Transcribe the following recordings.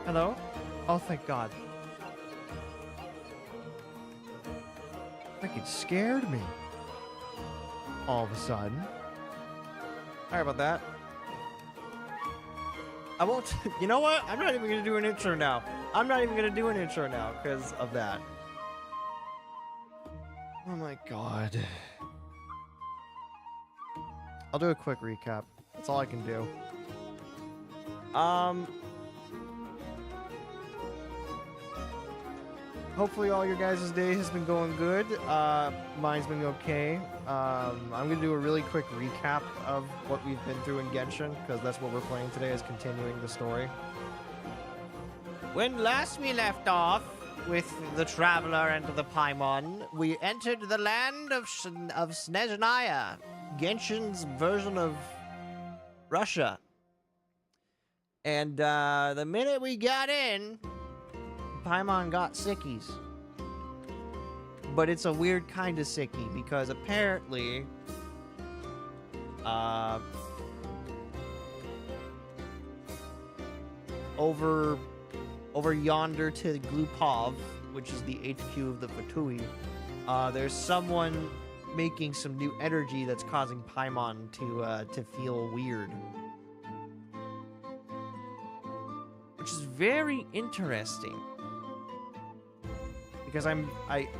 Hello? Oh, thank God. Freaking scared me. All of a sudden. Sorry about that. I won't... You know what? I'm not even going to do an intro now. I'm not even going to do an intro now because of that. Oh my God. I'll do a quick recap. That's all I can do. Hopefully all your guys' day has been going good. Mine's been okay. I'm gonna do a really quick recap of what we've been through in Genshin, because that's what we're playing today, is continuing the story. When last we left off with the Traveler and the Paimon, we entered the land of Snezhnaya, Genshin's version of Russia. And the minute we got in, Paimon got sickies. But it's a weird kind of sicky, because apparently over yonder to the Glupov, which is the HQ of the Fatui, there's someone making some new energy that's causing Paimon to feel weird. Which is very interesting. Because I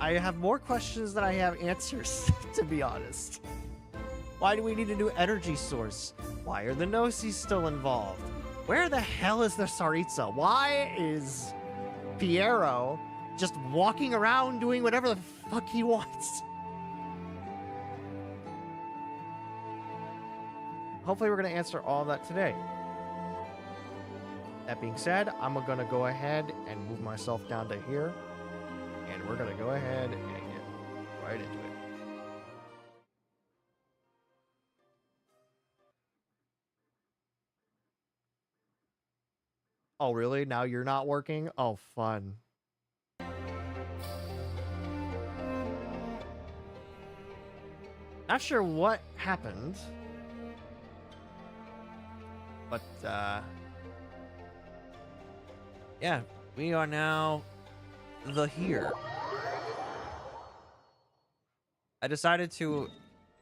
have more questions than I have answers, to be honest. Why do we need a new energy source? Why are the Gnosis still involved? Where the hell is the Tsaritsa? Why is Piero just walking around doing whatever the fuck he wants? Hopefully we're going to answer all of that today. That being said, I'm going to go ahead and move myself down to here. And we're going to go ahead and get right into it. Oh, really? Now you're not working? Oh, fun. Not sure what happened. But, yeah, we are now here. I decided to,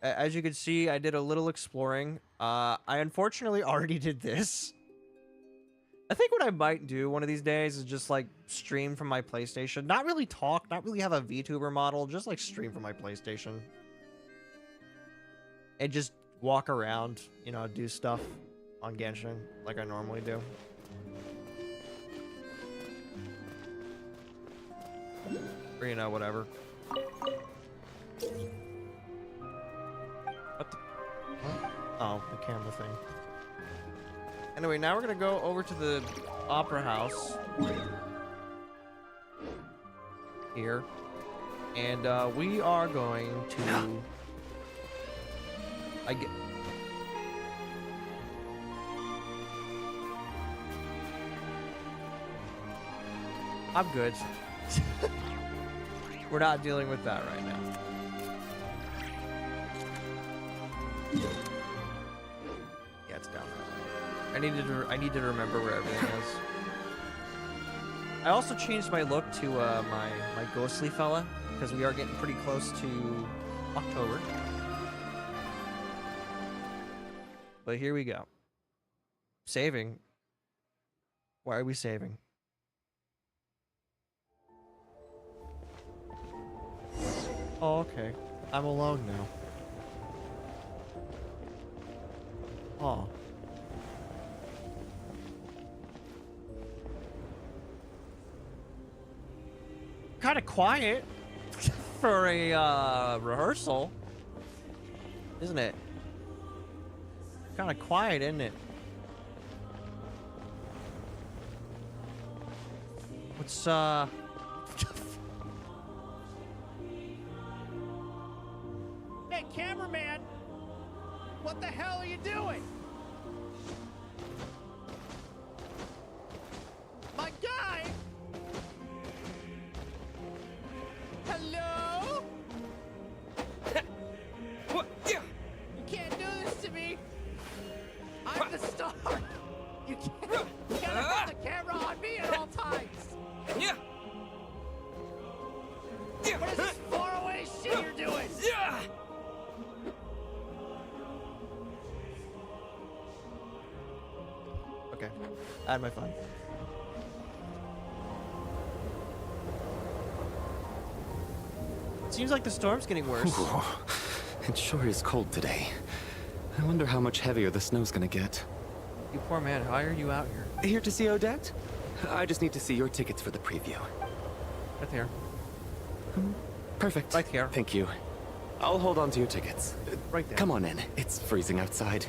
as you can see, I did a little exploring. I unfortunately already did this. I think what I might do one of these days is just like stream from my PlayStation. Not really talk, not really have a VTuber model, just like stream from my PlayStation. And just walk around, you know, do stuff on Genshin like I normally do. Or, you know, whatever. What the... What? Oh, the camera thing. Anyway, now we're gonna go over to the Opera House. Here. And, we are going to... I'm good. We're not dealing with that right now. Yeah, it's down that way. I need to remember where everything is. I also changed my look to my ghostly fella, because we are getting pretty close to October. But here we go. Saving. Why are we saving? Oh, okay. I'm alone now. Oh. Kind of quiet for a rehearsal, isn't it? Kind of quiet, isn't it? What's Hey, cameraman! What the hell are you doing? My guy! Hello? What? Yeah. You can't do this to me! I'm the star! You can't have the camera on me at all I had my fun. Seems like the storm's getting worse. Ooh, it sure is cold today. I wonder how much heavier the snow's gonna get. You poor man, why are you out here? Here to see Odette? I just need to see your tickets for the preview. Right there. Perfect. Right here. Thank you. I'll hold on to your tickets. Right there. Come on in. It's freezing outside.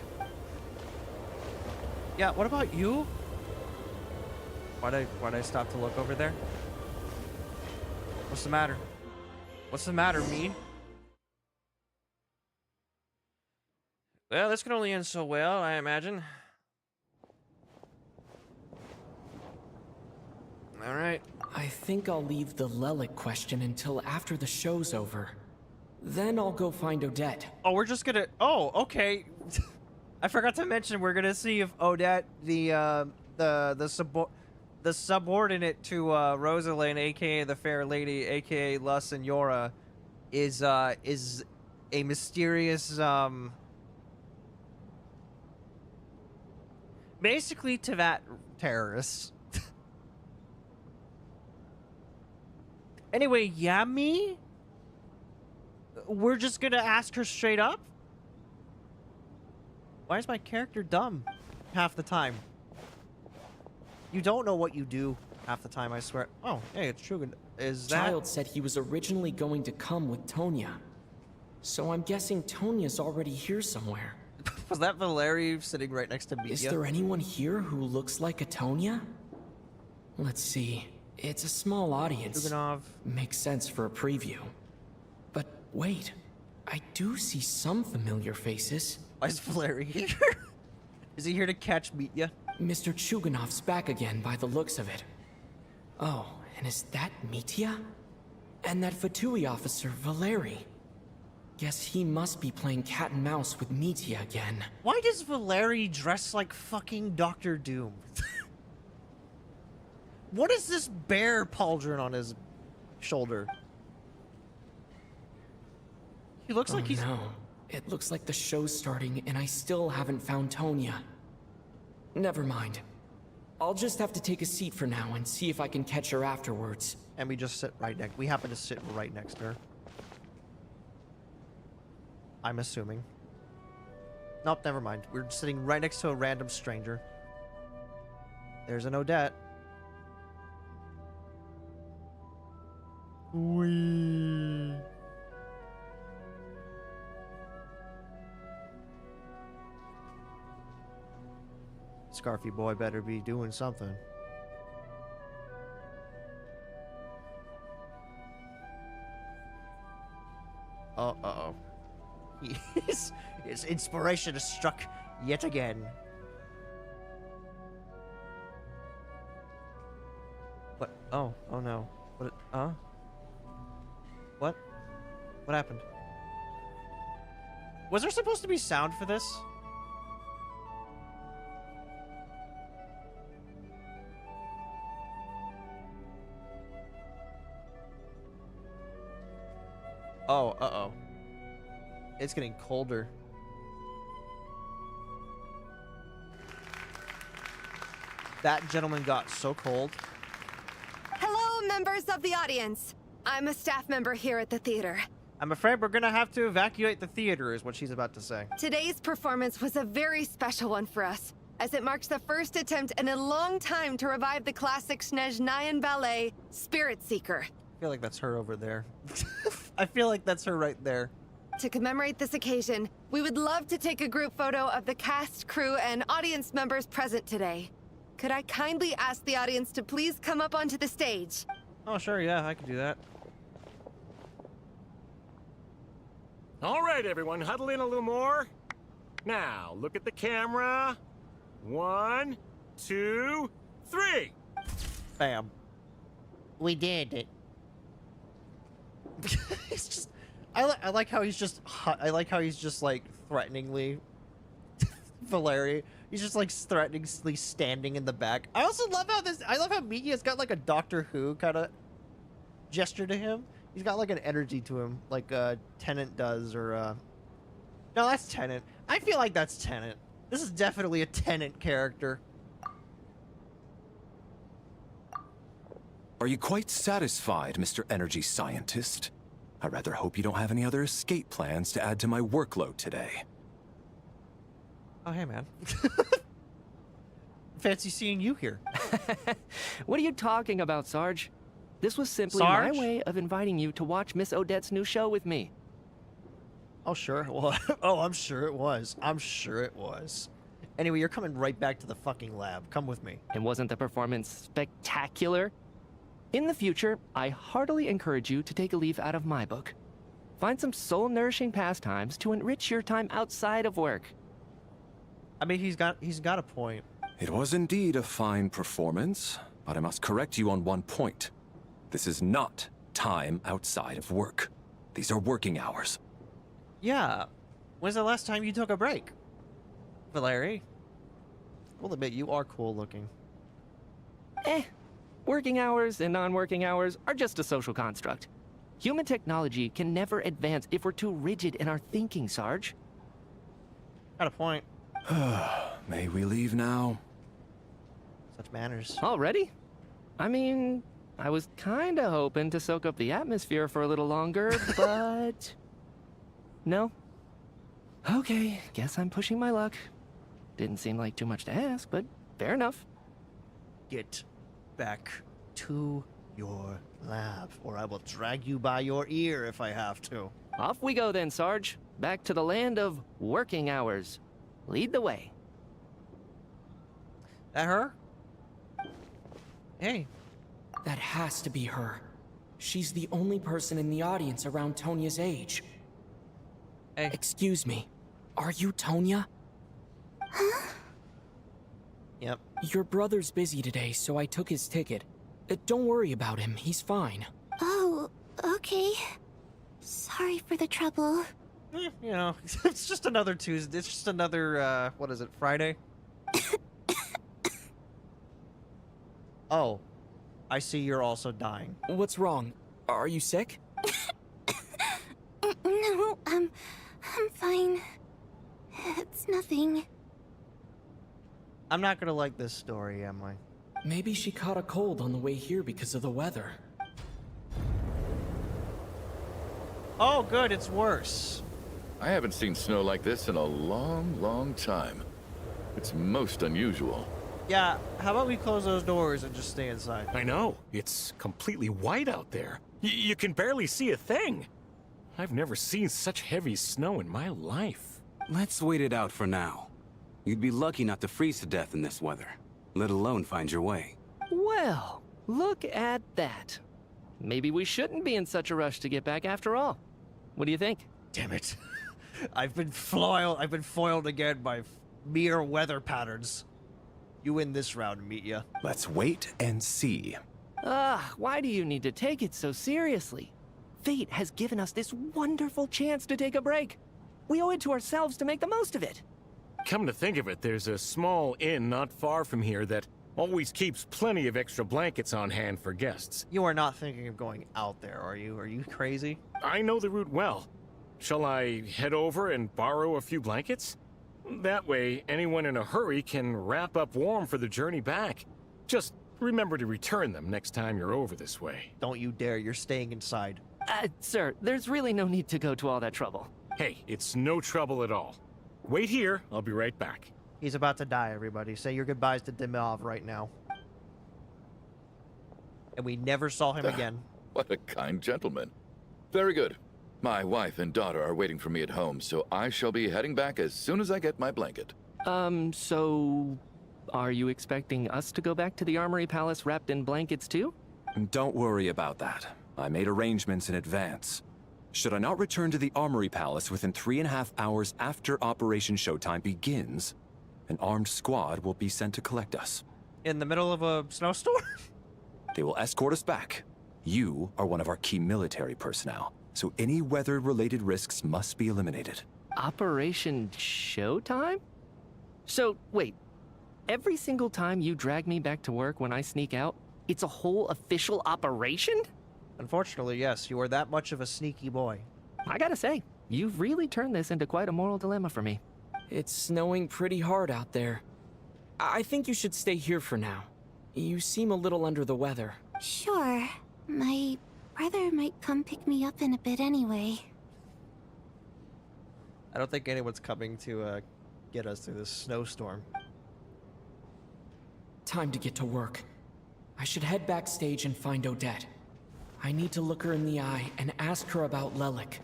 Yeah, what about you? Why'd I stop to look over there? What's the matter? What's the matter, me? Well, this can only end so well, I imagine. Alright. I think I'll leave the Lelic question until after the show's over. Then I'll go find Odette. Oh, we're just gonna... Oh, okay. I forgot to mention we're gonna see if Odette, the subordinate to Rosalind, aka the Fair Lady, aka La Senora, is a mysterious basically Teyvat terrorist. Anyway, Yami, we're just gonna ask her straight up. Why is my character dumb half the time? You don't know what you do half the time, I swear. Oh, hey, it's true. Is that... Child said he was originally going to come with Tonya. So I'm guessing Tonya's already here somewhere. Was that Valerie sitting right next to me? Is there anyone here who looks like a Tonya? Let's see. It's a small audience. Chuganov. Makes sense for a preview. But wait, I do see some familiar faces. Why is Valerie here? Is he here to catch Mitya? Mr. Chuganov's back again by the looks of it. Oh, and is that Mitya? And that Fatui officer, Valerie. Guess he must be playing cat and mouse with Mitya again. Why does Valerie dress like fucking Doctor Doom? What is this bear pauldron on his shoulder? He looks like he's... No. It looks like the show's starting and I still haven't found Tonya. Never mind. I'll just have to take a seat for now and see if I can catch her afterwards. And we just sit right next... We happen to sit right next to her. I'm assuming. Nope, never mind. We're sitting right next to a random stranger. There's an Odette. Wee. Scarfy boy better be doing something. Uh-oh. His inspiration is struck yet again. What? Oh no. What? What? What happened? Was there supposed to be sound for this? Oh, uh-oh. It's getting colder. That gentleman got so cold. Hello, members of the audience. I'm a staff member here at the theater. I'm afraid we're gonna have to evacuate the theater, is what she's about to say. Today's performance was a very special one for us, as it marks the first attempt in a long time to revive the classic Snezhnayan ballet, Spirit Seeker. I feel like that's her over there. I feel like that's her right there. To commemorate this occasion, we would love to take a group photo of the cast, crew, and audience members present today. Could I kindly ask the audience to please come up onto the stage? Oh, sure, yeah, I can do that. All right, everyone, huddle in a little more. Now, look at the camera. 1, 2, 3. Bam. We did it. It's just... I like how he's just... I like how he's just, like, threateningly... Valerie. He's just, like, threateningly standing in the back. I also love how this... I love how Miki's got, like, a Doctor Who kind of gesture to him. He's got, like, an energy to him, like Tennant does, or, No, that's Tennant. I feel like that's Tennant. This is definitely a Tennant character. Are you quite satisfied, Mr. Energy Scientist? I rather hope you don't have any other escape plans to add to my workload today. Oh, hey, man. Fancy seeing you here. What are you talking about, Sarge? This was simply Sarge? my way of inviting you to watch Miss Odette's new show with me. Oh, sure. Well, oh, I'm sure it was. I'm sure it was. Anyway, you're coming right back to the fucking lab. Come with me. And wasn't the performance spectacular? In the future, I heartily encourage you to take a leaf out of my book. Find some soul-nourishing pastimes to enrich your time outside of work. I mean, he's got a point. It was indeed a fine performance, but I must correct you on one point. This is not time outside of work. These are working hours. Yeah. When's the last time you took a break? Valeri? We'll admit you are cool looking. Working hours and non-working hours are just a social construct. Human technology can never advance if we're too rigid in our thinking, Sarge. Got a point. May we leave now? Such manners. Already? I mean, I was kinda hoping to soak up the atmosphere for a little longer, but... No? Okay, guess I'm pushing my luck. Didn't seem like too much to ask, but fair enough. Get back to your lab, or I will drag you by your ear if I have to. Off we go then, Sarge. Back to the land of working hours. Lead the way. That her? Hey. That has to be her. She's the only person in the audience around Tonia's age. Hey. Excuse me. Are you Tonia? Yep. Your brother's busy today, so I took his ticket. Don't worry about him. He's fine. Oh, okay. Sorry for the trouble. You know, it's just another Tuesday. It's just another, what is it, Friday? Oh. I see you're also dying. What's wrong? Are you sick? No, I'm fine. It's nothing. I'm not gonna like this story, am I? Maybe she caught a cold on the way here because of the weather. Oh, good, it's worse. I haven't seen snow like this in a long, long time. It's most unusual. Yeah, how about we close those doors and just stay inside? I know. It's completely white out there. You can barely see a thing. I've never seen such heavy snow in my life. Let's wait it out for now. You'd be lucky not to freeze to death in this weather, let alone find your way. Well, look at that. Maybe we shouldn't be in such a rush to get back after all. What do you think? Damn it. I've been foiled again by mere weather patterns. You win this round, Mitya. Let's wait and see. Why do you need to take it so seriously? Fate has given us this wonderful chance to take a break. We owe it to ourselves to make the most of it. Come to think of it, there's a small inn not far from here that always keeps plenty of extra blankets on hand for guests. You are not thinking of going out there, are you? Are you crazy? I know the route well. Shall I head over and borrow a few blankets? That way, anyone in a hurry can wrap up warm for the journey back. Just remember to return them next time you're over this way. Don't you dare, you're staying inside. Sir, there's really no need to go to all that trouble. Hey, it's no trouble at all. Wait here, I'll be right back. He's about to die, everybody. Say your goodbyes to Demov right now. And we never saw him again. What a kind gentleman. Very good. My wife and daughter are waiting for me at home, so I shall be heading back as soon as I get my blanket. So... are you expecting us to go back to the Armory Palace wrapped in blankets too? Don't worry about that. I made arrangements in advance. Should I not return to the Armory Palace within 3.5 hours after Operation Showtime begins, an armed squad will be sent to collect us. In the middle of a snowstorm? They will escort us back. You are one of our key military personnel, so any weather-related risks must be eliminated. Operation Showtime? So, wait. Every single time you drag me back to work when I sneak out, it's a whole official operation? Unfortunately, yes. You are that much of a sneaky boy. I gotta say, you've really turned this into quite a moral dilemma for me. It's snowing pretty hard out there. I think you should stay here for now. You seem a little under the weather. Sure. My brother might come pick me up in a bit anyway. I don't think anyone's coming to get us through this snowstorm. Time to get to work. I should head backstage and find Odette. I need to look her in the eye and ask her about Lelik.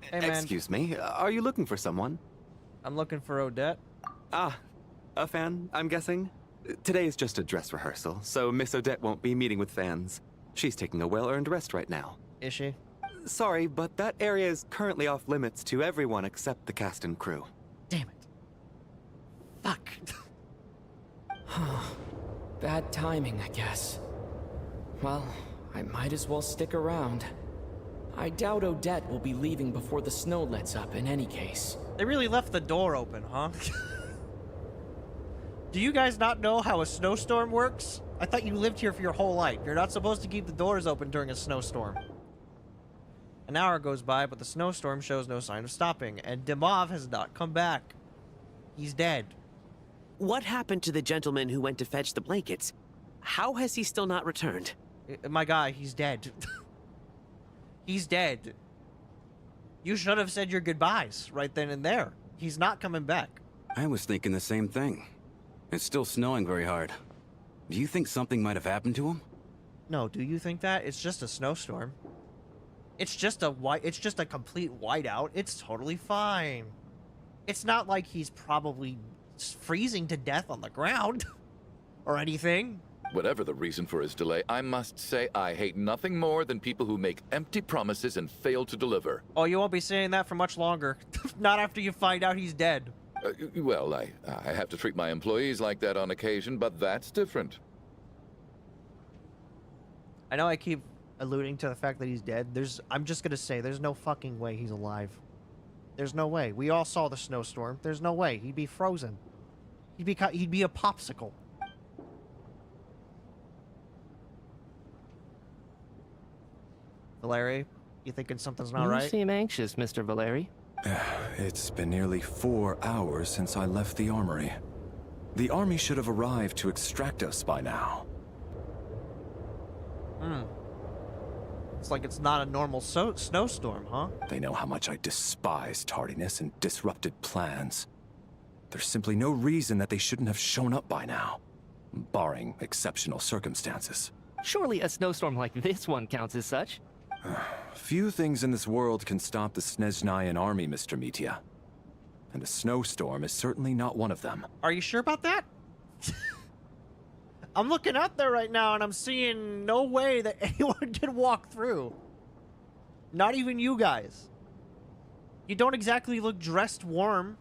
Hey, man. Excuse me, are you looking for someone? I'm looking for Odette. Ah, a fan, I'm guessing? Today is just a dress rehearsal, so Miss Odette won't be meeting with fans. She's taking a well-earned rest right now. Is she? Sorry, but that area is currently off limits to everyone except the cast and crew. Damn it. Fuck. Bad timing, I guess. Well, I might as well stick around. I doubt Odette will be leaving before the snow lets up in any case. They really left the door open, huh? Do you guys not know how a snowstorm works? I thought you lived here for your whole life. You're not supposed to keep the doors open during a snowstorm. An hour goes by, but the snowstorm shows no sign of stopping, and Dimov has not come back. He's dead. What happened to the gentleman who went to fetch the blankets? How has he still not returned? My guy, he's dead. He's dead. You should have said your goodbyes right then and there. He's not coming back. I was thinking the same thing. It's still snowing very hard. Do you think something might have happened to him? No, do you think that? It's just a snowstorm. It's just a complete whiteout. It's totally fine. It's not like he's probably freezing to death on the ground or anything. Whatever the reason for his delay, I must say I hate nothing more than people who make empty promises and fail to deliver. Oh, you won't be saying that for much longer. Not after you find out he's dead. Well, I have to treat my employees like that on occasion, but that's different. I know I keep alluding to the fact that he's dead. I'm just gonna say, there's no fucking way he's alive. There's no way. We all saw the snowstorm. There's no way. He'd be frozen. He'd be a popsicle. Valeri, you thinking something's not right? You seem anxious, Mr. Valeri. It's been nearly 4 hours since I left the armory. The army should have arrived to extract us by now. It's like it's not a normal snowstorm, huh? They know how much I despise tardiness and disrupted plans. There's simply no reason that they shouldn't have shown up by now, barring exceptional circumstances. Surely a snowstorm like this one counts as such. Few things in this world can stop the Snezhnayan army, Mr. Mitya. And a snowstorm is certainly not one of them. Are you sure about that? I'm looking out there right now and I'm seeing no way that anyone can walk through. Not even you guys. You don't exactly look dressed warm.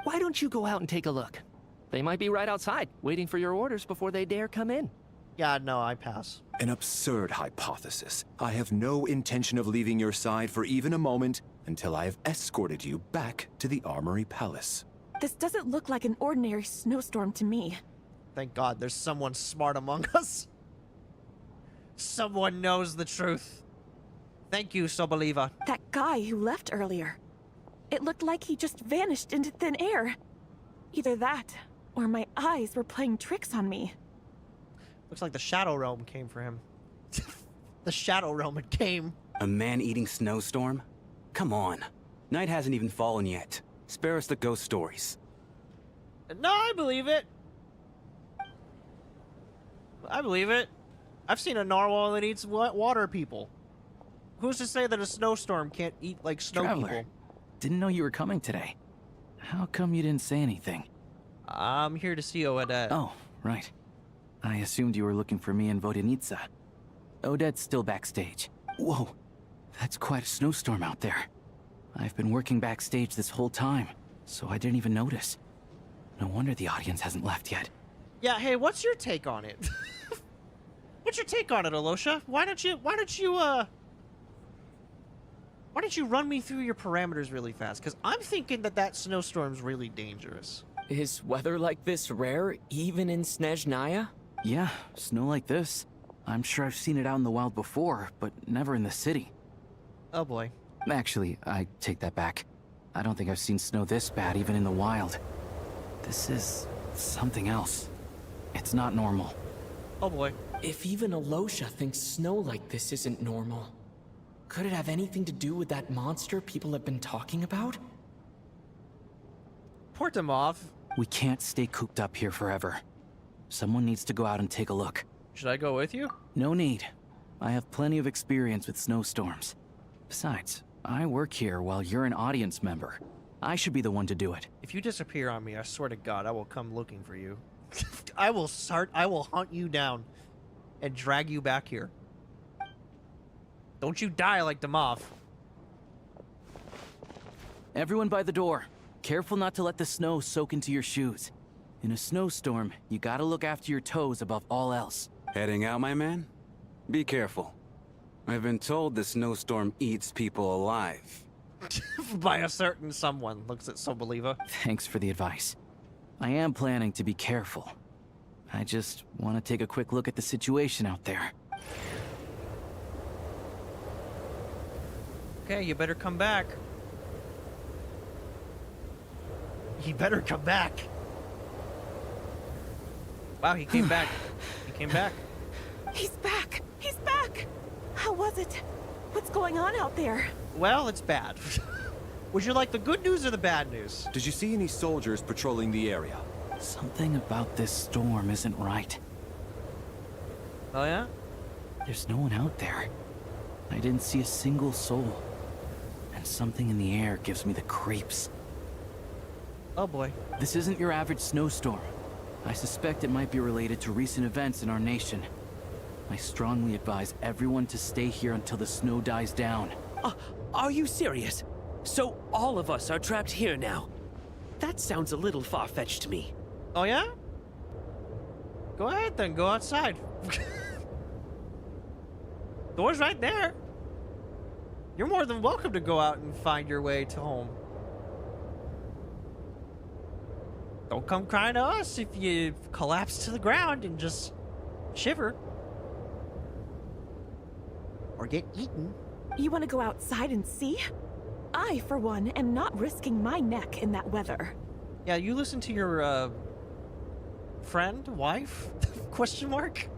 Why don't you go out and take a look? They might be right outside, waiting for your orders before they dare come in. Yeah, no, I pass. An absurd hypothesis. I have no intention of leaving your side for even a moment until I have escorted you back to the Armory Palace. This doesn't look like an ordinary snowstorm to me. Thank God there's someone smart among us. Someone knows the truth. Thank you, Soboliva. That guy who left earlier. It looked like he just vanished into thin air. Either that, or my eyes were playing tricks on me. Looks like the Shadow Realm came for him. The Shadow Realm had came. A man-eating snowstorm? Come on. Night hasn't even fallen yet. Spare us the ghost stories. No, I believe it. I believe it. I've seen a narwhal that eats water people. Who's to say that a snowstorm can't eat like snow Traveler, people? didn't know you were coming today. How come you didn't say anything? I'm here to see Odette. Oh, right. I assumed you were looking for me and Vodenitsa. Odette's still backstage. Whoa, that's quite a snowstorm out there. I've been working backstage this whole time, so I didn't even notice. No wonder the audience hasn't left yet. Yeah, hey, what's your take on it? What's your take on it, Alosha? Why don't you run me through your parameters really fast? Because I'm thinking that snowstorm's really dangerous. Is weather like this rare, even in Snezhnaya? Yeah, snow like this. I'm sure I've seen it out in the wild before, but never in the city. Oh boy. Actually, I take that back. I don't think I've seen snow this bad even in the wild. This is something else. It's not normal. Oh boy. If even Alosha thinks snow like this isn't normal, could it have anything to do with that monster people have been talking about? Port him off. We can't stay cooped up here forever. Someone needs to go out and take a look. Should I go with you? No need. I have plenty of experience with snowstorms. Besides, I work here while you're an audience member. I should be the one to do it. If you disappear on me, I swear to God, I will come looking for you. I will hunt you down and drag you back here. Don't you die like Demoff. Everyone by the door. Careful not to let the snow soak into your shoes. In a snowstorm, you gotta look after your toes above all else. Heading out, my man? Be careful. I've been told the snowstorm eats people alive. By a certain someone, looks at Sobeliva. Thanks for the advice. I am planning to be careful. I just want to take a quick look at the situation out there. Okay, you better come back. He better come back. Wow, he came back. He came back. He's back! He's back! How was it? What's going on out there? Well, it's bad. Would you like the good news or the bad news? Did you see any soldiers patrolling the area? Something about this storm isn't right. Oh, yeah? There's no one out there. I didn't see a single soul. And something in the air gives me the creeps. Oh, boy. This isn't your average snowstorm. I suspect it might be related to recent events in our nation. I strongly advise everyone to stay here until the snow dies down. Are you serious? So all of us are trapped here now? That sounds a little far-fetched to me. Oh, yeah? Go ahead, then. Go outside. Door's right there. You're more than welcome to go out and find your way to home. Don't come crying to us if you collapse to the ground and just shiver. Or get eaten. You want to go outside and see? I, for one, am not risking my neck in that weather. Yeah, you listen to your, friend? Wife? Question mark?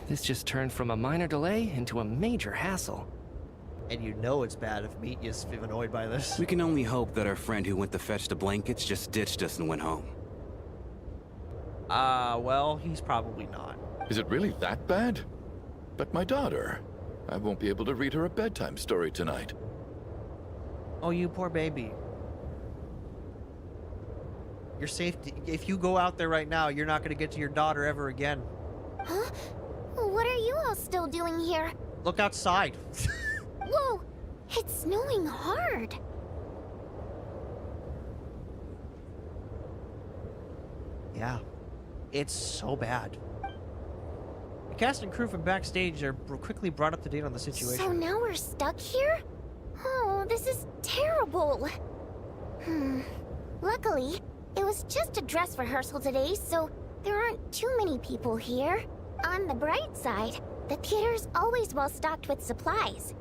This just turned from a minor delay into a major hassle. And you know it's bad if Meat is annoyed by this. We can only hope that our friend who went to fetch the blankets just ditched us and went home. Well, he's probably not. Is it really that bad? But my daughter, I won't be able to read her a bedtime story tonight. Oh, you poor baby. You're safe. If you go out there right now, you're not going to get to your daughter ever again. Huh? What are you all still doing here? Look outside. Whoa! It's snowing hard. Yeah. It's so bad. The cast and crew from backstage are quickly brought up to date on the situation. So now we're stuck here? Oh, this is terrible. Luckily, it was just a dress rehearsal today, so there aren't too many people here. On the bright side, the theater's always well stocked with supplies.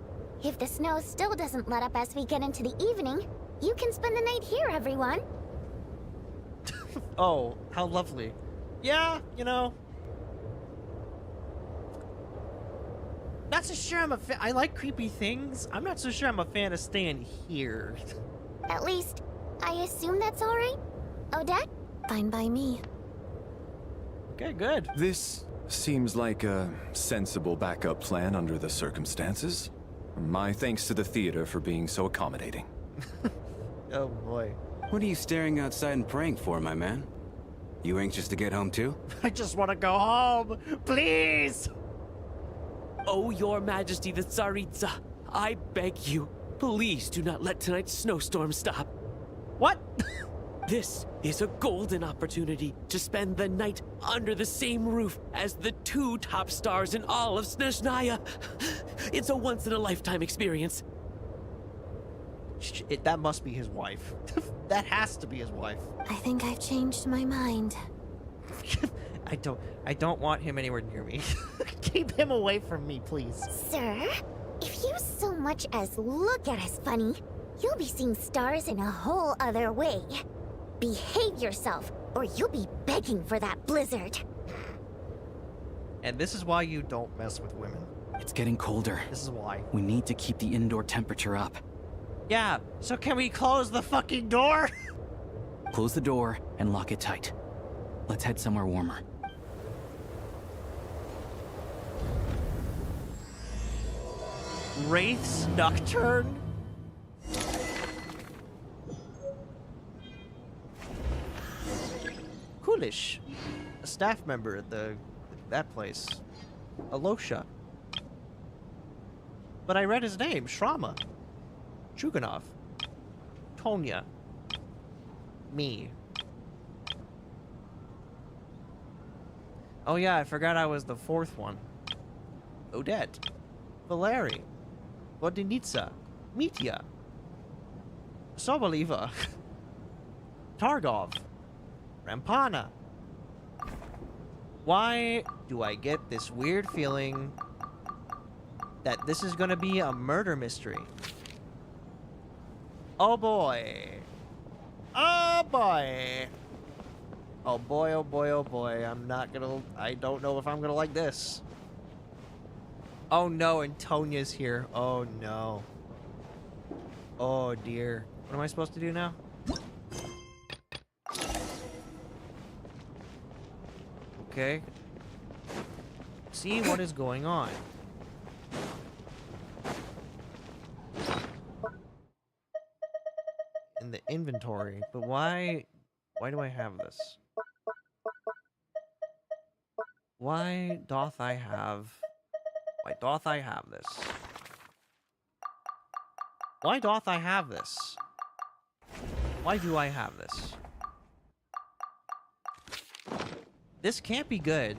If the snow still doesn't let up as we get into the evening, you can spend the night here, everyone. Oh, how lovely. Yeah, you know. Not so sure I'm a fan. I like creepy things. I'm not so sure I'm a fan of staying here. At least, I assume that's all right? Odette? Fine by me. Okay, good. This seems like a sensible backup plan under the circumstances. My thanks to the theater for being so accommodating. Oh boy. What are you staring outside and praying for, my man? You anxious to get home too? I just want to go home. Please. Oh, Your Majesty the Tsaritsa, I beg you, please do not let tonight's snowstorm stop. What? This is a golden opportunity to spend the night under the same roof as the two top stars in all of Snezhnaya. It's a once-in-a-lifetime experience. That must be his wife. That has to be his wife. I think I've changed my mind. I don't want him anywhere near me. Keep him away from me, please. Sir, if you so much as look at us funny, you'll be seeing stars in a whole other way. Behave yourself, or you'll be begging for that blizzard. And this is why you don't mess with women. It's getting colder. This is why. We need to keep the indoor temperature up. Yeah, so can we close the fucking door? Close the door and lock it tight. Let's head somewhere warmer. Wraith's Nocturne? Coolish. A staff member at that place. Alosha. But I read his name, Shrama. Chuganov. Tonya. Me. Oh yeah, I forgot I was the fourth one. Odette. Valeri. Vodenitsa. Mitya. Soboliva. Targov. Rampana. Why do I get this weird feeling that this is gonna be a murder mystery? Oh boy. Oh boy. Oh boy, oh boy, oh boy. I don't know if I'm gonna like this. Oh no, and Tonya's here. Oh no. Oh dear. What am I supposed to do now? Okay. See what is going on. In the inventory, but why do I have this? Why doth I have this? Why doth I have this? Why do I have this? This can't be good.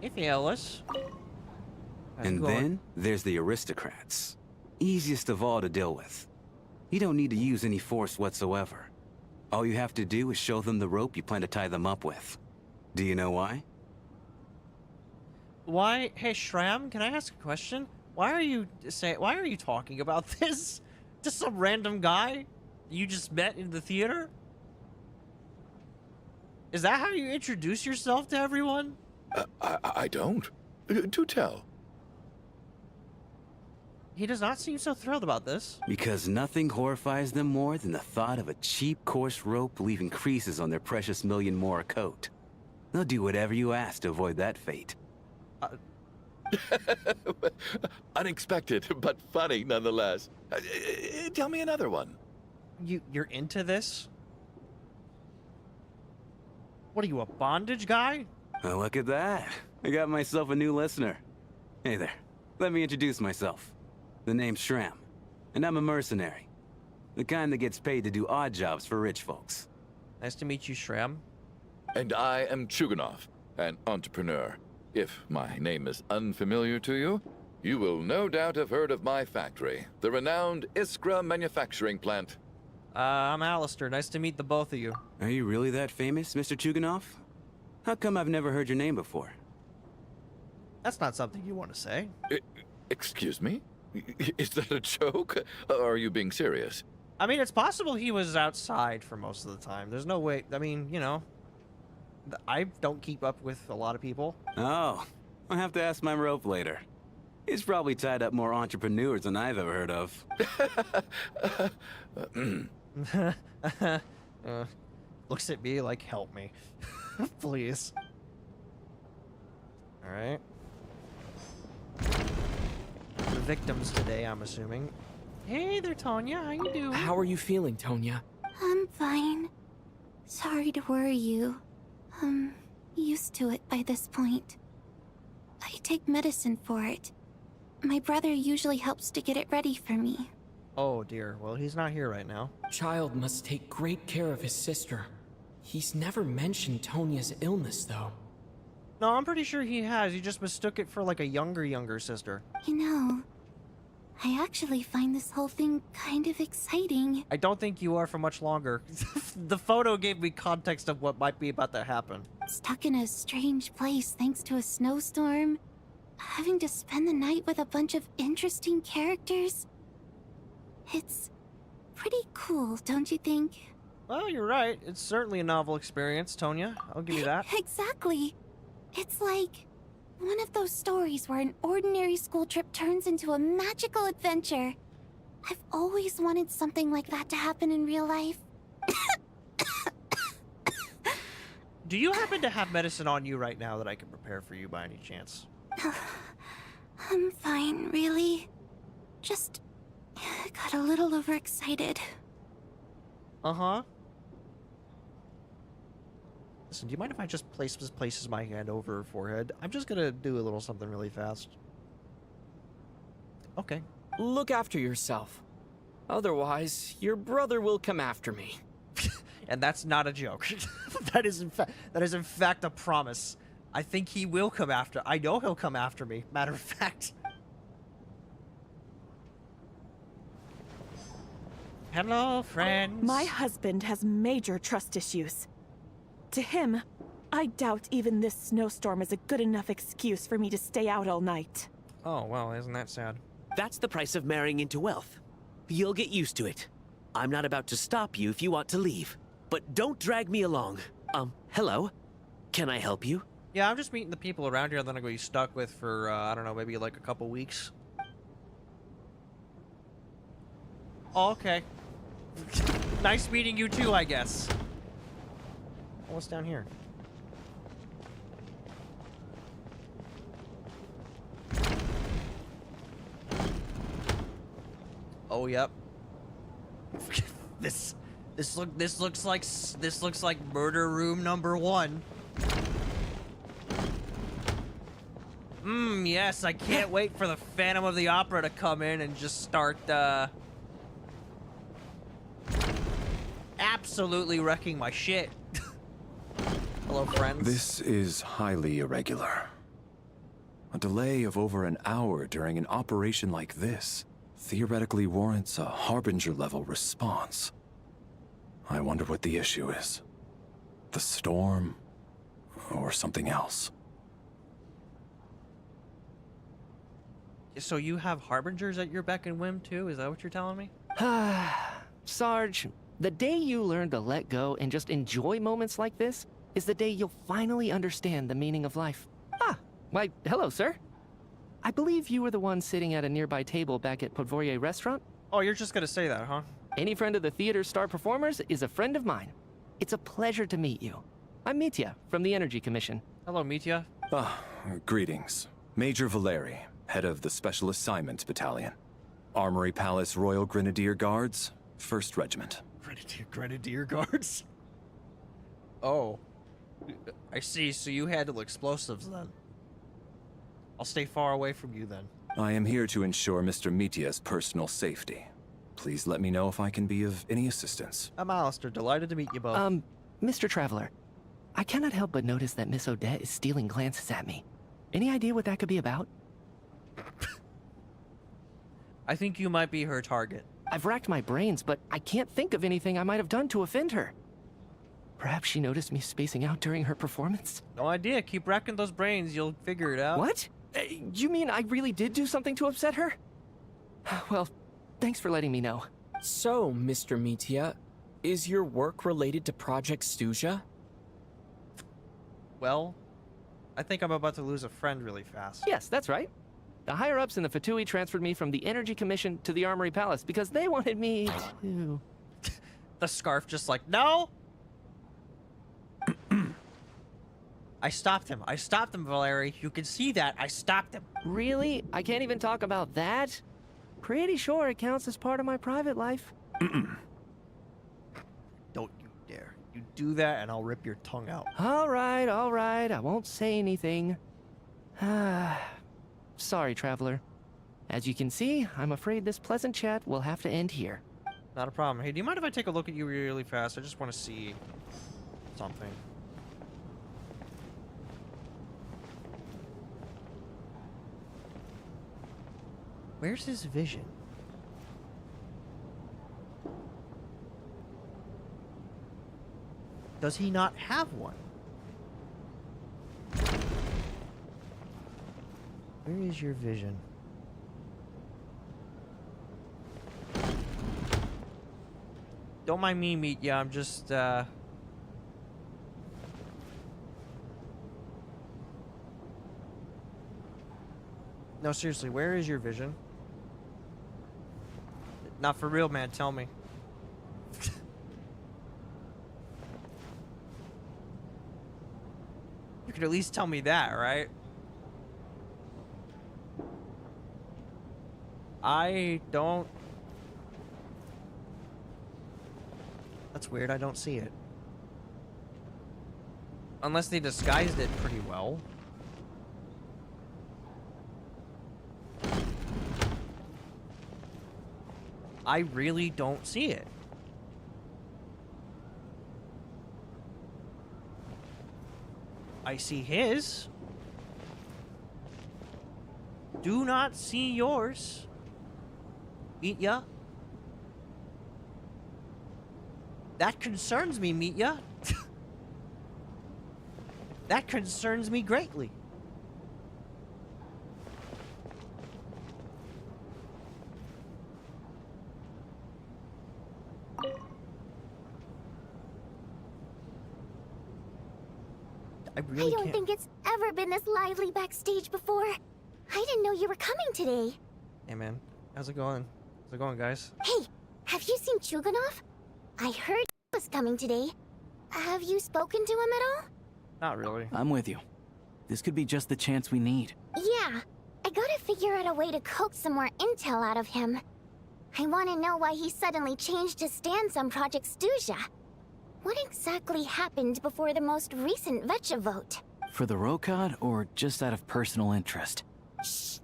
If Alice. And then there's the aristocrats. Easiest of all to deal with. You don't need to use any force whatsoever. All you have to do is show them the rope you plan to tie them up with. Do you know why? Why? Hey, Shram, can I ask a question? Why are you talking about this? Just some random guy you just met in the theater? Is that how you introduce yourself to everyone? I don't. Do tell. He does not seem so thrilled about this. Because nothing horrifies them more than the thought of a cheap, coarse rope leaving creases on their precious million more coat. They'll do whatever you ask to avoid that fate. Unexpected, but funny nonetheless. Tell me another one. You're into this? What are you, a bondage guy? Oh, look at that. I got myself a new listener. Hey there. Let me introduce myself. The name's Shram, and I'm a mercenary. The kind that gets paid to do odd jobs for rich folks. Nice to meet you, Shram. And I am Chuganov, an entrepreneur. If my name is unfamiliar to you, you will no doubt have heard of my factory, the renowned Iskra manufacturing plant. I'm Alistair. Nice to meet the both of you. Are you really that famous, Mr. Chuganov? How come I've never heard your name before? That's not something you want to say. Excuse me? Is that a joke? Or are you being serious? I mean, it's possible he was outside for most of the time. There's no way. I mean, you know, I don't keep up with a lot of people. Oh, I'll have to ask my rope later. He's probably tied up more entrepreneurs than I've ever heard of. Looks at me like, help me. Please. Alright. The victims today, I'm assuming. Hey there, Tonya. How you doing? How are you feeling, Tonya? I'm fine. Sorry to worry you. I'm used to it by this point. I take medicine for it. My brother usually helps to get it ready for me. Oh dear. Well, he's not here right now. Child must take great care of his sister. He's never mentioned Tonya's illness, though. No, I'm pretty sure he has. He just mistook it for like a younger sister. You know, I actually find this whole thing kind of exciting. I don't think you are for much longer. The photo gave me context of what might be about to happen. Stuck in a strange place thanks to a snowstorm. Having to spend the night with a bunch of interesting characters. It's pretty cool, don't you think? Well, you're right. It's certainly a novel experience, Tonya. I'll give you that. Exactly. It's like one of those stories where an ordinary school trip turns into a magical adventure. I've always wanted something like that to happen in real life. Do you happen to have medicine on you right now that I can prepare for you by any chance? I'm fine, really. Just got a little overexcited. Uh-huh. Listen, do you mind if I just places my hand over her forehead? I'm just gonna do a little something really fast. Okay. Look after yourself. Otherwise, your brother will come after me. And that's not a joke. that is in fact a promise. I think he will come after. I know he'll come after me. Matter of fact. Hello, friends. My husband has major trust issues. To him, I doubt even this snowstorm is a good enough excuse for me to stay out all night. Oh, well, isn't that sad? That's the price of marrying into wealth. You'll get used to it. I'm not about to stop you if you want to leave. But don't drag me along. Hello? Can I help you? Yeah, I'm just meeting the people around here that I'm gonna be stuck with for, I don't know, maybe like a couple weeks. Oh, okay. Nice meeting you too, I guess. Oh, what's down here? Oh, yep. This looks like murder room number 1. Yes, I can't wait for the Phantom of the Opera to come in and just start, absolutely wrecking my shit. Hello, friends. This is highly irregular. A delay of over an hour during an operation like this theoretically warrants a Harbinger-level response. I wonder what the issue is. The storm, or something else. So you have Harbingers at your beck and whim, too? Is that what you're telling me? Sarge, the day you learn to let go and just enjoy moments like this is the day you'll finally understand the meaning of life. Why, hello, sir. I believe you were the one sitting at a nearby table back at Podvorye restaurant? Oh, you're just gonna say that, huh? Any friend of the theater's star performers is a friend of mine. It's a pleasure to meet you. I'm Mitya, from the Energy Commission. Hello, Mitya. Greetings. Major Valeri, head of the Special Assignments Battalion. Armory Palace Royal Grenadier Guards, 1st Regiment. Grenadier Guards? Oh. I see, so you handle explosives then. I'll stay far away from you then. I am here to ensure Mr. Mitya's personal safety. Please let me know if I can be of any assistance. I'm Alistair, delighted to meet you both. Mr. Traveler, I cannot help but notice that Miss Odette is stealing glances at me. Any idea what that could be about? I think you might be her target. I've racked my brains, but I can't think of anything I might have done to offend her. Perhaps she noticed me spacing out during her performance? No idea. Keep racking those brains. You'll figure it out. What? You mean I really did do something to upset her? Well, thanks for letting me know. So, Mr. Mitya, is your work related to Project Stuja? Well, I think I'm about to lose a friend really fast. Yes, that's right. The higher-ups in the Fatui transferred me from the Energy Commission to the Armory Palace because they wanted me to... The scarf just like, no! I stopped him. I stopped him, Valeri. You can see that. I stopped him. Really? I can't even talk about that? Pretty sure it counts as part of my private life. Don't you dare. You do that and I'll rip your tongue out. All right. I won't say anything. Sorry, Traveler. As you can see, I'm afraid this pleasant chat will have to end here. Not a problem. Hey, do you mind if I take a look at you really fast? I just want to see something. Where's his vision? Does he not have one? Where is your vision? Don't mind me, Mitya. I'm just, No, seriously, where is your vision? Not for real, man. Tell me. You could at least tell me that, right? I don't... That's weird, I don't see it. Unless they disguised it pretty well. I really don't see it. I see his. Do not see yours. Mitya. That concerns me, Mitya. That concerns me greatly. I don't think it's ever been this lively backstage before. I didn't know you were coming today. Hey man, how's it going? How's it going, guys? Hey, have you seen Chuganov? I heard he was coming today. Have you spoken to him at all? Not really. I'm with you. This could be just the chance we need. Yeah, I gotta figure out a way to coax some more intel out of him. I want to know why he suddenly changed his stance on Project Stuja. What exactly happened before the most recent Vecha vote? For the Rokad, or just out of personal interest? Shh!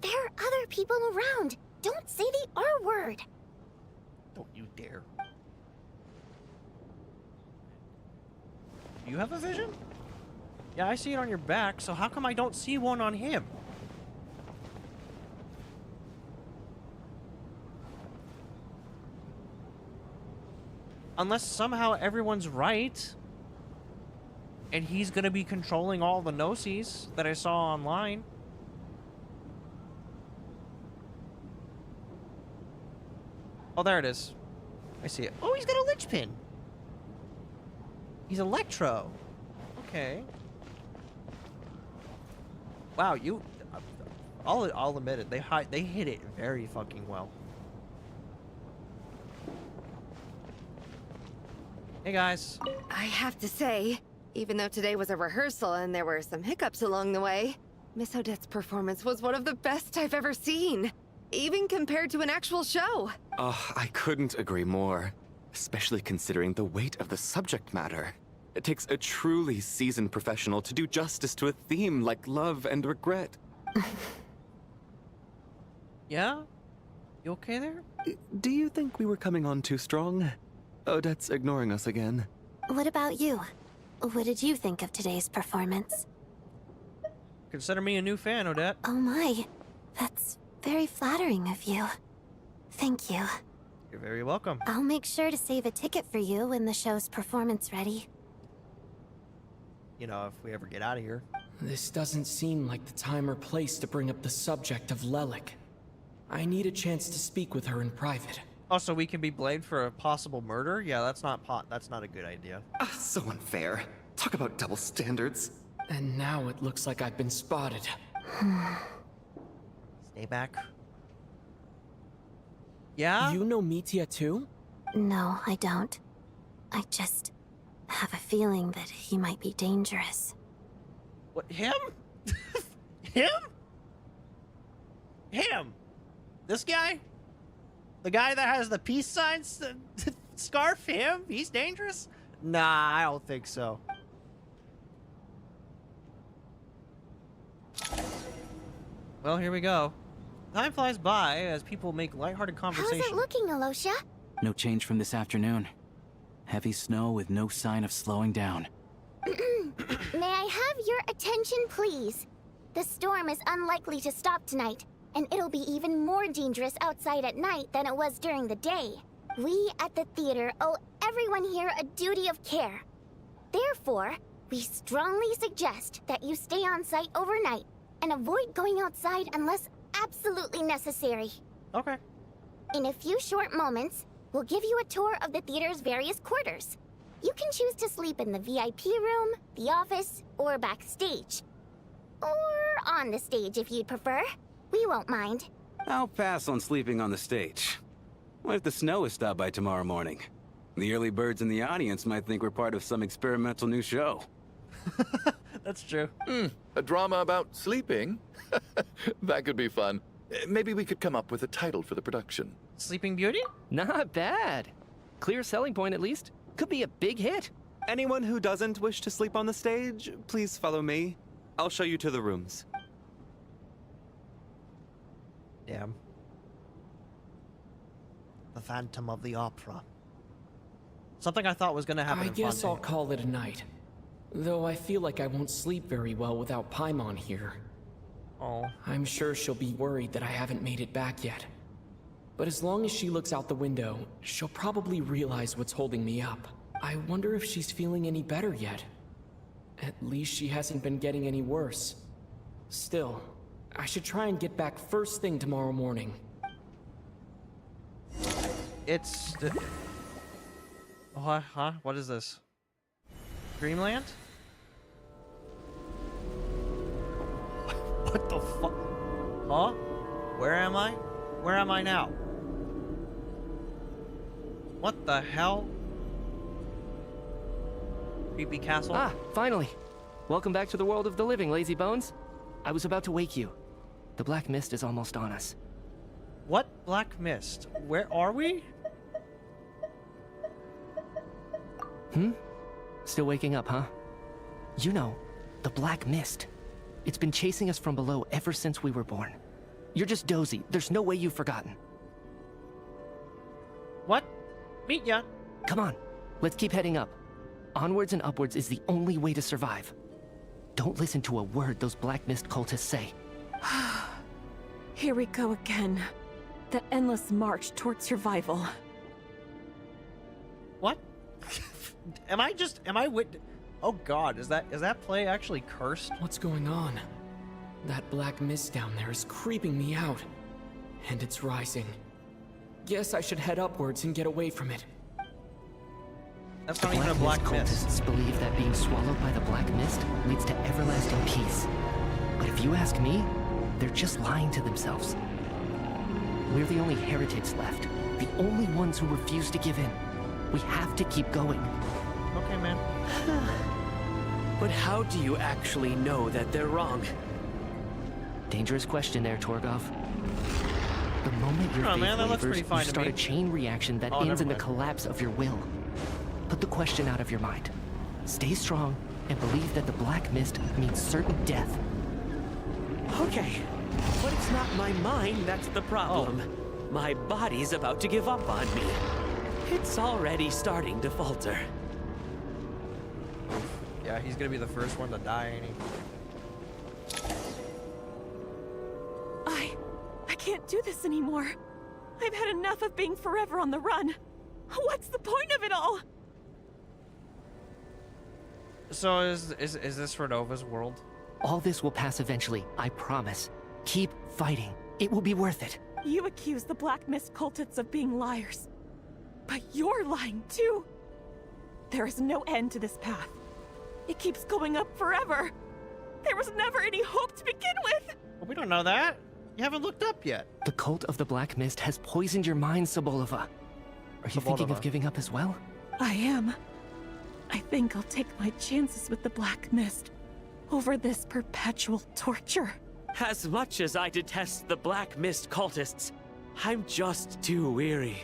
There are other people around. Don't say the R word. Don't you dare. Do you have a vision? Yeah, I see it on your back, so how come I don't see one on him? Unless somehow everyone's right, and he's gonna be controlling all the Gnosis that I saw online. Oh, there it is. I see it. Oh, he's got a lich pin. He's Electro. Okay. Wow, you... I'll admit it. They hit it very fucking well. Hey guys. I have to say, even though today was a rehearsal and there were some hiccups along the way, Miss Odette's performance was one of the best I've ever seen. Even compared to an actual show. Oh, I couldn't agree more. Especially considering the weight of the subject matter. It takes a truly seasoned professional to do justice to a theme like love and regret. Yeah? You okay there? Do you think we were coming on too strong? Odette's ignoring us again. What about you? What did you think of today's performance? Consider me a new fan, Odette. Oh my, that's very flattering of you. Thank you. You're very welcome. I'll make sure to save a ticket for you when the show's performance ready. You know, if we ever get out of here. This doesn't seem like the time or place to bring up the subject of Lelik. I need a chance to speak with her in private. Oh, so we can be blamed for a possible murder? Yeah, that's not a good idea. So unfair. Talk about double standards. And now it looks like I've been spotted. Stay back. Yeah? You know Mitya too? No, I don't. I just have a feeling that he might be dangerous. What, him? Him? Him? This guy? The guy that has the peace signs scarf? Him? He's dangerous? Nah, I don't think so. Well, here we go. Time flies by as people make lighthearted conversation. How's it looking, Alosha? No change from this afternoon. Heavy snow with no sign of slowing down. May I have your attention, please? The storm is unlikely to stop tonight, and it'll be even more dangerous outside at night than it was during the day. We at the theater owe everyone here a duty of care. Therefore, we strongly suggest that you stay on site overnight and avoid going outside unless absolutely necessary. Okay. In a few short moments, We'll give you a tour of the theater's various quarters. You can choose to sleep in the VIP room, the office, or backstage. Or on the stage if you'd prefer. We won't mind. I'll pass on sleeping on the stage. What if the snow is stopped by tomorrow morning? The early birds in the audience might think we're part of some experimental new show. That's true. A drama about sleeping? That could be fun. Maybe we could come up with a title for the production. Sleeping Beauty? Not bad. Clear selling point at least. Could be a big hit. Anyone who doesn't wish to sleep on the stage, please follow me. I'll show you to the rooms. Damn. The Phantom of the Opera. Something I thought was gonna happen I in guess I'll Fontaine. call it a night. Though I feel like I won't sleep very well without Paimon here. Oh. I'm sure she'll be worried that I haven't made it back yet. But as long as she looks out the window, she'll probably realize what's holding me up. I wonder if she's feeling any better yet. At least she hasn't been getting any worse. Still, I should try and get back first thing tomorrow morning. It's... Huh? What is this? Dreamland? What the fuck? Huh? Where am I? Where am I now? What the hell? Creepy castle? Ah, finally. Welcome back to the world of the living, lazy bones. I was about to wake you. The black mist is almost on us. What black mist? Where are we? Still waking up, huh? You know, the black mist. It's been chasing us from below ever since we were born. You're just dozy. There's no way you've forgotten. What? Meet ya. Come on, let's keep heading up. Onwards and upwards is the only way to survive. Don't listen to a word those black mist cultists say. Here we go again. The endless march toward survival. What? Am I Oh god, is that play actually cursed? What's going on? That black mist down there is creeping me out. And it's rising. Guess I should head upwards and get away from it. That's not even a black mist. Cultists believe that being swallowed by the black mist leads to everlasting peace. But if you ask me, they're just lying to themselves. We're the only heretics left. The only ones who refuse to give in. We have to keep going. Okay, man. But how do you actually know that they're wrong? Dangerous question there, Torgov. The moment your Oh, faith man, that looks wavers, pretty fine you to start me. a chain reaction that Oh, ends never in the mind. collapse of your will. Put the question out of your mind. Stay strong and believe that the black mist means certain death. Okay, but it's not my mind that's the problem. My body's about to give up on me. It's already starting to falter. Yeah, he's gonna be the first one to die, ain't he? I can't do this anymore. I've had enough of being forever on the run. What's the point of it all? So is this Redova's world? All this will pass eventually, I promise. Keep fighting. It will be worth it. You accuse the Black Mist cultists of being liars. But you're lying too. There is no end to this path. It keeps going up forever. There was never any hope to begin with. Well, we don't know that. You haven't looked up yet. The cult of the Black Mist has poisoned your mind, Sobolova. Are you thinking of Sobolova. giving up as well? I am. I think I'll take my chances with the Black Mist over this perpetual torture. As much as I detest the Black Mist cultists, I'm just too weary.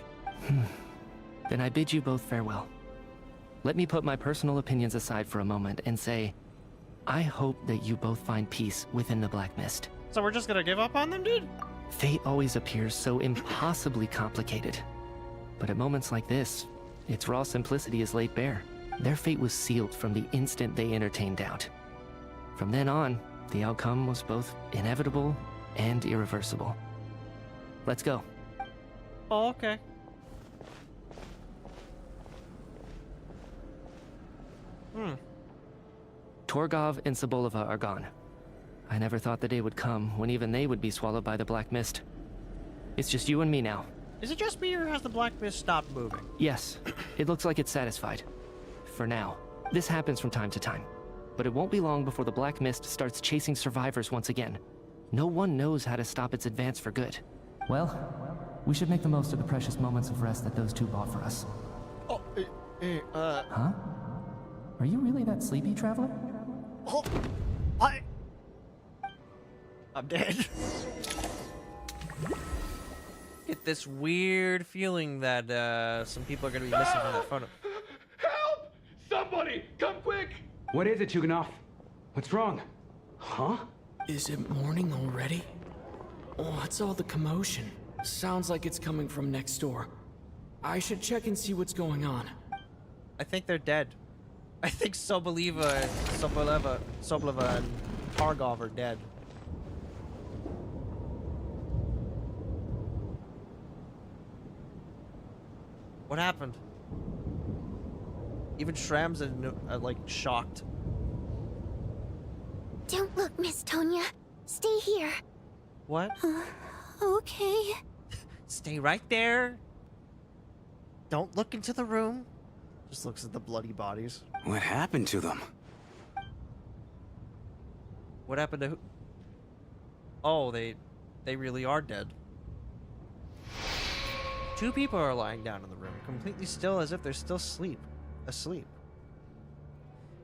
Then I bid you both farewell. Let me put my personal opinions aside for a moment and say, I hope that you both find peace within the Black Mist. So we're just gonna give up on them, dude? Fate always appears so impossibly complicated. But at moments like this, its raw simplicity is laid bare. Their fate was sealed from the instant they entertained doubt. From then on, the outcome was both inevitable and irreversible. Let's go. Oh, okay. Torgov and Sobolova are gone. I never thought the day would come when even they would be swallowed by the Black Mist. It's just you and me now. Is it just me, or has the black mist stopped moving? Yes, it looks like it's satisfied. For now. This happens from time to time. But it won't be long before the black mist starts chasing survivors once again. No one knows how to stop its advance for good. Well, we should make the most of the precious moments of rest that those two bought for us. Oh, Huh? Are you really that sleepy, traveler? Oh, I'm dead. Get this weird feeling that some people are gonna be missing from that photo. Help! Somebody, come quick! What is it, Chuganov? What's wrong? Huh? Is it morning already? What's all the commotion? Sounds like it's coming from next door. I should check and see what's going on. I think they're dead. I think Soboleva and Targov are dead. What happened? Even Shram's like shocked. Don't look, Miss Tonya. Stay here. What? Okay. Stay right there. Don't look into the room. Just looks at the bloody bodies. What happened to them? What happened to who? Oh, they really are dead. Two people are lying down in the room, completely still as if they're still asleep.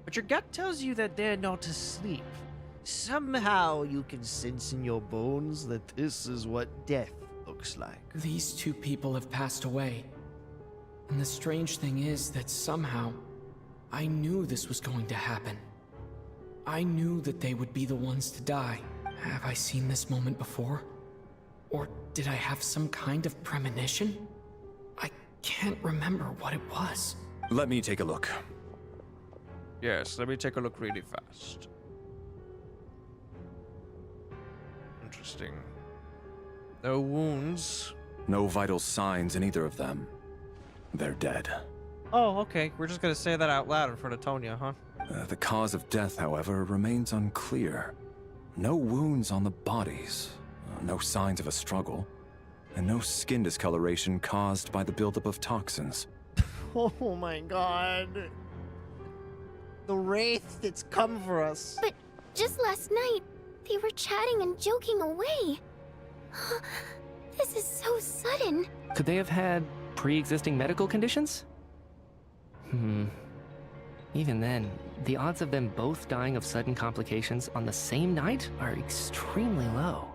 But your gut tells you that they're not asleep. Somehow you can sense in your bones that this is what death looks like. These two people have passed away. And the strange thing is that somehow, I knew this was going to happen. I knew that they would be the ones to die. Have I seen this moment before? Or did I have some kind of premonition? I can't remember what it was. Let me take a look. Yes, let me take a look really fast. Interesting. No wounds. No vital signs in either of them. They're dead. Oh, okay. We're just gonna say that out loud in front of Tonya, huh? The cause of death, however, remains unclear. No wounds on the bodies, no signs of a struggle, and no skin discoloration caused by the buildup of toxins. Oh my god. The wraith that's come for us. But just last night, they were chatting and joking away. This is so sudden. Could they have had pre-existing medical conditions? Even then, the odds of them both dying of sudden complications on the same night are extremely low.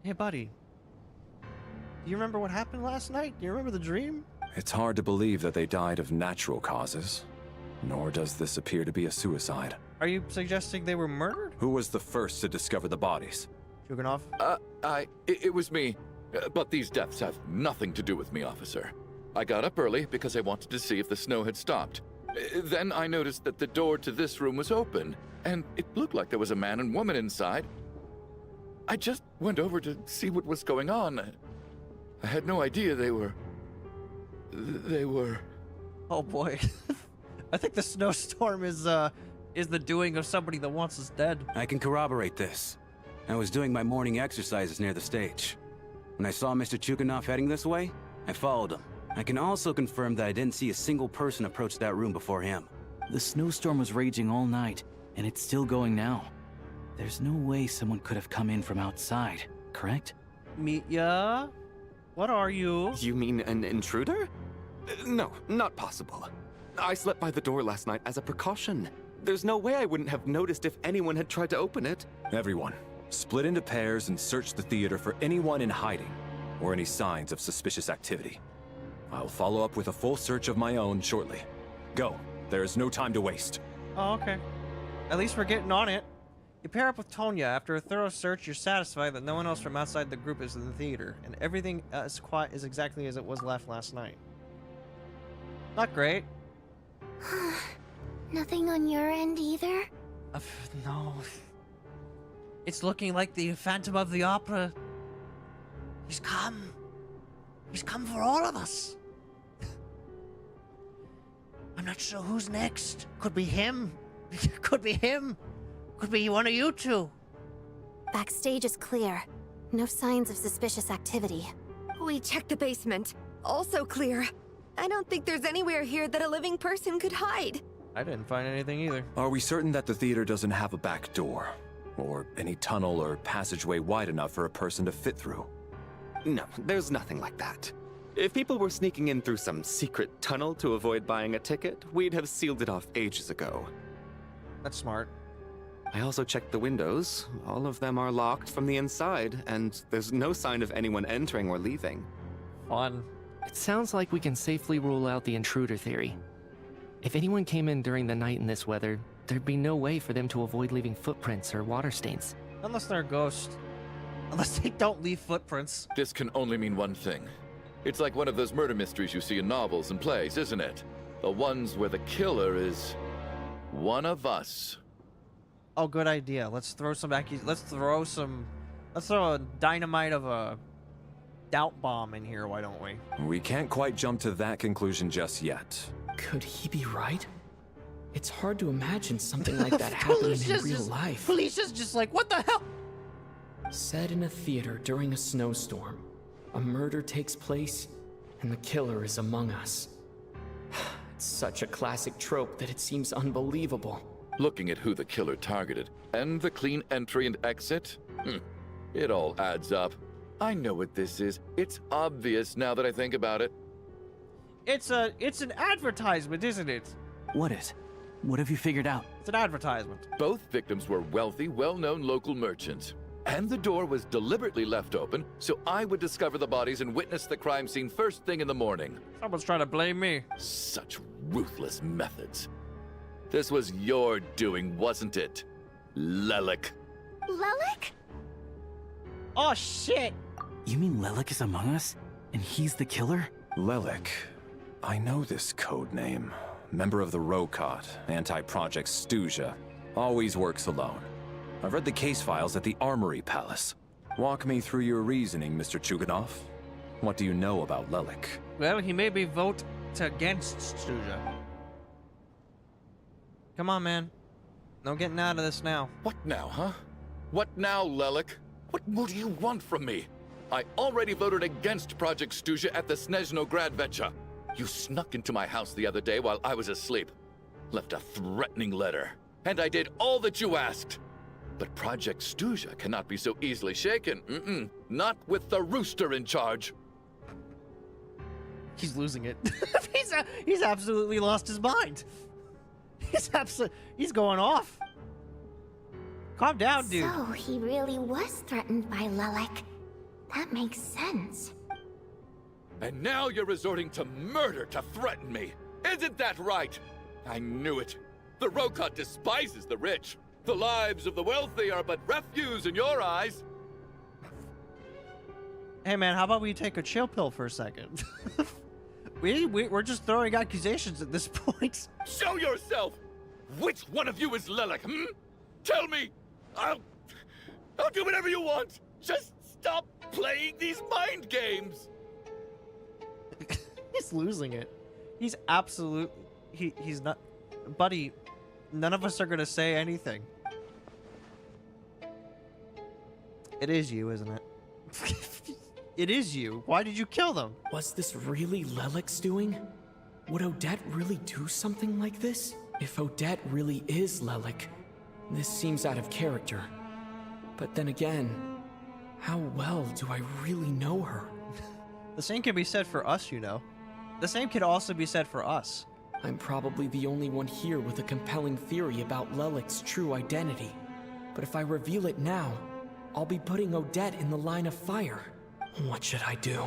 Hey, buddy. Do you remember what happened last night? Do you remember the dream? It's hard to believe that they died of natural causes, nor does this appear to be a suicide. Are you suggesting they were murdered? Who was the first to discover the bodies? Chuganov? It was me. But these deaths have nothing to do with me, officer. I got up early because I wanted to see if the snow had stopped. Then I noticed that the door to this room was open, and it looked like there was a man and woman inside. I just went over to see what was going on. I had no idea they were... Oh boy. I think the snowstorm is the doing of somebody that wants us dead. I can corroborate this. I was doing my morning exercises near the stage. When I saw Mr. Chuganov heading this way, I followed him. I can also confirm that I didn't see a single person approach that room before him. The snowstorm was raging all night, and it's still going now. There's no way someone could have come in from outside, correct? Meet ya? What are you? You mean an intruder? No, not possible. I slept by the door last night as a precaution. There's no way I wouldn't have noticed if anyone had tried to open it. Everyone, split into pairs and search the theater for anyone in hiding, or any signs of suspicious activity. I'll follow up with a full search of my own shortly. Go. There is no time to waste. Oh, okay. At least we're getting on it. You pair up with Tonya. After a thorough search, you're satisfied that no one else from outside the group is in the theater, and everything is exactly as it was left last night. Not great. Nothing on your end either? No. It's looking like the Phantom of the Opera. He's come. He's come for all of us. I'm not sure who's next. Could be him. Could be him. Could be one of you two. Backstage is clear. No signs of suspicious activity. We checked the basement. Also clear. I don't think there's anywhere here that a living person could hide. I didn't find anything either. Are we certain that the theater doesn't have a back door? Or any tunnel or passageway wide enough for a person to fit through? No, there's nothing like that. If people were sneaking in through some secret tunnel to avoid buying a ticket, we'd have sealed it off ages ago. That's smart. I also checked the windows. All of them are locked from the inside, and there's no sign of anyone entering or leaving. Fun. It sounds like we can safely rule out the intruder theory. If anyone came in during the night in this weather, there'd be no way for them to avoid leaving footprints or water stains. Unless they're a ghost. Unless they don't leave footprints. This can only mean one thing. It's like one of those murder mysteries you see in novels and plays, isn't it? The ones where the killer is one of us. Oh, good idea. Let's throw a dynamite of a doubt bomb in here, why don't we? We can't quite jump to that conclusion just yet. Could he be right? It's hard to imagine something like that happening in real life. Felicia's just like, what the hell? Set in a theater during a snowstorm. A murder takes place, and the killer is among us. It's such a classic trope that it seems unbelievable. Looking at who the killer targeted, and the clean entry and exit, it all adds up. I know what this is. It's obvious now that I think about it. It's an advertisement, isn't it? What is? What have you figured out? It's an advertisement. Both victims were wealthy, well-known local merchants. And the door was deliberately left open so I would discover the bodies and witness the crime scene first thing in the morning. Someone's trying to blame me. Such ruthless methods. This was your doing, wasn't it, Lelik? Lelik? Oh, shit! You mean Lelik is among us? And he's the killer? Lelik. I know this code name. Member of the Rokot, anti-Project Stuja. Always works alone. I've read the case files at the Armory Palace. Walk me through your reasoning, Mr. Chuganov. What do you know about Lelik? Well, he made me vote against Stuja. Come on, man. No getting out of this now. What now, huh? What now, Lelik? What more do you want from me? I already voted against Project Stuja at the Snezhno Gradvecha. You snuck into my house the other day while I was asleep. Left a threatening letter. And I did all that you asked. But Project Stuja cannot be so easily shaken. Not with the rooster in charge. He's losing it. He's absolutely lost his mind. He's going off. Calm down, dude. So he really was threatened by Lelik. That makes sense. And now you're resorting to murder to threaten me. Isn't that right? I knew it. The Rokot despises the rich. The lives of the wealthy are but refuse in your eyes. Hey, man, how about we take a chill pill for a second? We're just throwing accusations at this point. Show yourself! Which one of you is Lelik, Tell me! I'll do whatever you want! Just stop playing these mind games! He's losing it. He's he's not... Buddy, none of us are gonna say anything. It is you, isn't it? It is you. Why did you kill them? Was this really Lelik's doing? Would Odette really do something like this? If Odette really is Lelik, this seems out of character. But then again, how well do I really know her? The same can be said for us, you know. The same could also be said for us. I'm probably the only one here with a compelling theory about Lelik's true identity. But if I reveal it now, I'll be putting Odette in the line of fire. What should I do?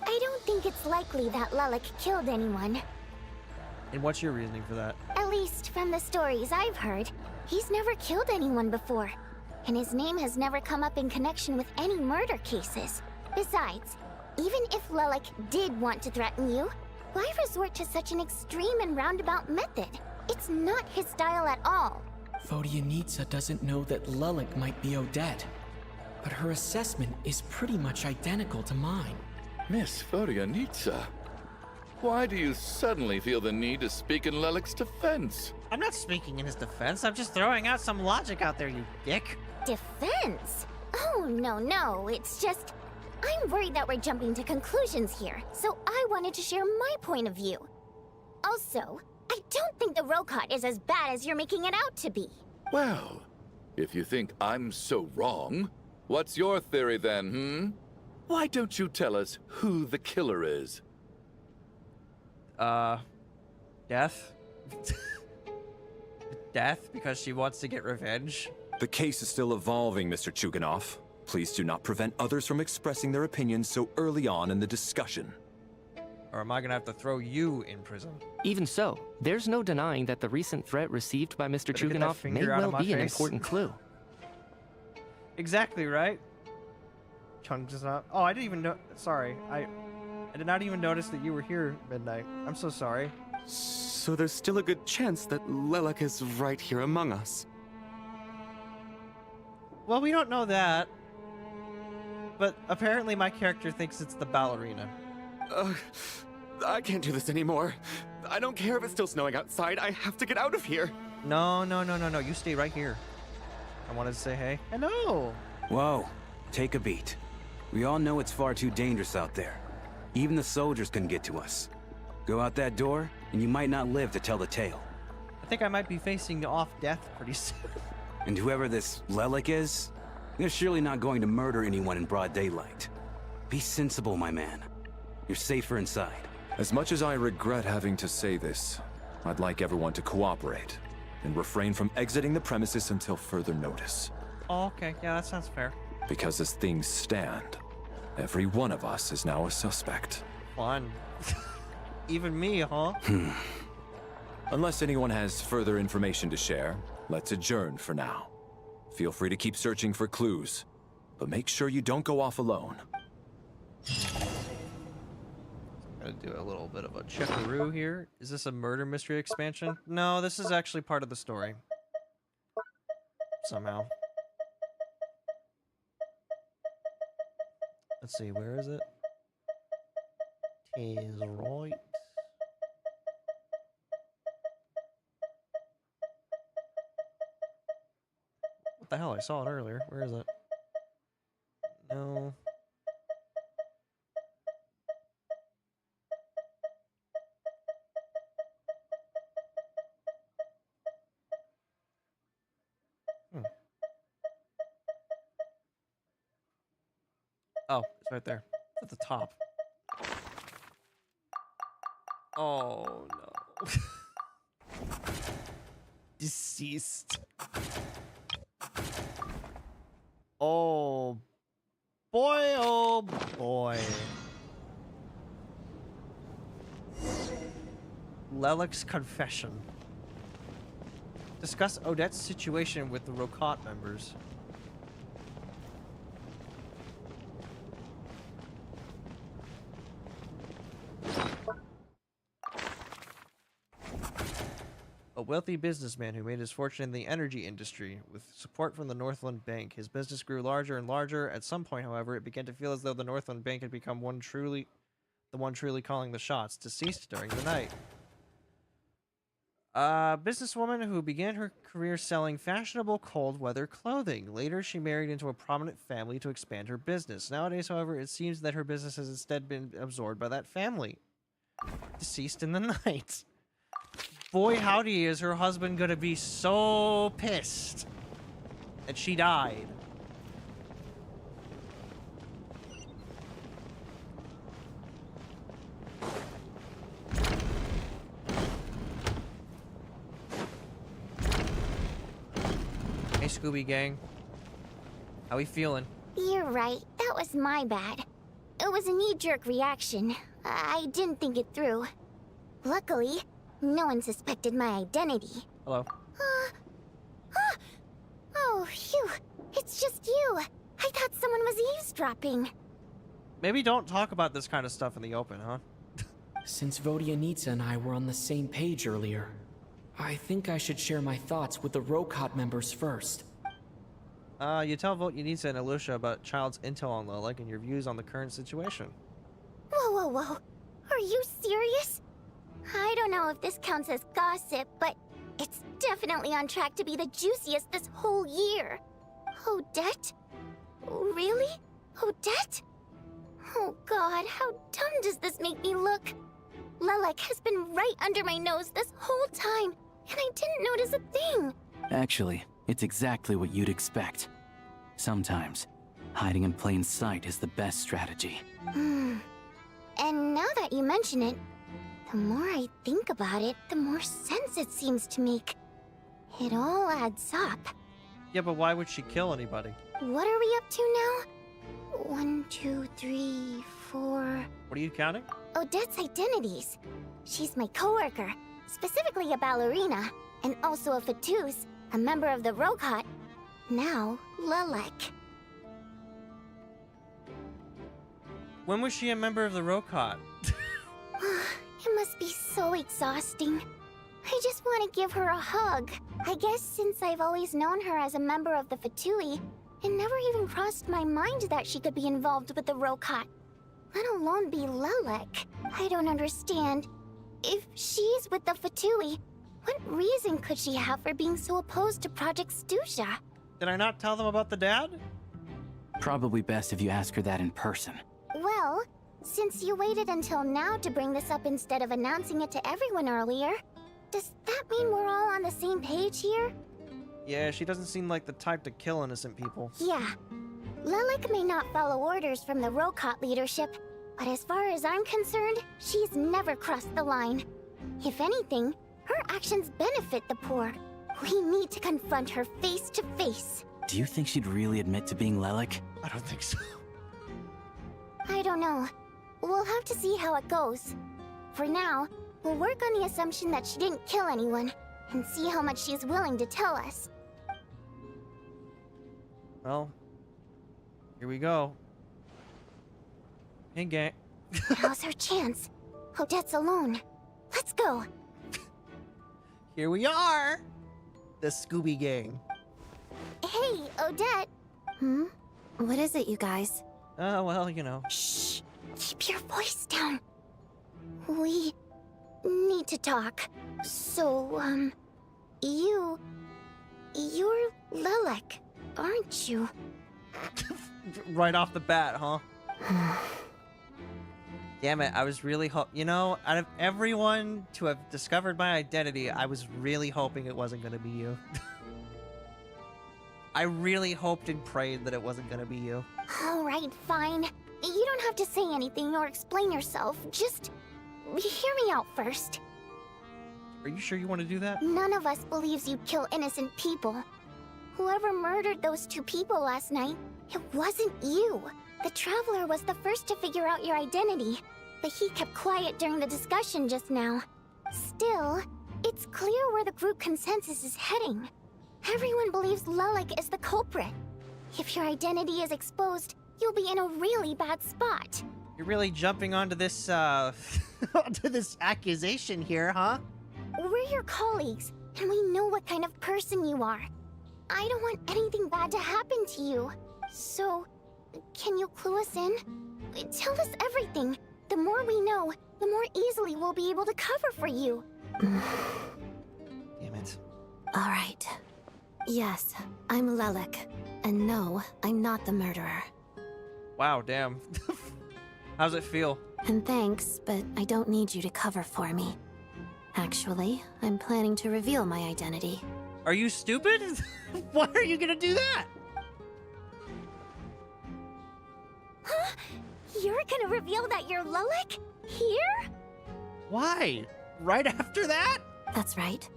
I don't think it's likely that Lelik killed anyone. And what's your reasoning for that? At least from the stories I've heard, he's never killed anyone before. And his name has never come up in connection with any murder cases. Besides, even if Lelik did want to threaten you, why resort to such an extreme and roundabout method? It's not his style at all. Vodyanitsa doesn't know that Lelik might be Odette, but her assessment is pretty much identical to mine. Miss Vodyanitsa, why do you suddenly feel the need to speak in Lelik's defense? I'm not speaking in his defense. I'm just throwing out some logic out there, you dick. Defense? Oh, no, it's just... I'm worried that we're jumping to conclusions here, so I wanted to share my point of view. Also, I don't think the Rokot is as bad as you're making it out to be. Well, if you think I'm so wrong, what's your theory then, Why don't you tell us who the killer is? Death? Death because she wants to get revenge? The case is still evolving, Mr. Chuganov. Please do not prevent others from expressing their opinions so early on in the discussion. Or am I gonna have to throw you in prison? Even so, there's no denying that the recent threat received by Mr. Better get that Chuganov may finger out of well my be an face. important clue. Exactly, right? Chunk does not. Oh, I didn't even know. Sorry. I did not even notice that you were here, Midnight. I'm so sorry. So there's still a good chance that Lelek is right here among us. Well, we don't know that. But apparently my character thinks it's the ballerina. I can't do this anymore. I don't care if it's still snowing outside. I have to get out of here. No. You stay right here. I wanted to say hey. Hello. Whoa, take a beat. We all know it's far too dangerous out there. Even the soldiers can get to us. Go out that door, and you might not live to tell the tale. I think I might be facing off death pretty soon. And whoever this Lelek is, they're surely not going to murder anyone in broad daylight. Be sensible, my man. You're safer inside. As much as I regret having to say this, I'd like everyone to cooperate and refrain from exiting the premises until further notice. Oh, okay. Yeah, that sounds fair. Because as things stand, every one of us is now a suspect. Fun. Even me, huh? Unless anyone has further information to share, let's adjourn for now. Feel free to keep searching for clues, but make sure you don't go off alone. Gotta do a little bit of a checkaroo here. Is this a murder mystery expansion? No, this is actually part of the story. Somehow. Let's see, where is it? Is right. What the hell? I saw it earlier. Where is it? No. Oh, it's right there. It's at the top. Oh, no. Deceased. Oh, boy, oh, boy. Lelek's confession. Discuss Odette's situation with the Rokot members. A wealthy businessman who made his fortune in the energy industry. With support from the Northland Bank, his business grew larger and larger. At some point, however, it began to feel as though the Northland Bank had become the one truly calling the shots, deceased during the night. A businesswoman who began her career selling fashionable cold weather clothing. Later, she married into a prominent family to expand her business. Nowadays, however, it seems that her business has instead been absorbed by that family. Deceased in the night. Boy, howdy, is her husband gonna be so pissed that she died. Hey, Scooby Gang. How we feeling? You're right. That was my bad. It was a knee-jerk reaction. I didn't think it through. Luckily, no one suspected my identity. Hello. Oh, phew. It's just you. I thought someone was eavesdropping. Maybe don't talk about this kind of stuff in the open, huh? Since Vodyanitsa and I were on the same page earlier, I think I should share my thoughts with the Rokot members first. You tell Vodyanitsa and Alusha about Child's intel on Lelek and your views on the current situation. Whoa. Are you serious? I don't know if this counts as gossip, but it's definitely on track to be the juiciest this whole year. Odette? Really? Odette? Oh god, how dumb does this make me look? Lelek has been right under my nose this whole time, and I didn't notice a thing. Actually, it's exactly what you'd expect. Sometimes, hiding in plain sight is the best strategy. And now that you mention it, the more I think about it, the more sense it seems to make. It all adds up. Yeah, but why would she kill anybody? What are we up to now? 1, 2, 3, 4... What are you counting? Odette's identities. She's my coworker, specifically a ballerina, and also a Fatous, a member of the Rokot. Now, Lelek. When was she a member of the Rokot? It must be so exhausting. I just want to give her a hug. I guess since I've always known her as a member of the Fatui, it never even crossed my mind that she could be involved with the Rokot, let alone be Lelek. I don't understand. If she's with the Fatui, what reason could she have for being so opposed to Project Stusha? Did I not tell them about the dad? Probably best if you ask her that in person. Well, since you waited until now to bring this up instead of announcing it to everyone earlier, does that mean we're all on the same page here? Yeah, she doesn't seem like the type to kill innocent people. Yeah. Lelek may not follow orders from the Rokot leadership, but as far as I'm concerned, she's never crossed the line. If anything, her actions benefit the poor. We need to confront her face to face. Do you think she'd really admit to being Lelek? I don't think so. I don't know. We'll have to see how it goes. For now, we'll work on the assumption that she didn't kill anyone, and see how much she's willing to tell us. Well, here we go. Hey, gang. Now's her chance. Odette's alone. Let's go. Here we are! The Scooby Gang. Hey, Odette. What is it, you guys? Well, you know. Shh! Keep your voice down. We need to talk. So, you're Lelek, aren't you? Right off the bat, huh? Damn it, I was really you know, out of everyone to have discovered my identity, I was really hoping it wasn't gonna be you. I really hoped and prayed that it wasn't gonna be you. Alright, fine. You don't have to say anything or explain yourself. Just hear me out first. Are you sure you want to do that? None of us believes you kill innocent people. Whoever murdered those 2 people last night, it wasn't you. The Traveler was the first to figure out your identity, but he kept quiet during the discussion just now. Still, it's clear where the group consensus is heading. Everyone believes Lelek is the culprit. If your identity is exposed, you'll be in a really bad spot. You're really jumping onto this, onto this accusation here, huh? We're your colleagues, and we know what kind of person you are. I don't want anything bad to happen to you. So, can you clue us in? Tell us everything. The more we know, the more easily we'll be able to cover for you. Damn it. All right. Yes, I'm Lelek. And no, I'm not the murderer. Wow, damn. How's it feel? And thanks, but I don't need you to cover for me. Actually, I'm planning to reveal my identity. Are you stupid? Why are you gonna do that? Huh? You're gonna reveal that you're Lelek? Here? Why? Right after that? That's right.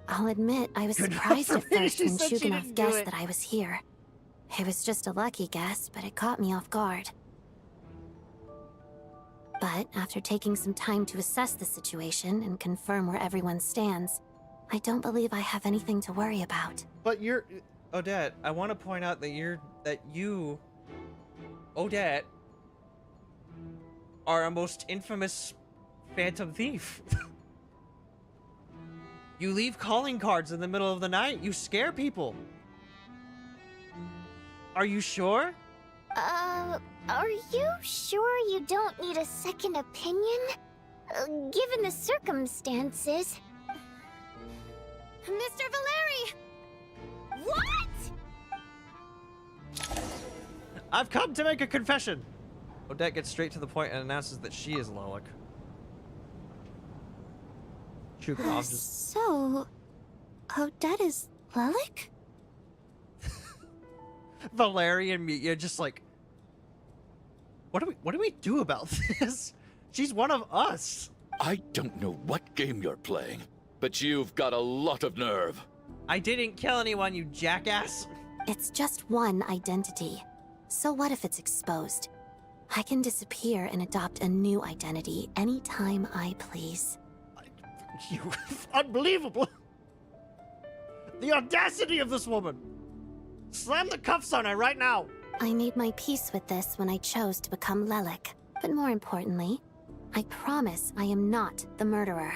I'll admit, I was Good surprised at enough for me. first She when said she Shuganov didn't do guessed it. that I was here. It was just a lucky guess, but it caught me off guard. But after taking some time to assess the situation and confirm where everyone stands, I don't believe I have anything to worry about. But you're... Odette, I want to point out that you... Odette... are a most infamous phantom thief. You leave calling cards in the middle of the night. You scare people. Are you sure? Are you sure you don't need a second opinion? Given the circumstances... Mr. Valeri! What?! I've come to make a confession. Odette gets straight to the point and announces that she is Lelik. Chuganov just... So, Odette is Lelik? Valeri and Mitya just like, what do we do about this? She's one of us. I don't know what game you're playing, but you've got a lot of nerve. I didn't kill anyone, you jackass. It's just one identity. So what if it's exposed? I can disappear and adopt a new identity anytime I please. You unbelievable. The audacity of this woman. Slam the cuffs on her right now. I made my peace with this when I chose to become Lelik. But more importantly, I promise I am not the murderer.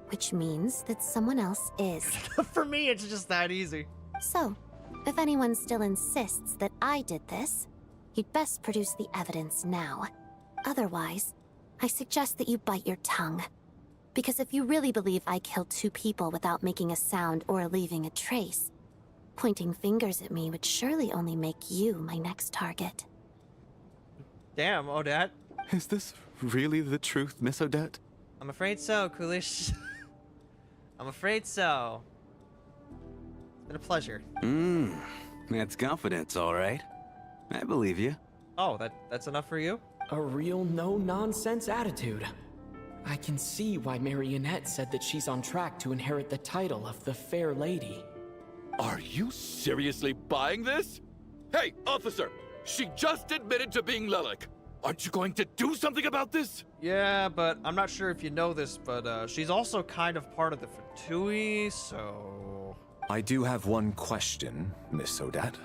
Which means that someone else is. For me, it's just that easy. So, if anyone still insists that I did this, you'd best produce the evidence now. Otherwise, I suggest that you bite your tongue. Because if you really believe I killed 2 people without making a sound or leaving a trace, pointing fingers at me would surely only make you my next target. Damn, Odette. Is this really the truth, Miss Odette? I'm afraid so, Kulish. I'm afraid so. It's been a pleasure. That's confidence, all right. I believe you. Oh, that's enough for you? A real no-nonsense attitude. I can see why Marionette said that she's on track to inherit the title of the Fair Lady. Are you seriously buying this? Hey, officer! She just admitted to being Lelik. Aren't you going to do something about this? Yeah, but I'm not sure if you know this, but she's also kind of part of the Fatui, so... I do have one question, Miss Odette.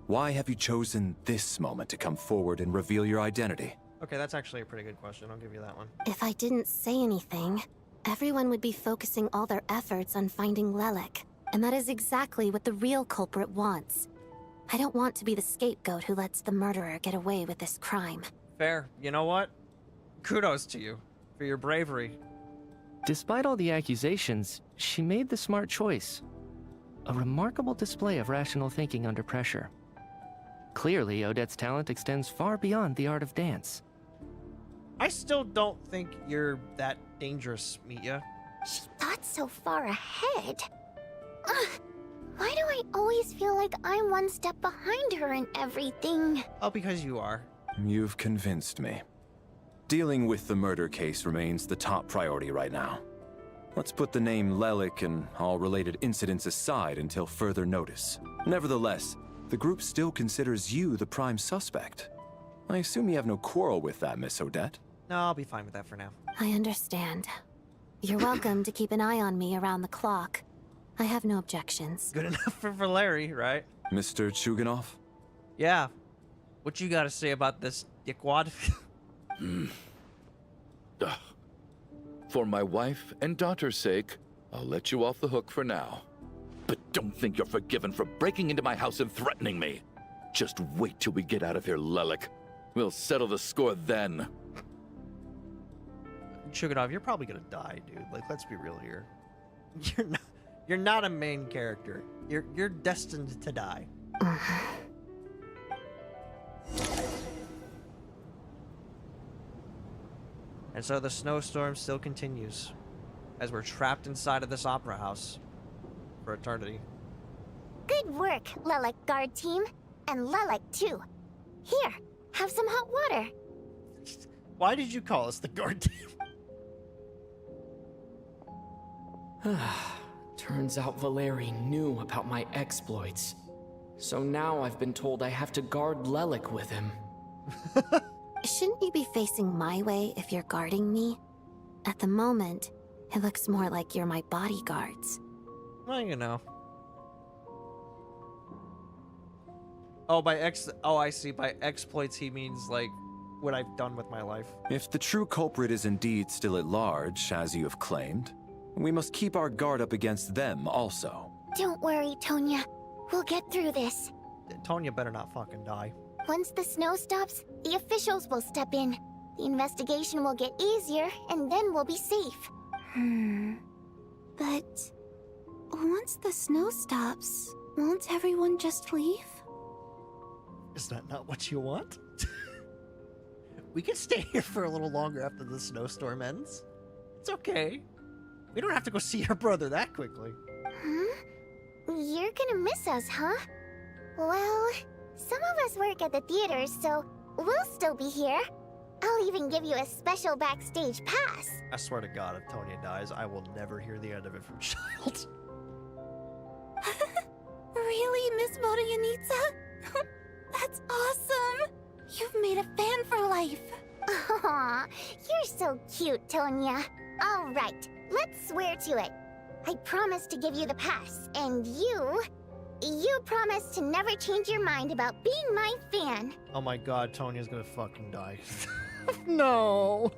Why have you chosen this moment to come forward and reveal your identity? Okay, that's actually a pretty good question. I'll give you that one. If I didn't say anything, everyone would be focusing all their efforts on finding Lelik. And that is exactly what the real culprit wants. I don't want to be the scapegoat who lets the murderer get away with this crime. Fair. You know what? Kudos to you for your bravery. Despite all the accusations, she made the smart choice. A remarkable display of rational thinking under pressure. Clearly, Odette's talent extends far beyond the art of dance. I still don't think you're that dangerous, Mitya. She thought so far ahead. Why do I always feel like I'm one step behind her in everything? Oh, because you are. You've convinced me. Dealing with the murder case remains the top priority right now. Let's put the name Lelik and all related incidents aside until further notice. Nevertheless, the group still considers you the prime suspect. I assume you have no quarrel with that, Miss Odette? No, I'll be fine with that for now. I understand. You're welcome to keep an eye on me around the clock. I have no objections. Good enough for Valeri, right? Mr. Chuganov? Yeah. What you gotta say about this, dickwad? For my wife and daughter's sake, I'll let you off the hook for now. But don't think you're forgiven for breaking into my house and threatening me. Just wait till we get out of here, Lelik. We'll settle the score then. Chuganov, you're probably gonna die, dude. Like, let's be real here. You're not a main character. You're destined to die. And so the snowstorm still continues as we're trapped inside of this opera house for eternity. Good work, Lelik guard team. And Lelik too. Here, have some hot water. Why did you call us the guard team? Turns out Valeri knew about my exploits. So now I've been told I have to guard Lelik with him. Shouldn't you be facing my way if you're guarding me? At the moment, it looks more like you're my bodyguards. Well, you know. Oh, I see. By exploits, he means, like, what I've done with my life. If the true culprit is indeed still at large, as you have claimed, we must keep our guard up against them also. Don't worry, Tonya. We'll get through this. Tonya better not fucking die. Once the snow stops, the officials will step in. The investigation will get easier, and then we'll be safe. But once the snow stops, won't everyone just leave? Is that not what you want? We can stay here for a little longer after the snowstorm ends. It's okay. We don't have to go see our brother that quickly. Huh? You're gonna miss us, huh? Well, some of us work at the theater, so we'll still be here. I'll even give you a special backstage pass. I swear to God, if Tonya dies, I will never hear the end of it from Child. Really, Miss Vodyanitsa? That's awesome! You've made a fan for life. Aw, you're so cute, Tonya. All right, let's swear to it. I promise to give you the pass, and you promise to never change your mind about being my fan. Oh my God, Tonya's gonna fucking die. No.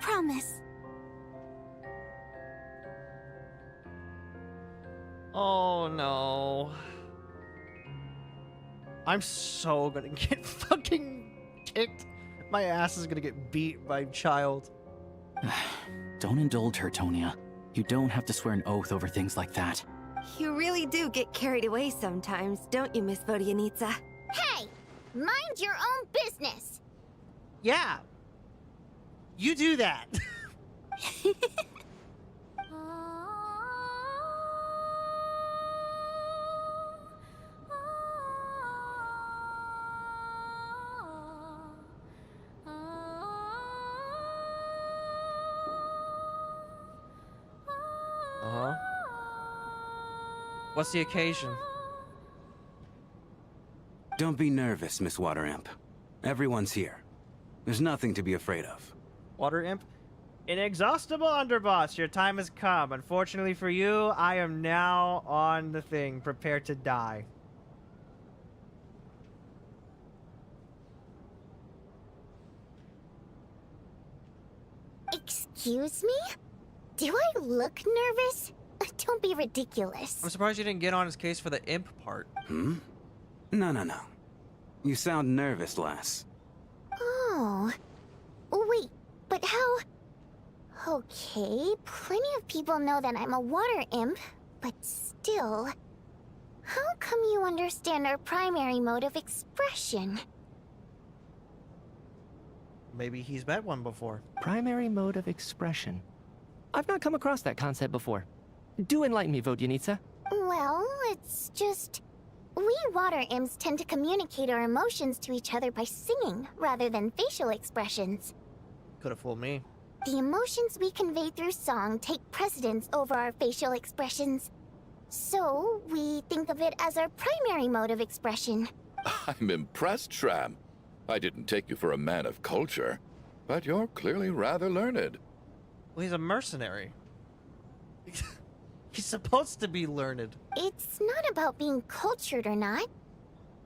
Promise. Oh no. I'm so gonna get fucking kicked. My ass is gonna get beat by Child. Don't indulge her, Tonya. You don't have to swear an oath over things like that. You really do get carried away sometimes, don't you, Miss Vodyanitsa? Hey, mind your own business. Yeah. You do that. Uh-huh. What's the occasion? Don't be nervous, Miss Water Imp. Everyone's here. There's nothing to be afraid of. Water Imp? Inexhaustible Underboss, your time has come. Unfortunately for you, I am now on the thing. Prepare to die. Excuse me? Do I look nervous? Don't be ridiculous. I'm surprised you didn't get on his case for the imp part. Hmm? No. You sound nervous, lass. Oh. Wait, but how... Okay, plenty of people know that I'm a water imp, but still... How come you understand our primary mode of expression? Maybe he's met one before. Primary mode of expression. I've not come across that concept before. Do enlighten me, Vodyanitsa. Well, it's just... We water imps tend to communicate our emotions to each other by singing, rather than facial expressions. Could have fooled me. The emotions we convey through song take precedence over our facial expressions. So, we think of it as our primary mode of expression. I'm impressed, Shram. I didn't take you for a man of culture, but you're clearly rather learned. Well, he's a mercenary. He's supposed to be learned. It's not about being cultured or not.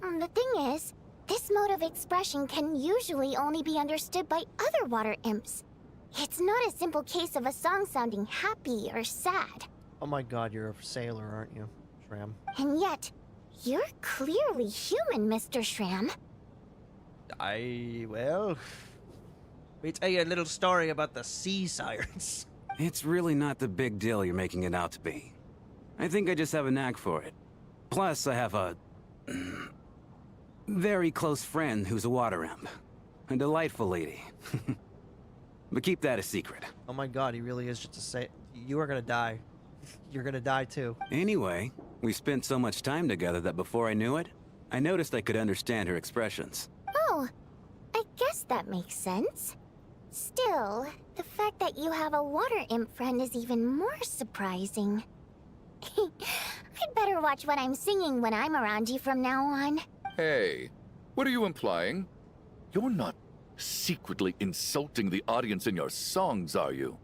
The thing is, this mode of expression can usually only be understood by other water imps. It's not a simple case of a song sounding happy or sad. Oh my God, you're a sailor, aren't you, Shram? And yet, you're clearly human, Mr. Shram. Well... Let me tell you a little story about the sea sirens. It's really not the big deal you're making it out to be. I think I just have a knack for it. Plus, I have a... very close friend who's a water imp. A delightful lady. But keep that a secret. Oh my God, he really is just a say. You are gonna die. You're gonna die too. Anyway, we spent so much time together that before I knew it, I noticed I could understand her expressions. Oh, I guess that makes sense. Still, the fact that you have a water imp friend is even more surprising. I'd better watch what I'm singing when I'm around you from now on. Hey, what are you implying? You're not secretly insulting the audience in your songs, are you?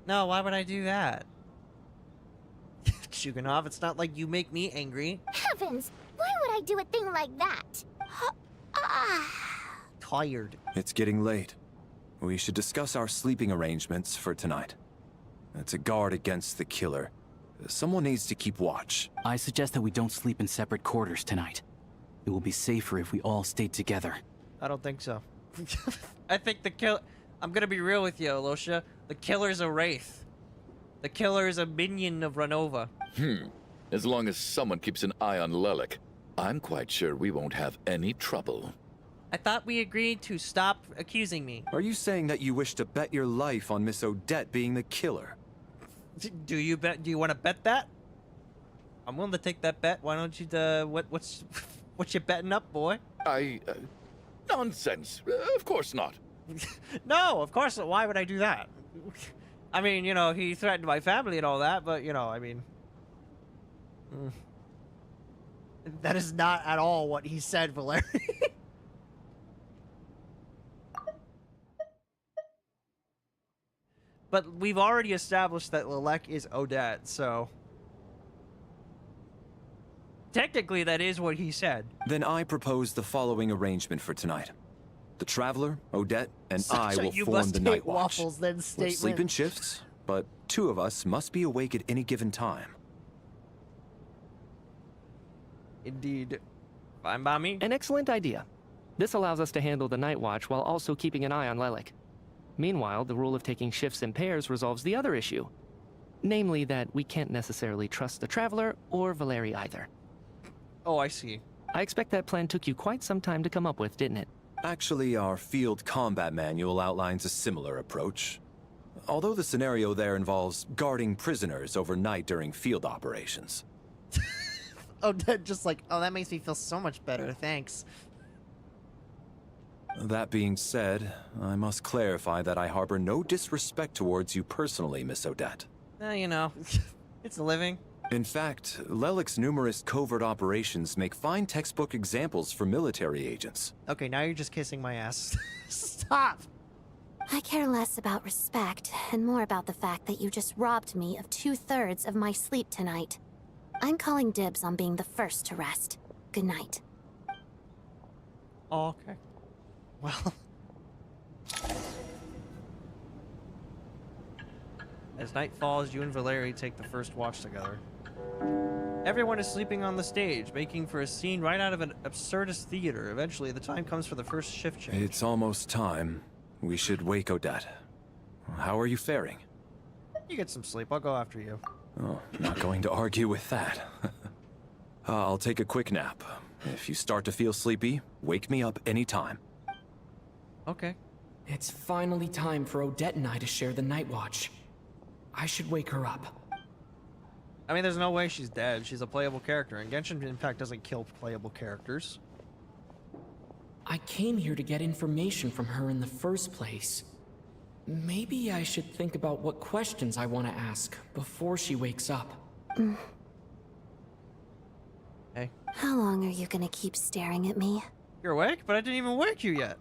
No, why would I do that? Shuganov, it's not like you make me angry. Heavens, why would I do a thing like that? Tired. It's getting late. We should discuss our sleeping arrangements for tonight. To guard against the killer, someone needs to keep watch. I suggest that we don't sleep in separate quarters tonight. It will be safer if we all stay together. I don't think so. I think the kill... I'm gonna be real with you, Alosha. The killer's a wraith. The killer is a minion of Ranova. As long as someone keeps an eye on Lelik, I'm quite sure we won't have any trouble. I thought we agreed to stop accusing me. Are you saying that you wish to bet your life on Miss Odette being the killer? Do you want to bet that? I'm willing to take that bet. Why don't you, what's you betting up, boy? Nonsense. Of course not. No, of course not. Why would I do that? I mean, you know, he threatened my family and all that, but, you know, I mean... That is not at all what he said, Valeri. But we've already established that Lelek is Odette, so... Technically, that is what he said. Then I propose the following arrangement for tonight. The Traveler, Odette, and I will form the Night Watch. Waffles, then We'll sleep in shifts, but 2 of us must be awake at any given time. Indeed. Fine by me. An excellent idea. This allows us to handle the Night Watch while also keeping an eye on Lelek. Meanwhile, the rule of taking shifts in pairs resolves the other issue. Namely that we can't necessarily trust the Traveler or Valeri either. Oh, I see. I expect that plan took you quite some time to come up with, didn't it? Actually, our field combat manual outlines a similar approach. Although the scenario there involves guarding prisoners overnight during field operations. Odette just like, oh, that makes me feel so much better, thanks. That being said, I must clarify that I harbor no disrespect towards you personally, Miss Odette. You know, it's a living. In fact, Lelek's numerous covert operations make fine textbook examples for military agents. Okay, now you're just kissing my ass. Stop! I care less about respect and more about the fact that you just robbed me of 2/3 of my sleep tonight. I'm calling dibs on being the first to rest. Good night. Oh, okay. Well... As night falls, you and Valeri take the first watch together. Everyone is sleeping on the stage, making for a scene right out of an absurdist theater. Eventually, the time comes for the first shift change. It's almost time. We should wake Odette. How are you faring? You get some sleep. I'll go after you. Oh, not going to argue with that. I'll take a quick nap. If you start to feel sleepy, wake me up anytime. Okay. It's finally time for Odette and I to share the Night Watch. I should wake her up. I mean, there's no way she's dead. She's a playable character, and Genshin, in fact, doesn't kill playable characters. I came here to get information from her in the first place. Maybe I should think about what questions I want to ask before she wakes up. Hey. How long are you gonna keep staring at me? You're awake? But I didn't even wake you yet.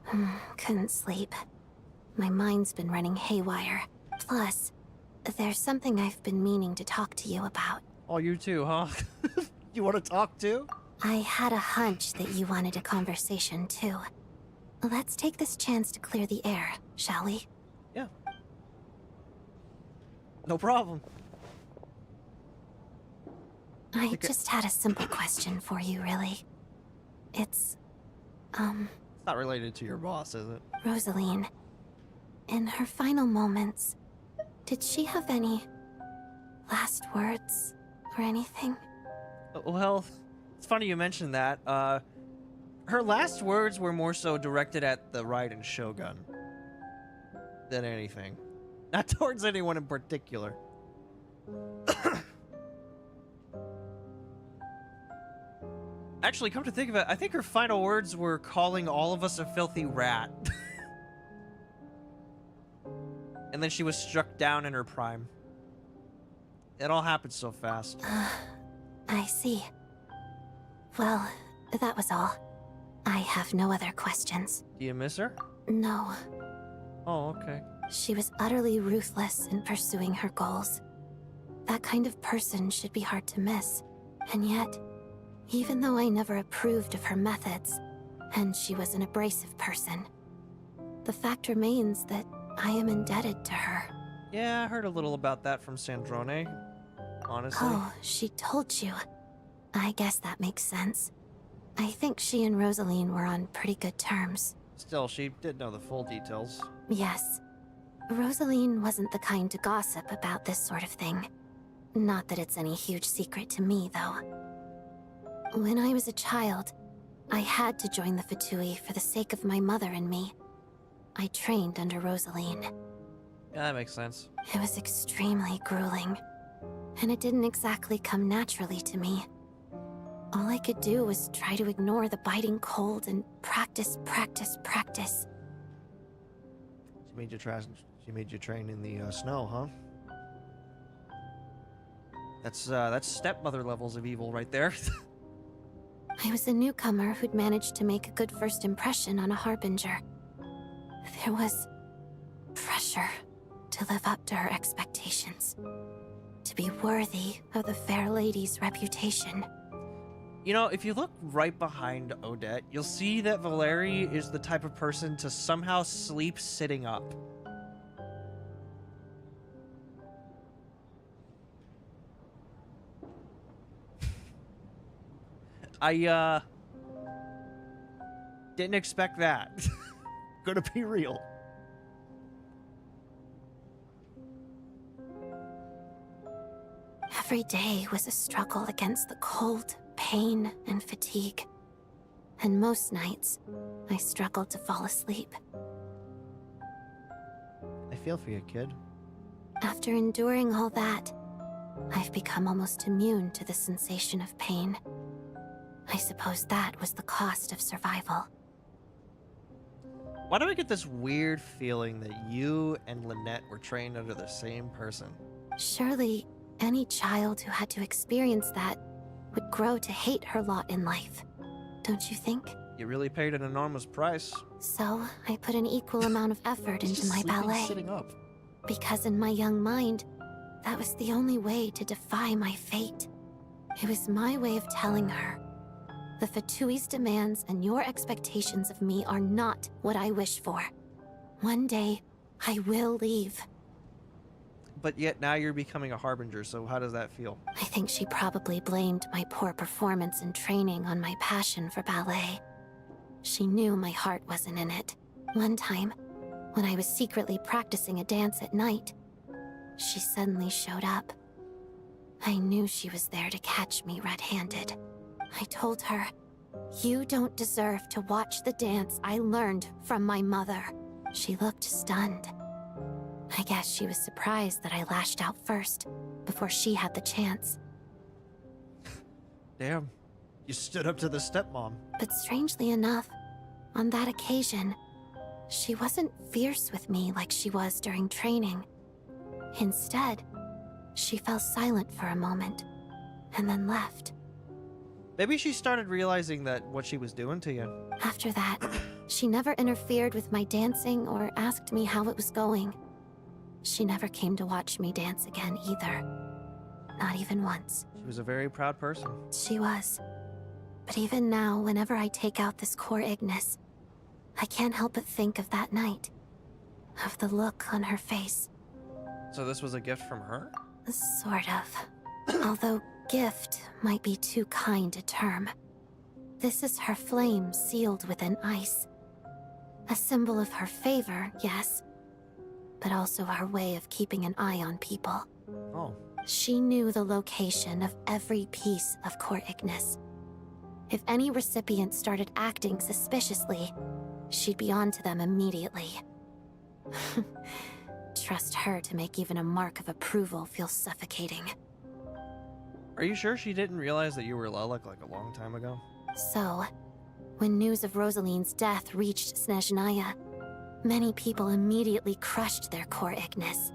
Couldn't sleep. My mind's been running haywire. Plus, there's something I've been meaning to talk to you about. Oh, you too, huh? You want to talk too? I had a hunch that you wanted a conversation too. Let's take this chance to clear the air, shall we? Yeah. No problem. I just had a simple question for you, really. It's not related to your boss, is it? Rosaline. In her final moments, did she have any last words or anything? Well, it's funny you mentioned that. Her last words were more so directed at the Raiden Shogun than anything. Not towards anyone in particular. Actually, come to think of it, I think her final words were calling all of us a filthy rat. And then she was struck down in her prime. It all happened so fast. I see. Well, that was all. I have no other questions. Do you miss her? No. Oh, okay. She was utterly ruthless in pursuing her goals. That kind of person should be hard to miss. And yet, even though I never approved of her methods, and she was an abrasive person, the fact remains that I am indebted to her. Yeah, I heard a little about that from Sandrone, honestly. Oh, she told you. I guess that makes sense. I think she and Rosaline were on pretty good terms. Still, she did know the full details. Yes. Rosaline wasn't the kind to gossip about this sort of thing. Not that it's any huge secret to me, though. When I was a child, I had to join the Fatui for the sake of my mother and me. I trained under Rosaline. Yeah, that makes sense. It was extremely grueling, and it didn't exactly come naturally to me. All I could do was try to ignore the biting cold and practice, practice, practice. She made you train in the snow, huh? That's stepmother levels of evil right there. I was a newcomer who'd managed to make a good first impression on a harbinger. There was pressure to live up to her expectations, to be worthy of the fair lady's reputation. You know, if you look right behind Odette, you'll see that Valeri is the type of person to somehow sleep sitting up. I didn't expect that. Gonna be real. Every day was a struggle against the cold, pain, and fatigue. And most nights, I struggled to fall asleep. I feel for you, kid. After enduring all that, I've become almost immune to the sensation of pain. I suppose that was the cost of survival. Why do I get this weird feeling that you and Lynette were trained under the same person? Surely, any child who had to experience that would grow to hate her lot in life. Don't you think? You really paid an enormous price. So, I put an equal amount of effort into my ballet. Sitting up. Because in my young mind, that was the only way to defy my fate. It was my way of telling her, the Fatui's demands and your expectations of me are not what I wish for. One day, I will leave. But yet now you're becoming a harbinger, so how does that feel? I think she probably blamed my poor performance in training on my passion for ballet. She knew my heart wasn't in it. One time, when I was secretly practicing a dance at night, she suddenly showed up. I knew she was there to catch me red-handed. I told her, "You don't deserve to watch the dance I learned from my mother." She looked stunned. I guess she was surprised that I lashed out first, before she had the chance. Damn, you stood up to the stepmom. But strangely enough, on that occasion, she wasn't fierce with me like she was during training. Instead, she fell silent for a moment, and then left. Maybe she started realizing that what she was doing to you. After that, she never interfered with my dancing or asked me how it was going. She never came to watch me dance again either. Not even once. She was a very proud person. She was. But even now, whenever I take out this core Ignis, I can't help but think of that night. Of the look on her face. So this was a gift from her? Sort of. Although gift might be too kind a term. This is her flame sealed within ice. A symbol of her favor, yes, but also her way of keeping an eye on people. Oh. She knew the location of every piece of core Ignis. If any recipient started acting suspiciously, she'd be on to them immediately. Trust her to make even a mark of approval feel suffocating. Are you sure she didn't realize that you were Lelik like a long time ago? So, when news of Rosaline's death reached Snezhnaya, many people immediately crushed their core Ignis.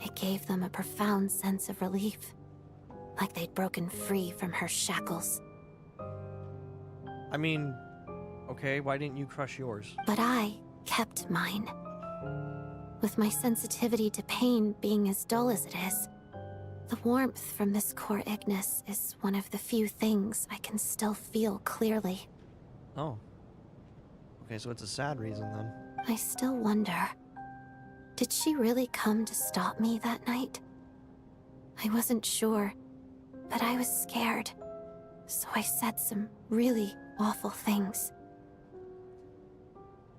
It gave them a profound sense of relief, like they'd broken free from her shackles. I mean, okay, why didn't you crush yours? But I kept mine. With my sensitivity to pain being as dull as it is, the warmth from this core Ignis is one of the few things I can still feel clearly. Oh. Okay, so it's a sad reason then. I still wonder, did she really come to stop me that night? I wasn't sure, but I was scared, so I said some really awful things.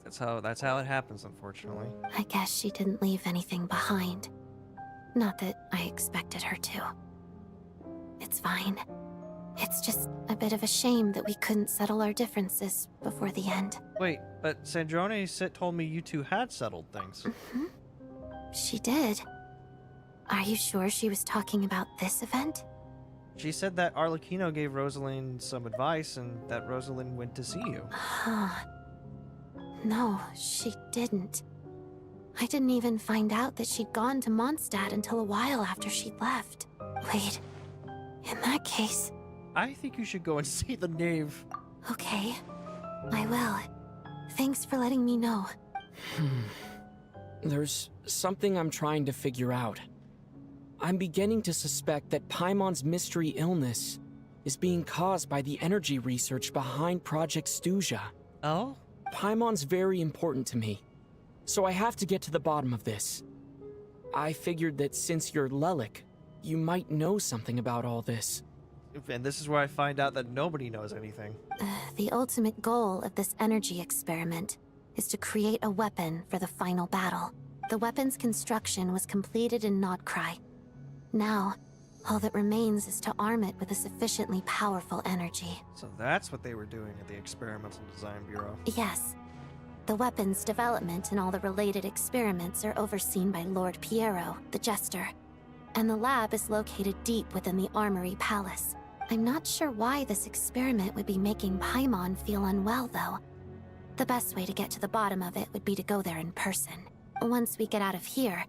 That's how it happens, unfortunately. I guess she didn't leave anything behind. Not that I expected her to. It's fine. It's just a bit of a shame that we couldn't settle our differences before the end. Wait, but Sandrone told me you two had settled things. She did. Are you sure she was talking about this event? She said that Arlecchino gave Rosalind some advice and that Rosalind went to see you. No, she didn't. I didn't even find out that she'd gone to Mondstadt until a while after she'd left. Wait, in that case... I think you should go and see the knave. Okay, I will. Thanks for letting me know. There's something I'm trying to figure out. I'm beginning to suspect that Paimon's mystery illness is being caused by the energy research behind Project Stuja. Oh? Paimon's very important to me, so I have to get to the bottom of this. I figured that since you're Lelik, you might know something about all this. And this is where I find out that nobody knows anything. The ultimate goal of this energy experiment is to create a weapon for the final battle. The weapon's construction was completed in Nodcry. Now, all that remains is to arm it with a sufficiently powerful energy. So that's what they were doing at the Experimental Design Bureau. Yes. The weapon's development and all the related experiments are overseen by Lord Piero, the Jester. And the lab is located deep within the Armory Palace. I'm not sure why this experiment would be making Paimon feel unwell, though. The best way to get to the bottom of it would be to go there in person. Once we get out of here,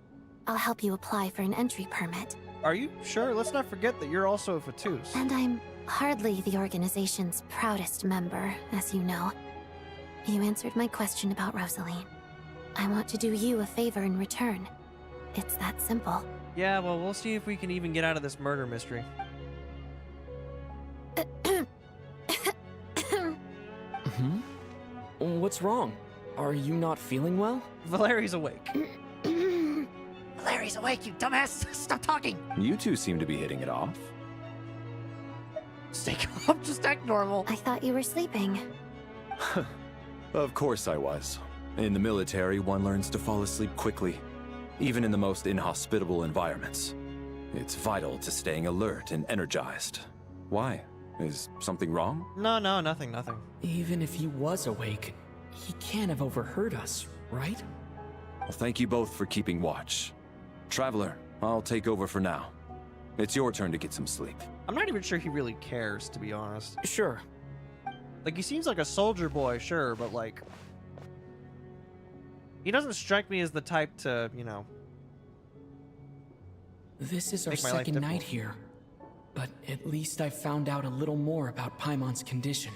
I'll help you apply for an entry permit. Are you sure? Let's not forget that you're also a Fatus. And I'm hardly the organization's proudest member, as you know. You answered my question about Rosaline. I want to do you a favor in return. It's that simple. Yeah, well, we'll see if we can even get out of this murder mystery. What's wrong? Are you not feeling well? Valeri's awake. Valeri's awake, you dumbass! Stop talking! You two seem to be hitting it off. Stay calm, just act normal. I thought you were sleeping. Of course I was. In the military, one learns to fall asleep quickly, even in the most inhospitable environments. It's vital to staying alert and energized. Why? Is something wrong? No, nothing. Even if he was awake, he can't have overheard us, right? Well, thank you both for keeping watch. Traveler, I'll take over for now. It's your turn to get some sleep. I'm not even sure he really cares, to be honest. Sure. Like, he seems like a soldier boy, sure, but like... He doesn't strike me as the type to, you know... This is our make my life second night difficult. here, but at least I found out a little more about Paimon's condition.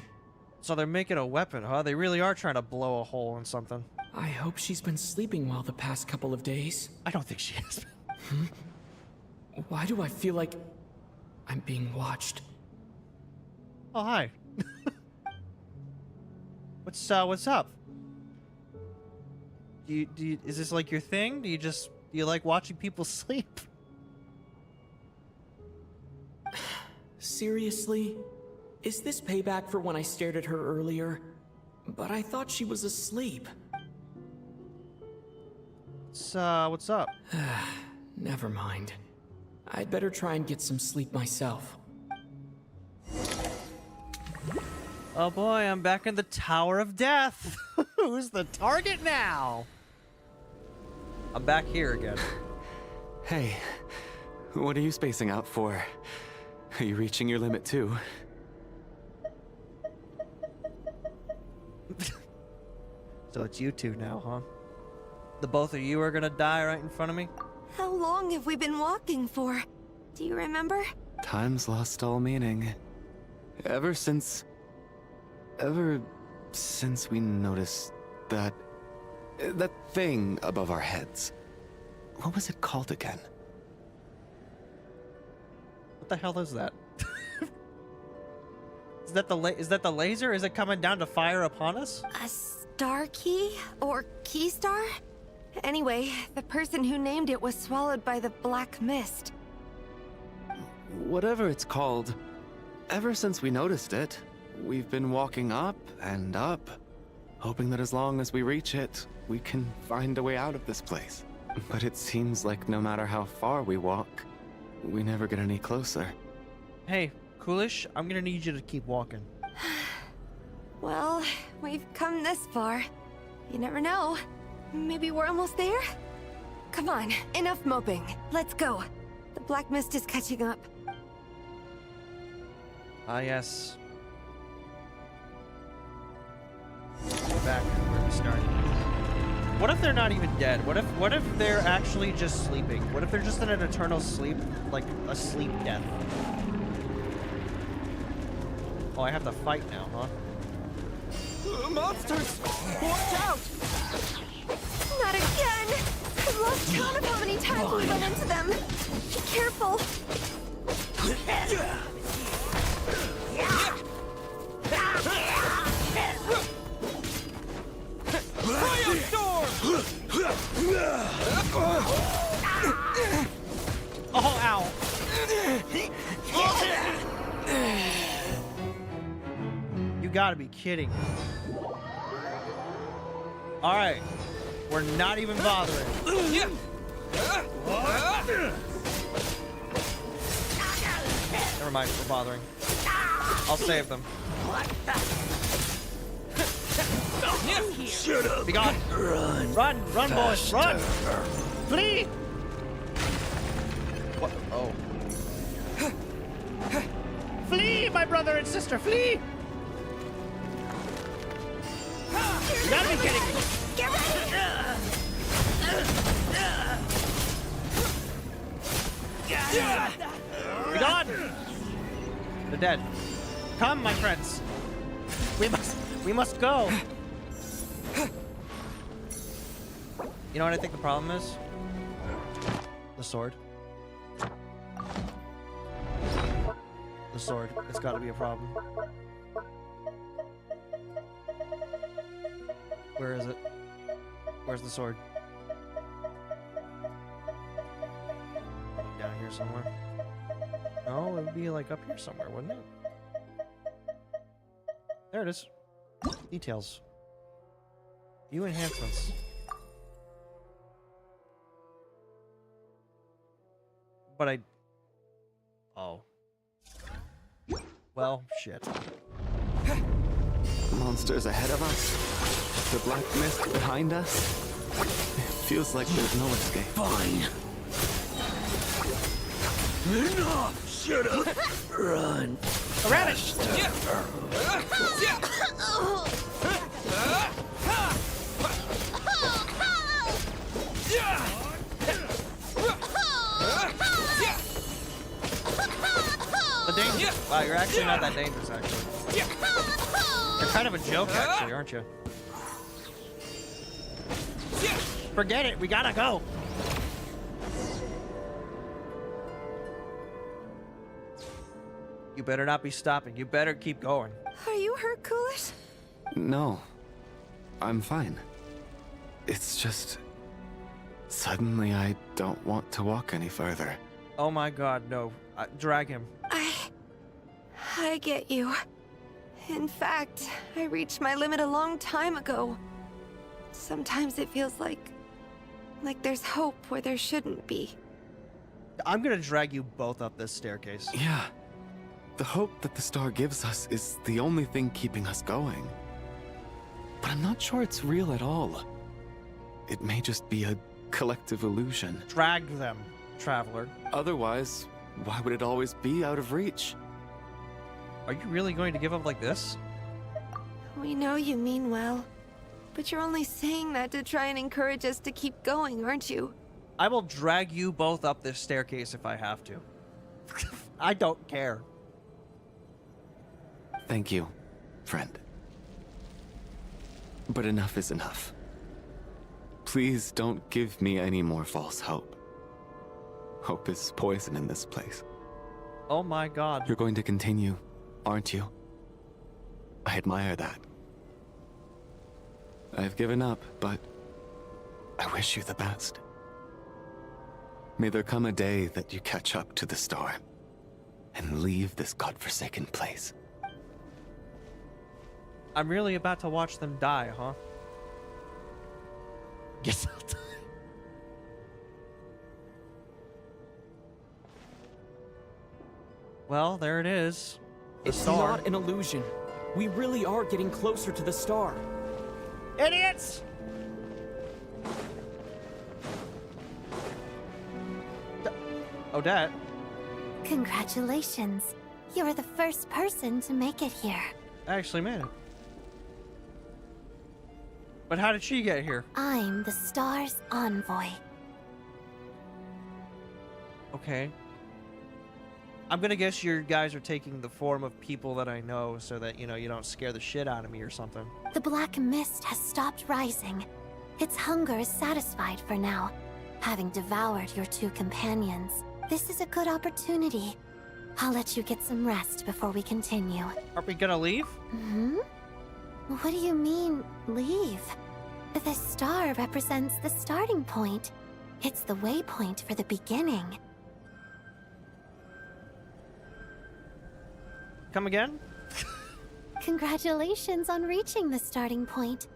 So they're making a weapon, huh? They really are trying to blow a hole in something. I hope she's been sleeping well the past couple of days. I don't think she has been. Why do I feel like I'm being watched? Oh, hi. What's up? Is this like your thing? Do you like watching people sleep? Seriously? Is this payback for when I stared at her earlier? But I thought she was asleep. What's up? Never mind. I'd better try and get some sleep myself. Oh boy, I'm back in the Tower of Death. Who's the target now? I'm back here again. Hey, what are you spacing out for? Are you reaching your limit too? So it's you two now, huh? The both of you are gonna die right in front of me? How long have we been walking for? Do you remember? Time's lost all meaning. Ever since we noticed that thing above our heads. What was it called again? What the hell is that? Is that the laser? Is it coming down to fire upon us? A star key? Or key star? Anyway, the person who named it was swallowed by the black mist. Whatever it's called, ever since we noticed it, we've been walking up and up, hoping that as long as we reach it, we can find a way out of this place. But it seems like no matter how far we walk, we never get any closer. Hey, Coolish, I'm gonna need you to keep walking. Well, we've come this far. You never know. Maybe we're almost there? Come on, enough moping. Let's go. The black mist is catching up. Ah, yes. We're back where we started. What if they're not even dead? What if they're actually just sleeping? What if they're just in an eternal sleep, like a sleep death? Oh, I have to fight now, huh? Monsters! Watch out! Not again! I've lost count of how many times we run into them. Be careful. Oh, ow. You gotta be kidding me. Alright. We're not even bothering. Never mind, we're bothering. I'll save them. Shut up! Be gone! Run! Run, boys! Run! Flee! What? Oh. Flee, my brother and sister! Flee! You gotta be kidding me! Get ready! Be gone! They're dead. Come, my friends. We must go. You know what I think the problem is? The sword. The sword. It's gotta be a problem. Where is it? Where's the sword? Down here somewhere. No, it would be like up here somewhere, wouldn't it? There it is. Details. View enhancements. But I... Oh. Well, shit. Monsters ahead of us. The black mist behind us. It feels like there's no escape. Fine. Enough! Shut up! Run! A rabbit! The danger. Wow, you're actually not that dangerous, actually. You're kind of a joke, actually, aren't you? Forget it, we gotta go. You better not be stopping. You better keep going. Are you hurt, Coolish? No. I'm fine. It's just... Suddenly I don't want to walk any further. Oh my god, no. Drag him. I get you. In fact, I reached my limit a long time ago. Sometimes it feels like there's hope where there shouldn't be. I'm gonna drag you both up this staircase. Yeah. The hope that the star gives us is the only thing keeping us going. But I'm not sure it's real at all. It may just be a collective illusion. Drag them, traveler. Otherwise, why would it always be out of reach? Are you really going to give up like this? We know you mean well, but you're only saying that to try and encourage us to keep going, aren't you? I will drag you both up this staircase if I have to. I don't care. Thank you, friend. But enough is enough. Please don't give me any more false hope. Hope is poison in this place. Oh my god. You're going to continue, aren't you? I admire that. I've given up, but I wish you the best. May there come a day that you catch up to the star and leave this godforsaken place. I'm really about to watch them die, huh? Guess I'll die. Well, there it is. The It's star. not an illusion. We really are getting closer to the star. Idiots! Odette. Congratulations. You're the first person to make it here. I actually made it. But how did she get here? I'm the star's envoy. Okay. I'm gonna guess you guys are taking the form of people that I know so that, you know, you don't scare the shit out of me or something. The black mist has stopped rising. Its hunger is satisfied for now, having devoured your two companions. This is a good opportunity. I'll let you get some rest before we continue. Are we gonna leave? Hmm? What do you mean, leave? The star represents the starting point. It's the waypoint for the beginning. Come again? Congratulations on reaching the starting point.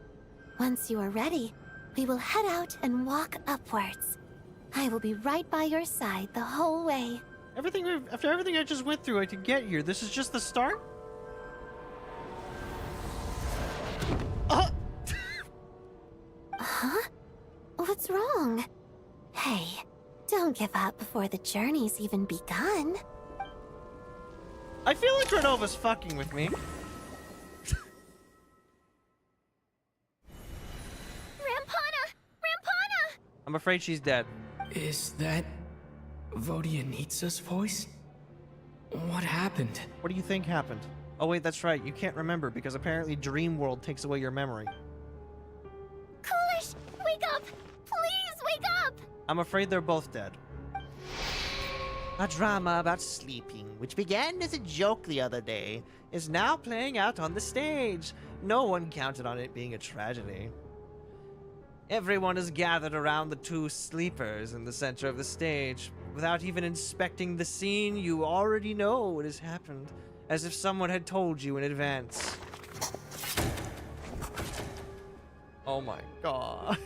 Once you are ready, we will head out and walk upwards. I will be right by your side the whole way. After everything I just went through to get here, this is just the start? Huh? What's wrong? Hey, don't give up before the journey's even begun. I feel like Renova's fucking with me. Rampana! Rampana! I'm afraid she's dead. Is that Vodianitsa's voice? What happened? What do you think happened? Oh wait, that's right. You can't remember because apparently Dream World takes away your memory. Coolish, wake up! Please wake up! I'm afraid they're both dead. A drama about sleeping, which began as a joke the other day, is now playing out on the stage. No one counted on it being a tragedy. Everyone is gathered around the two sleepers in the center of the stage. Without even inspecting the scene, you already know what has happened, as if someone had told you in advance. Oh my god.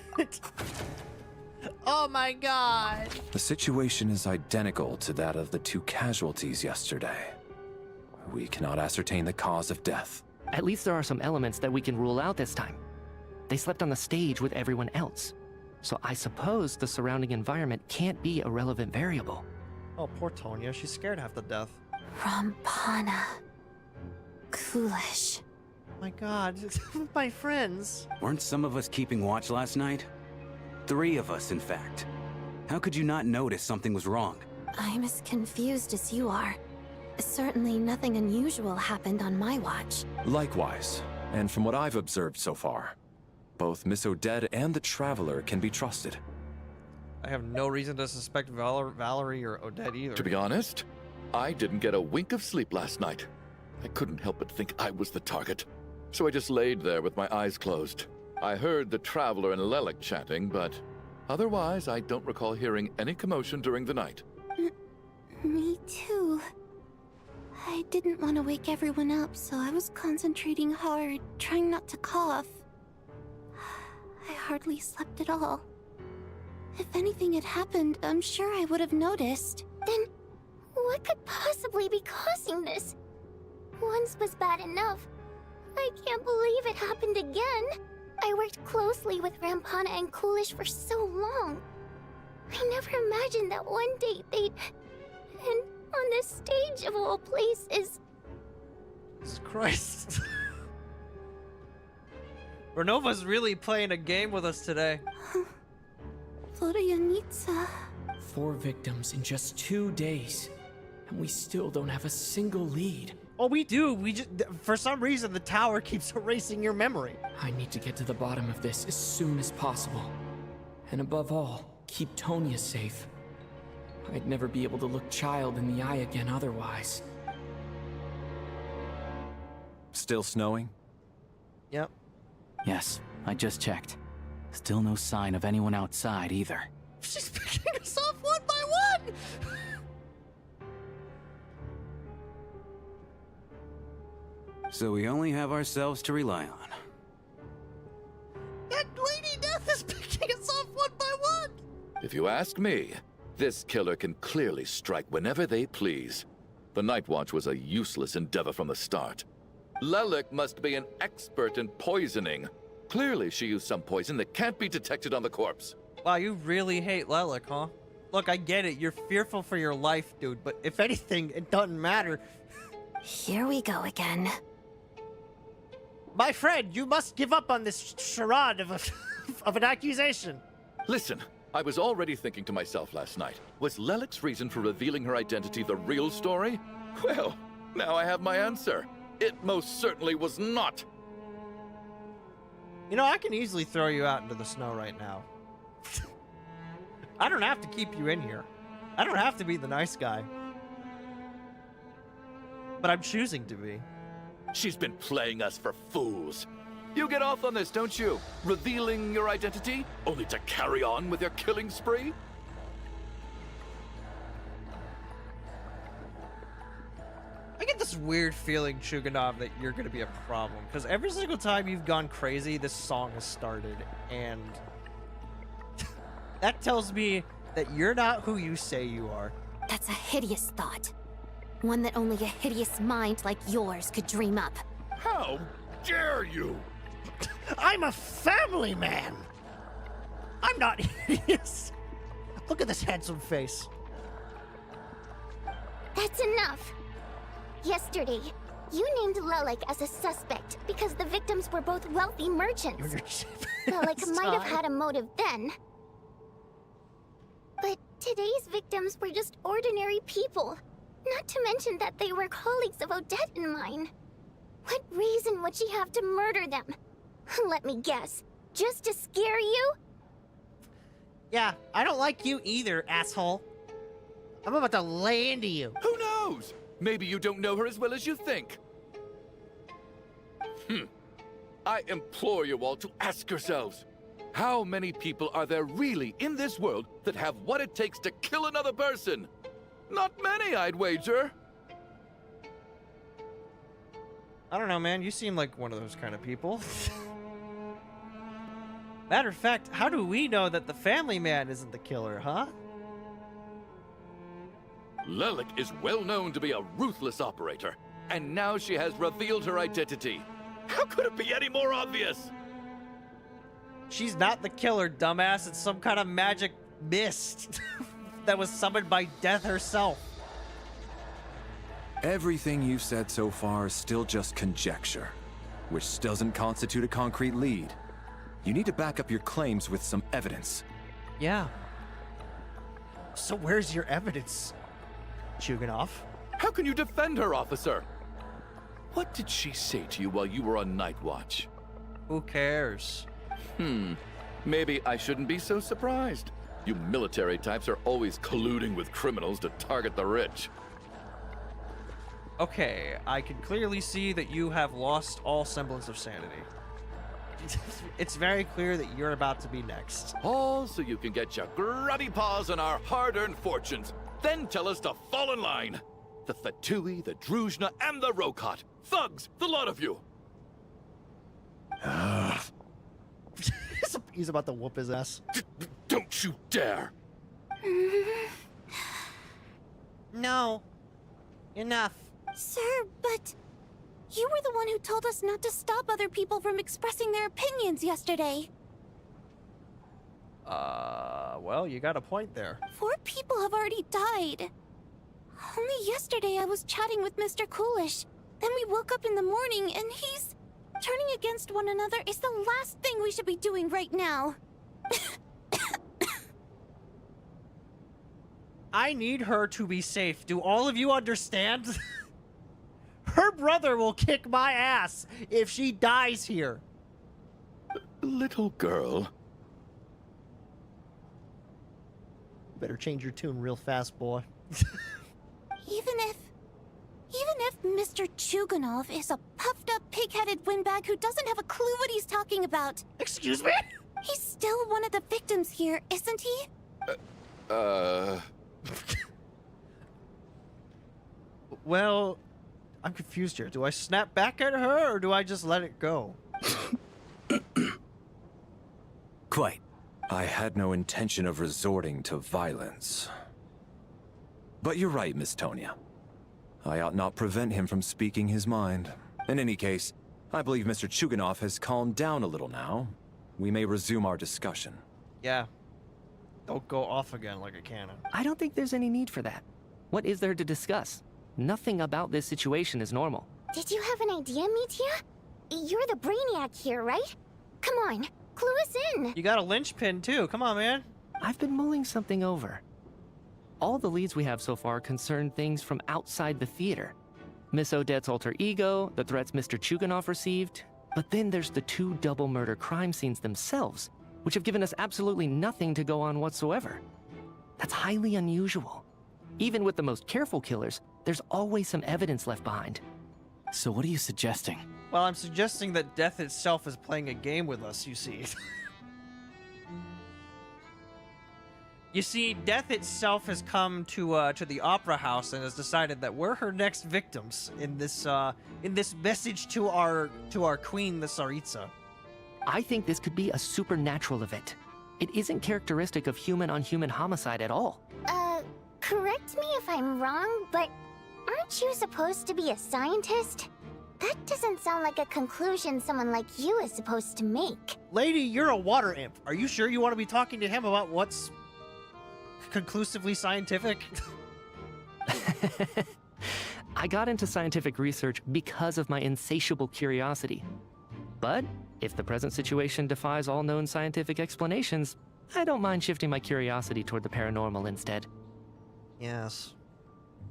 Oh my god! The situation is identical to that of the two casualties yesterday. We cannot ascertain the cause of death. At least there are some elements that we can rule out this time. They slept on the stage with everyone else. So I suppose the surrounding environment can't be a relevant variable. Oh, poor Tonya. She's scared half to death. Rampana. Coolish. My god, my friends. Weren't some of us keeping watch last night? 3 of us, in fact. How could you not notice something was wrong? I'm as confused as you are. Certainly nothing unusual happened on my watch. Likewise, and from what I've observed so far, both Miss Odette and the Traveler can be trusted. I have no reason to suspect Valerie or Odette either. To be honest, I didn't get a wink of sleep last night. I couldn't help but think I was the target, so I just laid there with my eyes closed. I heard the Traveler and Lelik chatting, but otherwise I don't recall hearing any commotion during the night. Me too. I didn't want to wake everyone up, so I was concentrating hard, trying not to cough. I hardly slept at all. If anything had happened, I'm sure I would have noticed. Then, what could possibly be causing this? Once was bad enough. I can't believe it happened again. I worked closely with Rampana and Coolish for so long. I never imagined that one day they'd... And on the stage of all places... Jesus Christ. Renova's really playing a game with us today. Vodianitsa. 4 victims in just 2 days, and we still don't have a single lead. Oh, we do. We just, for some reason, the tower keeps erasing your memory. I need to get to the bottom of this as soon as possible. And above all, keep Tonya safe. I'd never be able to look Child in the eye again otherwise. Still snowing? Yep. Yes, I just checked. Still no sign of anyone outside either. She's picking us off one by one! So we only have ourselves to rely on. That Lady Death is picking us off one by one! If you ask me, this killer can clearly strike whenever they please. The Night Watch was a useless endeavor from the start. Lelik must be an expert in poisoning. Clearly, she used some poison that can't be detected on the corpse. Wow, you really hate Lelik, huh? Look, I get it. You're fearful for your life, dude. But if anything, it doesn't matter. Here we go again. My friend, you must give up on this charade of an accusation. Listen, I was already thinking to myself last night, was Lelik's reason for revealing her identity the real story? Well, now I have my answer. It most certainly was not. You know, I can easily throw you out into the snow right now. I don't have to keep you in here. I don't have to be the nice guy. But I'm choosing to be. She's been playing us for fools. You get off on this, don't you? Revealing your identity, only to carry on with your killing spree? I get this weird feeling, Chuganov, that you're gonna be a problem. Because every single time you've gone crazy, this song has started. And that tells me that you're not who you say you are. That's a hideous thought. One that only a hideous mind like yours could dream up. How dare you? I'm a family man! I'm not hideous. Look at this handsome face. That's enough. Yesterday, you named Lelik as a suspect because the victims were both wealthy merchants. Lelik might have had a motive then. But today's victims were just ordinary people. Not to mention that they were colleagues of Odette and mine. What reason would she have to murder them? Let me guess. Just to scare you? Yeah, I don't like you either, asshole. I'm about to lay into you. Who knows? Maybe you don't know her as well as you think. I implore you all to ask yourselves, how many people are there really in this world that have what it takes to kill another person? Not many, I'd wager. I don't know, man. You seem like one of those kind of people. Matter of fact, how do we know that the family man isn't the killer, huh? Lelik is well known to be a ruthless operator, and now she has revealed her identity. How could it be any more obvious? She's not the killer, dumbass. It's some kind of magic mist that was summoned by Death herself. Everything you've said so far is still just conjecture, which doesn't constitute a concrete lead. You need to back up your claims with some evidence. Yeah. So where's your evidence, Chuganov? How can you defend her, officer? What did she say to you while you were on Night Watch? Who cares? Maybe I shouldn't be so surprised. You military types are always colluding with criminals to target the rich. Okay, I can clearly see that you have lost all semblance of sanity. It's very clear that you're about to be next. All so you can get your grubby paws on our hard-earned fortunes, then tell us to fall in line. The Fatui, the Druzhna, and the Rokot. Thugs, the lot of you. He's about to whoop his ass. Don't you dare. No. Enough. Sir, but you were the one who told us not to stop other people from expressing their opinions yesterday. Well, you got a point there. 4 people have already died. Only yesterday I was chatting with Mr. Coolish. Then we woke up in the morning and he's... Turning against one another is the last thing we should be doing right now. I need her to be safe. Do all of you understand? Her brother will kick my ass if she dies here. Little girl. Better change your tune real fast, boy. Even if Mr. Chuganov is a puffed-up, pig-headed windbag who doesn't have a clue what he's talking about. Excuse me? He's still one of the victims here, isn't he? Well, I'm confused here. Do I snap back at her, or do I just let it go? Quite. I had no intention of resorting to violence. But you're right, Miss Tonia. I ought not prevent him from speaking his mind. In any case, I believe Mr. Chuganov has calmed down a little now. We may resume our discussion. Yeah. Don't go off again like a cannon. I don't think there's any need for that. What is there to discuss? Nothing about this situation is normal. Did you have an idea, Mitya? You're the brainiac here, right? Come on, clue us in. You got a linchpin too. Come on, man. I've been mulling something over. All the leads we have so far concern things from outside the theater. Miss Odette's alter ego, the threats Mr. Chuganov received, but then there's the 2 double murder crime scenes themselves, which have given us absolutely nothing to go on whatsoever. That's highly unusual. Even with the most careful killers, there's always some evidence left behind. So what are you suggesting? Well, I'm suggesting that death itself is playing a game with us, you see. You see, death itself has come to the opera house and has decided that we're her next victims in this message to our queen, the Tsaritsa. I think this could be a supernatural event. It isn't characteristic of human-on-human homicide at all. Correct me if I'm wrong, but aren't you supposed to be a scientist? That doesn't sound like a conclusion someone like you is supposed to make. Lady, you're a water imp. Are you sure you want to be talking to him about what's conclusively scientific? I got into scientific research because of my insatiable curiosity. But if the present situation defies all known scientific explanations, I don't mind shifting my curiosity toward the paranormal instead. Yes.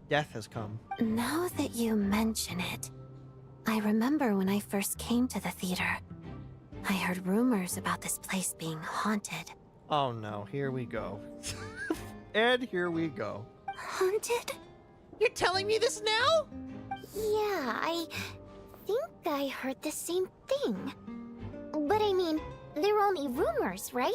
Death has come. Now that you mention it, I remember when I first came to the theater. I heard rumors about this place being haunted. Oh no, here we go. And here we go. Haunted? You're telling me this now? Yeah, I think I heard the same thing. But I mean, they're only rumors, right?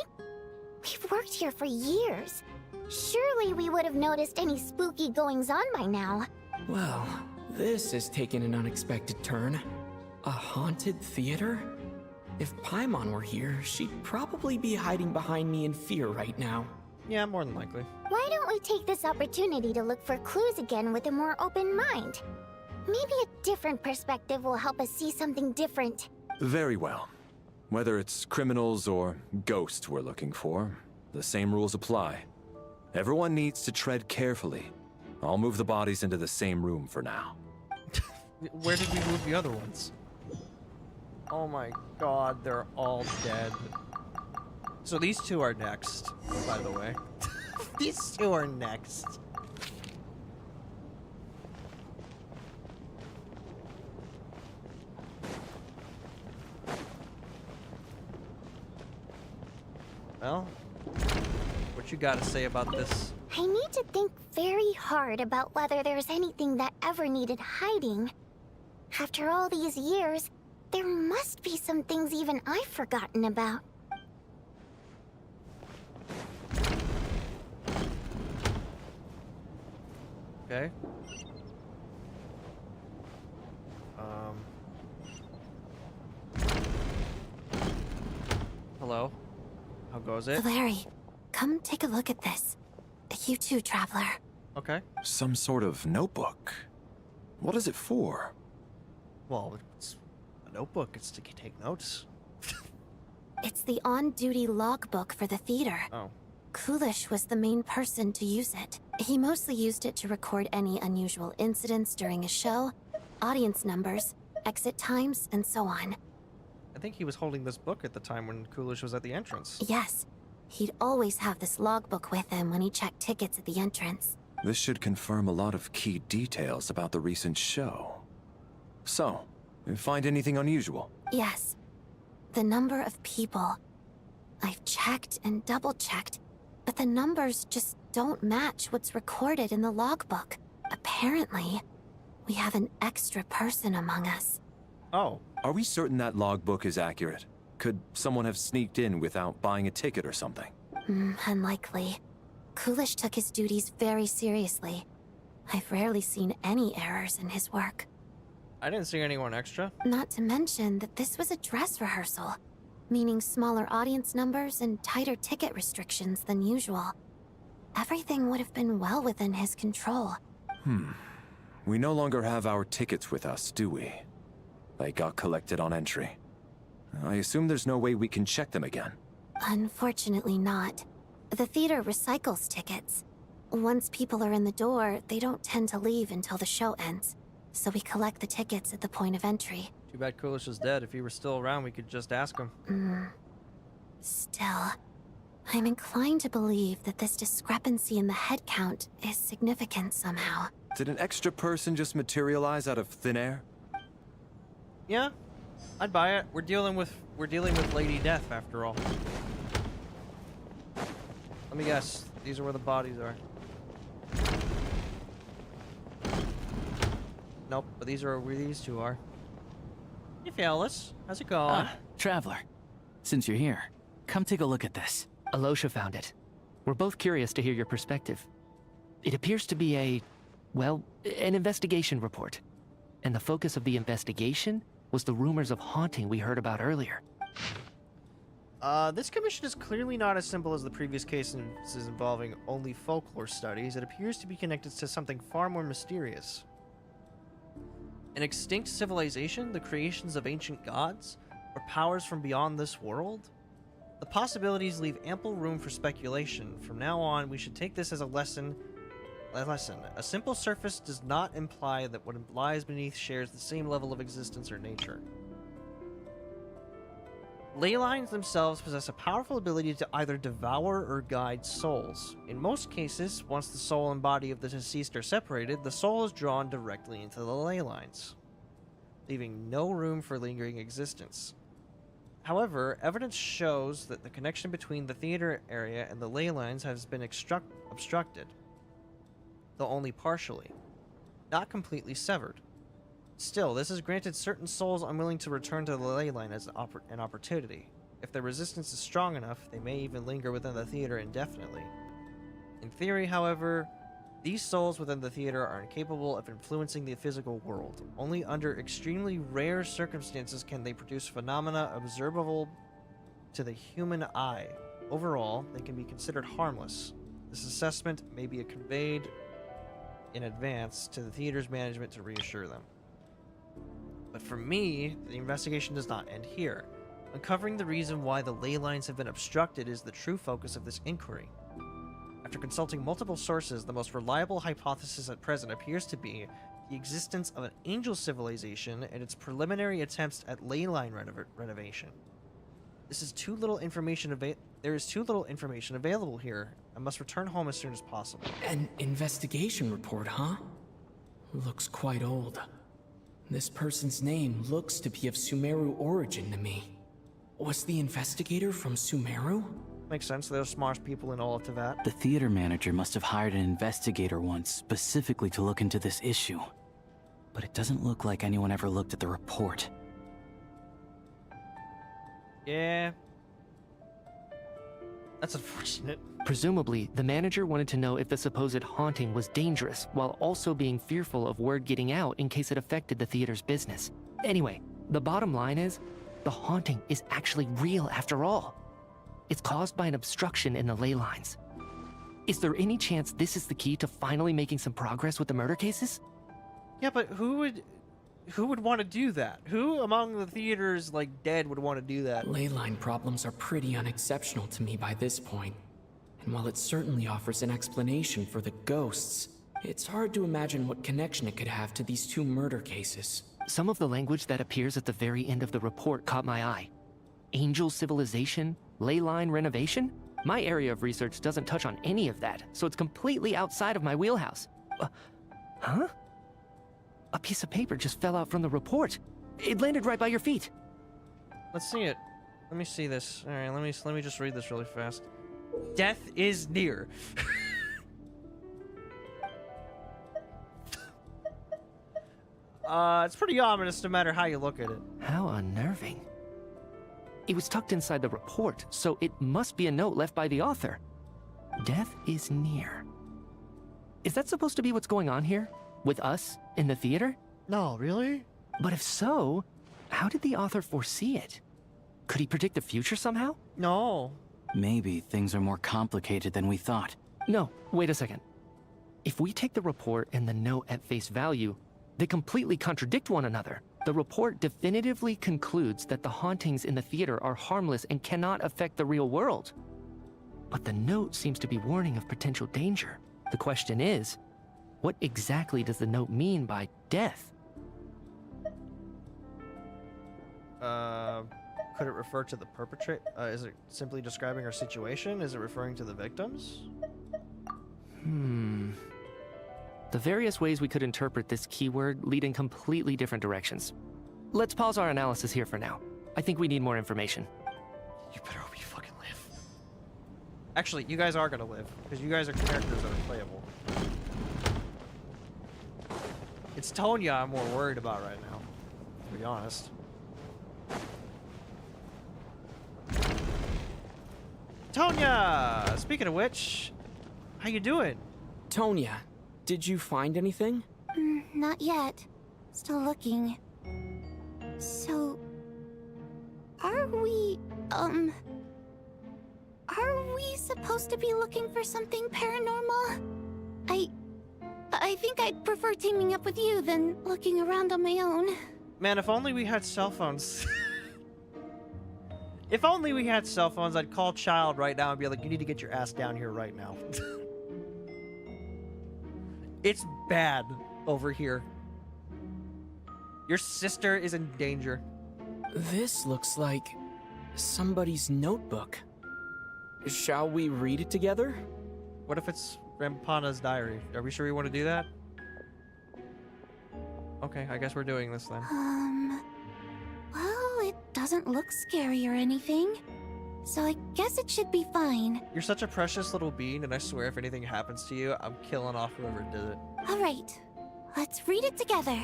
We've worked here for years. Surely we would have noticed any spooky goings-on by now. Well, this has taken an unexpected turn. A haunted theater? If Paimon were here, she'd probably be hiding behind me in fear right now. Yeah, more than likely. Why don't we take this opportunity to look for clues again with a more open mind? Maybe a different perspective will help us see something different. Very well. Whether it's criminals or ghosts we're looking for, the same rules apply. Everyone needs to tread carefully. I'll move the bodies into the same room for now. Where did we move the other ones? Oh my god, they're all dead. So these 2 are next, by the way. These 2 are next. Well, what you gotta say about this? I need to think very hard about whether there's anything that ever needed hiding. After all these years, there must be some things even I've forgotten about. Okay. Hello. How goes it? Valeri, come take a look at this. You too, traveler. Okay. Some sort of notebook. What is it for? Well, it's a notebook. It's to take notes. It's the on-duty logbook for the theater. Oh. Kulish was the main person to use it. He mostly used it to record any unusual incidents during a show, audience numbers, exit times, and so on. I think he was holding this book at the time when Coolish was at the entrance. Yes. He'd always have this logbook with him when he checked tickets at the entrance. This should confirm a lot of key details about the recent show. So, you find anything unusual? Yes. The number of people. I've checked and double-checked, but the numbers just don't match what's recorded in the logbook. Apparently, we have an extra person among us. Oh. Are we certain that logbook is accurate? Could someone have sneaked in without buying a ticket or something? Unlikely. Kulish took his duties very seriously. I've rarely seen any errors in his work. I didn't see anyone extra. Not to mention that this was a dress rehearsal, meaning smaller audience numbers and tighter ticket restrictions than usual. Everything would have been well within his control. We no longer have our tickets with us, do we? They got collected on entry. I assume there's no way we can check them again. Unfortunately not. The theater recycles tickets. Once people are in the door, they don't tend to leave until the show ends. So we collect the tickets at the point of entry. Too bad Coolish is dead. If he were still around, we could just ask him. Still, I'm inclined to believe that this discrepancy in the head count is significant somehow. Did an extra person just materialize out of thin air? Yeah, I'd buy it. We're dealing with Lady Death after all. Let me guess. These are where the bodies are. Nope, but these are where these two are. Hey, fellas. How's it going? Ah, Traveler. Since you're here, come take a look at this. Alosha found it. We're both curious to hear your perspective. It appears to be an investigation report. And the focus of the investigation was the rumors of haunting we heard about earlier. This commission is clearly not as simple as the previous cases involving only folklore studies. It appears to be connected to something far more mysterious. An extinct civilization, the creations of ancient gods, or powers from beyond this world? The possibilities leave ample room for speculation. From now on, we should take this as a lesson. A simple surface does not imply that what lies beneath shares the same level of existence or nature. Ley lines themselves possess a powerful ability to either devour or guide souls. In most cases, once the soul and body of the deceased are separated, the soul is drawn directly into the ley lines, leaving no room for lingering existence. However, evidence shows that the connection between the theater area and the ley lines has been obstructed, though only partially, not completely severed. Still, this has granted certain souls unwilling to return to the ley line as an opportunity. If their resistance is strong enough, they may even linger within the theater indefinitely. In theory, however, these souls within the theater are incapable of influencing the physical world. Only under extremely rare circumstances can they produce phenomena observable to the human eye. Overall, they can be considered harmless. This assessment may be conveyed in advance to the theater's management to reassure them. But for me, the investigation does not end here. Uncovering the reason why the ley lines have been obstructed is the true focus of this inquiry. After consulting multiple sources, the most reliable hypothesis at present appears to be the existence of an angel civilization and its preliminary attempts at ley line renovation. There is too little information available here. I must return home as soon as possible. An investigation report, huh? Looks quite old. This person's name looks to be of Sumeru origin to me. Was the investigator from Sumeru? Makes sense. They're the smartest people in all of Teyvat. The theater manager must have hired an investigator once specifically to look into this issue. But it doesn't look like anyone ever looked at the report. Yeah. That's unfortunate. Presumably, the manager wanted to know if the supposed haunting was dangerous, while also being fearful of word getting out in case it affected the theater's business. Anyway, the bottom line is, the haunting is actually real after all. It's caused by an obstruction in the ley lines. Is there any chance this is the key to finally making some progress with the murder cases? Yeah, but who would want to do that? Who among the theaters, dead would want to do that? Ley line problems are pretty unexceptional to me by this point. And while it certainly offers an explanation for the ghosts, it's hard to imagine what connection it could have to these two murder cases. Some of the language that appears at the very end of the report caught my eye. Angel civilization, ley line renovation? My area of research doesn't touch on any of that, so it's completely outside of my wheelhouse. Huh? A piece of paper just fell out from the report. It landed right by your feet. Let's see it. Let me see this. All right, let me just read this really fast. Death is near. It's pretty ominous no matter how you look at it. How unnerving. It was tucked inside the report, so it must be a note left by the author. Death is near. Is that supposed to be what's going on here? With us in the theater? No, really? But if so, how did the author foresee it? Could he predict the future somehow? No. Maybe things are more complicated than we thought. No, wait a second. If we take the report and the note at face value, they completely contradict one another. The report definitively concludes that the hauntings in the theater are harmless and cannot affect the real world. But the note seems to be warning of potential danger. The question is, what exactly does the note mean by death? Could it refer to the perpetrator? Is it simply describing our situation? Is it referring to the victims? The various ways we could interpret this keyword lead in completely different directions. Let's pause our analysis here for now. I think we need more information. You better hope you fucking live. Actually, you guys are gonna live, because you guys are characters that are playable. It's Tonya I'm more worried about right now, to be honest. Tonya! Speaking of which, how you doing? Tonya, did you find anything? Not yet. Still looking. So... Are we supposed to be looking for something paranormal? I think I'd prefer teaming up with you than looking around on my own. Man, if only we had cell phones. If only we had cell phones, I'd call Child right now and be like, you need to get your ass down here right now. It's bad over here. Your sister is in danger. This looks like somebody's notebook. Shall we read it together? What if it's Rampana's diary? Are we sure we want to do that? Okay, I guess we're doing this then. Well, it doesn't look scary or anything. So I guess it should be fine. You're such a precious little bean, and I swear if anything happens to you, I'm killing off whoever did it. Alright, let's read it together.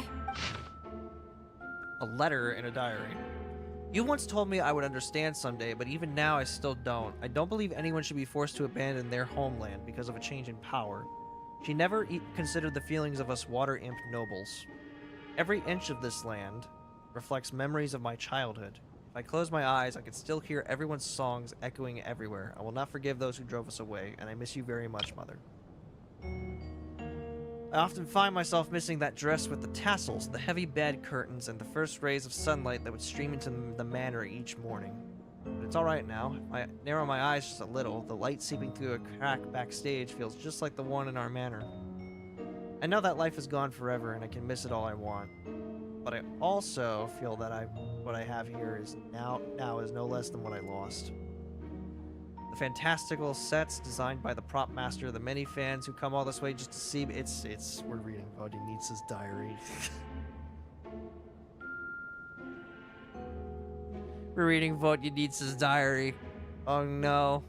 A letter in a diary. You once told me I would understand someday, but even now I still don't. I don't believe anyone should be forced to abandon their homeland because of a change in power. She never considered the feelings of us water-imp nobles. Every inch of this land reflects memories of my childhood. If I close my eyes, I can still hear everyone's songs echoing everywhere. I will not forgive those who drove us away, and I miss you very much, Mother. I often find myself missing that dress with the tassels, the heavy bed curtains, and the first rays of sunlight that would stream into the manor each morning. But it's alright now. If I narrow my eyes just a little, the light seeping through a crack backstage feels just like the one in our manor. I know that life is gone forever, and I can miss it all I want. But I also feel that what I have here is now is no less than what I lost. The fantastical sets designed by the prop master, the many fans who come all this way just to see we're reading Vodinitsa's diary. We're reading Vodinitsa's diary. Oh no.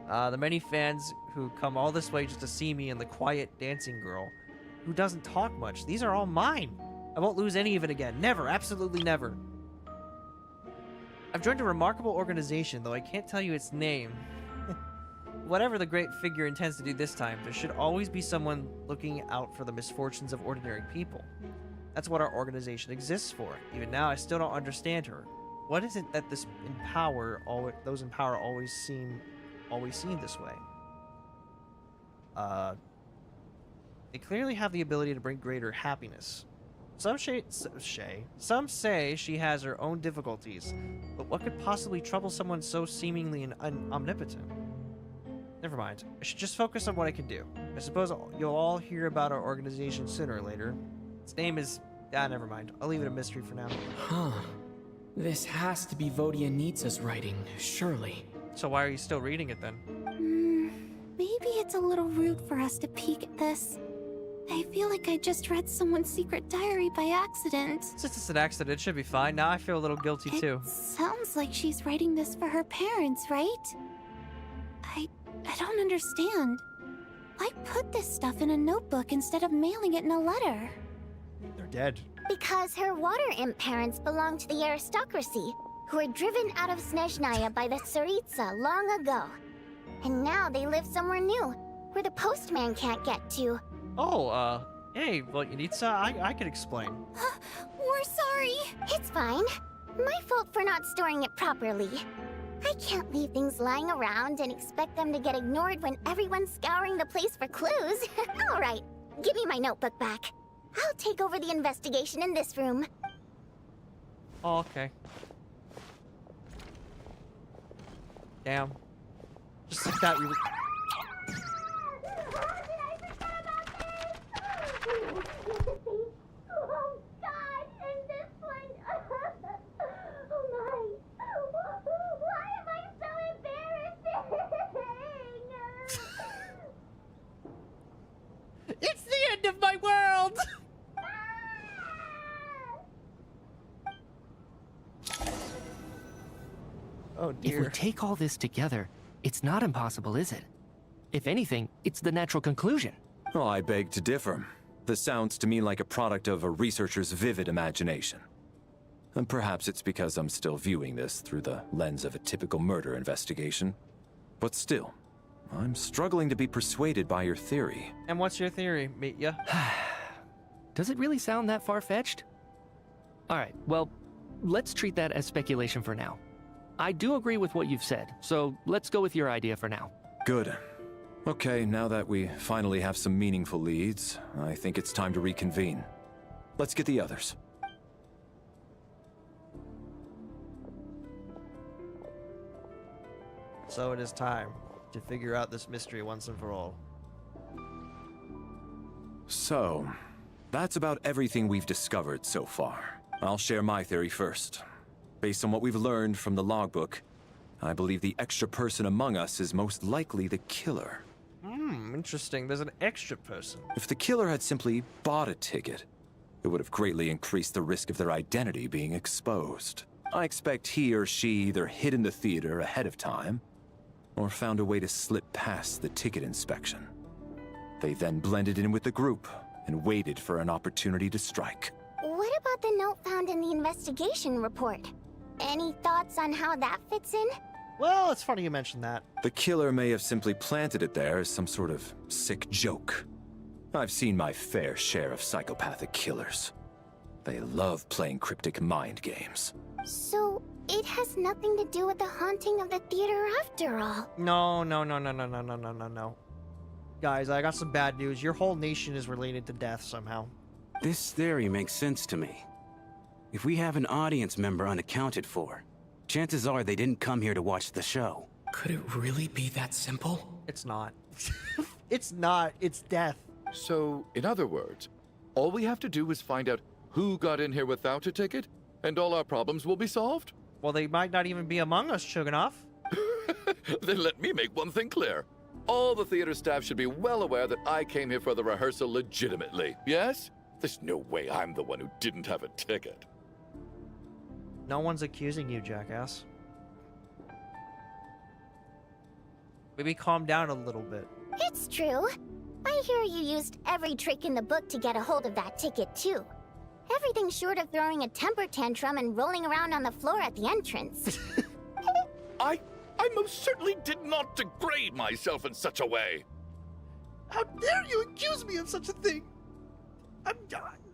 The many fans who come all this way just to see me and the quiet dancing girl who doesn't talk much. These are all mine. I won't lose any of it again. Never. Absolutely never. I've joined a remarkable organization, though I can't tell you its name. Whatever the great figure intends to do this time, there should always be someone looking out for the misfortunes of ordinary people. That's what our organization exists for. Even now, I still don't understand her. What is it that those in power always seem this way? They clearly have the ability to bring greater happiness. Some say she has her own difficulties, but what could possibly trouble someone so seemingly omnipotent? Never mind. I should just focus on what I can do. I suppose you'll all hear about our organization sooner or later. Its name is... never mind. I'll leave it a mystery for now. Huh. This has to be Vodinitsa's writing, surely. So why are you still reading it then? Maybe it's a little rude for us to peek at this. I feel like I just read someone's secret diary by accident. Since it's an accident, it should be fine. Now I feel a little guilty too. Sounds like she's writing this for her parents, right? I don't understand. Why put this stuff in a notebook instead of mailing it in a letter? They're dead. Because her water imp parents belonged to the aristocracy, who were driven out of Snezhnaya by the Tsaritsa long ago. And now they live somewhere new, where the postman can't get to. Oh, hey, Vodinitsa, I can explain. We're sorry. It's fine. My fault for not storing it properly. I can't leave things lying around and expect them to get ignored when everyone's scouring the place for clues. All right, give me my notebook back. I'll take over the investigation in this room. Oh, okay. Damn. Just like that, we were... Oh God, and this one. Oh my. Why am I so embarrassing? It's the end of my world! Oh If we dear. take all this together, it's not impossible, is it? If anything, it's the natural conclusion. Oh, I beg to differ. This sounds to me like a product of a researcher's vivid imagination. And perhaps it's because I'm still viewing this through the lens of a typical murder investigation. But still, I'm struggling to be persuaded by your theory. And what's your theory, Mitya? Does it really sound that far-fetched? Alright, well, let's treat that as speculation for now. I do agree with what you've said, so let's go with your idea for now. Good. Okay, now that we finally have some meaningful leads, I think it's time to reconvene. Let's get the others. So it is time to figure out this mystery once and for all. So, that's about everything we've discovered so far. I'll share my theory first. Based on what we've learned from the logbook, I believe the extra person among us is most likely the killer. Interesting. There's an extra person. If the killer had simply bought a ticket, it would have greatly increased the risk of their identity being exposed. I expect he or she either hid in the theater ahead of time, or found a way to slip past the ticket inspection. They then blended in with the group and waited for an opportunity to strike. What about the note found in the investigation report? Any thoughts on how that fits in? Well, it's funny you mentioned that. The killer may have simply planted it there as some sort of sick joke. I've seen my fair share of psychopathic killers. They love playing cryptic mind games. So, it has nothing to do with the haunting of the theater after all. No. Guys, I got some bad news. Your whole nation is related to death somehow. This theory makes sense to me. If we have an audience member unaccounted for, chances are they didn't come here to watch the show. Could it really be that simple? It's not. It's not. It's death. So, in other words, all we have to do is find out who got in here without a ticket, and all our problems will be solved? Well, they might not even be among us, Chuganov. Then let me make one thing clear. All the theater staff should be well aware that I came here for the rehearsal legitimately, yes? There's no way I'm the one who didn't have a ticket. No one's accusing you, jackass. Maybe calm down a little bit. It's true. I hear you used every trick in the book to get a hold of that ticket, too. Everything short of throwing a temper tantrum and rolling around on the floor at the entrance. I most certainly did not degrade myself in such a way. How dare you accuse me of such a thing?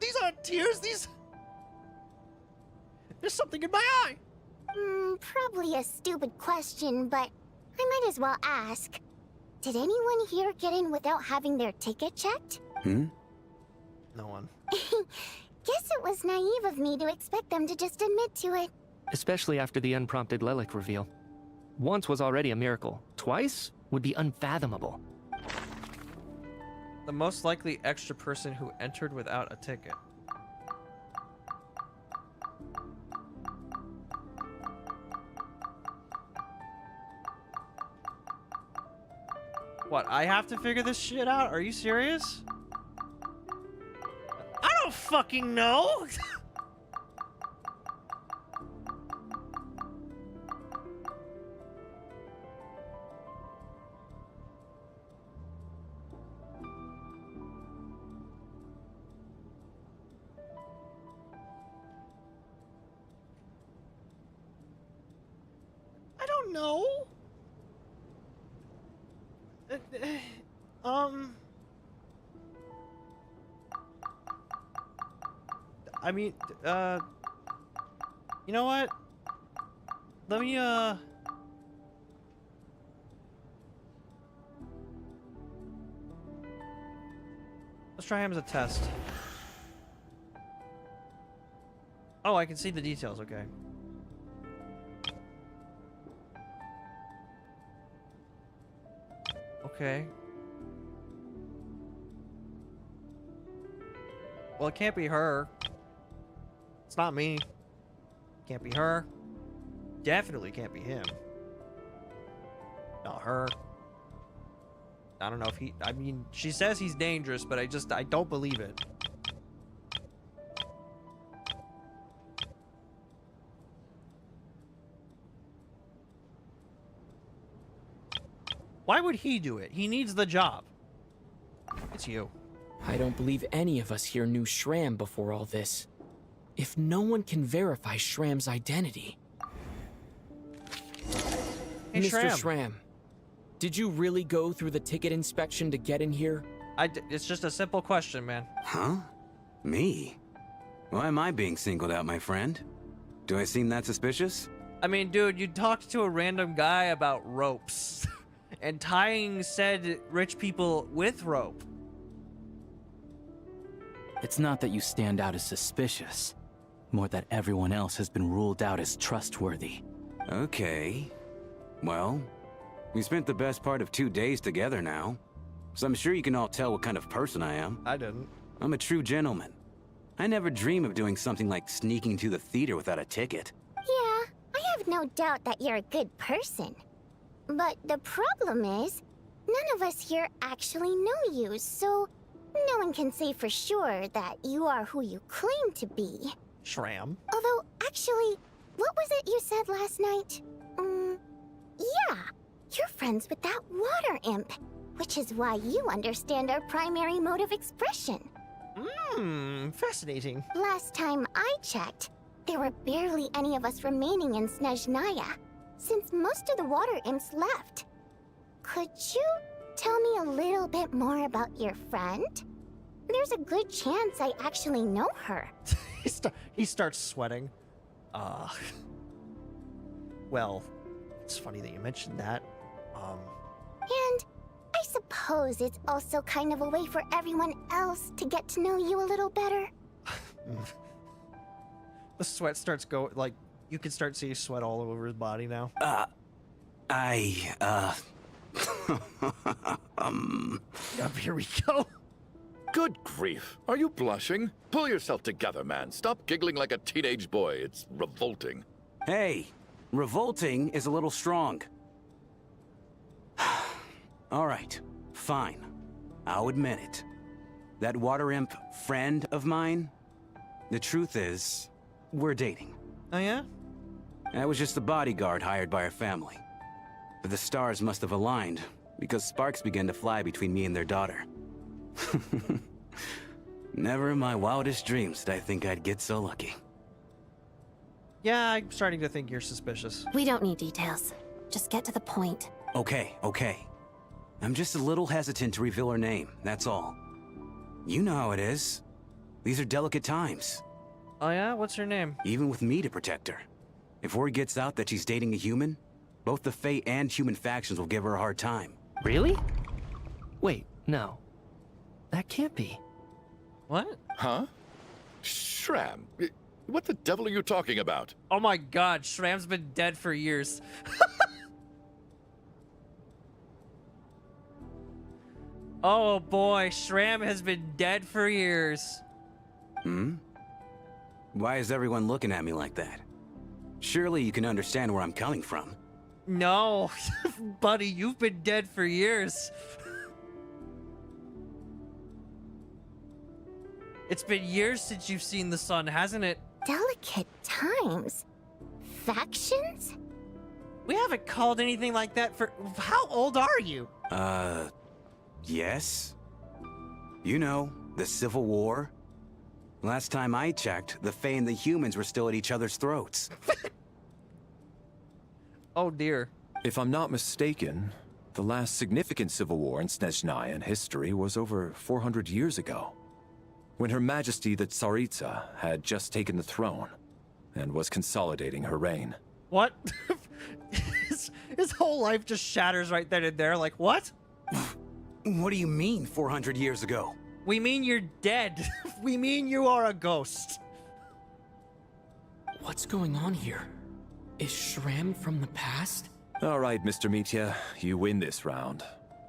These aren't tears, There's something in my eye! Probably a stupid question, but I might as well ask. Did anyone here get in without having their ticket checked? No one. Guess it was naive of me to expect them to just admit to it. Especially after the unprompted Lelik reveal. Once was already a miracle. Twice would be unfathomable. The most likely extra person who entered without a ticket. What, I have to figure this shit out? Are you serious? I don't fucking know! I don't know. I mean, you know what? Let me try him as a test. Oh, I can see the details, okay. Okay. Well, it can't be her. It's not me. Can't be her. Definitely can't be him. Not her. I don't know if he... I mean, she says he's dangerous, but I don't believe it. Why would he do it? He needs the job. It's you. I don't believe any of us here knew Shram before all this. If no one can verify Shram's identity... Hey, Mr. Shram, did you really go through the ticket inspection to get in here? It's just a simple question, man. Huh? Me? Why am I being singled out, my friend? Do I seem that suspicious? I mean, dude, you talked to a random guy about ropes. And tying said rich people with rope. It's not that you stand out as suspicious, more that everyone else has been ruled out as trustworthy. Okay. Well, we spent the best part of 2 days together now, so I'm sure you can all tell what kind of person I am. I didn't. I'm a true gentleman. I never dream of doing something like sneaking to the theater without a ticket. Yeah, I have no doubt that you're a good person. But the problem is, none of us here actually know you, so no one can say for sure that you are who you claim to be. Shram? Although, actually, what was it you said last night? Yeah, you're friends with that water imp, which is why you understand our primary mode of expression. Fascinating. Last time I checked, there were barely any of us remaining in Snezhnaya, since most of the water imps left. Could you tell me a little bit more about your friend? There's a good chance I actually know her. He starts sweating. Well, it's funny that you mentioned that. And I suppose it's also kind of a way for everyone else to get to know you a little better. The sweat starts going, like, you can start seeing sweat all over his body now. Here we go. Good grief. Are you blushing? Pull yourself together, man. Stop giggling like a teenage boy. It's revolting. Hey, revolting is a little strong. All right, fine. I'll admit it. That water imp friend of mine, the truth is, we're dating. Oh, yeah? I was just a bodyguard hired by our family. But the stars must have aligned, because sparks began to fly between me and their daughter. Never in my wildest dreams did I think I'd get so lucky. Yeah, I'm starting to think you're suspicious. We don't need details. Just get to the point. Okay. I'm just a little hesitant to reveal her name, that's all. You know how it is. These are delicate times. Oh, yeah? What's her name? Even with me to protect her. If word gets out that she's dating a human, both the Fae and human factions will give her a hard time. Really? Wait, no. That can't be. What? Huh? Shram, what the devil are you talking about? Oh my god, Shram's been dead for years. Oh boy, Shram has been dead for years. Why is everyone looking at me like that? Surely you can understand where I'm coming from. No, buddy, you've been dead for years. It's been years since you've seen the sun, hasn't it? Delicate times? Factions? We haven't called anything like that for... How old are you? Yes? You know, the Civil War? Last time I checked, the Fae and the humans were still at each other's throats. Oh dear. If I'm not mistaken, the last significant civil war in Snezhnayan history was over 400 years ago, when Her Majesty the Tsaritsa had just taken the throne and was consolidating her reign. What? His whole life just shatters right then and there, like, what? What do you mean, 400 years ago? We mean you're dead. We mean you are a ghost. What's going on here? Is Shram from the past? All right, Mr. Mitya, you win this round.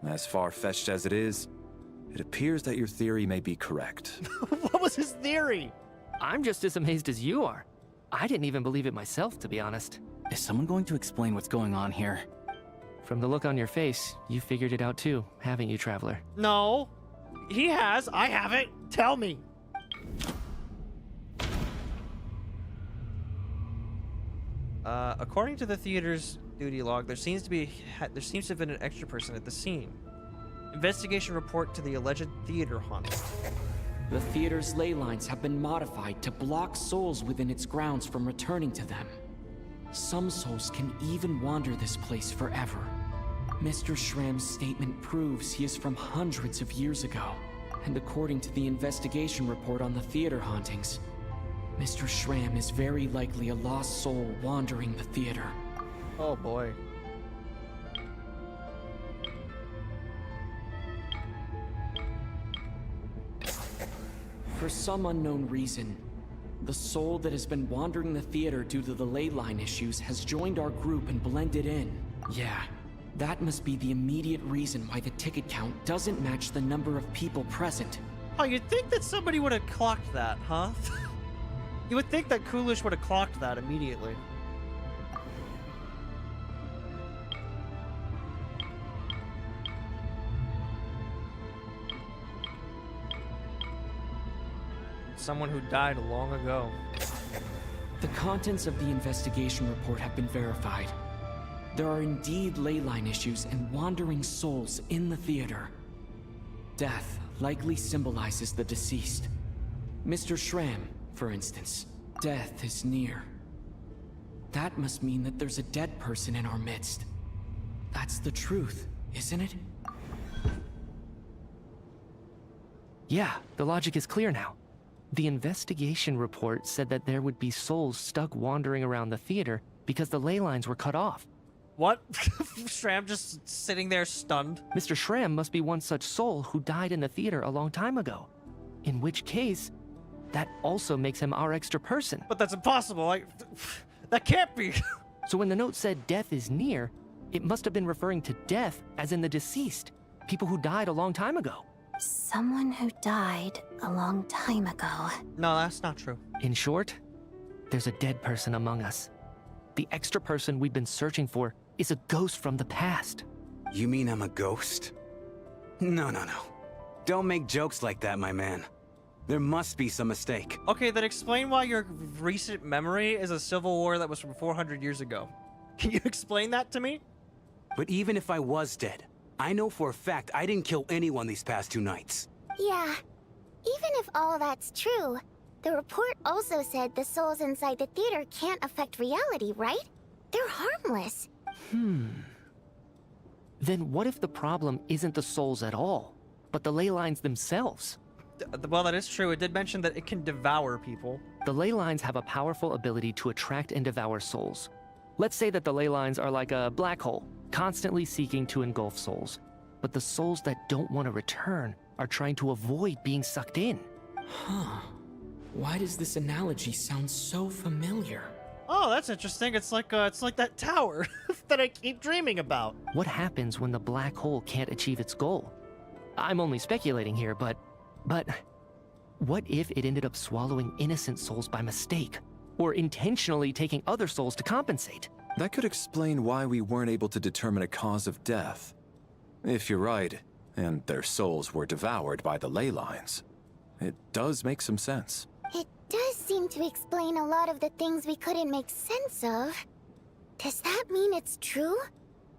As far-fetched as it is, it appears that your theory may be correct. What was his theory? I'm just as amazed as you are. I didn't even believe it myself, to be honest. Is someone going to explain what's going on here? From the look on your face, you figured it out too, haven't you, Traveler? No. He has. I haven't. Tell me. According to the theater's duty log, there seems to have been an extra person at the scene. Investigation report to the alleged theater haunt. The theater's ley lines have been modified to block souls within its grounds from returning to them. Some souls can even wander this place forever. Mr. Shram's statement proves he is from hundreds of years ago. And according to the investigation report on the theater hauntings, Mr. Shram is very likely a lost soul wandering the theater. Oh boy. For some unknown reason, the soul that has been wandering the theater due to the ley line issues has joined our group and blended in. Yeah, that must be the immediate reason why the ticket count doesn't match the number of people present. Oh, you'd think that somebody would have clocked that, huh? You would think that Coolish would have clocked that immediately. Someone who died long ago. The contents of the investigation report have been verified. There are indeed ley line issues and wandering souls in the theater. Death likely symbolizes the deceased. Mr. Shram, for instance, death is near. That must mean that there's a dead person in our midst. That's the truth, isn't it? Yeah, the logic is clear now. The investigation report said that there would be souls stuck wandering around the theater because the ley lines were cut off. What? Shram just sitting there stunned? Mr. Shram must be one such soul who died in the theater a long time ago. In which case, that also makes him our extra person. But that's impossible. That can't be. So when the note said death is near, it must have been referring to death as in the deceased. People who died a long time ago. Someone who died a long time ago. No, that's not true. In short, there's a dead person among us. The extra person we've been searching for is a ghost from the past. You mean I'm a ghost? No. Don't make jokes like that, my man. There must be some mistake. Okay, then explain why your recent memory is a civil war that was from 400 years ago. Can you explain that to me? But even if I was dead, I know for a fact I didn't kill anyone these past 2 nights. Yeah. Even if all that's true, the report also said the souls inside the theater can't affect reality, right? They're harmless. Then what if the problem isn't the souls at all, but the ley lines themselves? Well, that is true. It did mention that it can devour people. The ley lines have a powerful ability to attract and devour souls. Let's say that the ley lines are like a black hole, constantly seeking to engulf souls. But the souls that don't want to return are trying to avoid being sucked in. Huh. Why does this analogy sound so familiar? Oh, that's interesting. It's like that tower that I keep dreaming about. What happens when the black hole can't achieve its goal? I'm only speculating here, but what if it ended up swallowing innocent souls by mistake? Or intentionally taking other souls to compensate? That could explain why we weren't able to determine a cause of death. If you're right, and their souls were devoured by the ley lines, it does make some sense. It does seem to explain a lot of the things we couldn't make sense of. Does that mean it's true?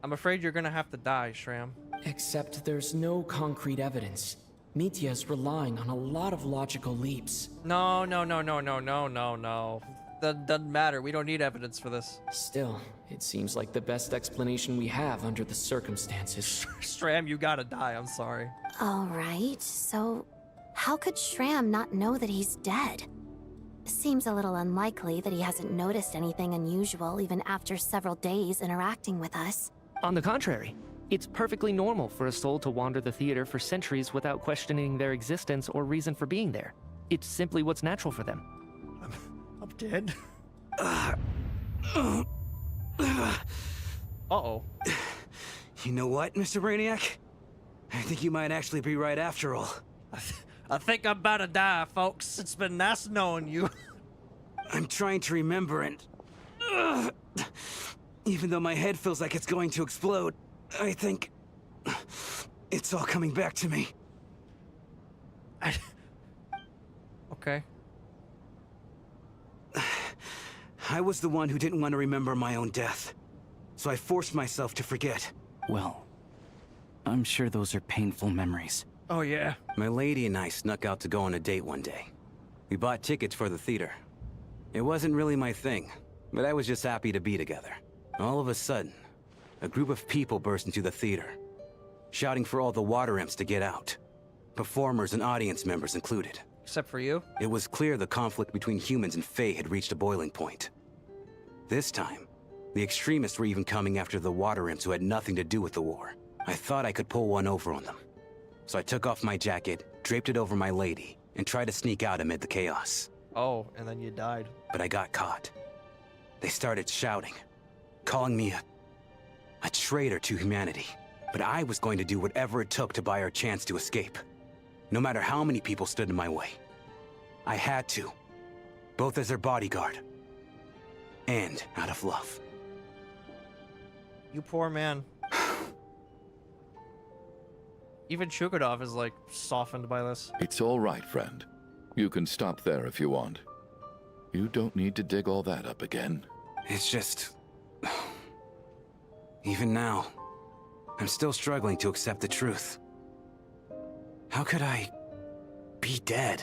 I'm afraid you're gonna have to die, Shram. Except there's no concrete evidence. Mitya's relying on a lot of logical leaps. No. That doesn't matter. We don't need evidence for this. Still, it seems like the best explanation we have under the circumstances. Shram, you gotta die. I'm sorry. All right, so how could Shram not know that he's dead? Seems a little unlikely that he hasn't noticed anything unusual even after several days interacting with us. On the contrary, It's perfectly normal for a soul to wander the theater for centuries without questioning their existence or reason for being there. It's simply what's natural for them. I'm dead. Uh-oh. You know what, Mr. Brainiac? I think you might actually be right after all. I think I'm about to die, folks. It's been nice knowing you. I'm trying to remember and... even though my head feels like it's going to explode, I think... it's all coming back to me. Okay. I was the one who didn't want to remember my own death. So I forced myself to forget. Well, I'm sure those are painful memories. Oh, yeah. My lady and I snuck out to go on a date one day. We bought tickets for the theater. It wasn't really my thing, but I was just happy to be together. All of a sudden, a group of people burst into the theater, shouting for all the water imps to get out. Performers and audience members included. Except for you? It was clear the conflict between humans and Fae had reached a boiling point. This time, the extremists were even coming after the water imps who had nothing to do with the war. I thought I could pull one over on them. So I took off my jacket, draped it over my lady, and tried to sneak out amid the chaos. Oh, and then you died. But I got caught. They started shouting, calling me a traitor to humanity. But I was going to do whatever it took to buy our chance to escape. No matter how many people stood in my way. I had to. Both as their bodyguard. And out of love. You poor man. Even Chugadov is, like, softened by this. It's all right, friend. You can stop there if you want. You don't need to dig all that up again. It's just... even now, I'm still struggling to accept the truth. How could I be dead?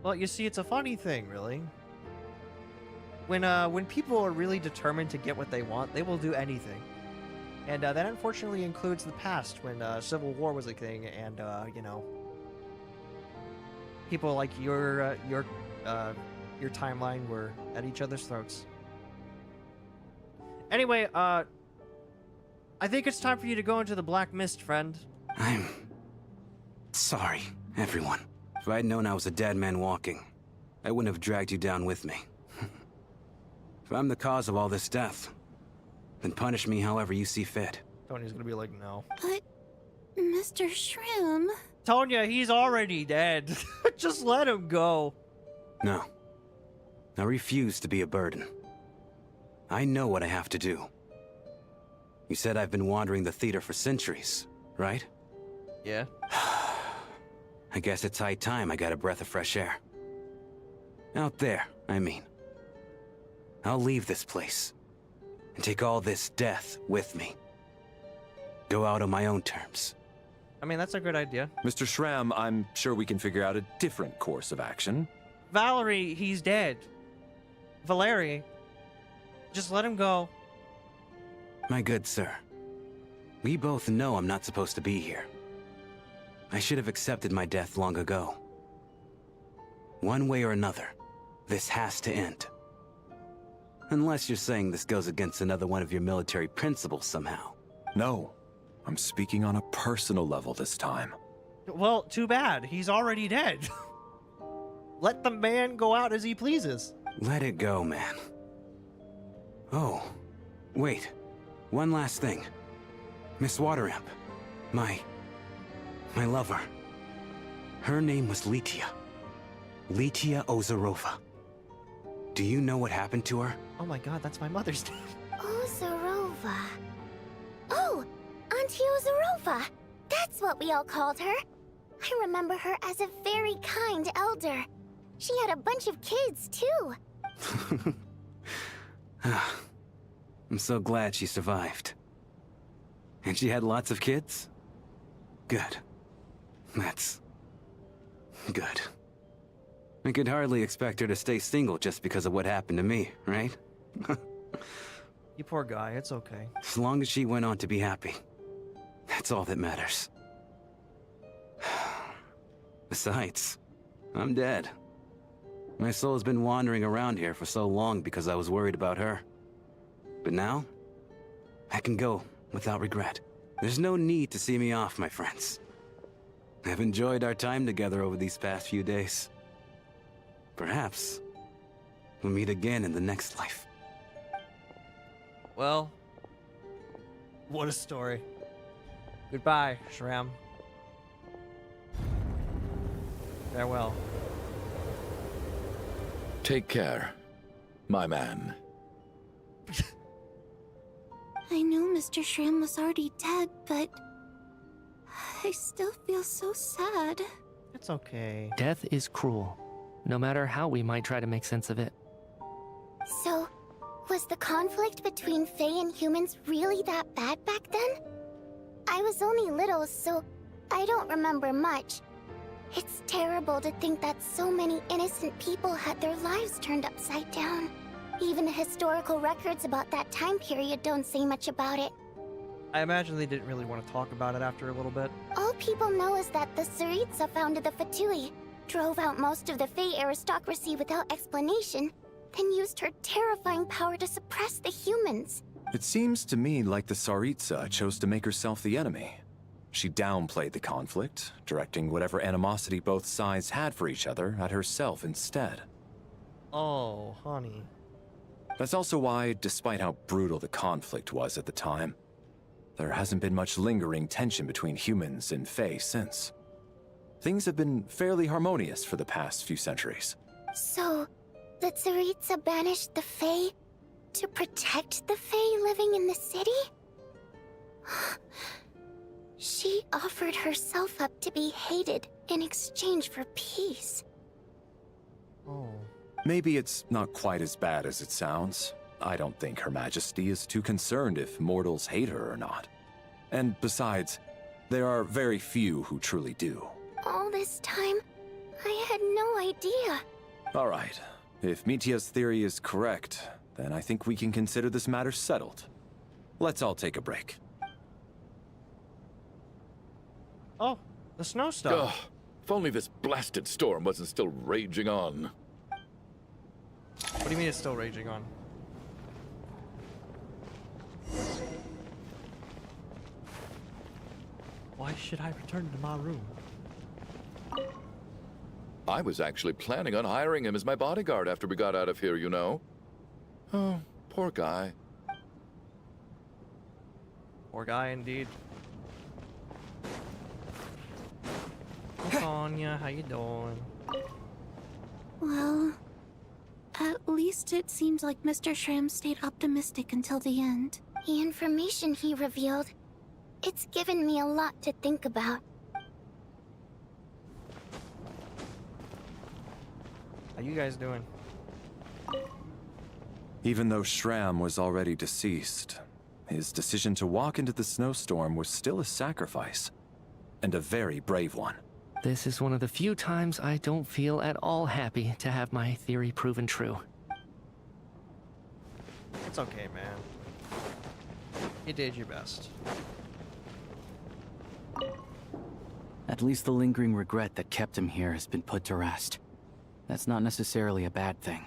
Well, you see, it's a funny thing, really. When people are really determined to get what they want, they will do anything. And that unfortunately includes the past, when Civil War was a thing, and, you know, people like your timeline were at each other's throats. Anyway, I think it's time for you to go into the Black Mist, friend. I'm... sorry, everyone. If I'd known I was a dead man walking, I wouldn't have dragged you down with me. If I'm the cause of all this death, then punish me however you see fit. Tony's gonna be like, no. But, Mr. Shroom... Tonya, he's already dead. Just let him go. No. I refuse to be a burden. I know what I have to do. You said I've been wandering the theater for centuries, right? Yeah. I guess it's high time I got a breath of fresh air. Out there, I mean. I'll leave this place. And take all this death with me. Go out on my own terms. I mean, that's a good idea. Mr. Shram, I'm sure we can figure out a different course of action. Valerie, he's dead. Valerie, just let him go. My good sir, we both know I'm not supposed to be here. I should have accepted my death long ago. One way or another, this has to end. Unless you're saying this goes against another one of your military principles somehow. No, I'm speaking on a personal level this time. Well, too bad. He's already dead. Let the man go out as he pleases. Let it go, man. Oh, wait. One last thing. Miss Wateramp. My lover. Her name was Litia. Litia Ozarova. Do you know what happened to her? Oh my god, that's my mother's name. Ozarova. Oh, Auntie Ozarova. That's what we all called her. I remember her as a very kind elder. She had a bunch of kids, too. I'm so glad she survived. And she had lots of kids? Good. That's... good. I could hardly expect her to stay single just because of what happened to me, right? You poor guy, it's okay. As long as she went on to be happy. That's all that matters. Besides, I'm dead. My soul has been wandering around here for so long because I was worried about her. But now, I can go without regret. There's no need to see me off, my friends. I've enjoyed our time together over these past few days. Perhaps we'll meet again in the next life. Well, what a story. Goodbye, Shram. Farewell. Take care, my man. I knew Mr. Shram was already dead, but I still feel so sad. It's okay. Death is cruel, no matter how we might try to make sense of it. So, was the conflict between Fae and humans really that bad back then? I was only little, so I don't remember much. It's terrible to think that so many innocent people had their lives turned upside down. Even the historical records about that time period don't say much about it. I imagine they didn't really want to talk about it after a little bit. All people know is that the Tsaritsa founded the Fatui, drove out most of the Fae aristocracy without explanation, then used her terrifying power to suppress the humans. It seems to me like the Tsaritsa chose to make herself the enemy. She downplayed the conflict, directing whatever animosity both sides had for each other at herself instead. Oh, honey. That's also why, despite how brutal the conflict was at the time, there hasn't been much lingering tension between humans and Fae since. Things have been fairly harmonious for the past few centuries. So, the Tsaritsa banished the Fae to protect the Fae living in the city? She offered herself up to be hated in exchange for peace. Oh. Maybe it's not quite as bad as it sounds. I don't think Her Majesty is too concerned if mortals hate her or not. And besides, there are very few who truly do. All this time, I had no idea. All right. If Mitia's theory is correct, then I think we can consider this matter settled. Let's all take a break. Oh, the snowstorm. Ugh, if only this blasted storm wasn't still raging on. What do you mean it's still raging on? Why should I return to my room? I was actually planning on hiring him as my bodyguard after we got out of here, you know. Oh, poor guy. Poor guy indeed. Sonya, how you doing? Well, at least it seems like Mr. Shram stayed optimistic until the end. The information he revealed, it's given me a lot to think about. How you guys doing? Even though Shram was already deceased, his decision to walk into the snowstorm was still a sacrifice, and a very brave one. This is one of the few times I don't feel at all happy to have my theory proven true. It's okay, man. You did your best. At least the lingering regret that kept him here has been put to rest. That's not necessarily a bad thing.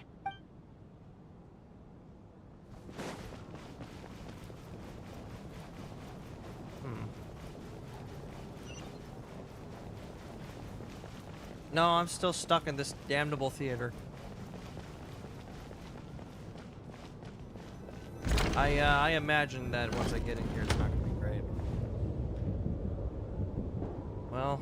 No, I'm still stuck in this damnable theater. I imagine that once I get in here, it's not gonna be great. Well,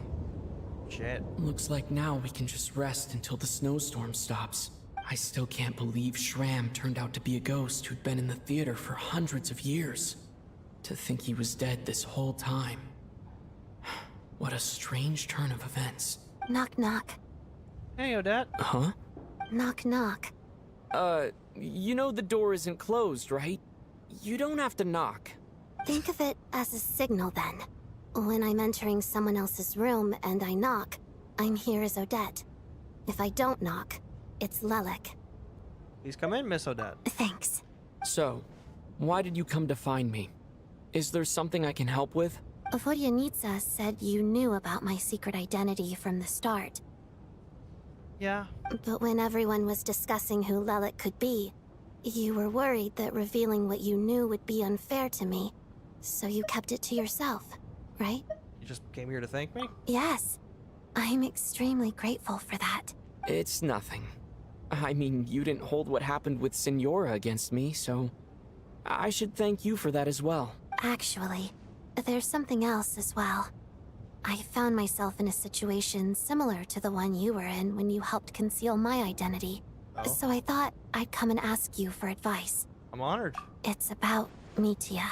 shit. Looks like now we can just rest until the snowstorm stops. I still can't believe Shram turned out to be a ghost who'd been in the theater for hundreds of years. To think he was dead this whole time. What a strange turn of events. Knock knock. Hey, Odette. Huh? Knock knock. You know the door isn't closed, right? You don't have to knock. Think of it as a signal then. When I'm entering someone else's room and I knock, I'm here as Odette. If I don't knock, it's Lelik. Please come in, Miss Odette. Thanks. So, why did you come to find me? Is there something I can help with? Vodyanitsa said you knew about my secret identity from the start. Yeah. But when everyone was discussing who Lelik could be, you were worried that revealing what you knew would be unfair to me, So you kept it to yourself, right? You just came here to thank me? Yes. I'm extremely grateful for that. It's nothing. I mean, you didn't hold what happened with Signora against me, so I should thank you for that as well. Actually, there's something else as well. I found myself in a situation similar to the one you were in when you helped conceal my identity. Oh. So I thought I'd come and ask you for advice. I'm honored. It's about Mitya.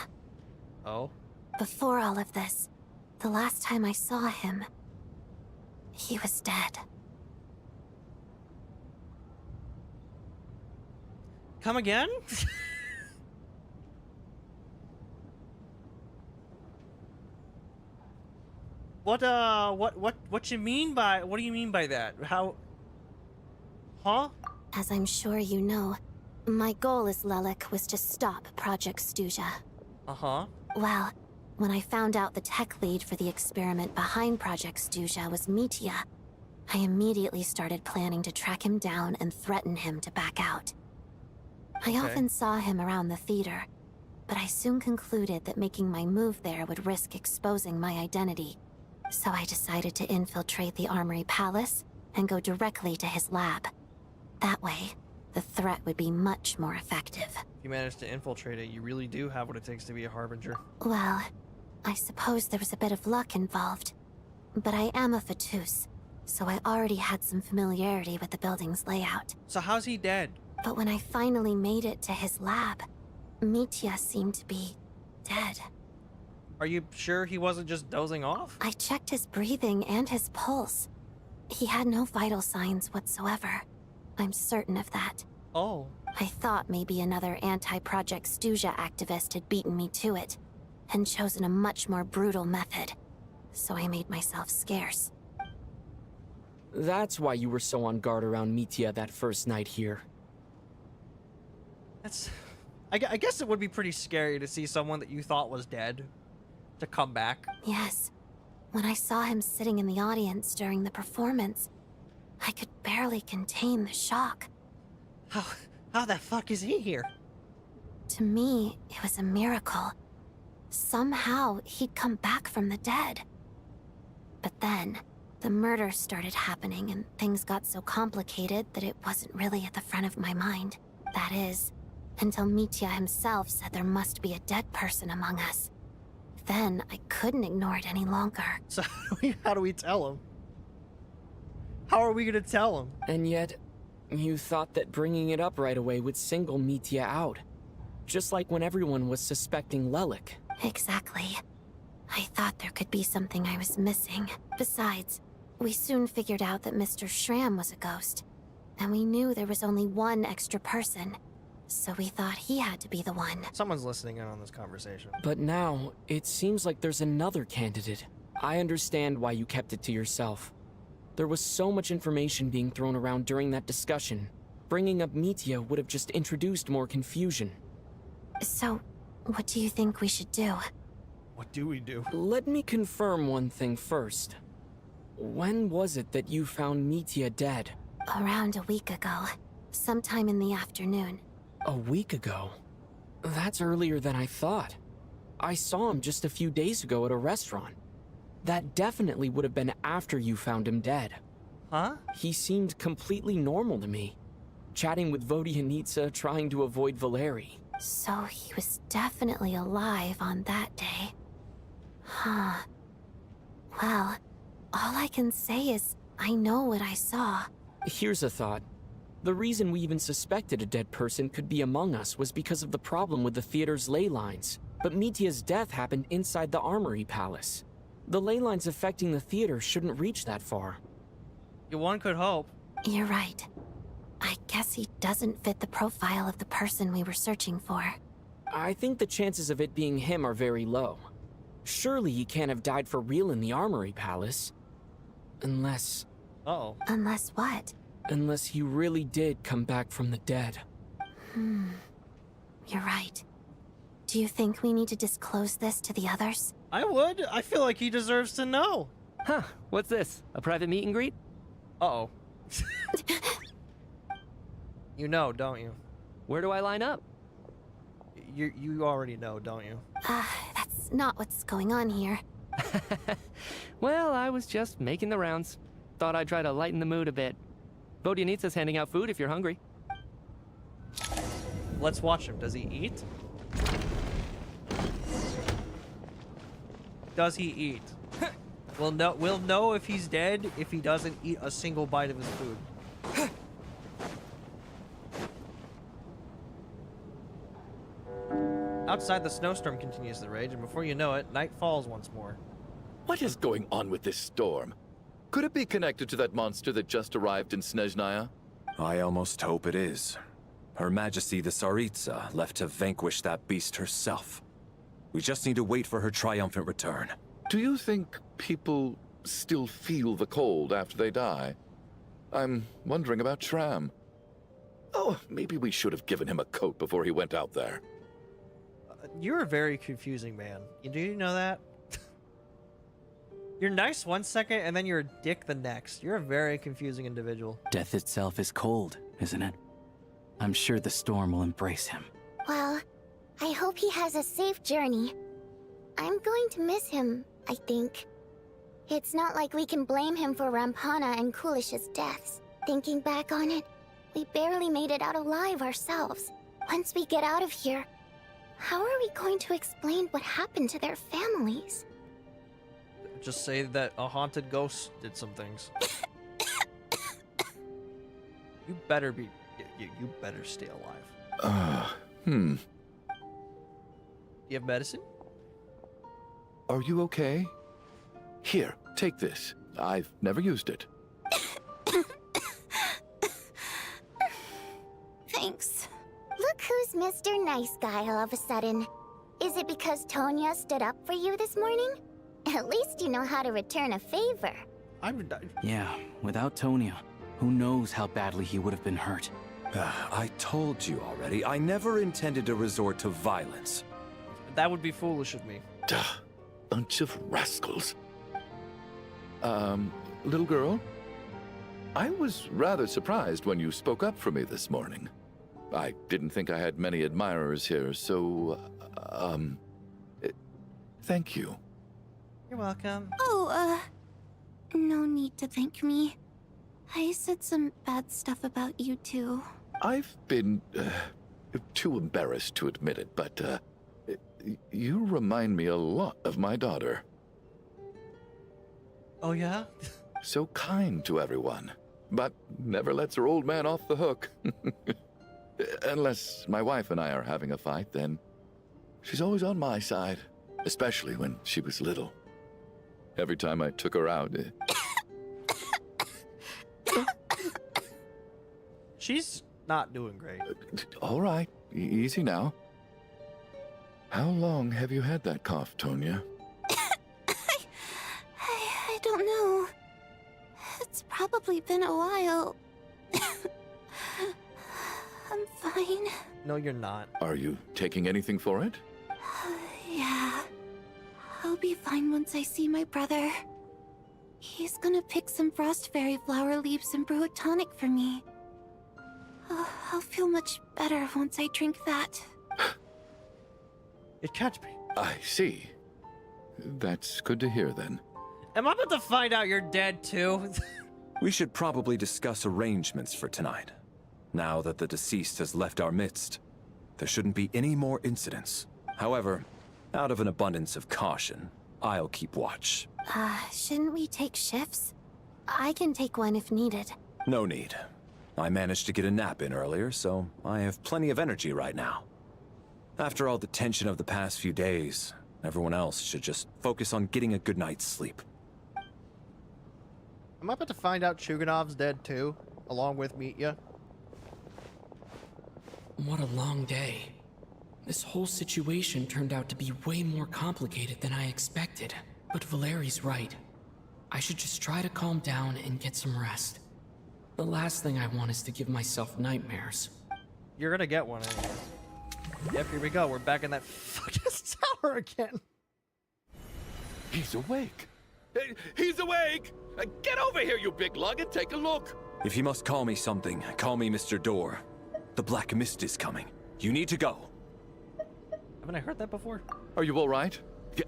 Oh? Before all of this, the last time I saw him, he was dead. Come again? What you mean by, what do you mean by that? How? Huh? As I'm sure you know, my goal as Lelik was to stop Project Stuja. Uh-huh. Well, when I found out the tech lead for the experiment behind Project Stuja was Mitya, I immediately started planning to track him down and threaten him to back out. I often saw him around the theater, but I soon concluded that making my move there would risk exposing my identity. So I decided to infiltrate the Armory Palace and go directly to his lab. That way, the threat would be much more effective. If you manage to infiltrate it, you really do have what it takes to be a Harbinger. Well, I suppose there was a bit of luck involved. But I am a Fatus, so I already had some familiarity with the building's layout. So how's he dead? But when I finally made it to his lab, Mitya seemed to be dead. Are you sure he wasn't just dozing off? I checked his breathing and his pulse. He had no vital signs whatsoever. I'm certain of that. Oh. I thought maybe another anti-Project Stuja activist had beaten me to it, and chosen a much more brutal method. So I made myself scarce. That's why you were so on guard around Mitya that first night here. That's... I guess it would be pretty scary to see someone that you thought was dead to come back. Yes. When I saw him sitting in the audience during the performance, I could barely contain the shock. How the fuck is he here? To me, it was a miracle. Somehow, he'd come back from the dead. But then, the murders started happening and things got so complicated that it wasn't really at the front of my mind. That is, until Mitya himself said there must be a dead person among us. Then, I couldn't ignore it any longer. So how do we tell him? How are we gonna tell him? And yet, you thought that bringing it up right away would single Mitya out. Just like when everyone was suspecting Lelik. Exactly. I thought there could be something I was missing. Besides, we soon figured out that Mr. Schramm was a ghost. And we knew there was only one extra person. So we thought he had to be the one. Someone's listening in on this conversation. But now, it seems like there's another candidate. I understand why you kept it to yourself. There was so much information being thrown around during that discussion. Bringing up Mitya would have just introduced more confusion. So, what do you think we should do? What do we do? Let me confirm one thing first. When was it that you found Mitya dead? Around a week ago. Sometime in the afternoon. A week ago? That's earlier than I thought. I saw him just a few days ago at a restaurant. That definitely would have been after you found him dead. Huh? He seemed completely normal to me. Chatting with Vodyanitsa, trying to avoid Valeri. So he was definitely alive on that day. Huh. Well, all I can say is I know what I saw. Here's a thought. The reason we even suspected a dead person could be among us was because of the problem with the theater's ley lines. But Mitya's death happened inside the Armory Palace. The ley lines affecting the theater shouldn't reach that far. One could hope. You're right. I guess he doesn't fit the profile of the person we were searching for. I think the chances of it being him are very low. Surely he can't have died for real in the Armory Palace. Unless... Uh-oh. Unless what? Unless he really did come back from the dead. You're right. Do you think we need to disclose this to the others? I would. I feel like he deserves to know. Huh, what's this? A private meet and greet? Uh-oh. You know, don't you? Where do I line up? You already know, don't you? That's not what's going on here. Well, I was just making the rounds. Thought I'd try to lighten the mood a bit. Vodyanitsa's handing out food if you're hungry. Let's watch him. Does he eat? Does he eat? We'll know if he's dead if he doesn't eat a single bite of his food. Outside, the snowstorm continues to rage, and before you know it, night falls once more. What is going on with this storm? Could it be connected to that monster that just arrived in Snezhnaya? I almost hope it is. Her Majesty the Tsaritsa left to vanquish that beast herself. We just need to wait for her triumphant return. Do you think people still feel the cold after they die? I'm wondering about Shram. Oh, maybe we should have given him a coat before he went out there. You're a very confusing man. Do you know that? You're nice one second, and then you're a dick the next. You're a very confusing individual. Death itself is cold, isn't it? I'm sure the storm will embrace him. Well, I hope he has a safe journey. I'm going to miss him, I think. It's not like we can blame him for Rampana and Kulish's deaths. Thinking back on it, we barely made it out alive ourselves. Once we get out of here, how are we going to explain what happened to their families? Just say that a haunted ghost did some things. You better be... You better stay alive. Hmm. Do you have medicine? Are you okay? Here, take this. I've never used it. Thanks. Look who's Mr. Nice Guy all of a sudden. Is it because Tonya stood up for you this morning? At least you know how to return a favor. Yeah, without Tonya, who knows how badly he would have been hurt. I told you already, I never intended to resort to violence. That would be foolish of me. Duh. Bunch of rascals. Little girl? I was rather surprised when you spoke up for me this morning. I didn't think I had many admirers here, so, thank you. You're welcome. Oh, no need to thank me. I said some bad stuff about you too. I've been, too embarrassed to admit it, but, you remind me a lot of my daughter. Oh, yeah? So kind to everyone, but never lets her old man off the hook. Unless my wife and I are having a fight, then she's always on my side, especially when she was little. Every time I took her out... She's not doing great. All right, easy now. How long have you had that cough, Tonya? I don't know. It's probably been a while. I'm fine. No, you're not. Are you taking anything for it? Yeah. I'll be fine once I see my brother. He's gonna pick some frost fairy flower leaves and brew a tonic for me. I'll feel much better once I drink that. It can't be. I see. That's good to hear, then. Am I about to find out you're dead, too? We should probably discuss arrangements for tonight. Now that the deceased has left our midst, there shouldn't be any more incidents. However, out of an abundance of caution, I'll keep watch. Shouldn't we take shifts? I can take one if needed. No need. I managed to get a nap in earlier, so I have plenty of energy right now. After all the tension of the past few days, everyone else should just focus on getting a good night's sleep. Am I about to find out Chuganov's dead, too? Along with Mitya? What a long day. This whole situation turned out to be way more complicated than I expected. But Valeri's right. I should just try to calm down and get some rest. The last thing I want is to give myself nightmares. You're gonna get one anyway. Yep, here we go. We're back in that fucking tower again. He's awake. He's awake! Get over here, you big lug, and take a look. If you must call me something, call me Mr. Door. The Black Mist is coming. You need to go. Haven't I heard that before? Are you all right?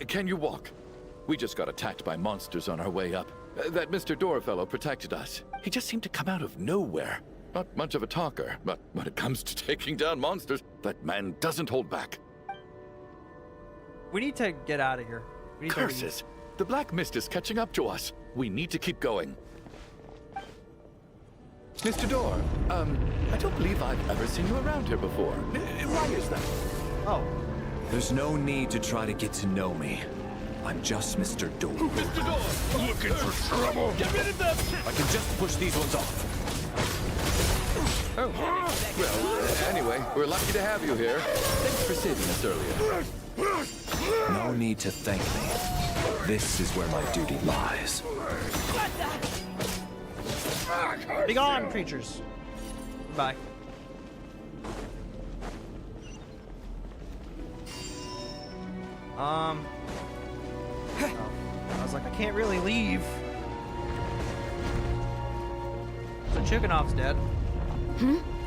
Can you walk? We just got attacked by monsters on our way up. That Mr. Door fellow protected us. He just seemed to come out of nowhere. Not much of a talker, but when it comes to taking down monsters, that man doesn't hold back. We need to get out of here. We need Curses! The black mist is catching up to us. We need to keep going. Mr. Door, I don't believe I've ever seen you around here before. Why is that? Oh. There's no need to try to get to know me. I'm just Mr. Door. Mr. Door! Looking for trouble? Get rid of them! I can just push these ones off. Oh, well, anyway, we're lucky to have you here. Thanks for saving us earlier. No need to thank me. This is where my duty lies. Be gone, creatures. Bye. Oh. I was like, I can't really leave. So Chuganov's dead.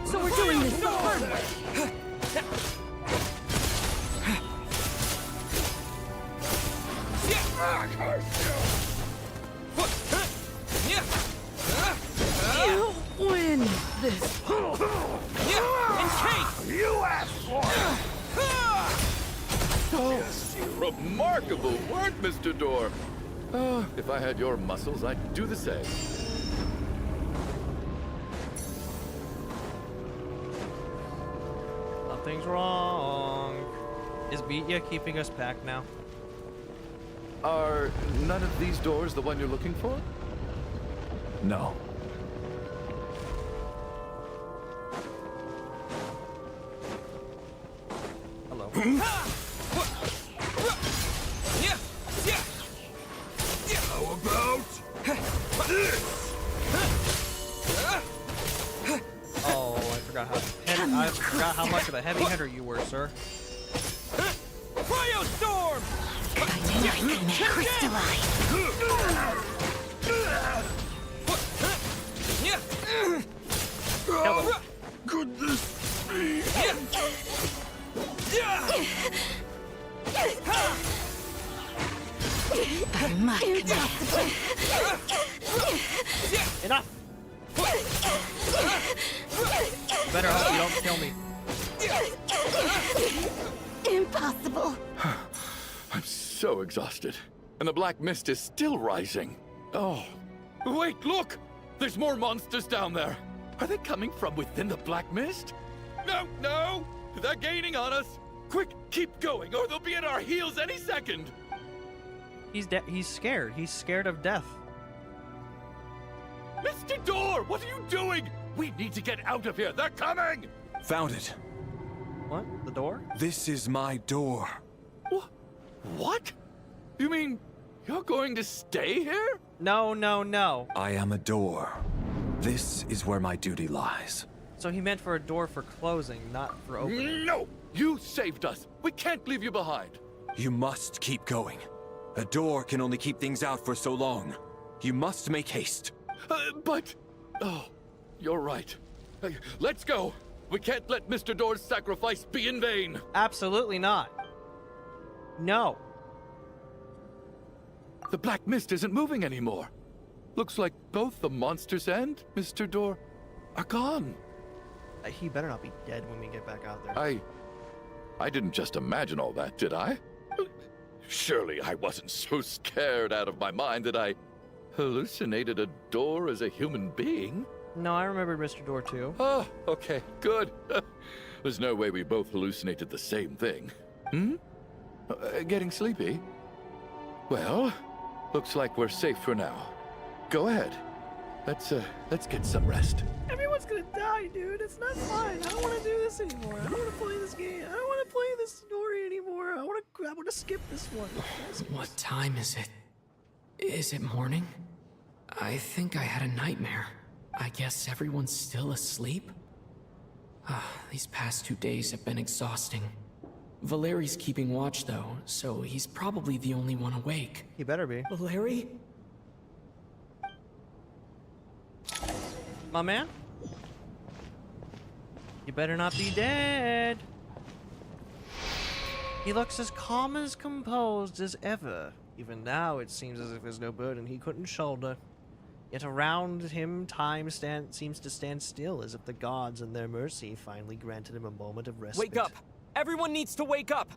So we're doing this the hard way. You win this. In case! You asked for it! Oh, remarkable work, Mr. Door. Oh, if I had your muscles, I'd do the same. Nothing's wrong. Is Vitya keeping us back now? Are none of these doors the one you're looking for? No. Hello. How about this? Oh, I forgot how much of a heavy hitter you were, sir. Cryostorm! Nothing crystalline. Kill him. Could this be? Enough! You better hope you don't kill me. Impossible. I'm so exhausted. And the black mist is still rising. Oh. Wait, look! There's more monsters down there. Are they coming from within the black mist? No, no! They're gaining on us! Quick, keep going, or they'll be at our heels any second! He's scared. He's scared of death. Mr. Door, what are you doing? We need to get out of here. They're coming! Found it. What? The door? This is my door. What? You mean you're going to stay here? No, no, no. I am a door. This is where my duty lies. So he meant for a door for closing, not for opening. No! You saved us. We can't leave you behind. You must keep going. A door can only keep things out for so long. You must make haste. But... Oh, you're right. Let's go. We can't let Mr. Door's sacrifice be in vain. Absolutely not. No. The black mist isn't moving anymore. Looks like both the monsters and Mr. Door are gone. He better not be dead when we get back out there. I didn't just imagine all that, did I? Surely I wasn't so scared out of my mind that I hallucinated a door as a human being. No, I remembered Mr. Door too. Oh, okay, good. There's no way we both hallucinated the same thing. Getting sleepy? Well, looks like we're safe for now. Go ahead. Let's get some rest. Everyone's gonna die, dude. It's not fun. I don't want to do this anymore. I don't want to play this game. I don't want to play this story anymore. I want to skip this one. What time is it? Is it morning? I think I had a nightmare. I guess everyone's still asleep? These past 2 days have been exhausting. Valeri's keeping watch, though, so he's probably the only one awake. He better be. Valeri? My man? You better not be dead. He looks as calm as composed as ever. Even now, it seems as if there's no burden he couldn't shoulder. Yet around him, time seems to stand still, as if the gods in their mercy finally granted him a moment of respite. Wake up! Everyone needs to wake up!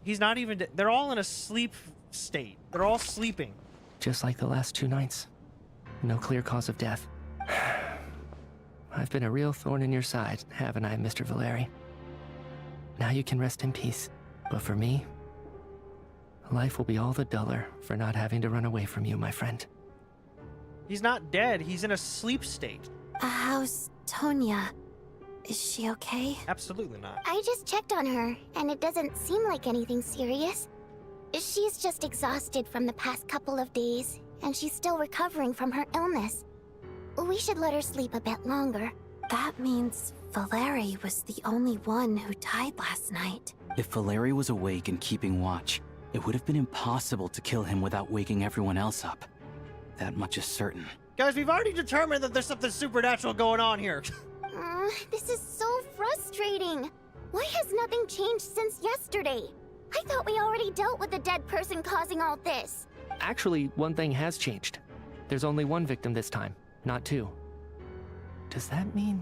He's not even... They're all in a sleep state. They're all sleeping. Just like the last 2 nights. No clear cause of death. I've been a real thorn in your side, haven't I, Mr. Valeri? Now you can rest in peace. But for me, life will be all the duller for not having to run away from you, my friend. He's not dead. He's in a sleep state. How's Tonya? Is she okay? Absolutely not. I just checked on her, and it doesn't seem like anything serious. She's just exhausted from the past couple of days, and she's still recovering from her illness. We should let her sleep a bit longer. That means Valeri was the only one who died last night. If Valeri was awake and keeping watch, it would have been impossible to kill him without waking everyone else up. That much is certain. Guys, we've already determined that there's something supernatural going on here. This is so frustrating. Why has nothing changed since yesterday? I thought we already dealt with the dead person causing all this. Actually, one thing has changed. There's only one victim this time, not 2. Does that mean...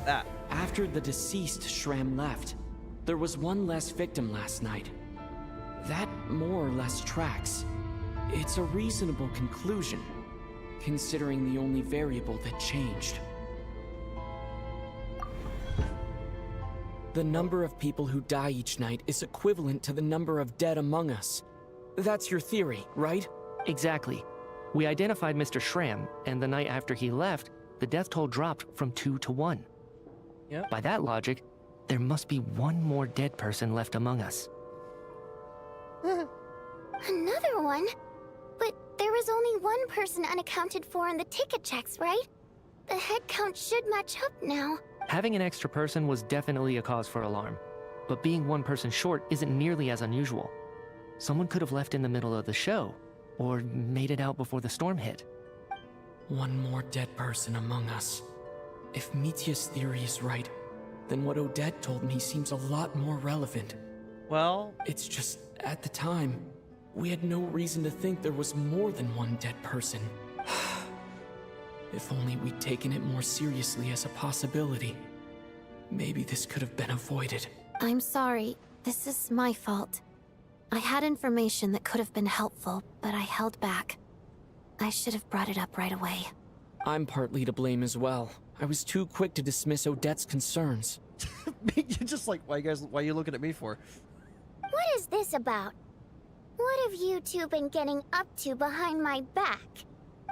That. After the deceased Shram left, there was one less victim last night. That more or less tracks. It's a reasonable conclusion, considering the only variable that changed. The number of people who die each night is equivalent to the number of dead among us. That's your theory, right? Exactly. We identified Mr. Shram, and the night after he left, the death toll dropped from 2 to 1. Yep. By that logic, there must be one more dead person left among us. Another one? But there was only one person unaccounted for in the ticket checks, right? The head count should match up now. Having an extra person was definitely a cause for alarm, but being one person short isn't nearly as unusual. Someone could have left in the middle of the show, or made it out before the storm hit. One more dead person among us. If Mitya's theory is right, then what Odette told me seems a lot more relevant. Well... It's just, at the time, we had no reason to think there was more than one dead person. If only we'd taken it more seriously as a possibility. Maybe this could have been avoided. I'm sorry. This is my fault. I had information that could have been helpful, but I held back. I should have brought it up right away. I'm partly to blame as well. I was too quick to dismiss Odette's concerns. You're just like, why are you looking at me for? What is this about? What have you two been getting up to behind my back?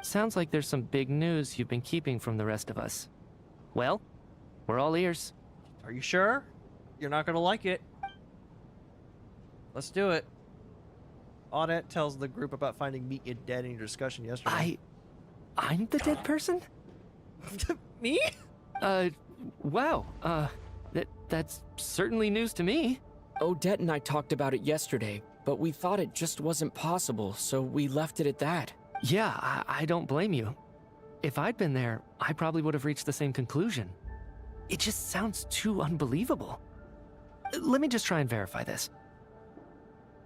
Sounds like there's some big news you've been keeping from the rest of us. Well, we're all ears. Are you sure? You're not gonna like it. Let's do it. Audette tells the group about finding Mitya dead in your discussion yesterday. I'm the dead person? Me? Wow. That's certainly news to me. Odette and I talked about it yesterday, but we thought it just wasn't possible, so we left it at that. Yeah, I don't blame you. If I'd been there, I probably would have reached the same conclusion. It just sounds too unbelievable. Let me just try and verify this.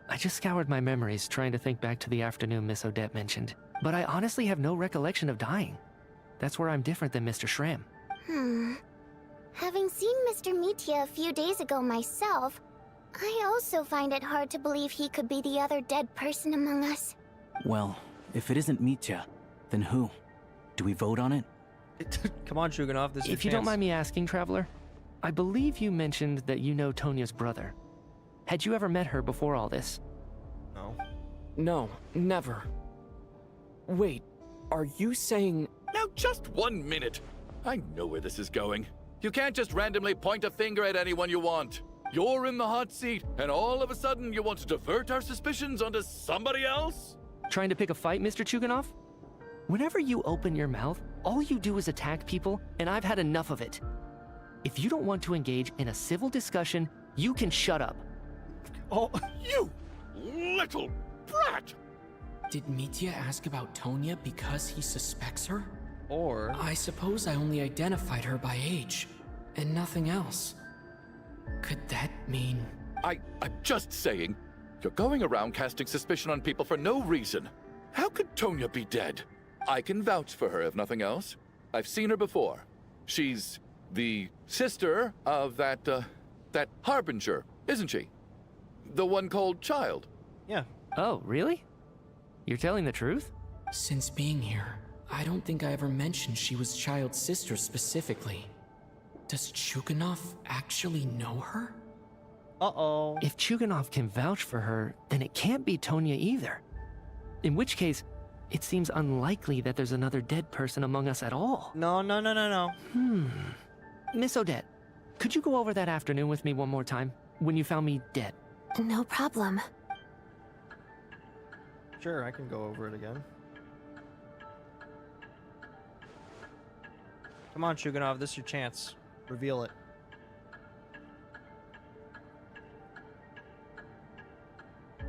I just scoured my memories trying to think back to the afternoon Miss Odette mentioned, but I honestly have no recollection of dying. That's where I'm different than Mr. Shram. Having seen Mr. Mitya a few days ago myself, I also find it hard to believe he could be the other dead person among us. Well, if it isn't Mitya, then who? Do we vote on it? Come on, Shuganov, this is your If you don't chance. mind me asking, Traveler, I believe you mentioned that you know Tonya's brother. Had you ever met her before all this? No. No, never. Wait, are you saying... Now just 1 minute. I know where this is going. You can't just randomly point a finger at anyone you want. You're in the hot seat, and all of a sudden you want to divert our suspicions onto somebody else? Trying to pick a fight, Mr. Chuganov? Whenever you open your mouth, all you do is attack people, and I've had enough of it. if you don't want to engage in a civil discussion, you can shut up. Oh, you little brat! Did Mitya ask about Tonya because he suspects her? Or I suppose I only identified her by age, and nothing else. Could that mean... I'm just saying, you're going around casting suspicion on people for no reason. How could Tonya be dead? I can vouch for her, if nothing else. I've seen her before. She's the sister of that Harbinger, isn't she? The one called Child. yeah. Oh, really? You're telling the truth? Since being here, I don't think I ever mentioned she was Child's sister specifically. Does Chuganov actually know her? Uh-oh. If Chuganov can vouch for her, then it can't be Tonya either. In which case, it seems unlikely that there's another dead person among us at all. No. Miss Odette, could you go over that afternoon with me one more time, when you found me dead? No problem. Sure, I can go over it again. Come on, Chuganov, this is your chance. Reveal it.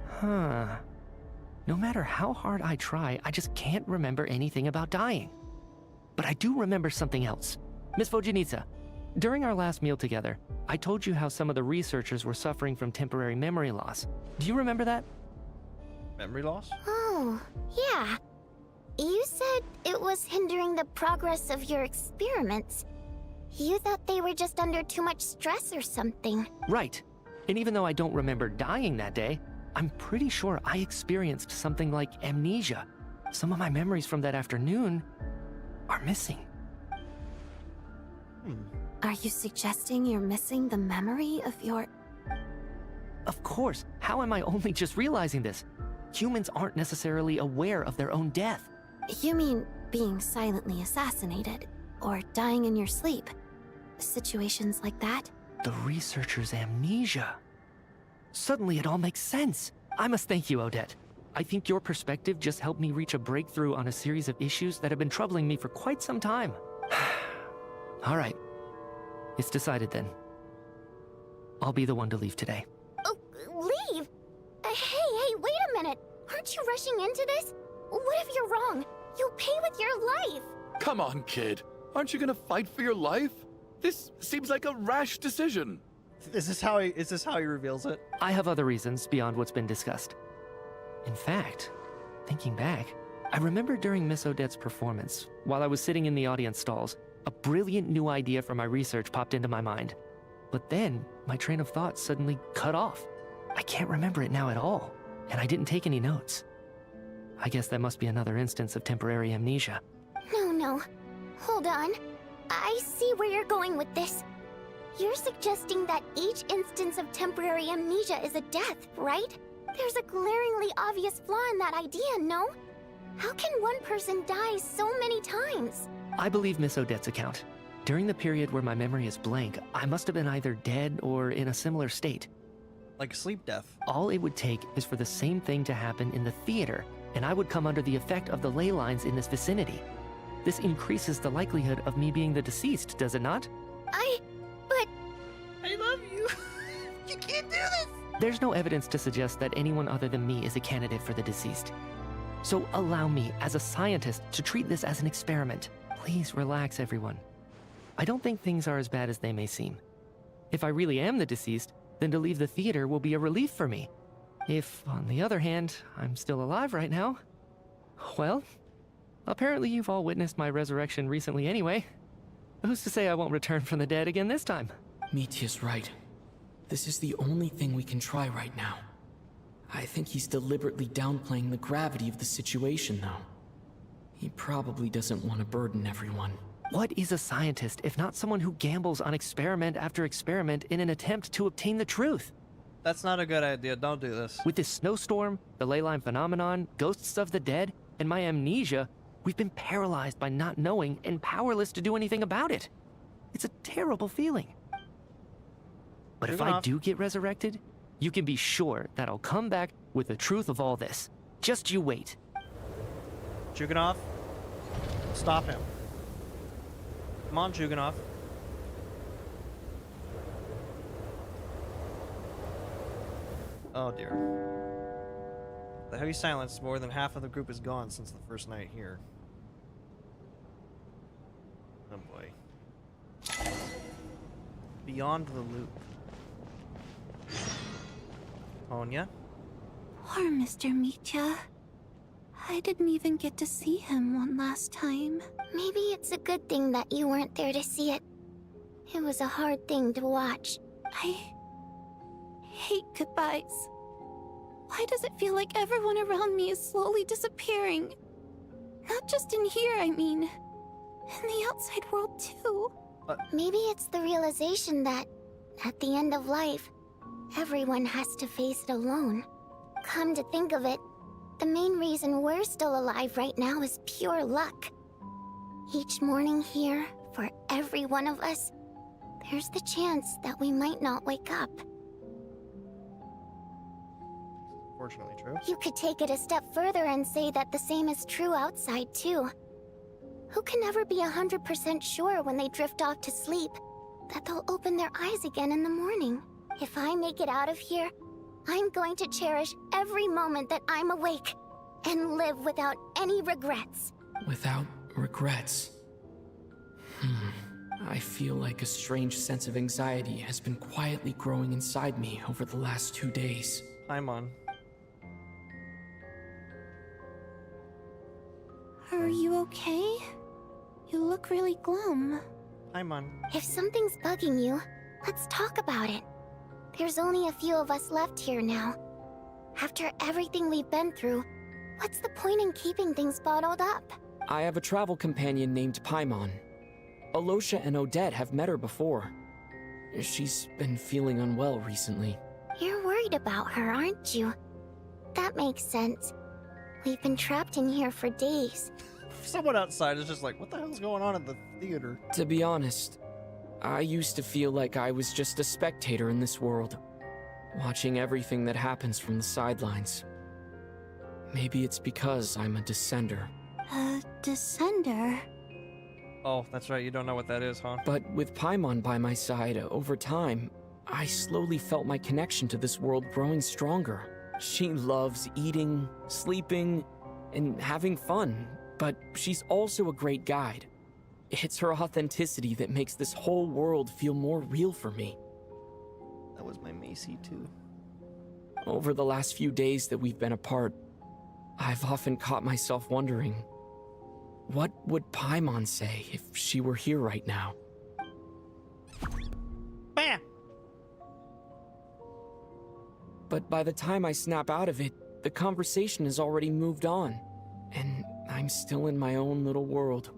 Huh. No matter how hard I try, I just can't remember anything about dying. But I do remember something else. Miss Vojanitsa, during our last meal together, I told you how some of the researchers were suffering from temporary memory loss. Do you remember that? Memory loss? Oh, yeah. You said it was hindering the progress of your experiments. You thought they were just under too much stress or something. Right. And even though I don't remember dying that day, I'm pretty sure I experienced something like amnesia. Some of my memories from that afternoon are missing. Are you suggesting you're missing the memory of your... Of course. How am I only just realizing this? Humans aren't necessarily aware of their own death. You mean being silently assassinated, or dying in your sleep? Situations like that? The researcher's amnesia. Suddenly it all makes sense. I must thank you, Odette. I think your perspective just helped me reach a breakthrough on a series of issues that have been troubling me for quite some time. All right. It's decided then. I'll be the one to leave today. Oh, leave? Hey, wait a minute. Aren't you rushing into this? What if you're wrong? You'll pay with your life. Come on, kid. Aren't you gonna fight for your life? This seems like a rash decision. Is this how he reveals it? I have other reasons beyond what's been discussed. In fact, thinking back, I remember during Miss Odette's performance, while I was sitting in the audience stalls, a brilliant new idea for my research popped into my mind. But then, my train of thought suddenly cut off. I can't remember it now at all, and I didn't take any notes. I guess that must be another instance of temporary amnesia. No. Hold on. I see where you're going with this. You're suggesting that each instance of temporary amnesia is a death, right? There's a glaringly obvious flaw in that idea, no? How can one person die so many times? I believe Miss Odette's account. During the period where my memory is blank, I must have been either dead or in a similar state. Like sleep death. All it would take is for the same thing to happen in the theater, and I would come under the effect of the ley lines in this vicinity. This increases the likelihood of me being the deceased, does it not? But... I love you. You can't do this. There's no evidence to suggest that anyone other than me is a candidate for the deceased. So allow me, as a scientist, to treat this as an experiment. Please relax, everyone. I don't think things are as bad as they may seem. If I really am the deceased, then to leave the theater will be a relief for me. If, on the other hand, I'm still alive right now, well, apparently you've all witnessed my resurrection recently anyway. Who's to say I won't return from the dead again this time? Mitya's right. This is the only thing we can try right now. I think he's deliberately downplaying the gravity of the situation, though. He probably doesn't want to burden everyone. What is a scientist if not someone who gambles on experiment after experiment in an attempt to obtain the truth? That's not a good idea. Don't do this. With this snowstorm, the ley line phenomenon, ghosts of the dead, and my amnesia, we've been paralyzed by not knowing and powerless to do anything about it. It's a terrible feeling. But if I do get resurrected, you can be sure that I'll come back with the truth of all this. Just you wait. Chuganov, stop him. Come on, Chuganov. Oh dear. The heavy silence, more than half of the group is gone since the first night here. Oh boy. Beyond the loop. Anya? Poor Mr. Mitya. I didn't even get to see him one last time. Maybe it's a good thing that you weren't there to see it. It was a hard thing to watch. I hate goodbyes. Why does it feel like everyone around me is slowly disappearing? Not just in here, I mean. In the outside world, too. Maybe it's the realization that, at the end of life, everyone has to face it alone. Come to think of it, the main reason we're still alive right now is pure luck. Each morning here, for every one of us, there's the chance that we might not wake up. Fortunately true. You could take it a step further and say that the same is true outside, too. Who can never be 100% sure when they drift off to sleep that they'll open their eyes again in the morning? If I make it out of here, I'm going to cherish every moment that I'm awake and live without any regrets. Without regrets. I feel like a strange sense of anxiety has been quietly growing inside me over the last 2 days. Paimon. Are you okay? You look really glum. Paimon. If something's bugging you, let's talk about it. There's only a few of us left here now. After everything we've been through, what's the point in keeping things bottled up? I have a travel companion named Paimon. Alosha and Odette have met her before. She's been feeling unwell recently. You're worried about her, aren't you? That makes sense. We've been trapped in here for days. Someone outside is just like, what the hell's going on at the theater? To be honest, I used to feel like I was just a spectator in this world, watching everything that happens from the sidelines. Maybe it's because I'm a descender. A descender? Oh, that's right, you don't know what that is, huh? But with Paimon by my side, over time, I slowly felt my connection to this world growing stronger. She loves eating, sleeping, and having fun, but she's also a great guide. It's her authenticity that makes this whole world feel more real for me. That was my Macy, too. Over the last few days that we've been apart, I've often caught myself wondering, what would Paimon say if she were here right now? Bam! But by the time I snap out of it, the conversation has already moved on, and I'm still in my own little world.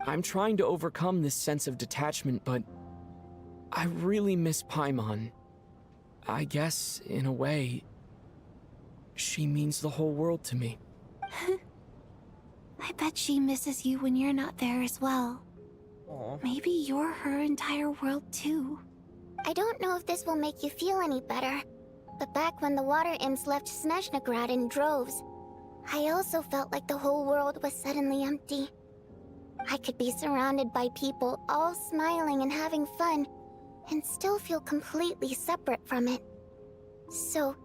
I'm trying to overcome this sense of detachment, but I really miss Paimon. I guess, in a way, she means the whole world to me. I bet she misses you when you're not there as well. Aww. Maybe you're her entire world too. I don't know if this will make you feel any better, but back when the water imps left Snezhnograd in droves, I also felt like the whole world was suddenly empty. I could be surrounded by people all smiling and having fun, and still feel completely separate from it. So,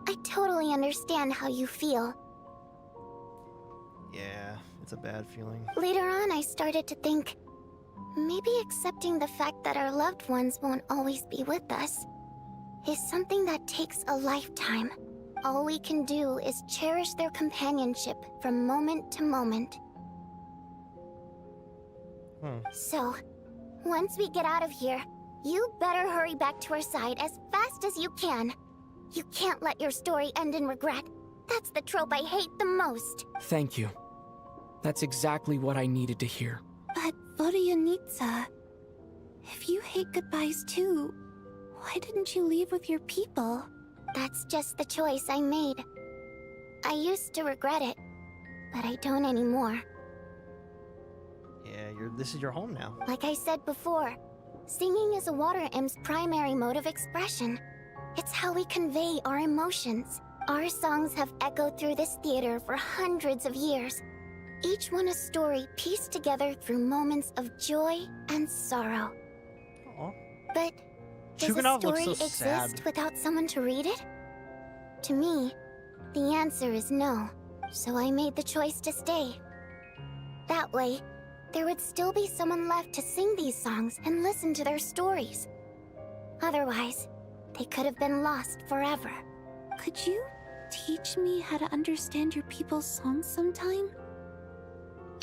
I totally understand how you feel. Yeah, it's a bad feeling. Later on, I started to think, maybe accepting the fact that our loved ones won't always be with us is something that takes a lifetime. All we can do is cherish their companionship from moment to moment. So, once we get out of here, you better hurry back to our side as fast as you can. You can't let your story end in regret. That's the trope I hate the most. Thank you. That's exactly what I needed to hear. But Vodyanitsa, if you hate goodbyes too, why didn't you leave with your people? That's just the choice I made. I used to regret it, but I don't anymore. Yeah, this is your home now. Like I said before, singing is a water imp's primary mode of expression. It's how we convey our emotions. Our songs have echoed through this theater for hundreds of years. Each one a story pieced together through moments of joy and sorrow. Aww. But does a Chugunov story looks so exist sad. without someone to read it? To me, the answer is no. So I made the choice to stay. That way, there would still be someone left to sing these songs and listen to their stories. Otherwise, they could have been lost forever. Could you teach me how to understand your people's songs sometime?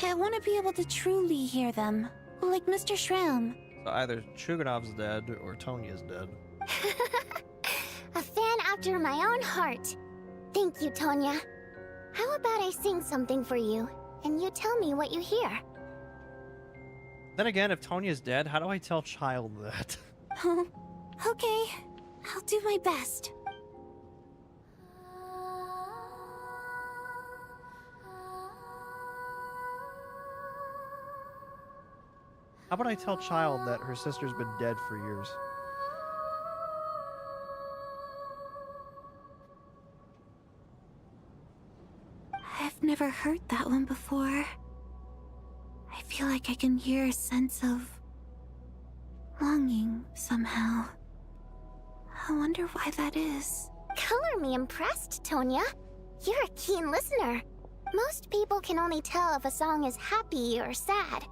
I want to be able to truly hear them, like Mr. Shram. So either Chuganov's dead or Tonya's dead. A fan after my own heart. Thank you, Tonya. How about I sing something for you, and you tell me what you hear? Then again, if Tonya's dead, how do I tell Child that? Okay, I'll do my best. How about I tell Child that her sister's been dead for years? I've never heard that one before. I feel like I can hear a sense of longing somehow. I wonder why that is. Color me impressed, Tonya. You're a keen listener. Most people can only tell if a song is happy or sad.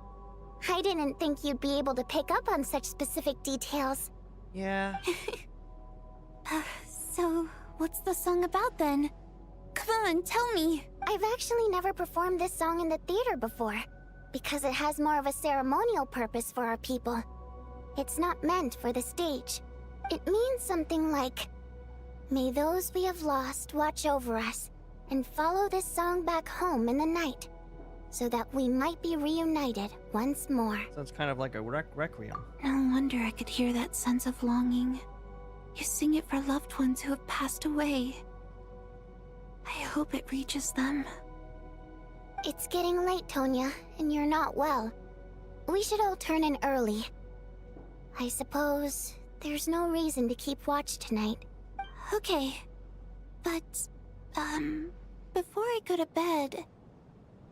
I didn't think you'd be able to pick up on such specific details. Yeah. So, what's the song about then? Come on, tell me. I've actually never performed this song in the theater before, because it has more of a ceremonial purpose for our people. It's not meant for the stage. It means something like, "May those we have lost watch over us, and follow this song back home in the night, so that we might be reunited once more." Sounds kind of like a requiem. No wonder I could hear that sense of longing. You sing it for loved ones who have passed away. I hope it reaches them. It's getting late, Tonya, and you're not well. We should all turn in early. I suppose there's no reason to keep watch tonight. Okay. But, before I go to bed,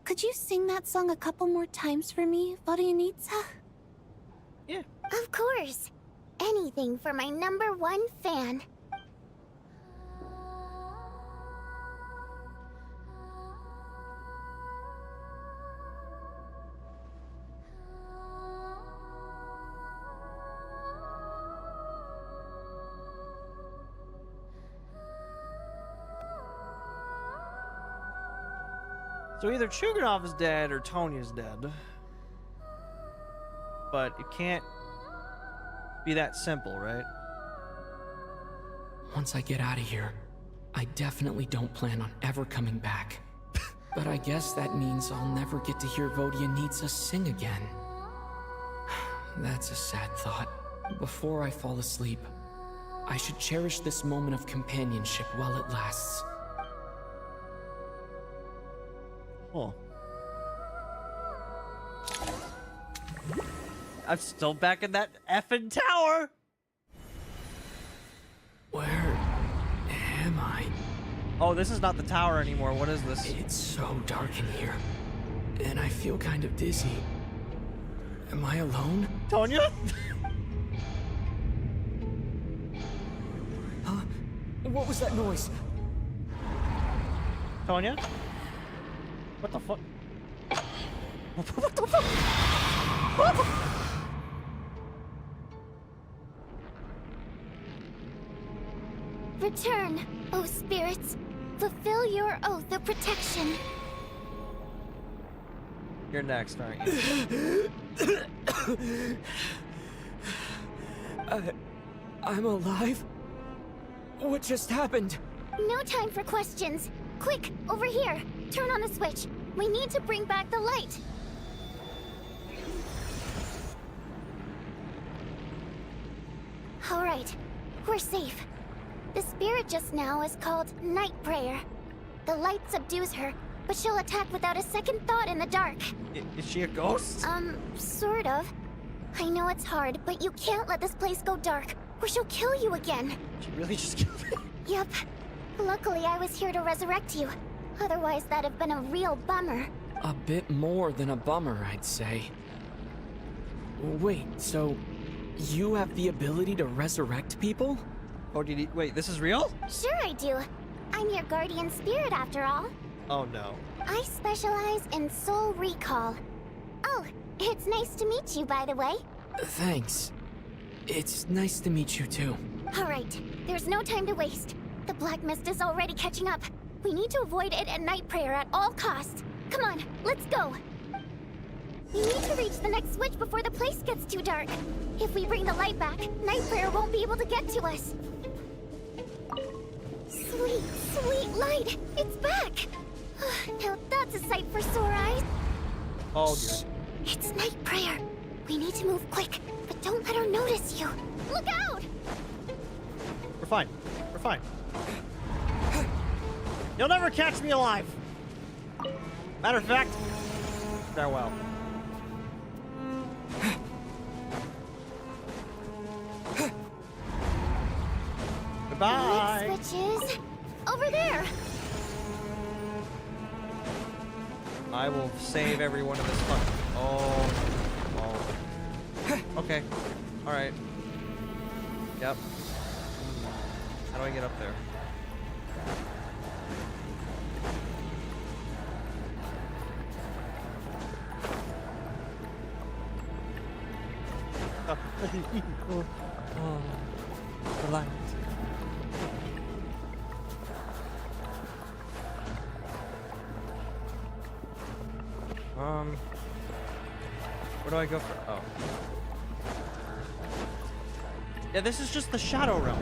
could you sing that song a couple more times for me, Vodyanitsa? Yeah. Of course. Anything for my #1 fan. So either Chuganov is dead or Tonya's dead. But it can't be that simple, right? Once I get out of here, I definitely don't plan on ever coming back. But I guess that means I'll never get to hear Vodyanitsa sing again. That's a sad thought. Before I fall asleep, I should cherish this moment of companionship while it lasts. Cool. I'm still back in that effing tower! Where am I? Oh, this is not the tower anymore. What is this? It's so dark in here, and I feel kind of dizzy. Am I alone? Tonya? Huh? What was that noise? Tonya? What the fuck? What the fuck? Return, O spirits. Fulfill your oath of protection. You're next, aren't you? I'm alive? What just happened? No time for questions. Quick, over here. Turn on the switch. We need to bring back the light. All right, we're safe. The spirit just now is called Night Prayer. The light subdues her, but she'll attack without a second thought in the dark. Is she a ghost? Sort of. I know it's hard, but you can't let this place go dark, or she'll kill you again. She really just killed me? Yep. Luckily, I was here to resurrect you. Otherwise, that'd have been a real bummer. A bit more than a bummer, I'd say. Wait, so you have the ability to resurrect people? Oh, wait, this is real? Sure I do. I'm your guardian spirit after all. Oh no. I specialize in soul recall. Oh, it's nice to meet you, by the way. Thanks. It's nice to meet you too. All right, there's no time to waste. The black mist is already catching up. We need to avoid it at night prayer at all costs. Come on, let's go. We need to reach the next switch before the place gets too dark. If we bring the light back, night prayer won't be able to get to us. Sweet, sweet light! It's back! Now that's a sight for sore eyes. Oh dear. It's night prayer. We need to move quick, but don't let her notice you. Look out! We're fine. We're fine. You'll never catch me alive. Matter of fact, farewell. Goodbye. Next switch is over there. I will save every one of this fun. Oh. Okay. Alright. Yep. How do I get up there? Oh, the light. Where do I go for? Oh. Yeah, this is just the Shadow Realm.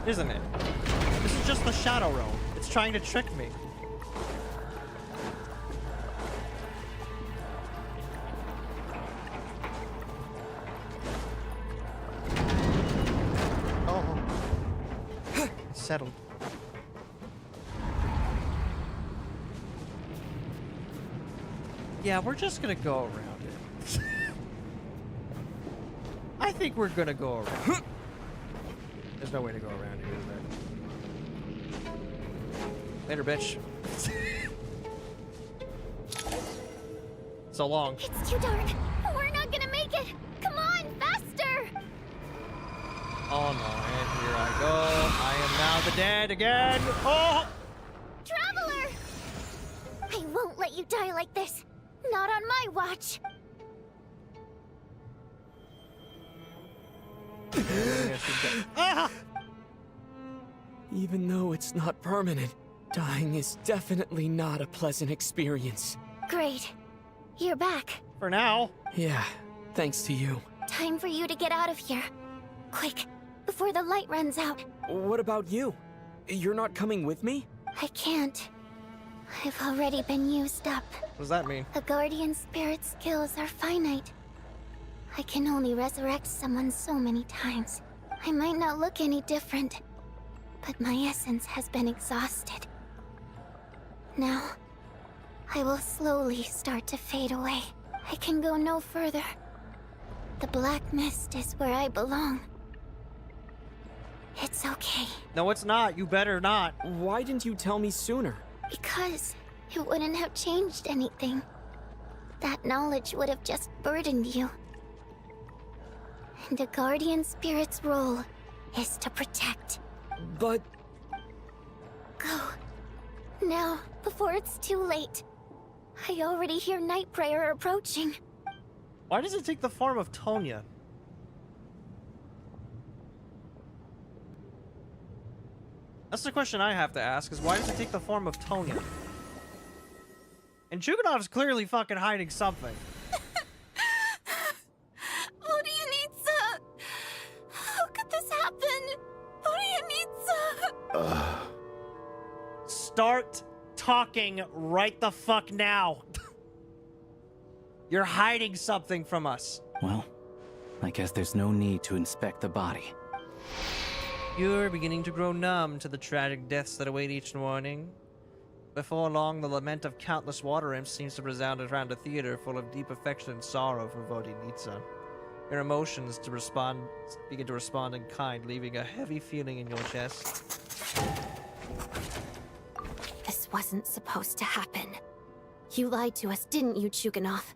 Isn't it? This is just the Shadow Realm. It's trying to trick me. Oh. Settled. Yeah, we're just gonna go around it. I think we're gonna go around. There's no way to go around here, is there? Later, bitch. So long. It's too dark. We're not gonna make it. Come on, faster! Oh no, and here I go. I am now the dead again. Oh! Traveler! I won't let you die like this. Not on my watch. Ah! Even though it's not permanent, dying is definitely not a pleasant experience. Great. You're back. For now. Yeah, thanks to you. Time for you to get out of here. Quick, before the light runs out. What about you? You're not coming with me? I can't. I've already been used up. What does that mean? The Guardian Spirit's skills are finite. I can only resurrect someone so many times. I might not look any different, but my essence has been exhausted. Now, I will slowly start to fade away. I can go no further. The black mist is where I belong. It's okay. No, it's not. You better not. Why didn't you tell me sooner? Because it wouldn't have changed anything. That knowledge would have just burdened you. And a guardian spirit's role is to protect. But... Go. Now, before it's too late. I already hear night prayer approaching. Why does it take the form of Tonya? That's the question I have to ask, is why does it take the form of Tonya? And Jugonov's clearly fucking hiding something. Vodyanitsa! How could this happen? Vodyanitsa! Start talking right the fuck now. You're hiding something from us. Well, I guess there's no need to inspect the body. You're beginning to grow numb to the tragic deaths that await each morning. Before long, the lament of countless water imps seems to resound around a theater full of deep affection and sorrow for Vodyanitsa. Your emotions begin to respond in kind, leaving a heavy feeling in your chest. This wasn't supposed to happen. You lied to us, didn't you, Chuganov?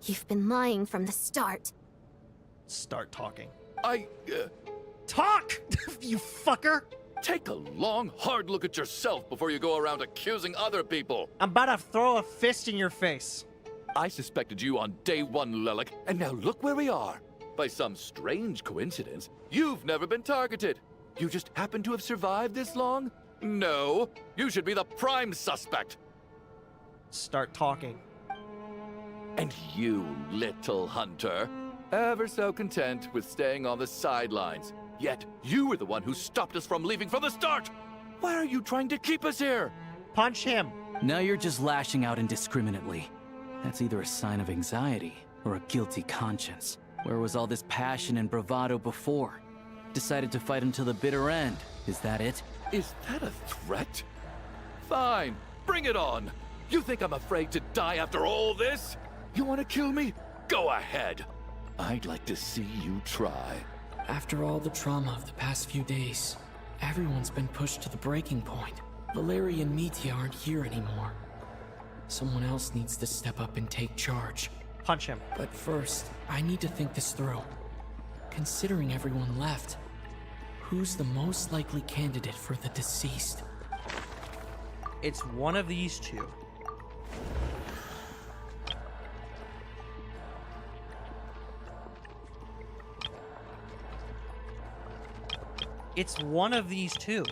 You've been lying from the start. Start talking. I... Talk! You fucker! Take a long, hard look at yourself before you go around accusing other people. I'm about to throw a fist in your face. I suspected you on day one, Lelik, and now look where we are. By some strange coincidence, you've never been targeted. You just happen to have survived this long? No, you should be the prime suspect. Start talking. And you, little hunter, ever so content with staying on the sidelines. Yet, you were the one who stopped us from leaving from the start! Why are you trying to keep us here? Punch him. Now you're just lashing out indiscriminately. That's either a sign of anxiety or a guilty conscience. Where was all this passion and bravado before? Decided to fight until the bitter end. Is that it? Is that a threat? Fine, bring it on. You think I'm afraid to die after all this? You want to kill me? Go ahead. I'd like to see you try. After all the trauma of the past few days, everyone's been pushed to the breaking point. Valeri and Mitya aren't here anymore. Someone else needs to step up and take charge. Punch him. But first, I need to think this through. Considering everyone left, who's the most likely candidate for the deceased? It's one of these two. It's one of these two.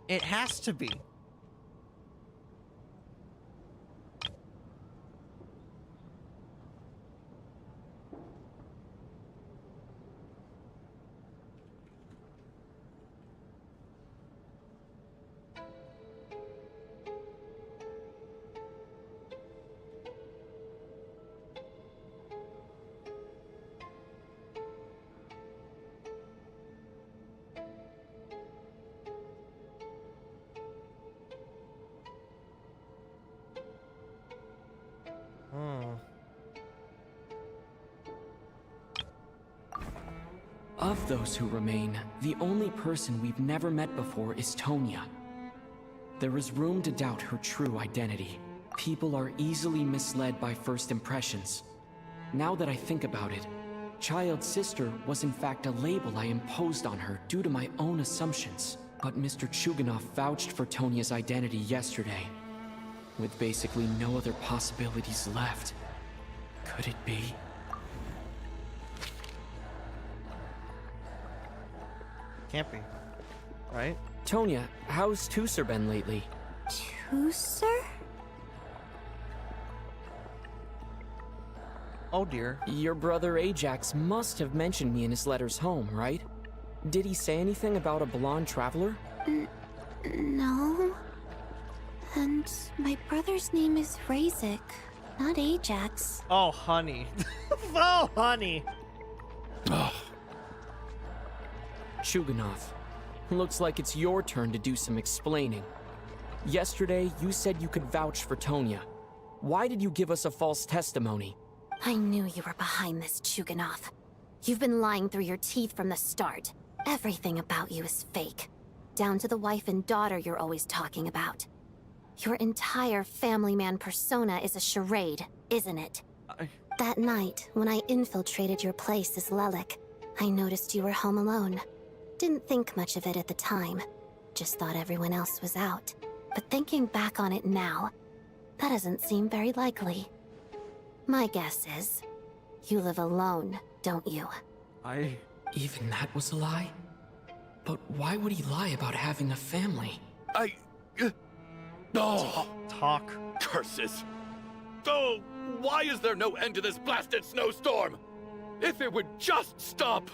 It has to be. Of those who remain, the only person we've never met before is Tonya. There is room to doubt her true identity. People are easily misled by first impressions. Now that I think about it, Child's sister was in fact a label I imposed on her due to my own assumptions. But Mr. Chuganov vouched for Tonya's identity yesterday. With basically no other possibilities left. Could it be? Can't be. Right? Tonya, how's Tusser been lately? Tusser? Oh dear. Your brother Ajax must have mentioned me in his letters home, right? Did he say anything about a blonde traveler? No. And my brother's name is Razik, not Ajax. Oh, honey. Oh, honey. Chuganov, looks like it's your turn to do some explaining. Yesterday, you said you could vouch for Tonya. Why did you give us a false testimony? I knew you were behind this, Chuganov. You've been lying through your teeth from the start. Everything about you is fake. Down to the wife and daughter you're always talking about. Your entire family man persona is a charade, isn't it? That night, when I infiltrated your place as Lelik, I noticed you were home alone. Didn't think much of it at the time. Just thought everyone else was out. But thinking back on it now, that doesn't seem very likely. My guess is, you live alone, don't you? Even that was a lie? But why would he lie about having a family? Talk. Curses. Oh, why is there no end to this blasted snowstorm? If it would just stop.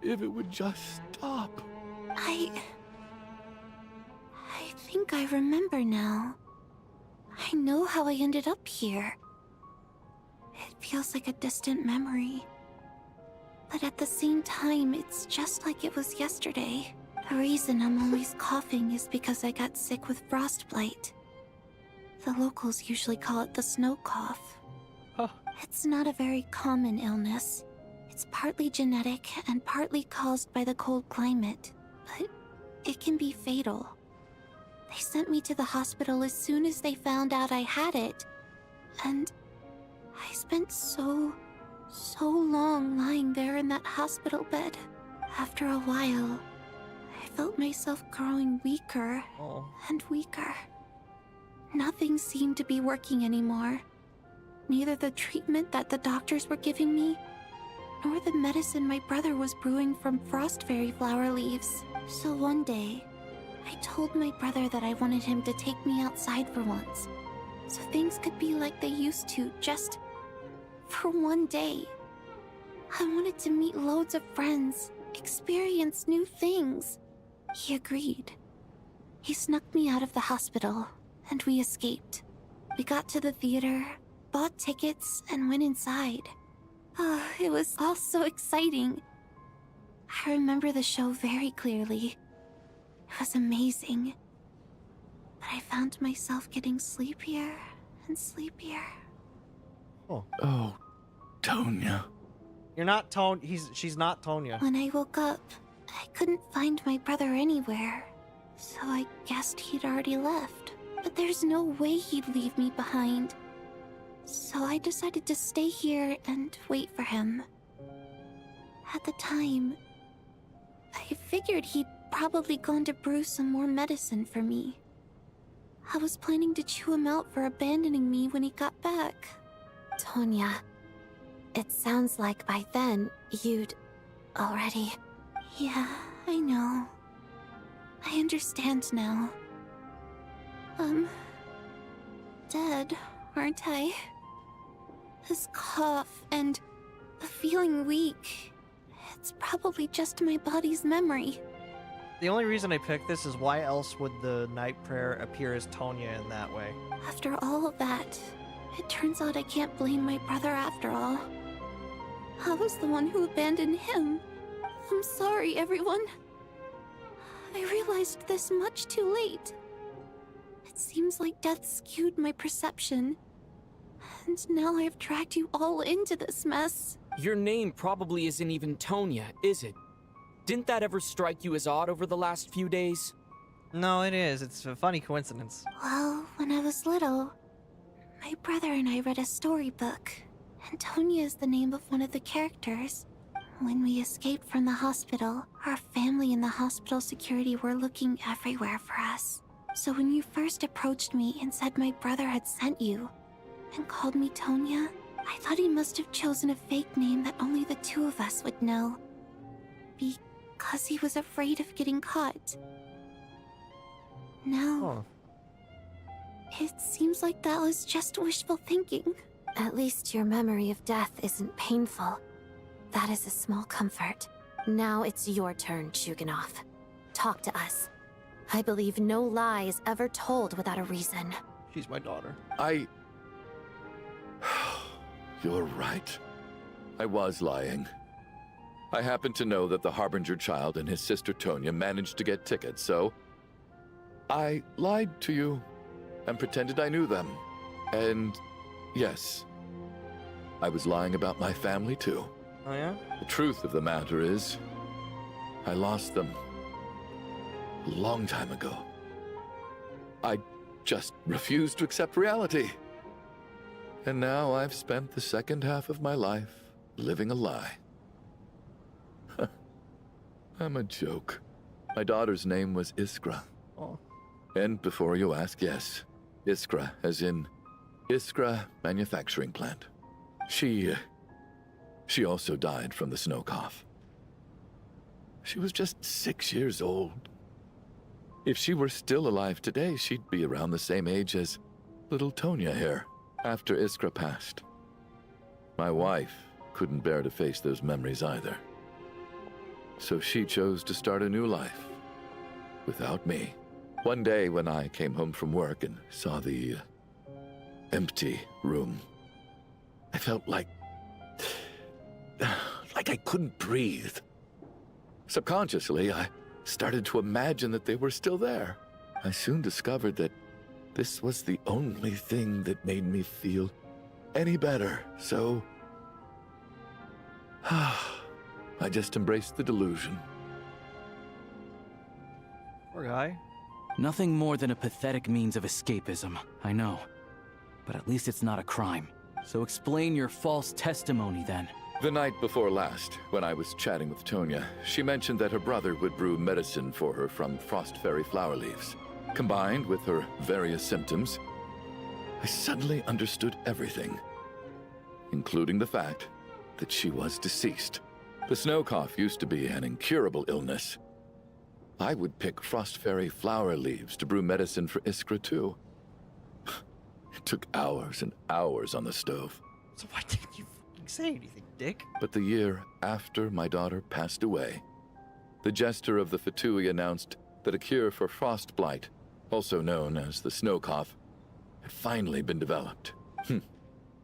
If it would just stop. I think I remember now. I know how I ended up here. It feels like a distant memory. But at the same time, it's just like it was yesterday. The reason I'm always coughing is because I got sick with frostbite. The locals usually call it the snow cough. It's not a very common illness. It's partly genetic and partly caused by the cold climate, but it can be fatal. They sent me to the hospital as soon as they found out I had it. And I spent so long lying there in that hospital bed. After a while, I felt myself growing weaker Oh. and weaker. Nothing seemed to be working anymore. Neither the treatment that the doctors were giving me, nor the medicine my brother was brewing from frost fairy flower leaves. So one day, I told my brother that I wanted him to take me outside for once, so things could be like they used to, just for one day. I wanted to meet loads of friends, experience new things. He agreed. He snuck me out of the hospital, and we escaped. We got to the theater, bought tickets, and went inside. It was all so exciting. I remember the show very clearly. It was amazing. But I found myself getting sleepier and sleepier. Oh, Tonya. You're not she's not Tonya. When I woke up, I couldn't find my brother anywhere. So I guessed he'd already left. But there's no way he'd leave me behind. So I decided to stay here and wait for him. At the time, I figured he'd probably gone to brew some more medicine for me. I was planning to chew him out for abandoning me when he got back. Tonya, it sounds like by then you'd already... Yeah, I know. I understand now. Dead, aren't I? This cough and the feeling weak, it's probably just my body's memory. The only reason I picked this is why else would the night prayer appear as Tonya in that way? After all of that, it turns out I can't blame my brother after all. I was the one who abandoned him. I'm sorry, everyone. I realized this much too late. It seems like death skewed my perception. And now I've dragged you all into this mess. Your name probably isn't even Tonya, is it? Didn't that ever strike you as odd over the last few days? No, it is. It's a funny coincidence. Well, when I was little, my brother and I read a storybook, and Tonya is the name of one of the characters. When we escaped from the hospital, our family and the hospital security were looking everywhere for us. So when you first approached me and said my brother had sent you, and called me Tonya, I thought he must have chosen a fake name that only the two of us would know. Because he was afraid of getting caught. Now, it seems like that was just wishful thinking. At least your memory of death isn't painful. That is a small comfort. Now it's your turn, Chuganov. Talk to us. I believe no lie is ever told without a reason. She's my daughter. You're right. I was lying. I happen to know that the Harbinger child and his sister Tonya managed to get tickets, so I lied to you and pretended I knew them. And yes, I was lying about my family too. Oh yeah? The truth of the matter is, I lost them a long time ago. I just refused to accept reality. And now I've spent the second half of my life living a lie. I'm a joke. My daughter's name was Iskra. Oh. And before you ask, yes, Iskra, as in Iskra Manufacturing Plant. She also died from the snow cough. She was just 6 years old. If she were still alive today, she'd be around the same age as little Tonya here, after Iskra passed. My wife couldn't bear to face those memories either. So she chose to start a new life, without me. One day when I came home from work and saw the empty room, I felt like I couldn't breathe. Subconsciously, I started to imagine that they were still there. I soon discovered that this was the only thing that made me feel any better, so I just embraced the delusion. Poor guy. Nothing more than a pathetic means of escapism, I know. But at least it's not a crime. So explain your false testimony then. The night before last, when I was chatting with Tonya, she mentioned that her brother would brew medicine for her from frost fairy flower leaves. Combined with her various symptoms, I suddenly understood everything, including the fact that she was deceased. The snow cough used to be an incurable illness. I would pick frost fairy flower leaves to brew medicine for Iskra too. It took hours and hours on the stove. So why didn't you fucking say anything, Dick? But the year after my daughter passed away, the Jester of the Fatui announced that a cure for frost blight, also known as the snow cough, had finally been developed.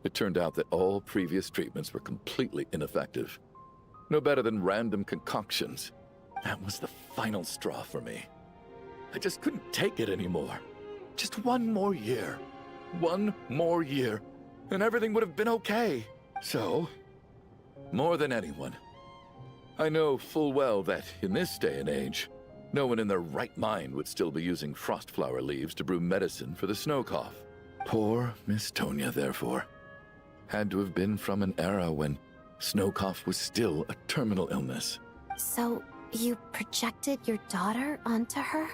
It turned out that all previous treatments were completely ineffective. No better than random concoctions. That was the final straw for me. I just couldn't take it anymore. Just one more year. One more year, and everything would have been okay. So, more than anyone, I know full well that in this day and age, no one in their right mind would still be using frost flower leaves to brew medicine for the snow cough. Poor Miss Tonya, therefore, had to have been from an era when snow cough was still a terminal illness. So, you projected your daughter onto her?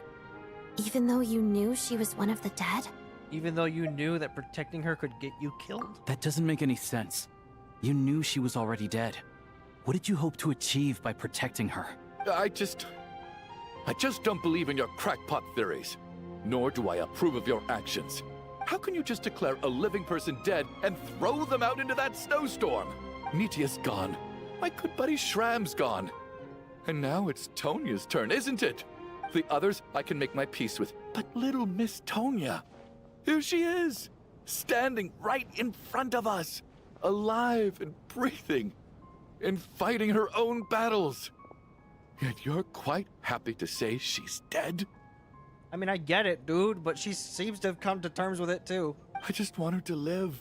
Even though you knew she was one of the dead? Even though you knew that protecting her could get you killed? That doesn't make any sense. You knew she was already dead. What did you hope to achieve by protecting her? I just don't believe in your crackpot theories. Nor do I approve of your actions. How can you just declare a living person dead and throw them out into that snowstorm? Nitia's gone. My good buddy Shram's gone. And now it's Tonya's turn, isn't it? The others I can make my peace with. But little Miss Tonya, here she is, standing right in front of us, alive and breathing, and fighting her own battles. Yet you're quite happy to say she's dead? I mean, I get it, dude, but she seems to have come to terms with it, too. I just want her to live.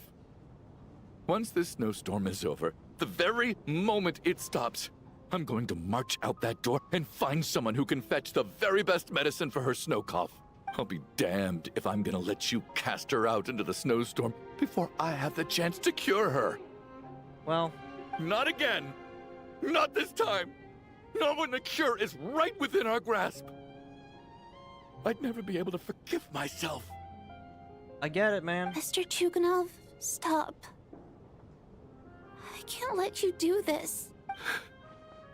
Once this snowstorm is over, the very moment it stops, I'm going to march out that door and find someone who can fetch the very best medicine for her snow cough. I'll be damned if I'm gonna let you cast her out into the snowstorm before I have the chance to cure her. Well, not again. Not this time. Not when the cure is right within our grasp. I'd never be able to forgive myself. I get it, man. Mr. Chuganov, stop. I can't let you do this.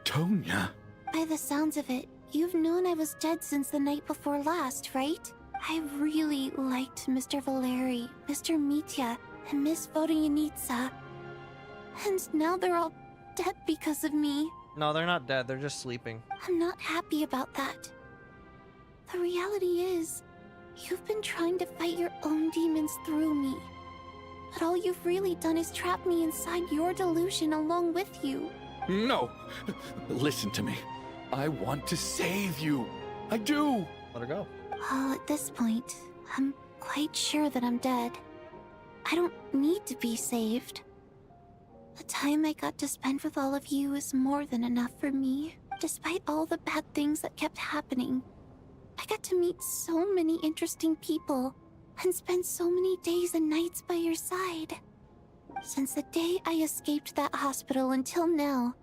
Tonya. By the sounds of it, you've known I was dead since the night before last, right? I really liked Mr. Valeri, Mr. Mitya, and Miss Vodyanitsa. And now they're all dead because of me. No, they're not dead. They're just sleeping. I'm not happy about that. The reality is, you've been trying to fight your own demons through me. But all you've really done is trap me inside your delusion along with you. No! Listen to me. I want to save you. I do! Let her go. Well, at this point, I'm quite sure that I'm dead. I don't need to be saved. The time I got to spend with all of you is more than enough for me. Despite all the bad things that kept happening, I got to meet so many interesting people and spend so many days and nights by your side. Since the day I escaped that hospital until now,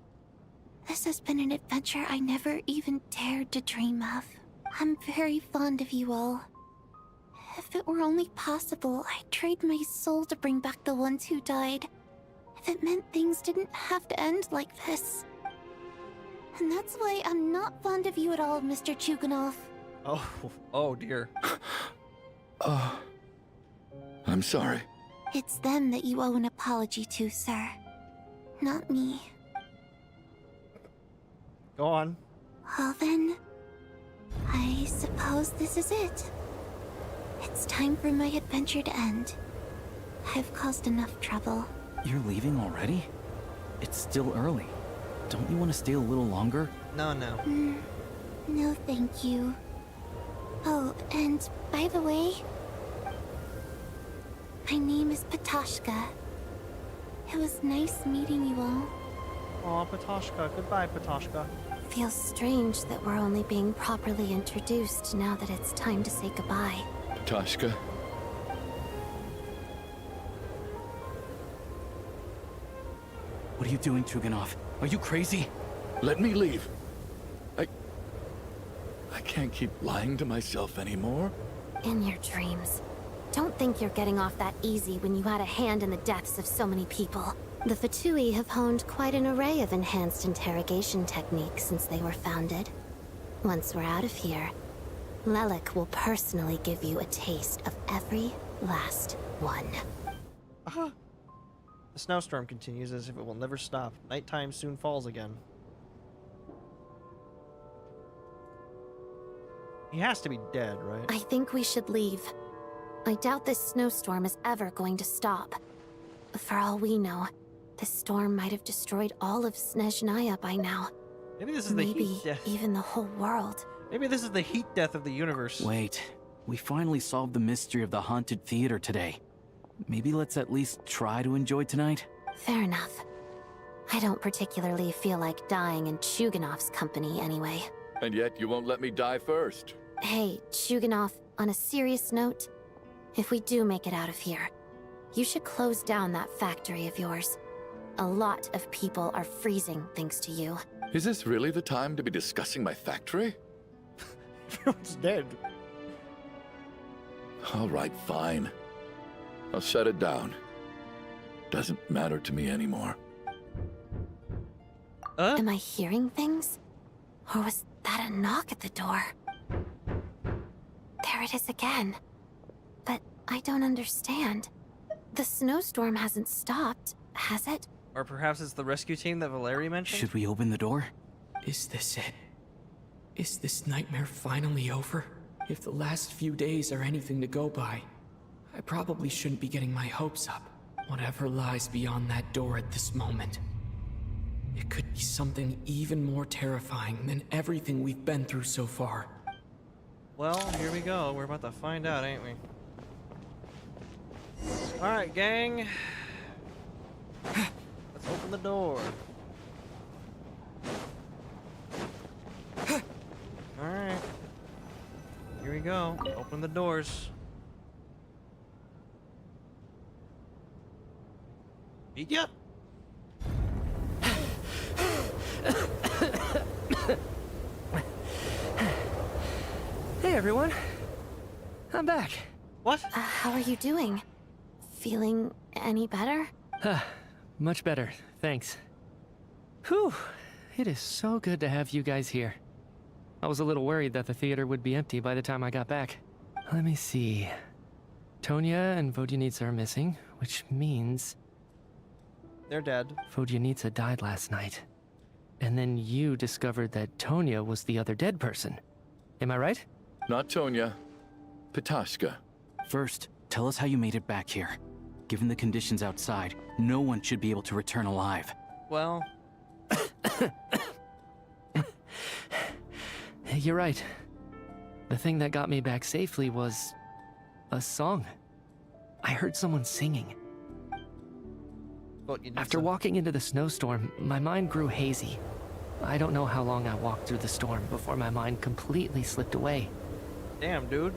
this has been an adventure I never even dared to dream of. I'm very fond of you all. If it were only possible, I'd trade my soul to bring back the ones who died. If it meant things didn't have to end like this. And that's why I'm not fond of you at all, Mr. Chuganov. Oh dear. I'm sorry. It's them that you owe an apology to, sir. Not me. Go on. Well then, I suppose this is it. It's time for my adventure to end. I've caused enough trouble. You're leaving already? It's still early. Don't you want to stay a little longer? No. No, thank you. Oh, and by the way, my name is Patoshka. It was nice meeting you all. Aw, Patoshka. Goodbye, Patoshka. Feels strange that we're only being properly introduced now that it's time to say goodbye. Patoshka. What are you doing, Chuganov? Are you crazy? Let me leave. I can't keep lying to myself anymore. In your dreams. Don't think you're getting off that easy when you had a hand in the deaths of so many people. The Fatui have honed quite an array of enhanced interrogation techniques since they were founded. Once we're out of here, Lelik will personally give you a taste of every last one. The snowstorm continues as if it will never stop. Nighttime soon falls again. He has to be dead, right? I think we should leave. I doubt this snowstorm is ever going to stop. For all we know, this storm might have destroyed all of Snezhnaya by now. Maybe this is the heat death. Even the whole world. Maybe this is the heat death of the universe. Wait, we finally solved the mystery of the haunted theater today. Maybe let's at least try to enjoy tonight? Fair enough. I don't particularly feel like dying in Chuganov's company anyway. And yet you won't let me die first. Hey, Chuganov, on a serious note, if we do make it out of here, you should close down that factory of yours. A lot of people are freezing thanks to you. Is this really the time to be discussing my factory? Everyone's dead. All right, fine. I'll shut it down. Doesn't matter to me anymore. Am I hearing things? Or was that a knock at the door? There it is again. But I don't understand. The snowstorm hasn't stopped, has it? Or perhaps it's the rescue team that Valeri mentioned? Should we open the door? Is this it? Is this nightmare finally over? If the last few days are anything to go by, I probably shouldn't be getting my hopes up. Whatever lies beyond that door at this moment. It could be something even more terrifying than everything we've been through so far. Well, here we go. We're about to find out, ain't we? Alright, gang. Let's open the door. Alright. Here we go. Open the doors. Media? Hey everyone, I'm back. What? How are you doing? Feeling any better? Much better, thanks. Whew, it is so good to have you guys here. I was a little worried that the theater would be empty by the time I got back. Let me see. Tonya and Vodyanitsa are missing, which means... They're dead. Vodyanitsa died last night. And then you discovered that Tonya was the other dead person. Am I right? Not Tonya. Pitashka. First, tell us how you made it back here. Given the conditions outside, no one should be able to return alive. Well... You're right. The thing that got me back safely was... a song. I heard someone singing. After walking into the snowstorm, my mind grew hazy. I don't know how long I walked through the storm before my mind completely slipped away. Damn, dude.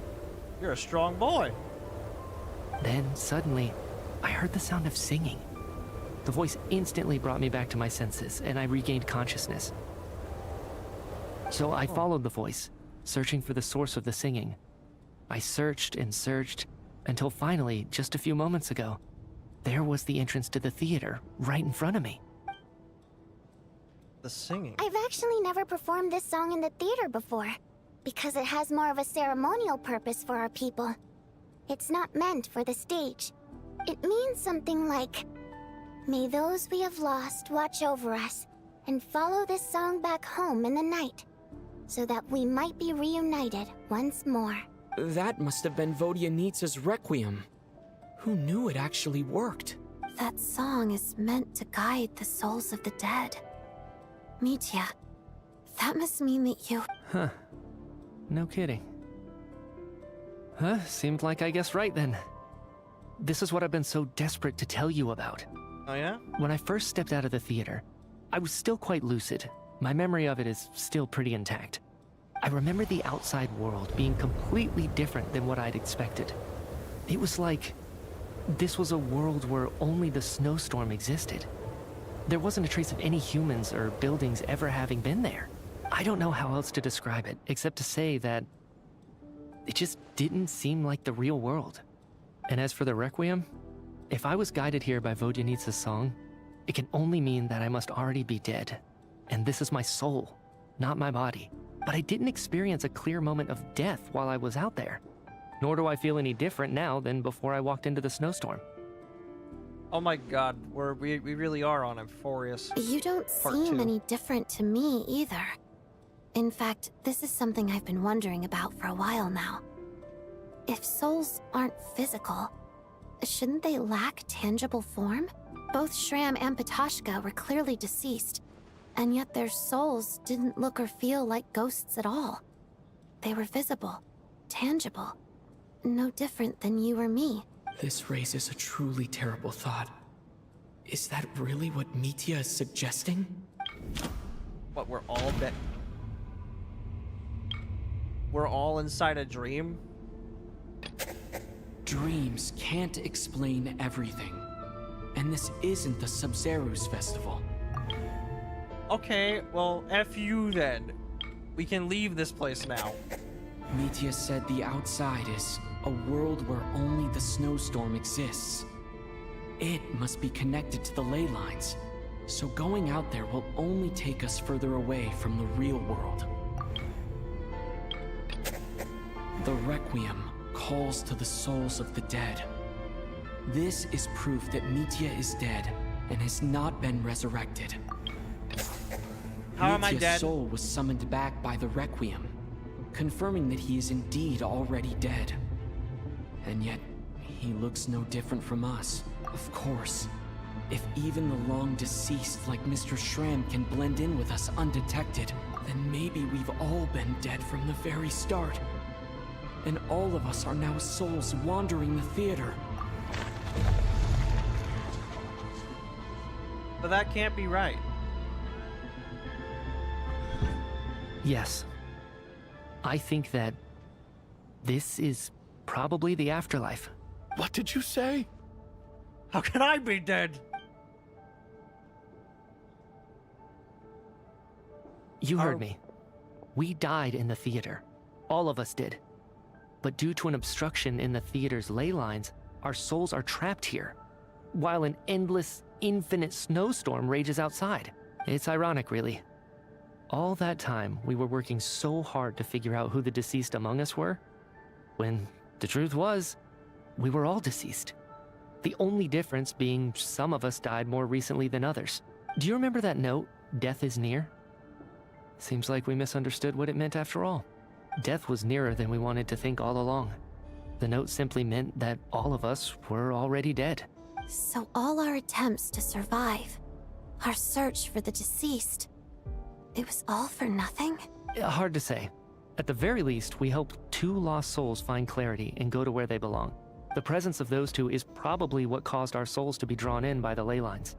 You're a strong boy. Then, suddenly, I heard the sound of singing. The voice instantly brought me back to my senses, and I regained consciousness. So I followed the voice, searching for the source of the singing. I searched and searched, until finally, just a few moments ago, there was the entrance to the theater, right in front of me. The singing. I've actually never performed this song in the theater before, because it has more of a ceremonial purpose for our people. It's not meant for the stage. It means something like, "May those we have lost watch over us, and follow this song back home in the night, so that we might be reunited once more." That must have been Vodyanitsa's Requiem. Who knew it actually worked? That song is meant to guide the souls of the dead. Mitya, that must mean that you... Huh. No kidding. Huh, seemed like I guessed right then. This is what I've been so desperate to tell you about. Oh yeah? When I first stepped out of the theater, I was still quite lucid. My memory of it is still pretty intact. I remember the outside world being completely different than what I'd expected. It was like this was a world where only the snowstorm existed. There wasn't a trace of any humans or buildings ever having been there. I don't know how else to describe it, except to say that it just didn't seem like the real world. And as for the Requiem, if I was guided here by Vodyanitsa's song, it can only mean that I must already be dead. And this is my soul, not my body. But I didn't experience a clear moment of death while I was out there. Nor do I feel any different now than before I walked into the snowstorm. Oh my god, we really are on Euphorius. You don't seem any different to me either. In fact, this is something I've been wondering about for a while now. If souls aren't physical, shouldn't they lack tangible form? Both Shram and Patashka were clearly deceased, and yet their souls didn't look or feel like ghosts at all. They were visible, tangible, no different than you or me. This raises a truly terrible thought. Is that really what Mitya is suggesting? What, we're all inside a dream? Dreams can't explain everything. And this isn't the Sub-Zero's festival. Okay, well, F you then. We can leave this place now. Mitya said the outside is a world where only the snowstorm exists. It must be connected to the ley lines, so going out there will only take us further away from the real world. The Requiem calls to the souls of the dead. This is proof that Mitya is dead and has not been resurrected. How am I Mitya's dead? soul was summoned back by the Requiem, confirming that he is indeed already dead. And yet, he looks no different from us. Of course, if even the long deceased like Mr. Shram can blend in with us undetected, then maybe we've all been dead from the very start. And all of us are now souls wandering the theater. But that can't be right. Yes. I think that this is probably the afterlife. What did you say? How can I be dead? You heard me. We died in the theater. All of us did. But due to an obstruction in the theater's ley lines, our souls are trapped here, while an endless, infinite snowstorm rages outside. It's ironic, really. All that time, we were working so hard to figure out who the deceased among us were, when the truth was, we were all deceased. The only difference being some of us died more recently than others. Do you remember that note, "Death is near"? Seems like we misunderstood what it meant after all. Death was nearer than we wanted to think all along. The note simply meant that all of us were already dead. So all our attempts to survive, our search for the deceased, it was all for nothing? Hard to say. At the very least, we helped 2 lost souls find clarity and go to where they belong. The presence of those 2 is probably what caused our souls to be drawn in by the ley lines.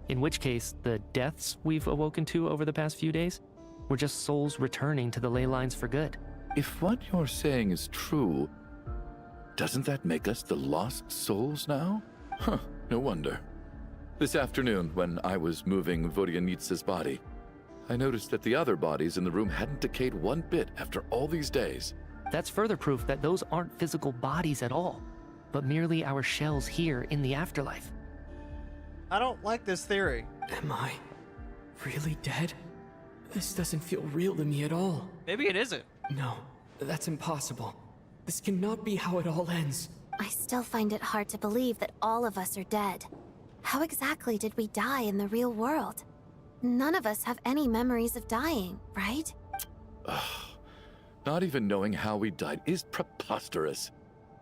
In which case, the deaths we've awoken to over the past few days were just souls returning to the ley lines for good. If what you're saying is true, doesn't that make us the lost souls now? Huh, no wonder. This afternoon, when I was moving Vodyanitsa's body, I noticed that the other bodies in the room hadn't decayed one bit after all these days. That's further proof that those aren't physical bodies at all, but merely our shells here in the afterlife. I don't like this theory. Am I really dead? This doesn't feel real to me at all. Maybe it isn't. No, that's impossible. This cannot be how it all ends. I still find it hard to believe that all of us are dead. How exactly did we die in the real world? None of us have any memories of dying, right? Not even knowing how we died is preposterous.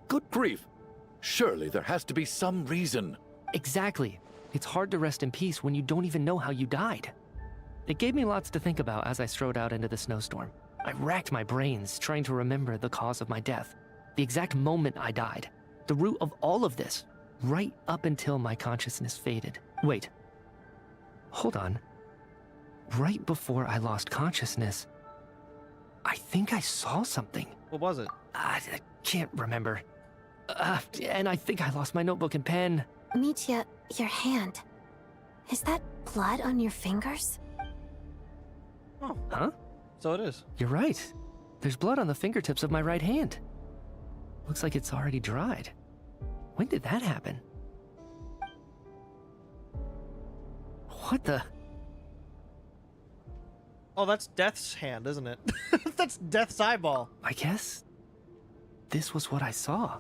Good grief! Surely there has to be some reason. Exactly. It's hard to rest in peace when you don't even know how you died. It gave me lots to think about as I strode out into the snowstorm. I racked my brains trying to remember the cause of my death, the exact moment I died, the root of all of this, right up until my consciousness faded. Wait. Hold on. Right before I lost consciousness, I think I saw something. What was it? I can't remember. And I think I lost my notebook and pen. Mitya, your hand. Is that blood on your fingers? Oh, Huh? so it is. You're right. There's blood on the fingertips of my right hand. Looks like it's already dried. When did that happen? What the? Oh, that's Death's hand, isn't it? That's Death's eyeball. I guess this was what I saw.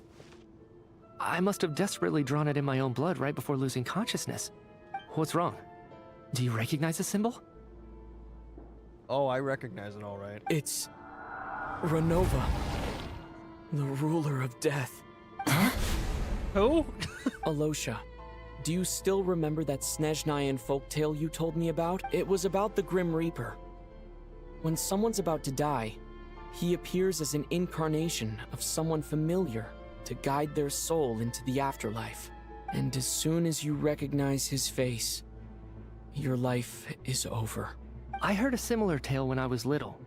I must have desperately drawn it in my own blood right before losing consciousness. What's wrong? Do you recognize the symbol? Oh, I recognize it all right. It's Renova, the ruler of death. Who? Alosha, do you still remember that Snezhnayan folktale you told me about? It was about the Grim Reaper. When someone's about to die, he appears as an incarnation of someone familiar to guide their soul into the afterlife. And as soon as you recognize his face, your life is over. I heard a similar tale when I was little.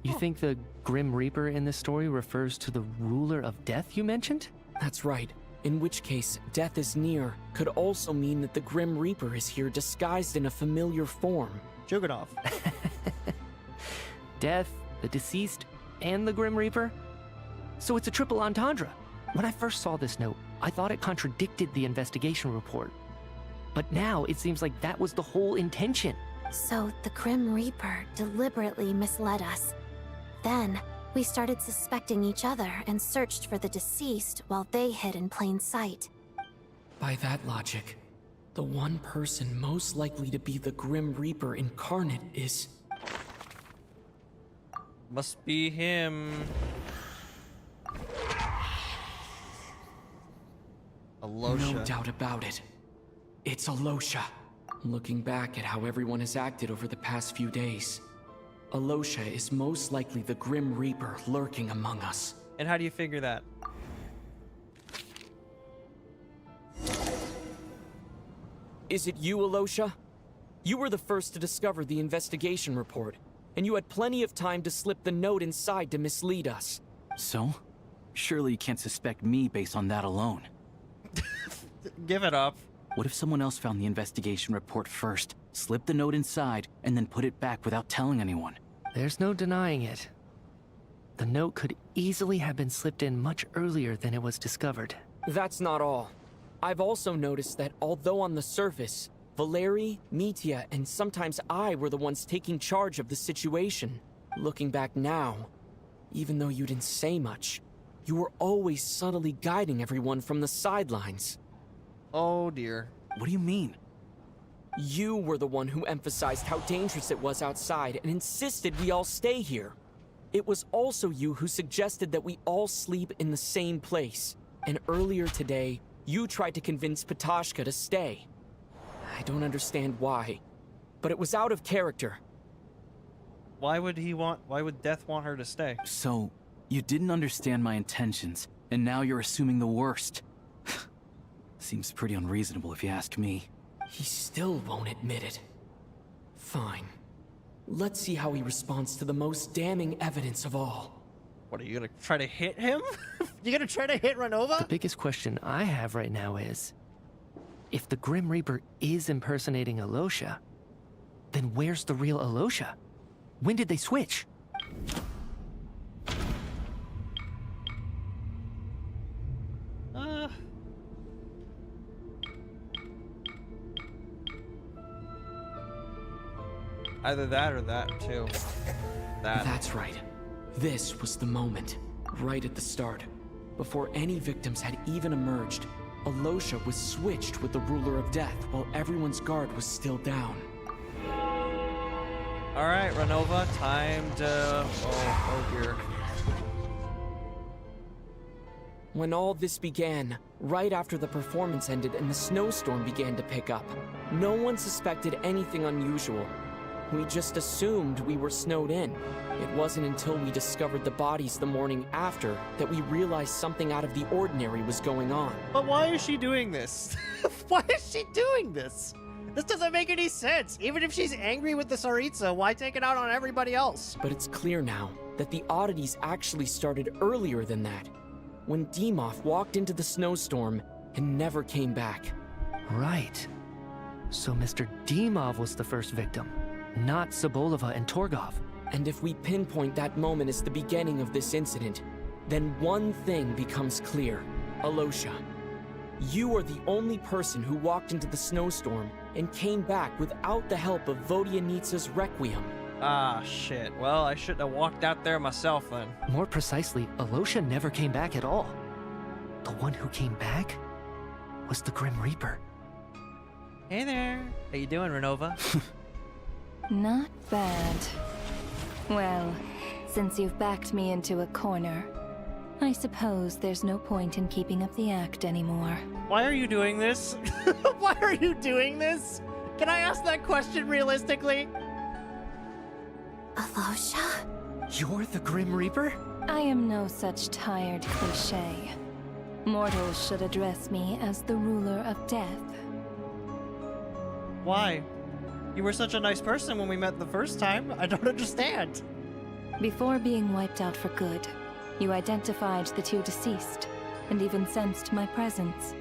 You think the Grim Reaper in this story refers to the ruler of death you mentioned? That's right. In which case, death is near could also mean that the Grim Reaper is here disguised in a familiar form. Juganov. Death, the deceased, and the Grim Reaper? So it's a triple entendre. When I first saw this note, I thought it contradicted the investigation report. But now it seems like that was the whole intention. So the Grim Reaper deliberately misled us. Then, we started suspecting each other and searched for the deceased while they hid in plain sight. By that logic, the one person most likely to be the Grim Reaper incarnate is... Must be him. Alosha. No doubt about it. It's Alosha. Looking back at how everyone has acted over the past few days, Alosha is most likely the Grim Reaper lurking among us. And how do you figure that? Is it you, Alosha? You were the first to discover the investigation report, and you had plenty of time to slip the note inside to mislead us. So? Surely you can't suspect me based on that alone. Give it up. What if someone else found the investigation report first, slipped the note inside, and then put it back without telling anyone? There's no denying it. The note could easily have been slipped in much earlier than it was discovered. That's not all. I've also noticed that although on the surface, Valeri, Mitya, and sometimes I were the ones taking charge of the situation, looking back now, even though you didn't say much, you were always subtly guiding everyone from the sidelines. Oh dear. What do you mean? You were the one who emphasized how dangerous it was outside and insisted we all stay here. It was also you who suggested that we all sleep in the same place. And earlier today, you tried to convince Patashka to stay. I don't understand why, but it was out of character. Why would Death want her to stay? So, you didn't understand my intentions, and now you're assuming the worst. Seems pretty unreasonable if you ask me. He still won't admit it. Fine. Let's see how he responds to the most damning evidence of all. What, are you gonna try to hit him? You gonna try to hit Renova? The biggest question I have right now is, if the Grim Reaper is impersonating Alosha, then where's the real Alosha? When did they switch? Either that or that, too. That's right. This was the moment, right at the start. Before any victims had even emerged, Alosha was switched with the Ruler of Death while everyone's guard was still down. Alright, Renova, time to... Oh dear. When all this began, right after the performance ended and the snowstorm began to pick up, no one suspected anything unusual. We just assumed we were snowed in. It wasn't until we discovered the bodies the morning after that we realized something out of the ordinary was going on. But why is she doing this? Why is she doing this? This doesn't make any sense. Even if she's angry with the Tsaritsa, why take it out on everybody else? But it's clear now that the oddities actually started earlier than that, when Dimov walked into the snowstorm and never came back. Right. So Mr. Dimov was the first victim, not Sobolova and Torgov. And if we pinpoint that moment as the beginning of this incident, then one thing becomes clear. Alosha, you are the only person who walked into the snowstorm and came back without the help of Vodyanitsa's Requiem. Ah, shit. Well, I shouldn't have walked out there myself then. More precisely, Alosha never came back at all. The one who came back was the Grim Reaper. Hey there. How you doing, Renova? Not bad. Well, since you've backed me into a corner, I suppose there's no point in keeping up the act anymore. Why are you doing this? Why are you doing this? Can I ask that question realistically? Alosha? You're the Grim Reaper? I am no such tired cliché. Mortals should address me as the ruler of death. Why? You were such a nice person when we met the first time. I don't understand. Before being wiped out for good, you identified the two deceased, and even sensed my presence.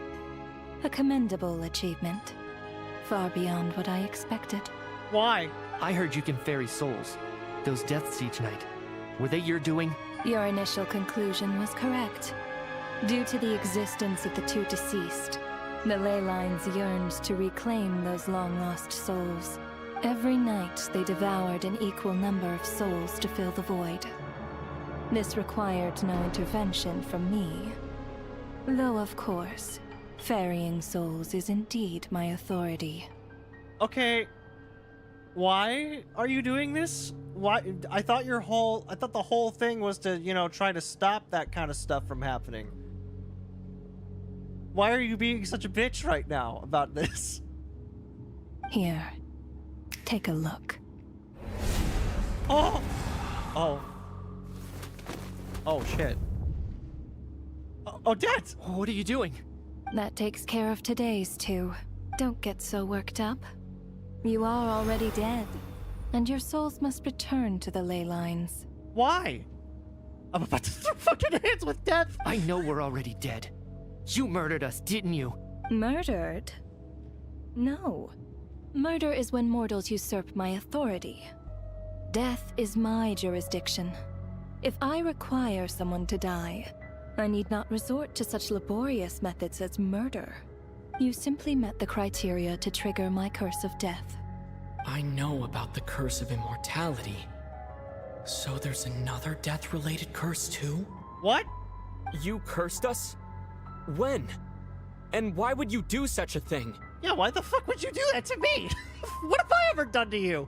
A commendable achievement. Far beyond what I expected. Why? I heard you can ferry souls. Those deaths each night. Were they your doing? Your initial conclusion was correct. Due to the existence of the two deceased, the ley lines yearned to reclaim those long-lost souls. Every night, they devoured an equal number of souls to fill the void. This required no intervention from me. Though, of course, ferrying souls is indeed my authority. Okay. Why are you doing this? Why? I thought the whole thing was to, try to stop that kind of stuff from happening. Why are you being such a bitch right now about this? Here. Take a look. Oh! Oh. Oh, shit. Odette! What are you doing? That takes care of today's two. Don't get so worked up. You are already dead, and your souls must return to the ley lines. Why? I'm about to throw fucking hands with death! I know we're already dead. You murdered us, didn't you? Murdered? No. Murder is when mortals usurp my authority. Death is my jurisdiction. If I require someone to die, I need not resort to such laborious methods as murder. You simply met the criteria to trigger my curse of death. I know about the curse of immortality. So there's another death-related curse too? What? You cursed us? When? And why would you do such a thing? Yeah, why the fuck would you do that to me? What have I ever done to you?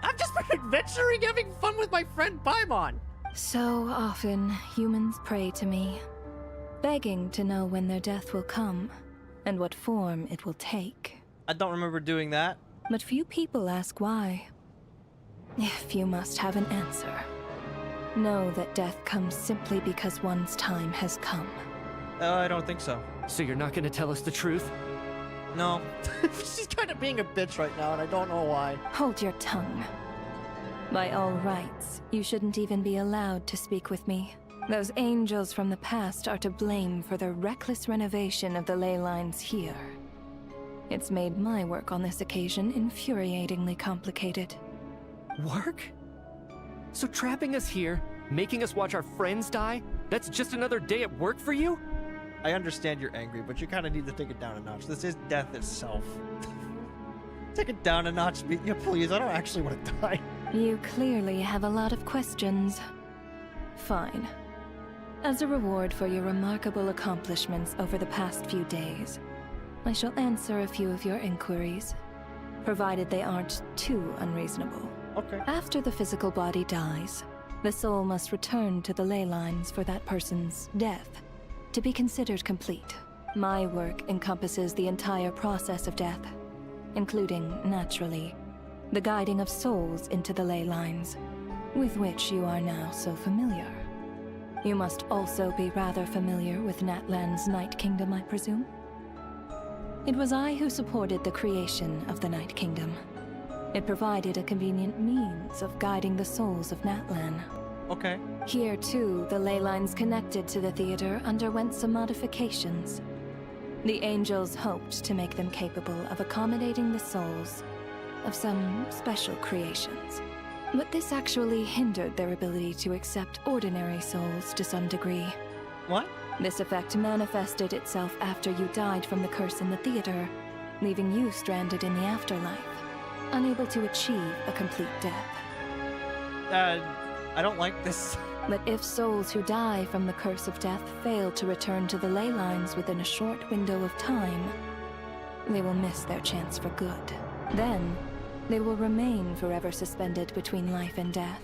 I've just been adventuring, having fun with my friend Paimon. So often, humans pray to me, begging to know when their death will come, and what form it will take. I don't remember doing that. But few people ask why. If you must have an answer, know that death comes simply because one's time has come. I don't think so. So you're not gonna tell us the truth? No. She's kind of being a bitch right now, and I don't know why. Hold your tongue. By all rights, you shouldn't even be allowed to speak with me. Those angels from the past are to blame for the reckless renovation of the ley lines here. It's made my work on this occasion infuriatingly complicated. Work? So trapping us here, making us watch our friends die, that's just another day at work for you? I understand you're angry, but you kind of need to take it down a notch. This is death itself. Take it down a notch, yeah, please. I don't actually want to die. You clearly have a lot of questions. Fine. As a reward for your remarkable accomplishments over the past few days, I shall answer a few of your inquiries, provided they aren't too unreasonable. Okay. After the physical body dies, the soul must return to the ley lines for that person's death to be considered complete. My work encompasses the entire process of death, including, naturally, the guiding of souls into the ley lines, with which you are now so familiar. You must also be rather familiar with Natlan's Night Kingdom, I presume? It was I who supported the creation of the Night Kingdom. It provided a convenient means of guiding the souls of Natlan. Okay. Here, too, the ley lines connected to the theater underwent some modifications. The angels hoped to make them capable of accommodating the souls of some special creations. But this actually hindered their ability to accept ordinary souls to some degree. What? This effect manifested itself after you died from the curse in the theater, leaving you stranded in the afterlife, unable to achieve a complete death. I don't like this. But if souls who die from the curse of death fail to return to the ley lines within a short window of time, they will miss their chance for good. Then, they will remain forever suspended between life and death,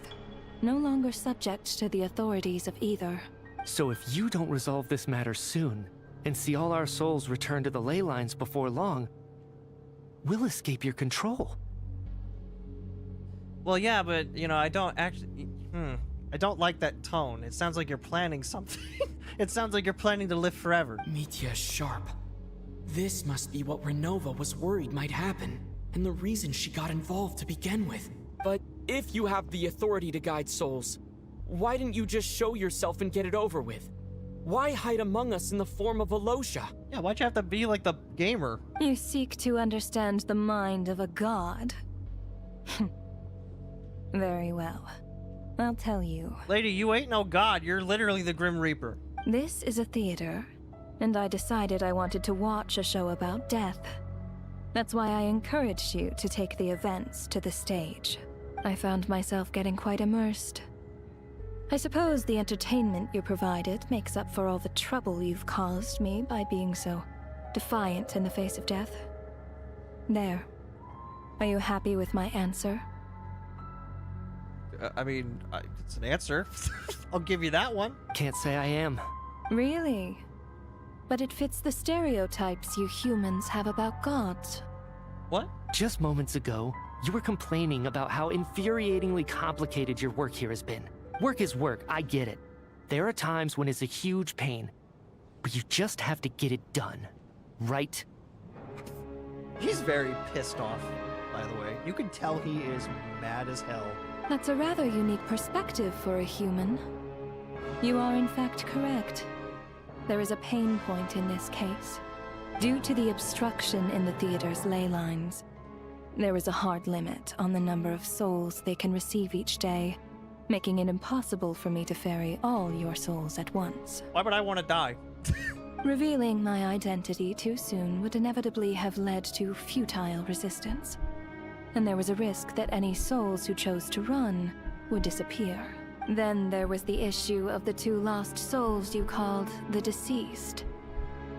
no longer subject to the authorities of either. So if you don't resolve this matter soon, and see all our souls return to the ley lines before long, we'll escape your control. Well, yeah, but, you know, I don't actually... I don't like that tone. It sounds like you're planning something. It sounds like you're planning to live forever. Mitya's sharp. This must be what Renova was worried might happen, and the reason she got involved to begin with. But if you have the authority to guide souls, why didn't you just show yourself and get it over with? Why hide among us in the form of Alosha? Yeah, why'd you have to be like the gamer? You seek to understand the mind of a god. Very well. I'll tell you. Lady, you ain't no god. You're literally the Grim Reaper. This is a theater, and I decided I wanted to watch a show about death. That's why I encouraged you to take the events to the stage. I found myself getting quite immersed. I suppose the entertainment you provided makes up for all the trouble you've caused me by being so defiant in the face of death. There. Are you happy with my answer? I mean, it's an answer. I'll give you that one. Can't say I am. Really? But it fits the stereotypes you humans have about gods. What? Just moments ago, you were complaining about how infuriatingly complicated your work here has been. Work is work, I get it. There are times when it's a huge pain, but you just have to get it done, right? He's very pissed off, by the way. You can tell he is mad as hell. That's a rather unique perspective for a human. You are in fact correct. There is a pain point in this case. Due to the obstruction in the theater's ley lines, there is a hard limit on the number of souls they can receive each day, making it impossible for me to ferry all your souls at once. Why would I want to die? Revealing my identity too soon would inevitably have led to futile resistance. And there was a risk that any souls who chose to run would disappear. Then there was the issue of the 2 lost souls you called the deceased.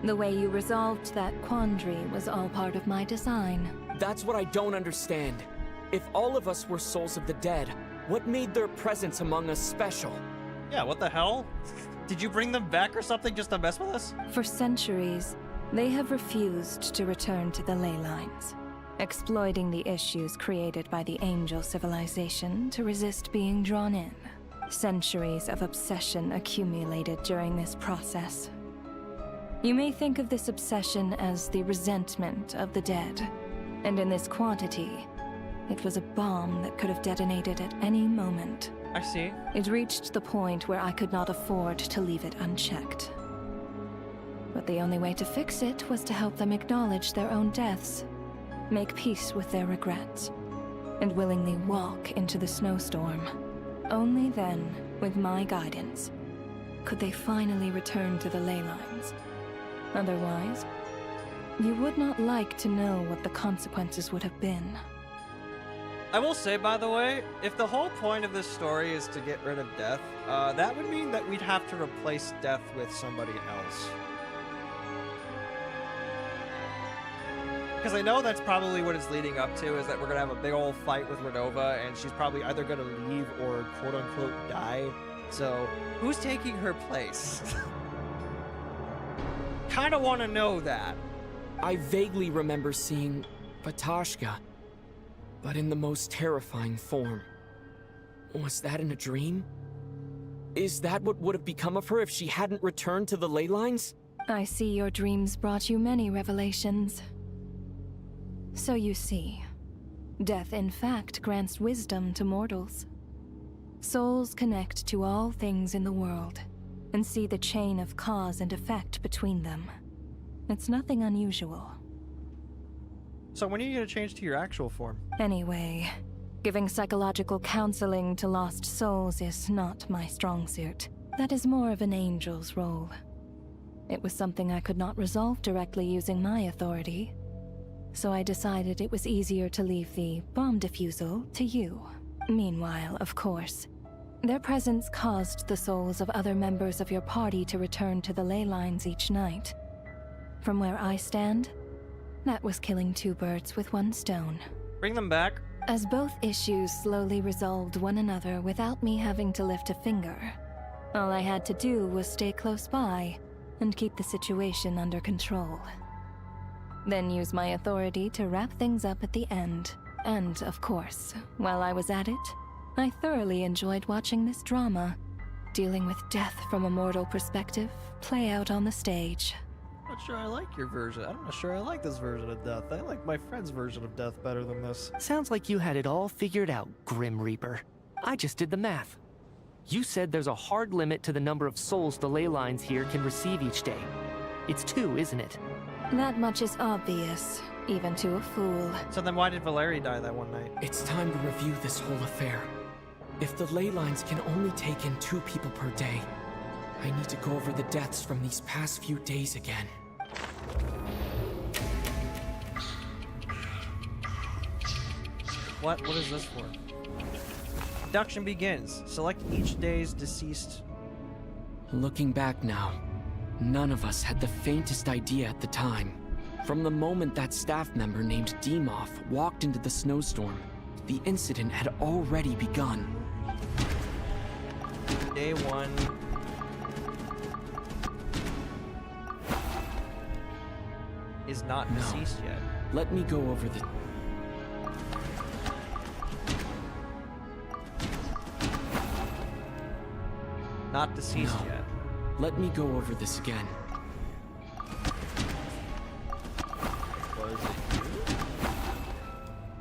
The way you resolved that quandary was all part of my design. That's what I don't understand. If all of us were souls of the dead, what made their presence among us special? Yeah, what the hell? Did you bring them back or something just to mess with us? For centuries, they have refused to return to the ley lines, exploiting the issues created by the angel civilization to resist being drawn in. Centuries of obsession accumulated during this process. You may think of this obsession as the resentment of the dead, and in this quantity, it was a bomb that could have detonated at any moment. I see. It reached the point where I could not afford to leave it unchecked. But the only way to fix it was to help them acknowledge their own deaths, make peace with their regrets, and willingly walk into the snowstorm. Only then, with my guidance, could they finally return to the ley lines. Otherwise, you would not like to know what the consequences would have been. I will say, by the way, if the whole point of this story is to get rid of death, that would mean that we'd have to replace death with somebody else. Because I know that's probably what it's leading up to, is that we're going to have a big old fight with Renova, and she's probably either going to leave or quote-unquote die. So, who's taking her place? Kind of want to know that. I vaguely remember seeing Batashka, but in the most terrifying form. Was that in a dream? Is that what would have become of her if she hadn't returned to the ley lines? I see your dreams brought you many revelations. So you see, death in fact grants wisdom to mortals. Souls connect to all things in the world, and see the chain of cause and effect between them. It's nothing unusual. So when are you gonna change to your actual form? Anyway, giving psychological counseling to lost souls is not my strong suit. That is more of an angel's role. It was something I could not resolve directly using my authority, so I decided it was easier to leave the bomb defusal to you. Meanwhile, of course, their presence caused the souls of other members of your party to return to the ley lines each night. From where I stand, that was killing two birds with one stone. Bring them back. As both issues slowly resolved one another without me having to lift a finger, all I had to do was stay close by and keep the situation under control. Then use my authority to wrap things up at the end. And, of course, while I was at it, I thoroughly enjoyed watching this drama, dealing with death from a mortal perspective, play out on the stage. I'm not sure I like your version. I'm not sure I like this version of death. I like my friend's version of death better than this. Sounds like you had it all figured out, Grim Reaper. I just did the math. You said there's a hard limit to the number of souls the ley lines here can receive each day. It's 2, isn't it? That much is obvious, even to a fool. So then why did Valeri die that one night? It's time to review this whole affair. If the ley lines can only take in 2 people per day, I need to go over the deaths from these past few days again. What is this for? Deduction begins. Select each day's deceased. Looking back now, none of us had the faintest idea at the time. From the moment that staff member named Demoff walked into the snowstorm, the incident had already begun. Day 1. Is not deceased yet. Let me go over the... Not deceased yet. Let me go over this again. Was it you?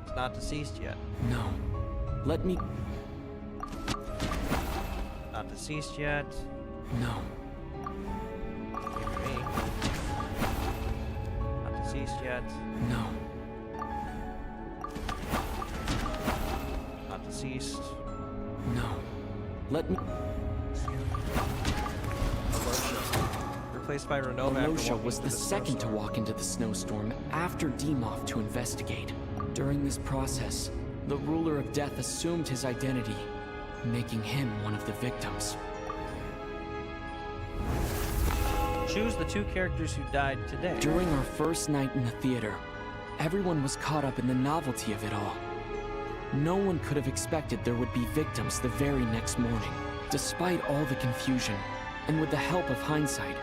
It's not deceased yet. No. Let me... Not deceased yet. No. Maybe me. Not deceased yet. No. Not deceased. No. Let me... Replaced by Renova. Alosha was the second to walk into the snowstorm after Demoff to investigate. During this process, the ruler of death assumed his identity, making him one of the victims. Choose the 2 characters who died today. During our first night in the theater, everyone was caught up in the novelty of it all. No one could have expected there would be victims the very next morning. Despite all the confusion, and with the help of hindsight,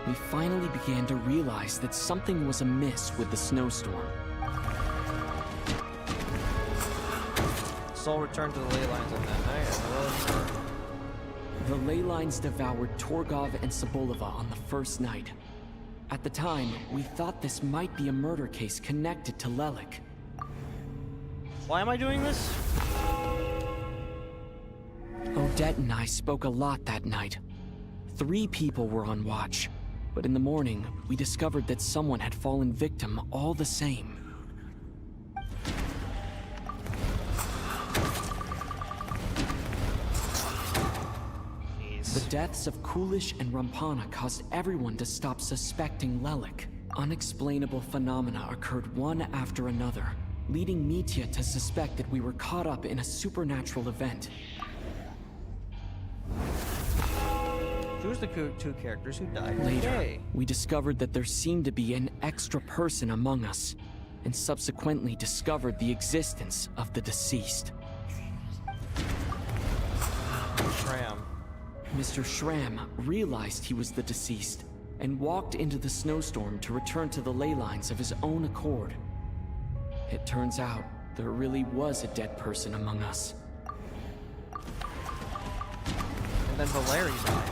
we finally began to realize that something was amiss with the snowstorm. Soul returned to the ley lines on that night. The ley lines devoured Torgov and Sobolova on the first night. At the time, we thought this might be a murder case connected to Lelik. Why am I doing this? Odette and I spoke a lot that night. 3 people were on watch, but in the morning, we discovered that someone had fallen victim all the same. The deaths of Kulish and Rampana caused everyone to stop suspecting Lelik. Unexplainable phenomena occurred one after another, leading Mitya to suspect that we were caught up in a supernatural event. Choose the 2 characters who died Later, today. we discovered that there seemed to be an extra person among us, and subsequently discovered the existence of the deceased. Shram. Mr. Shram realized he was the deceased, and walked into the snowstorm to return to the ley lines of his own accord. It turns out there really was a dead person among us. And then Valeri died.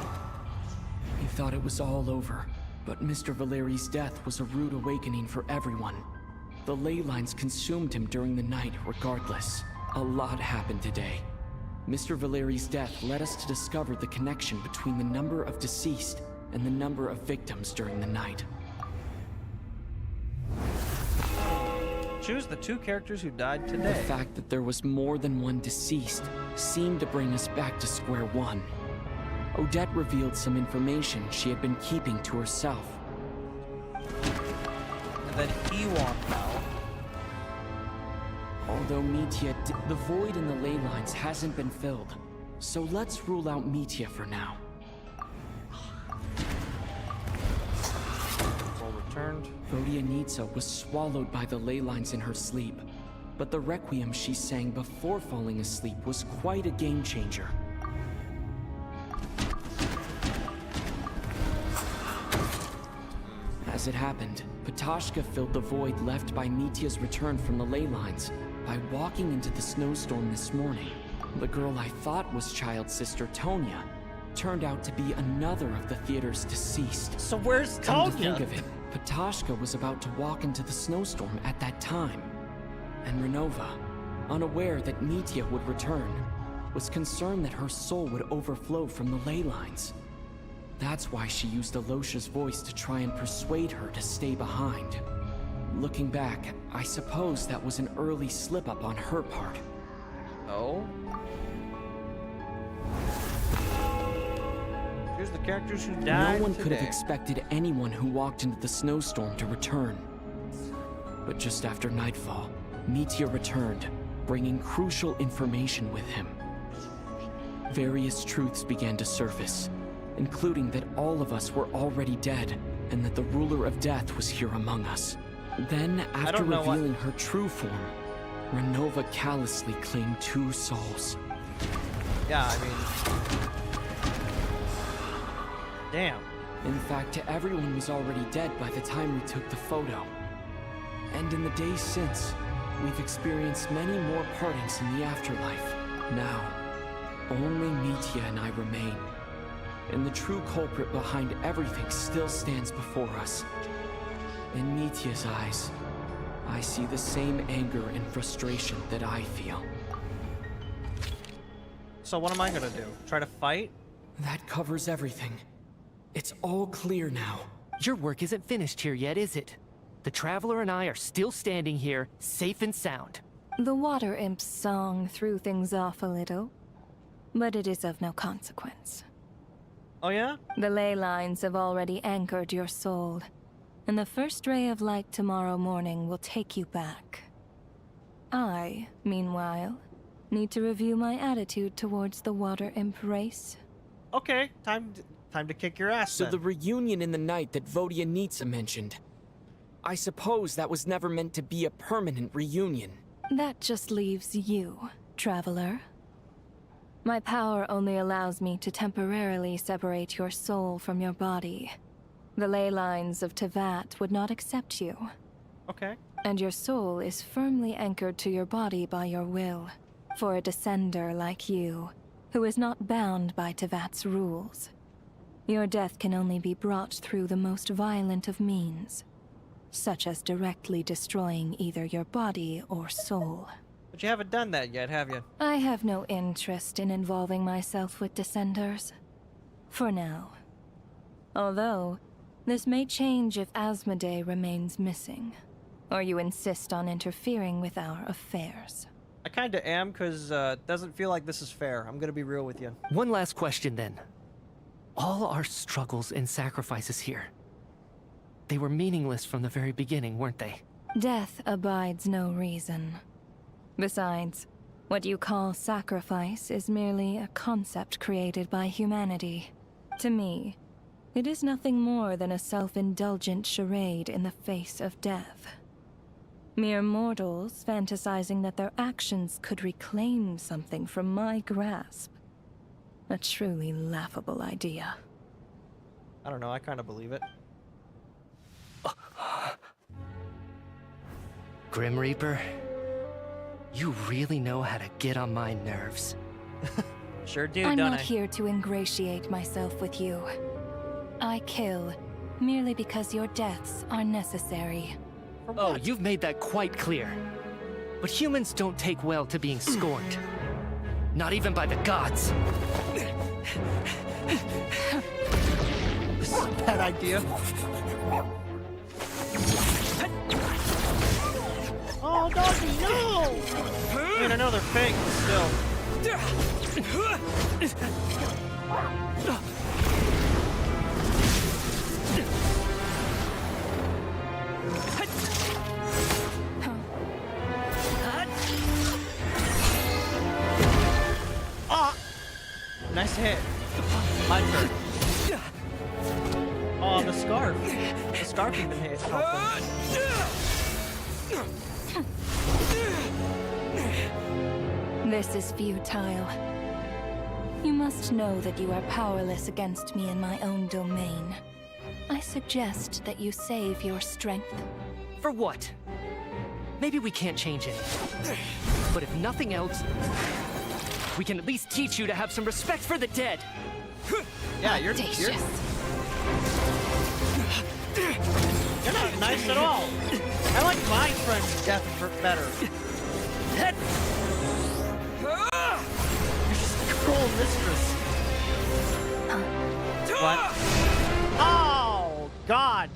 We thought it was all over, but Mr. Valeri's death was a rude awakening for everyone. The ley lines consumed him during the night regardless. A lot happened today. Mr. Valeri's death led us to discover the connection between the number of deceased and the number of victims during the night. Choose the 2 characters who died today. The fact that there was more than one deceased seemed to bring us back to square one. Odette revealed some information she had been keeping to herself. And then Ewok fell. Although Metia, the void in the ley lines hasn't been filled, so let's rule out Metia for now. Soul returned. Vodianitsa was swallowed by the ley lines in her sleep, but the requiem she sang before falling asleep was quite a game changer. As it happened, Ptashka filled the void left by Mitia's return from the ley lines by walking into the snowstorm this morning. The girl I thought was child's sister Tonya turned out to be another of the theater's deceased. So where's Come to Tonya? think of it, Ptashka was about to walk into the snowstorm at that time. And Renova, unaware that Mitia would return, was concerned that her soul would overflow from the ley lines. That's why she used Alosha's voice to try and persuade her to stay behind. Looking back, I suppose that was an early slip-up on her part. Oh? Here's the characters who died No one could have today. expected anyone who walked into the snowstorm to return. But just after nightfall, Meteor returned, bringing crucial information with him. Various truths began to surface, including that all of us were already dead, and that the ruler of death was here among us. Then, after revealing her true form, Renova callously claimed 2 souls. Yeah, I mean... Damn. In fact, everyone was already dead by the time we took the photo. And in the days since, we've experienced many more partings in the afterlife. Now, only Metia and I remain. And the true culprit behind everything still stands before us. In Mitia's eyes, I see the same anger and frustration that I feel. So what am I gonna do? Try to fight? That covers everything. It's all clear now. Your work isn't finished here yet, is it? The Traveler and I are still standing here, safe and sound. The Water Imp's song threw things off a little, but it is of no consequence. Oh yeah? The ley lines have already anchored your soul, and the first ray of light tomorrow morning will take you back. I, meanwhile, need to review my attitude towards the Water Imp race. Okay, time to kick your ass So then. the reunion in the night that Vodianitsa mentioned, I suppose that was never meant to be a permanent reunion. That just leaves you, Traveler. My power only allows me to temporarily separate your soul from your body. The ley lines of Tevat would not accept you. Okay. And your soul is firmly anchored to your body by your will. For a descender like you, who is not bound by Tevat's rules. Your death can only be brought through the most violent of means, such as directly destroying either your body or soul. But you haven't done that yet, have you? I have no interest in involving myself with Descenders. For now. Although, this may change if Asmodee remains missing, or you insist on interfering with our affairs. I kinda am, cause it doesn't feel like this is fair. I'm gonna be real with you. One last question then. All our struggles and sacrifices here, they were meaningless from the very beginning, weren't they? Death abides no reason. Besides, what you call sacrifice is merely a concept created by humanity. To me, it is nothing more than a self-indulgent charade in the face of death. Mere mortals fantasizing that their actions could reclaim something from my grasp. A truly laughable idea. I don't know, I kinda believe it. Grim Reaper, you really know how to get on my nerves. Sure do, I'm don't not I? here to ingratiate myself with you. I kill merely because your deaths are necessary. Oh, you've made that quite clear. But humans don't take well to being scorned. Not even by the gods. This is a bad idea. Oh I mean, I know they're fake, but still. Ah! Nice hit. My turn. Oh, the scarf. The scarf even hit. This is futile. You must know that you are powerless against me in my own domain. I suggest that you save your strength. For what? Maybe we can't change it. But if nothing else, we can at least teach you to have some respect for the dead. Yeah, you're not nice at all. I like my friend's death better. You're just a cruel mistress. What? Oh, God.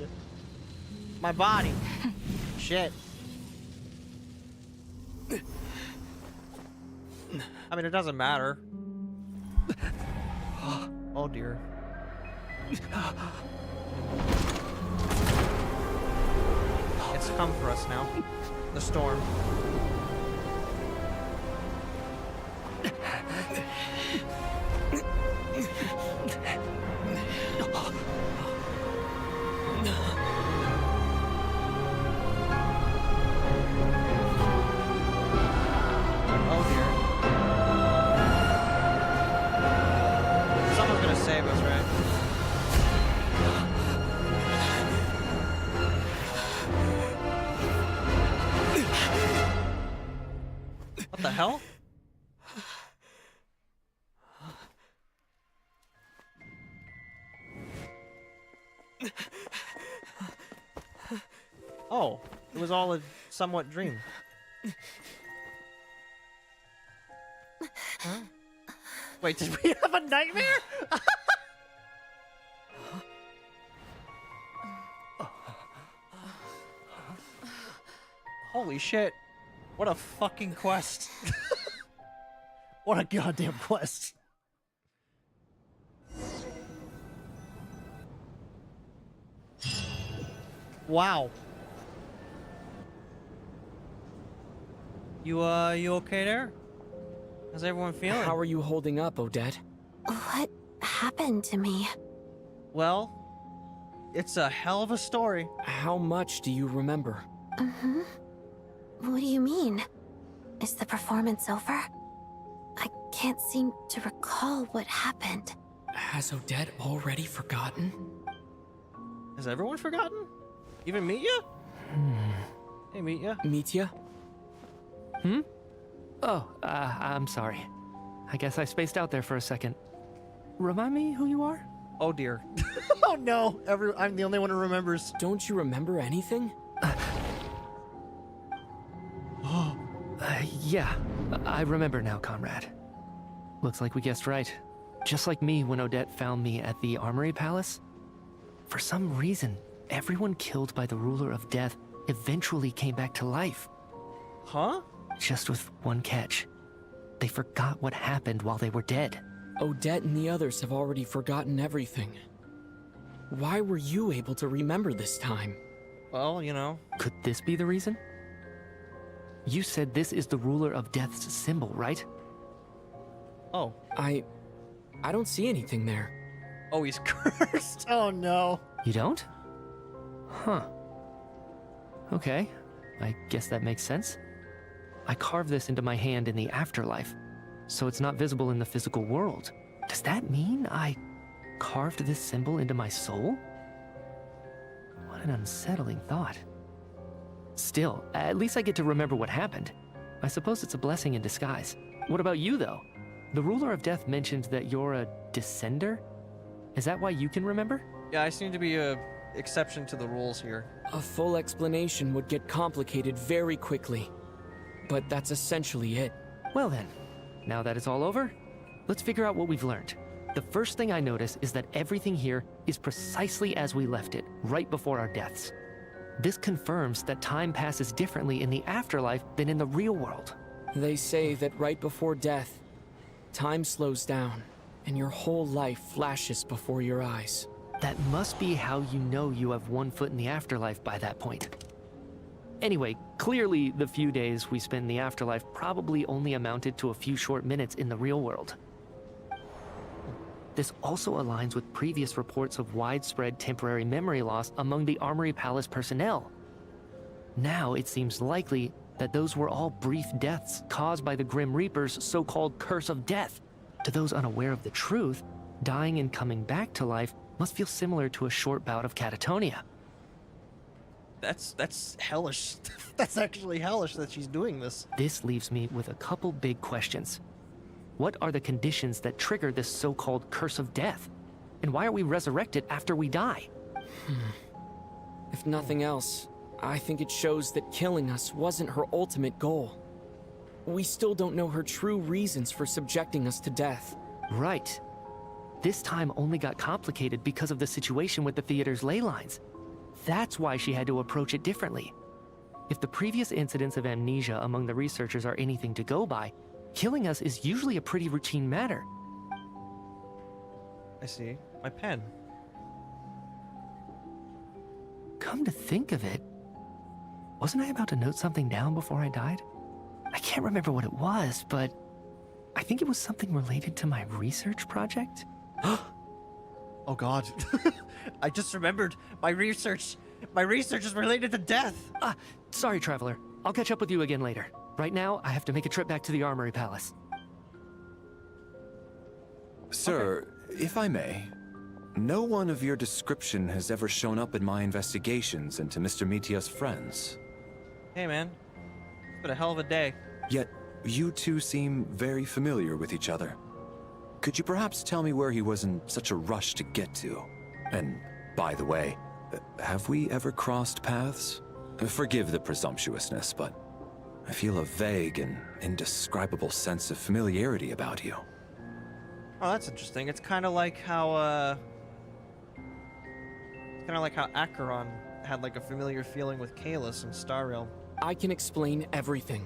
My body. Shit. I mean, it doesn't matter. Oh, dear. It's come for us now. The storm. Oh dear. Someone's gonna save us, right? What the hell? Oh, it was all a somewhat dream. Huh? Wait, did we have a nightmare? Holy shit. What a fucking quest. What a goddamn quest. Wow. You okay there? How's everyone feeling? How are you holding up, Odette? What happened to me? Well, it's a hell of a story. How much do you remember? Mm-hmm. What do you mean? Is the performance over? I can't seem to recall what happened. Has Odette already forgotten? Has everyone forgotten? Even Mitya? Hey, Mitya. Mitya? Hmm? Oh, I'm sorry. I guess I spaced out there for a second. Remind me who you are? Oh dear. Oh no, I'm the only one who remembers. Don't you remember anything? Yeah, I remember now, comrade. Looks like we guessed right. Just like me when Odette found me at the Armory Palace. For some reason, everyone killed by the Ruler of Death eventually came back to life. Huh? Just with one catch. They forgot what happened while they were dead. Odette and the others have already forgotten everything. Why were you able to remember this time? Well, you know. Could this be the reason? You said this is the Ruler of Death's symbol, right? Oh. I don't see anything there. Oh, he's cursed. Oh no. You don't? Huh. Okay. I guess that makes sense. I carved this into my hand in the afterlife, so it's not visible in the physical world. Does that mean I carved this symbol into my soul? What an unsettling thought. Still, at least I get to remember what happened. I suppose it's a blessing in disguise. What about you, though? The Ruler of Death mentioned that you're a descender? Is that why you can remember? Yeah, I seem to be a exception to the rules here. A full explanation would get complicated very quickly. But that's essentially it. Well then, now that it's all over, let's figure out what we've learned. The first thing I notice is that everything here is precisely as we left it, right before our deaths. This confirms that time passes differently in the afterlife than in the real world. They say that right before death, time slows down, and your whole life flashes before your eyes. That must be how you know you have one foot in the afterlife by that point. Anyway, clearly the few days we spend in the afterlife probably only amounted to a few short minutes in the real world. This also aligns with previous reports of widespread temporary memory loss among the Armory Palace personnel. Now it seems likely that those were all brief deaths caused by the Grim Reaper's so-called curse of death. To those unaware of the truth, dying and coming back to life must feel similar to a short bout of catatonia. That's hellish. That's actually hellish that she's doing this. This leaves me with a couple big questions. What are the conditions that trigger this so-called curse of death? And why are we resurrected after we die? If nothing else, I think it shows that killing us wasn't her ultimate goal. We still don't know her true reasons for subjecting us to death. Right. This time only got complicated because of the situation with the theater's ley lines. That's why she had to approach it differently. If the previous incidents of amnesia among the researchers are anything to go by, killing us is usually a pretty routine matter. I see. My pen. Come to think of it, wasn't I about to note something down before I died? I can't remember what it was, but I think it was something related to my research project. Oh god. I just remembered my research. My research is related to death. Sorry, Traveler. I'll catch up with you again later. Right now, I have to make a trip back to the Armory Palace. Sir, if I may, no one of your description has ever shown up in my investigations into Mr. Mitia's friends. Hey man, it's been a hell of a day. Yet, you two seem very familiar with each other. Could you perhaps tell me where he was in such a rush to get to? And, by the way, have we ever crossed paths? Forgive the presumptuousness, but I feel a vague and indescribable sense of familiarity about you. Oh, that's interesting. It's kind of like how, Acheron had like a familiar feeling with Kalis and Star Realm. I can explain everything.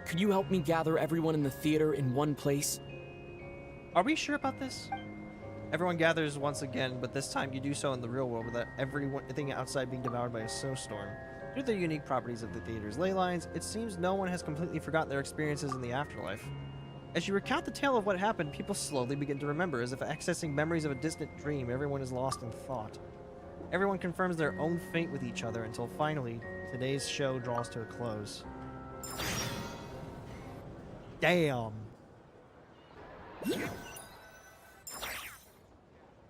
Could you help me gather everyone in the theater in one place? Are we sure about this? Everyone gathers once again, but this time you do so in the real world without everything outside being devoured by a snowstorm. Due to the unique properties of the theater's ley lines, it seems no one has completely forgotten their experiences in the afterlife. As you recount the tale of what happened, people slowly begin to remember, as if accessing memories of a distant dream. Everyone is lost in thought. Everyone confirms their own fate with each other until finally, today's show draws to a close. Damn.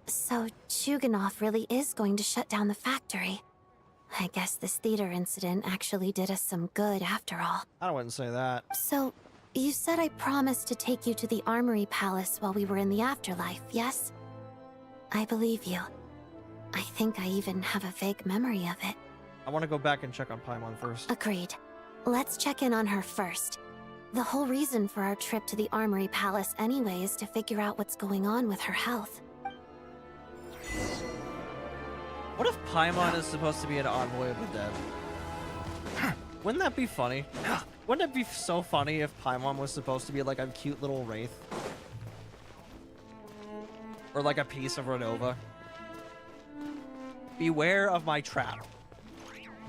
So, Chuganov really is going to shut down the factory. I guess this theater incident actually did us some good after all. I wouldn't say that. So, you said I promised to take you to the Armory Palace while we were in the afterlife, yes? I believe you. I think I even have a vague memory of it. I want to go back and check on Paimon first. Agreed. Let's check in on her first. The whole reason for our trip to the Armory Palace anyway is to figure out what's going on with her health. What if Paimon is supposed to be an envoy of the dead? Wouldn't that be funny? Wouldn't it be so funny if Paimon was supposed to be like a cute little wraith? Or like a piece of Renova? Beware of my trap.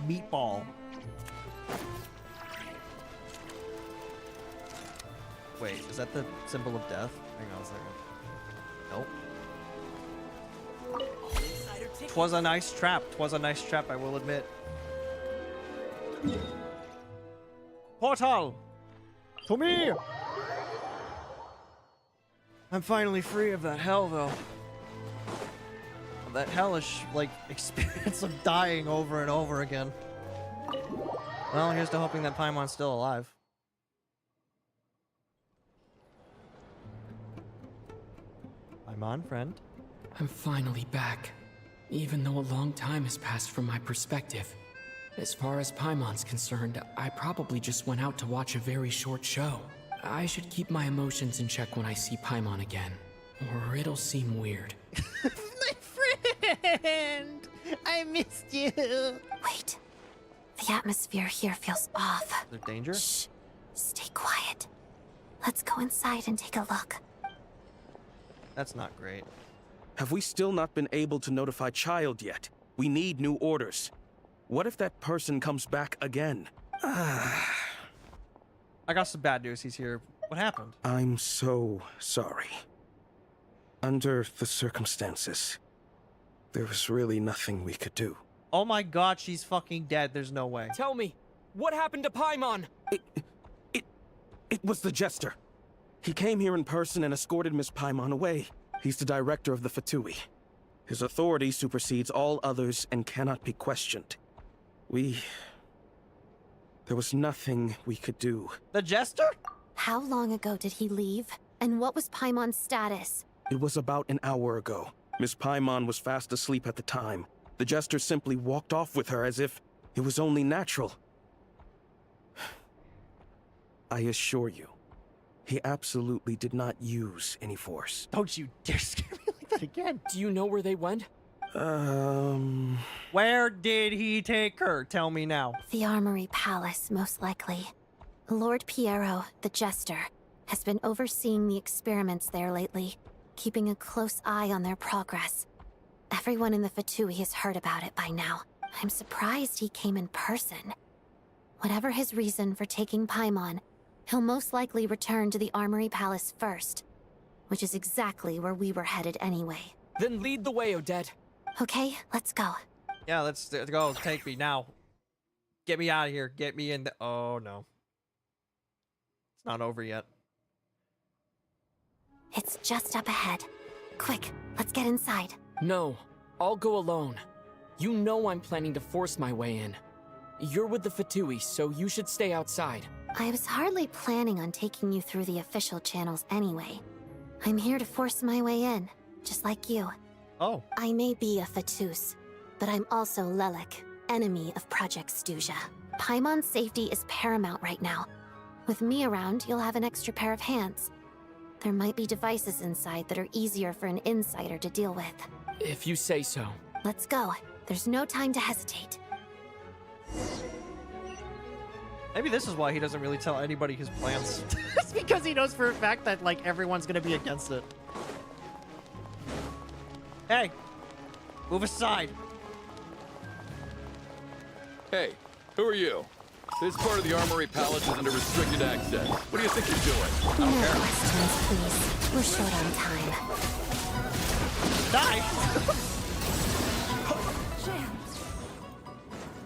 Meatball. Wait, is that the symbol of death? Hang on a second. Nope. 'Twas a nice trap. 'Twas a nice trap, I will admit. Portal! To me! I'm finally free of that hell, though. Of that hellish, like, experience of dying over and over again. Well, here's to hoping that Paimon's still alive. Paimon, friend? I'm finally back, even though a long time has passed from my perspective. As far as Paimon's concerned, I probably just went out to watch a very short show. I should keep my emotions in check when I see Paimon again, or it'll seem weird. My friend! I missed you! Wait, The atmosphere here feels off. Is there danger? Shh. Stay quiet. Let's go inside and take a look. That's not great. Have we still not been able to notify Child yet? We need new orders. What if that person comes back again? I got some bad news. He's here. What happened? I'm so sorry. Under the circumstances, there was really nothing we could do. Oh my god, she's fucking dead. There's no way. Tell me, what happened to Paimon? It was the Jester. He came here in person and escorted Miss Paimon away. He's the director of the Fatui. His authority supersedes all others and cannot be questioned. There was nothing we could do. The Jester? How long ago did he leave? And what was Paimon's status? It was about an hour ago. Miss Paimon was fast asleep at the time. The Jester simply walked off with her as if it was only natural. I assure you, he absolutely did not use any force. Don't you dare scare me like that again. Do you know where they went? Where did he take her? Tell me now. The Armory Palace, most likely. Lord Piero, the Jester, has been overseeing the experiments there lately, keeping a close eye on their progress. Everyone in the Fatui has heard about it by now. I'm surprised he came in person. Whatever his reason for taking Paimon, he'll most likely return to the Armory Palace first, which is exactly where we were headed anyway. Then lead the way, Odette. Okay, let's go. Yeah, let's go. Take me now. Get me out of here. Get me in the... Oh, no. It's not over yet. It's just up ahead. Quick, let's get inside. No, I'll go alone. You know I'm planning to force my way in. You're with the Fatui, so you should stay outside. I was hardly planning on taking you through the official channels anyway. I'm here to force my way in, just like you. Oh. I may be a Fatus, but I'm also Lelek, enemy of Project Stuja. Paimon's safety is paramount right now. With me around, you'll have an extra pair of hands. There might be devices inside that are easier for an insider to deal with. If you say so. Let's go. There's no time to hesitate. Maybe this is why he doesn't really tell anybody his plans. It's because he knows for a fact that, like, everyone's gonna be against it. Hey! Move aside! Hey, who are you? This part of the Armory Palace is under restricted access. What do you think you're doing? No questions, please. We're short on time. Die!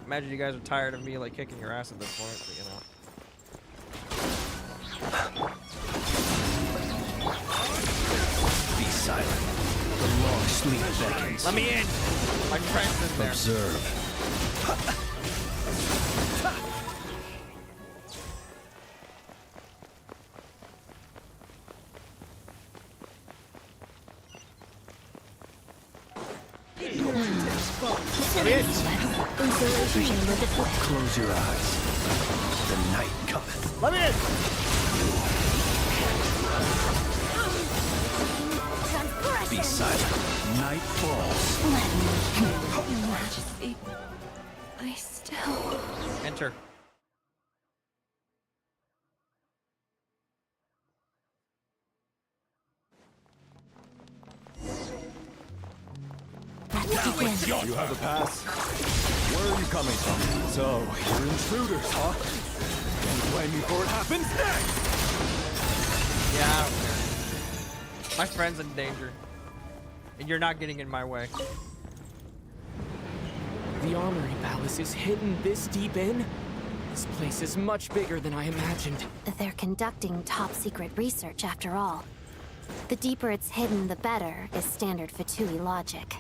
Imagine you guys are tired of me, like, kicking your ass at this point, but, you know. Be silent. The long sleep beckons. Let me in! My friend's in there. Observe. Close your eyes. The night cometh. Let me in! Be silent. Night falls. Let me, Your Majesty. I still... Enter. You have a pass. Where are you coming from? So, you're intruders, huh? Can you blame me for what happens next? Yeah, I don't care. My friend's in danger. And you're not getting in my way. The Armory Palace is hidden this deep in? This place is much bigger than I imagined. They're conducting top-secret research, after all. The deeper it's hidden, the better, is standard Fatui logic.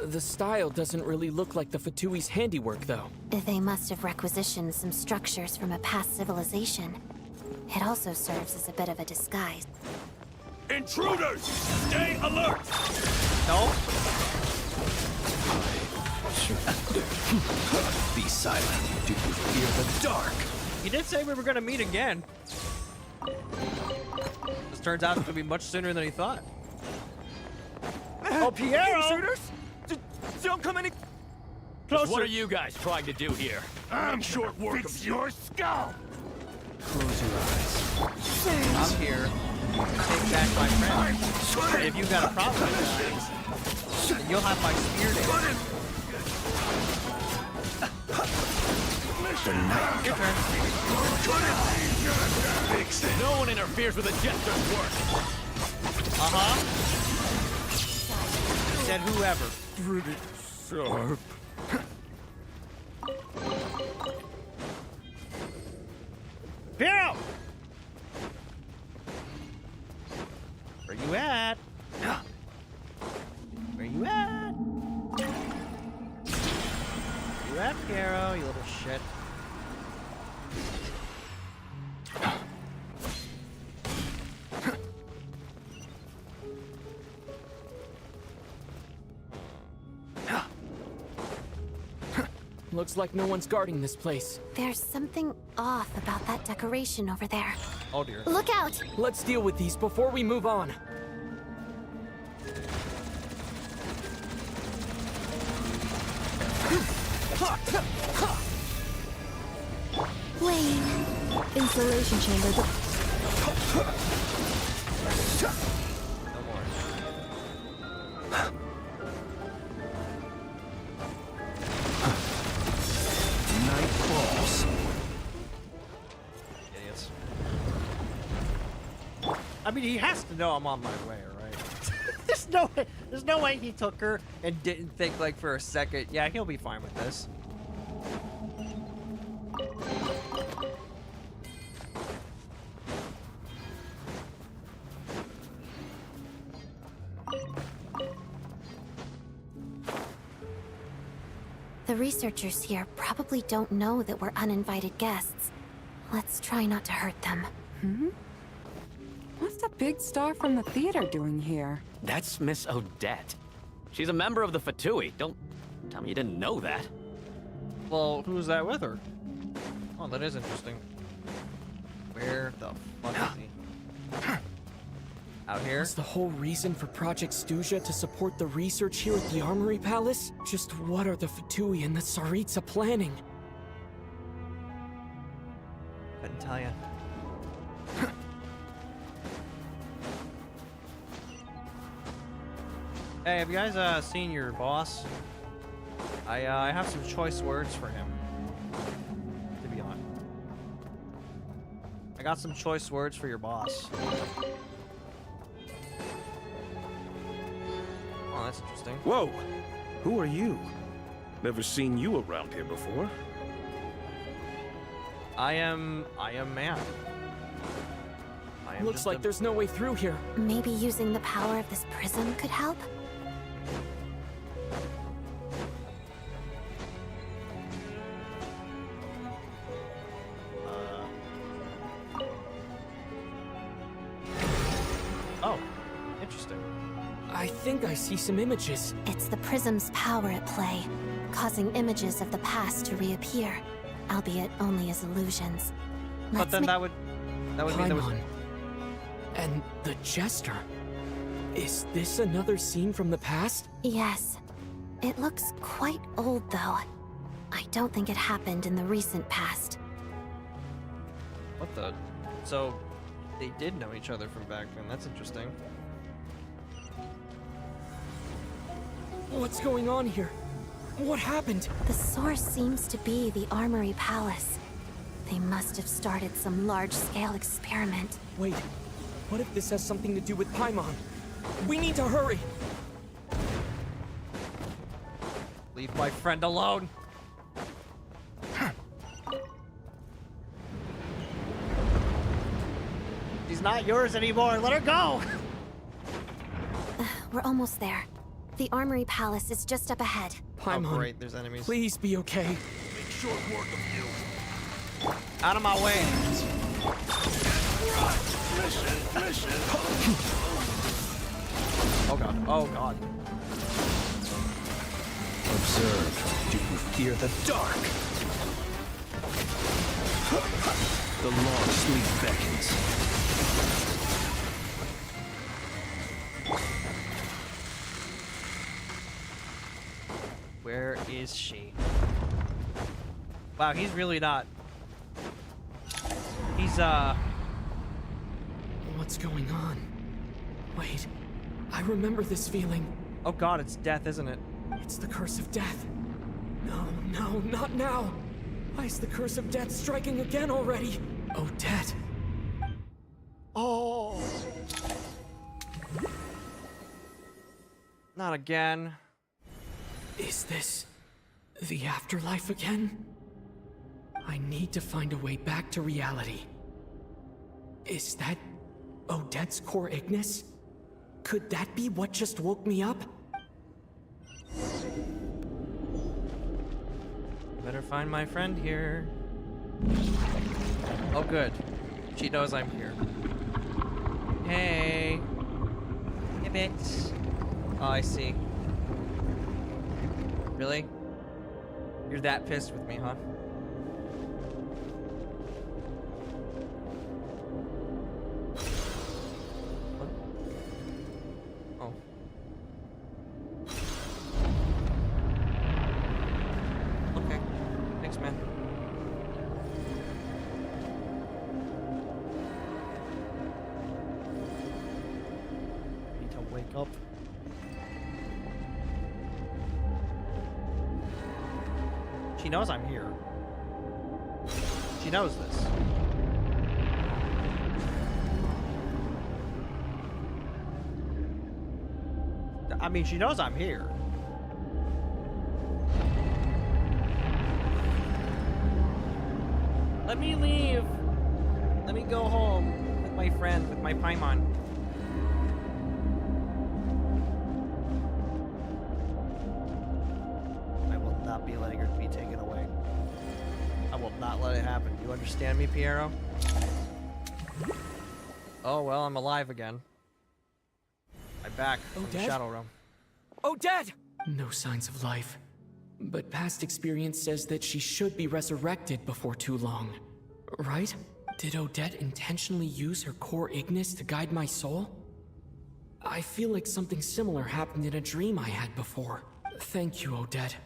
The style doesn't really look like the Fatui's handiwork, though. They must have requisitioned some structures from a past civilization. It also serves as a bit of a disguise. Intruders! Stay alert! No? Be silent. Do you fear the dark? You did say we were gonna meet again. This turns out to be much sooner than he thought. Oh, Piero! Intruders! Don't come any Closer. What are you guys trying to do here? I'm short work of your skull. Close your eyes. I'm here to take back my friend. And if you got a problem with that, then you'll have my spear damage. Your turn. No one interferes with a jester's work. Said whoever. Pretty sharp. Piero! Where you at? Where you at? Where you at, Piero, you little shit? Looks like no one's guarding this place. There's something off about that decoration over there. Oh dear. Look out! Let's deal with these before we move on. Wayne. Installation chamber. No more. Night falls. Idiots. I mean, he has to know I'm on my way, right? There's no way he took her and didn't think like for a second. Yeah, he'll be fine with this. The researchers here probably don't know that we're uninvited guests. Let's try not to hurt them. What's the big star from the theater doing here? That's Miss Odette. She's a member of the Fatui. Don't tell me you didn't know that. Well, who's that with her? Oh, that is interesting. Where the fuck is he? Out here? Was the whole reason for Project Stuja to support the research here at the Armory Palace? Just what are the Fatui and the Tsaritsa planning? Couldn't tell ya. Hey, have you guys seen your boss? I have some choice words for him. To be honest, I got some choice words for your boss. Oh, that's interesting. Whoa! Who are you? Never seen you around here before. I am man. I am Looks like there's no way through here. Maybe using the power of this prism could help? Oh, interesting. I think I see some images. It's the prism's power at play, causing images of the past to reappear, albeit only as illusions. But then that would mean there was. Paimon. And the Jester. Is this another scene from the past? Yes. It looks quite old, though. I don't think it happened in the recent past. What the? So, they did know each other from back then. That's interesting. What's going on here? What happened? The source seems to be the Armory Palace. They must have started some large-scale experiment. Wait, what if this has something to do with Paimon? We need to hurry! Leave my friend alone. She's not yours anymore. Let her go. We're almost there. The Armory Palace is just up ahead. Paimon, Oh, great, there's enemies. please be okay. Make short work of you. Out of my way. Mission. Oh god. Oh god. Observe. Do you fear the dark? The long sleep beckons. Where is she? Wow, he's really not. He's, What's going on? Wait, I remember this feeling. Oh god, it's death, isn't it? It's the curse of death. No, no, not now. Why is the curse of death striking again already? Odette. Oh. Not again. Is this the afterlife again? I need to find a way back to reality. Is that Odette's core Ignis? Could that be what just woke me up? Better find my friend here. Oh good. She knows I'm here. Hey. Hey, bitch. Oh, I see. Really? You're that pissed with me, huh? Oh. Okay. Thanks, man. Need to wake up. She knows I'm here. She knows this. I mean, she knows I'm here. Let me leave. Let me go home with my friend, with my Paimon. I will not be letting her be taken away. I will not let it happen. You understand me, Piero? Oh, well, I'm alive again. I'm back from the Shadow Realm. Odette! No signs of life. But past experience says that she should be resurrected before too long. Right? Did Odette intentionally use her core Ignis to guide my soul? I feel like something similar happened in a dream I had before. Thank you, Odette.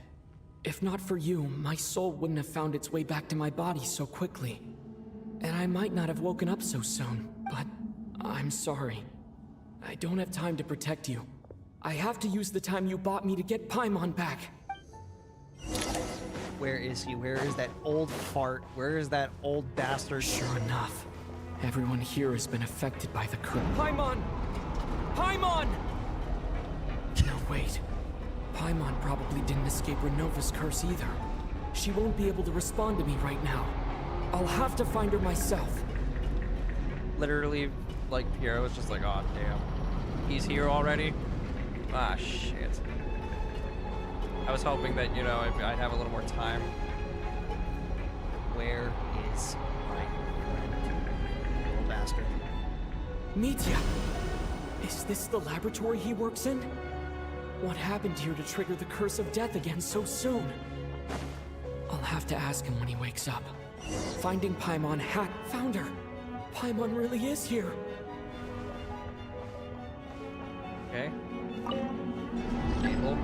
If not for you, my soul wouldn't have found its way back to my body so quickly. And I might not have woken up so soon, but I'm sorry. I don't have time to protect you. I have to use the time you bought me to get Paimon back. Where is he? Where is that old fart? Where is that old bastard? Sure enough, everyone here has been affected by the curse. Paimon! Paimon! No, wait. Paimon probably didn't escape Renova's curse either. She won't be able to respond to me right now. I'll have to find her myself. Literally, like, Piero was just like, oh, damn. He's here already? Ah, shit. I was hoping that, you know, I'd have a little more time. Where is my friend? Little bastard. Mitya! Is this the laboratory he works in? What happened here to trigger the curse of death again so soon? I'll have to ask him when he wakes up. Finding Paimon found her! Paimon really is here! Okay. Enable.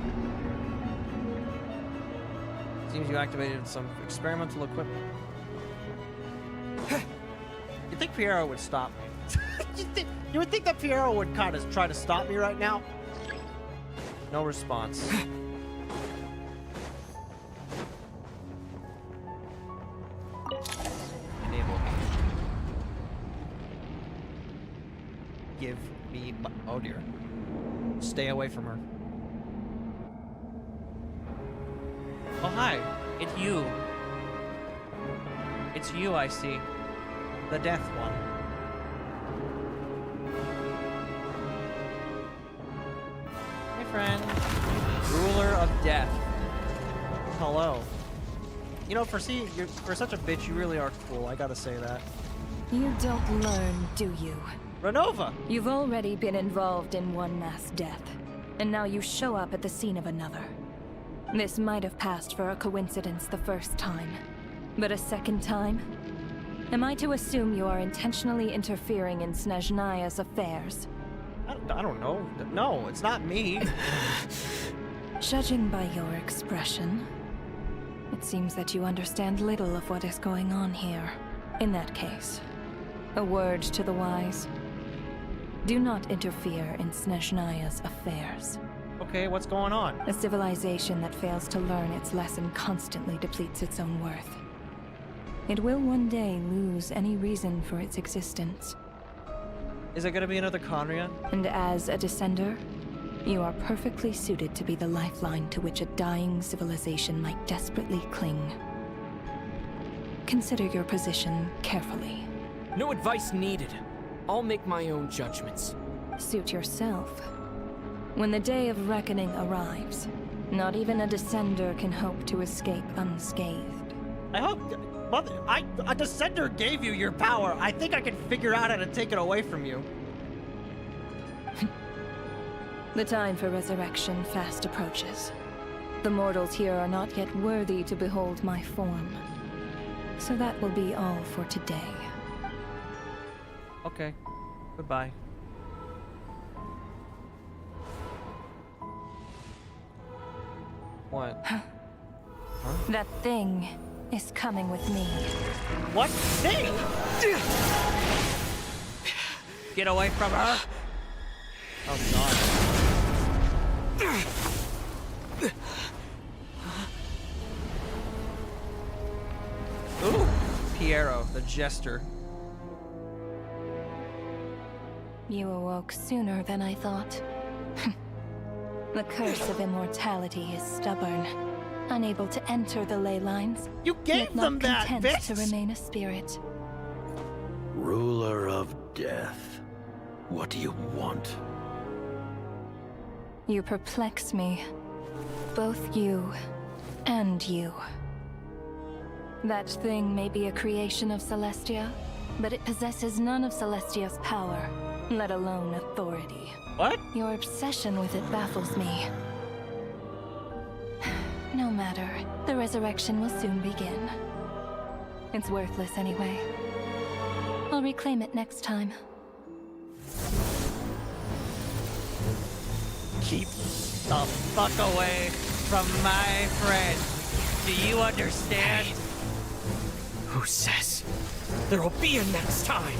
Seems you activated some experimental equipment. You think Piero would stop me? You would think that Piero would kind of try to stop me right now? No response. Enable. Give me... Oh dear. Stay away from her. Oh, hi. It's you. It's you, I see. The death one. Hey, friend. Ruler of death. Hello. You know, for such a bitch, you really are cool. I gotta say that. You don't learn, do you? Renova! You've already been involved in one mass death, and now you show up at the scene of another. This might have passed for a coincidence the first time, but a second time? Am I to assume you are intentionally interfering in Snezhnaya's affairs? I don't know. No, it's not me. Judging by your expression, it seems that you understand little of what is going on here. In that case, a word to the wise. Do not interfere in Snezhnaya's affairs. Okay, what's going on? A civilization that fails to learn its lesson constantly depletes its own worth. It will one day lose any reason for its existence. Is it gonna be another Conria? And as a descender, you are perfectly suited to be the lifeline to which a dying civilization might desperately cling. Consider your position carefully. No advice needed. I'll make my own judgments. Suit yourself. When the day of reckoning arrives, not even a descender can hope to escape unscathed. I hope... Mother, a descender gave you your power. I think I can figure out how to take it away from you. The time for resurrection fast approaches. The mortals here are not yet worthy to behold my form. So that will be all for today. Okay. Goodbye. What? Huh? That thing is coming with me. What thing? Get away from her. Oh god. Ooh, Piero, the jester. You awoke sooner than I thought. The curse of immortality is stubborn, unable to enter the ley lines. You gave them that, content bitch! to remain a spirit. Ruler of death, what do you want? You perplex me. Both you and you. That thing may be a creation of Celestia, but it possesses none of Celestia's power, let alone authority. What? Your obsession with it baffles me. No matter, the resurrection will soon begin. It's worthless anyway. I'll reclaim it next time. Keep the fuck away from my friend. Do you understand? Hey. Who says there will be a next time?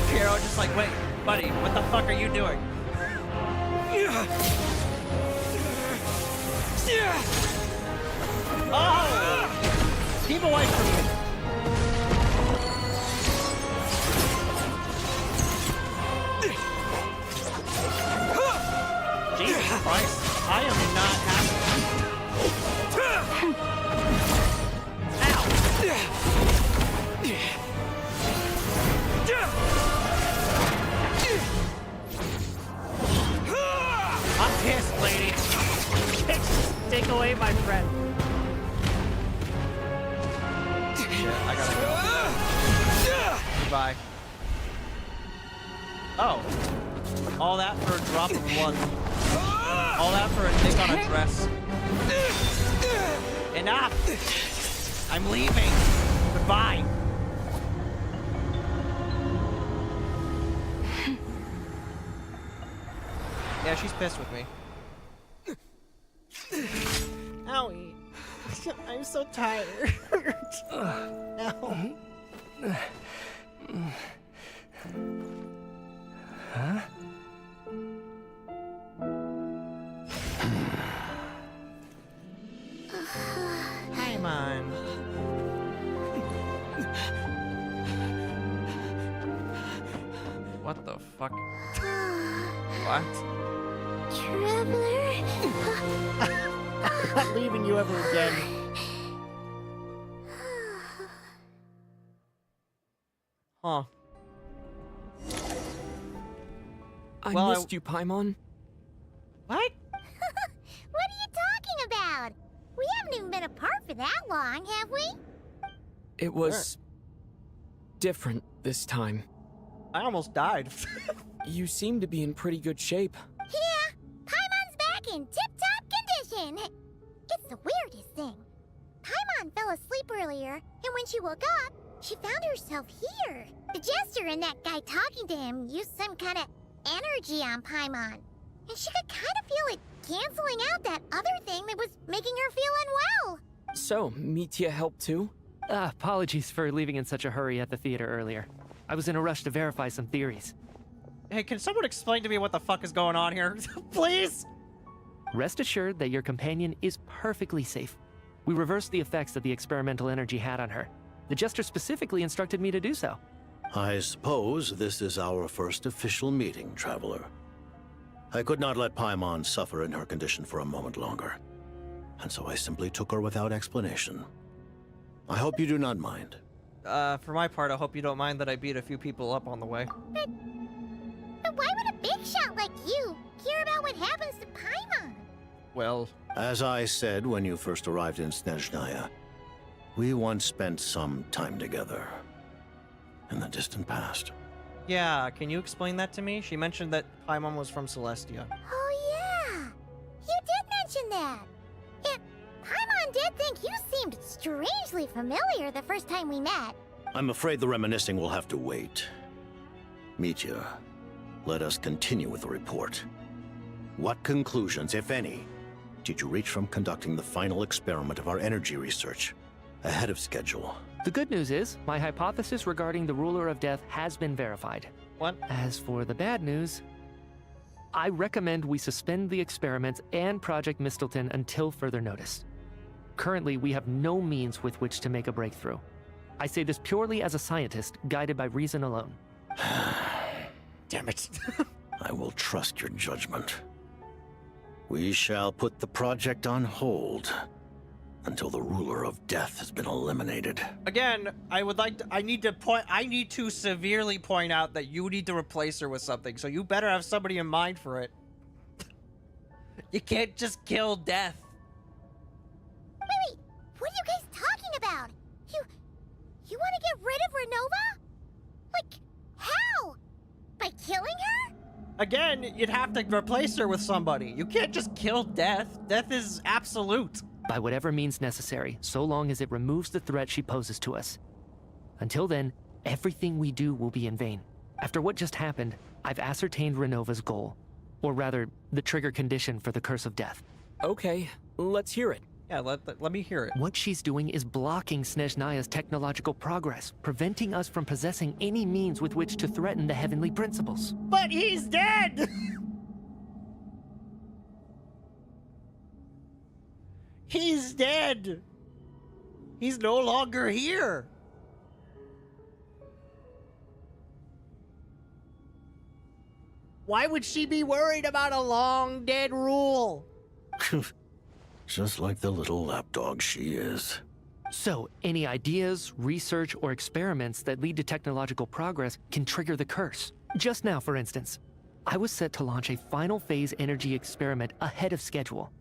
Piero just like, wait, buddy, what the fuck are you doing? Oh! Keep away from me. Jesus Christ, I am not happy. I'm pissed, lady. Take away my friend. Shit, I gotta go. Goodbye. Oh. All that for a drop of blood. All that for a nick on a dress. Enough! I'm leaving. Goodbye. Yeah, she's pissed with me. Owie. I'm so tired. Ow. Huh? Paimon. What the fuck? What? Traveler? I'm not leaving you ever again. Huh. I missed you, Paimon. What? What are you talking about? We haven't even been apart for that long, have we? It was different this time. I almost died. You seem to be in pretty good shape. Yeah, Paimon's back in tip-top condition. It's the weirdest thing. Paimon fell asleep earlier, and when she woke up, she found herself here. The jester and that guy talking to him used some kind of energy on Paimon. and she could kind of feel it canceling out that other thing that was making her feel unwell. So, Mitya helped too? Apologies for leaving in such a hurry at the theater earlier. I was in a rush to verify some theories. Hey, can someone explain to me what the fuck is going on here? Please? Rest assured that your companion is perfectly safe. We reversed the effects that the experimental energy had on her. The Jester specifically instructed me to do so. I suppose this is our first official meeting, Traveler. I could not let Paimon suffer in her condition for a moment longer, and so I simply took her without explanation. I hope you do not mind. For my part, I hope you don't mind that I beat a few people up on the way. But why would a big shot like you care about what happens to Paimon? Well, as I said when you first arrived in Snezhnaya, we once spent some time together in the distant past. Yeah, can you explain that to me? She mentioned that Paimon was from Celestia. Oh yeah, you did mention that. Paimon did think you seemed strangely familiar the first time we met. I'm afraid the reminiscing will have to wait. Mitya, let us continue with the report. What conclusions, if any, did you reach from conducting the final experiment of our energy research ahead of schedule? The good news is, my hypothesis regarding the Ruler of Death has been verified. What? As for the bad news, I recommend we suspend the experiments and Project Mistleton until further notice. Currently, we have no means with which to make a breakthrough. I say this purely as a scientist, guided by reason alone. Damn it. I will trust your judgment. We shall put the project on hold until the Ruler of Death has been eliminated. Again, I need to severely point out that you need to replace her with something, so you better have somebody in mind for it. You can't just kill Death. Wait, what are you guys talking about? You want to get rid of Renova? Like, how? By killing her? Again, you'd have to replace her with somebody. You can't just kill Death. Death is absolute. By whatever means necessary, so long as it removes the threat she poses to us. Until then, everything we do will be in vain. After what just happened, I've ascertained Renova's goal. Or rather, the trigger condition for the Curse of Death. Okay, let's hear it. Yeah, let me hear it. What she's doing is blocking Snezhnaya's technological progress, preventing us from possessing any means with which to threaten the heavenly principles. But he's dead! He's dead! He's no longer here! Why would she be worried about a long dead rule? Just like the little lapdog she is. So, any ideas, research, or experiments that lead to technological progress can trigger the curse. Just now, for instance, I was set to launch a final phase energy experiment ahead of schedule.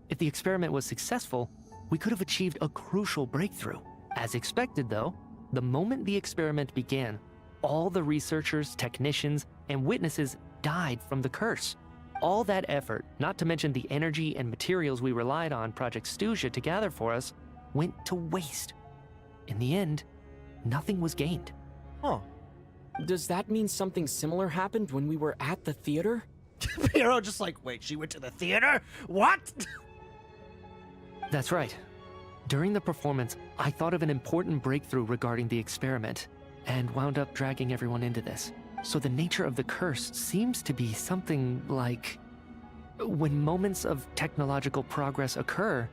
If the experiment was successful, we could have achieved a crucial breakthrough. As expected, though, the moment the experiment began, all the researchers, technicians, and witnesses died from the curse. All that effort, not to mention the energy and materials we relied on Project Stuja to gather for us, went to waste. In the end, nothing was gained. Huh. Does that mean something similar happened when we were at the theater? Piero just like, wait, she went to the theater? What? That's right. During the performance, I thought of an important breakthrough regarding the experiment, and wound up dragging everyone into this. So the nature of the curse seems to be something like, when moments of technological progress occur,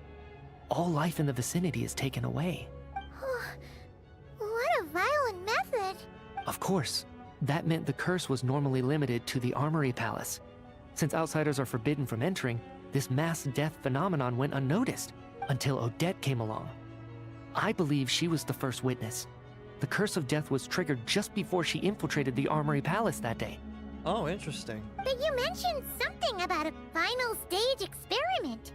all life in the vicinity is taken away. What a violent method. Of course, that meant the curse was normally limited to the Armory Palace. Since outsiders are forbidden from entering, this mass death phenomenon went unnoticed until Odette came along. I believe she was the first witness. The Curse of Death was triggered just before she infiltrated the Armory Palace that day. Oh, interesting. But you mentioned something about a final stage experiment.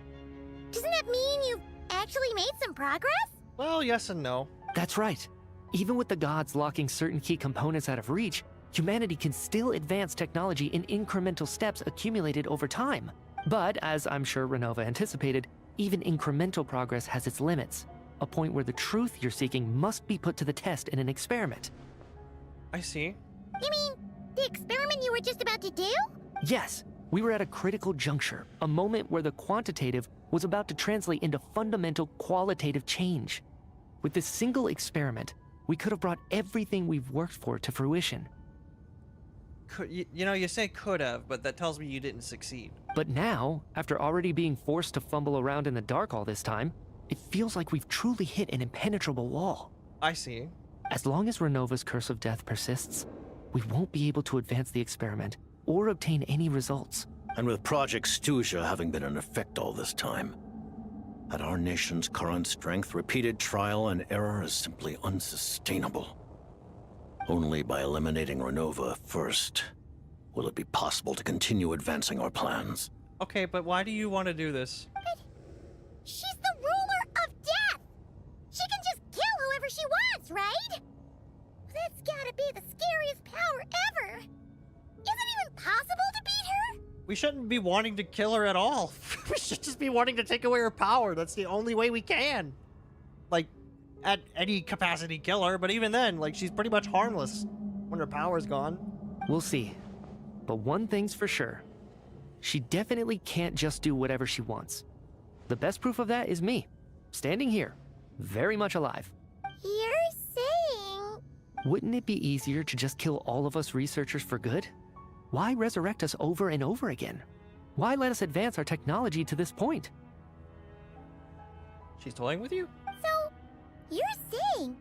Doesn't that mean you've actually made some progress? Well, yes and no. That's right. Even with the gods locking certain key components out of reach, humanity can still advance technology in incremental steps accumulated over time. But, as I'm sure Renova anticipated, even incremental progress has its limits. A point where the truth you're seeking must be put to the test in an experiment. I see. You mean the experiment you were just about to do? Yes. We were at a critical juncture, a moment where the quantitative was about to translate into fundamental qualitative change. With this single experiment, we could have brought everything we've worked for to fruition. You know, you say could have, but that tells me you didn't succeed. But now, after already being forced to fumble around in the dark all this time, it feels like we've truly hit an impenetrable wall. I see. As long as Renova's curse of death persists, we won't be able to advance the experiment or obtain any results. And with Project Stuja having been in effect all this time, at our nation's current strength, repeated trial and error is simply unsustainable. Only by eliminating Renova first will it be possible to continue advancing our plans. Okay, but why do you want to do this? She's the ruler of death! She can just kill whoever she wants, right? That's gotta be the scariest power ever! Is it even possible to beat her? We shouldn't be wanting to kill her at all. We should just be wanting to take away her power. That's the only way we can. Like, at any capacity kill her, but even then, like, she's pretty much harmless when her power's gone. We'll see. But one thing's for sure. She definitely can't just do whatever she wants. The best proof of that is me, standing here, very much alive. You're saying... Wouldn't it be easier to just kill all of us researchers for good? Why resurrect us over and over again? Why let us advance our technology to this point? She's toying with you? So, you're saying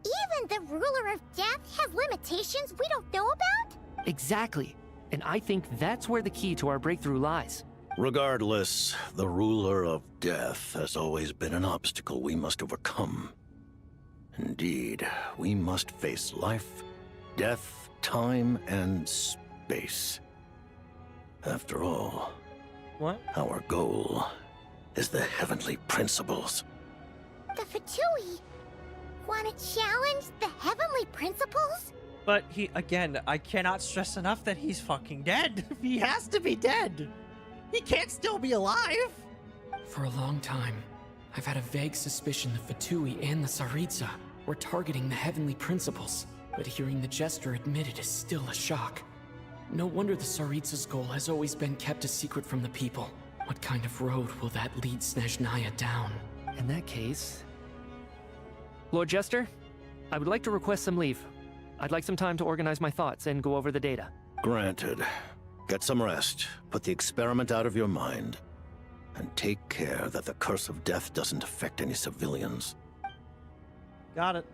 even the ruler of death has limitations we don't know about? Exactly. And I think that's where the key to our breakthrough lies. Regardless, the ruler of death has always been an obstacle we must overcome. Indeed, we must face life, death, time, and space. After all, what? Our goal is the heavenly principles. The Fatui want to challenge the heavenly principles? But again, I cannot stress enough that he's fucking dead. He has to be dead. He can't still be alive. For a long time, I've had a vague suspicion the Fatui and the Tsaritsa were targeting the heavenly principles, but hearing the Jester admit it is still a shock. No wonder the Tsaritsa's goal has always been kept a secret from the people. What kind of road will that lead Snezhnaya down? In that case... Lord Jester, I would like to request some leave. I'd like some time to organize my thoughts and go over the data. Granted. Get some rest, put the experiment out of your mind, and take care that the curse of death doesn't affect any civilians. Got it.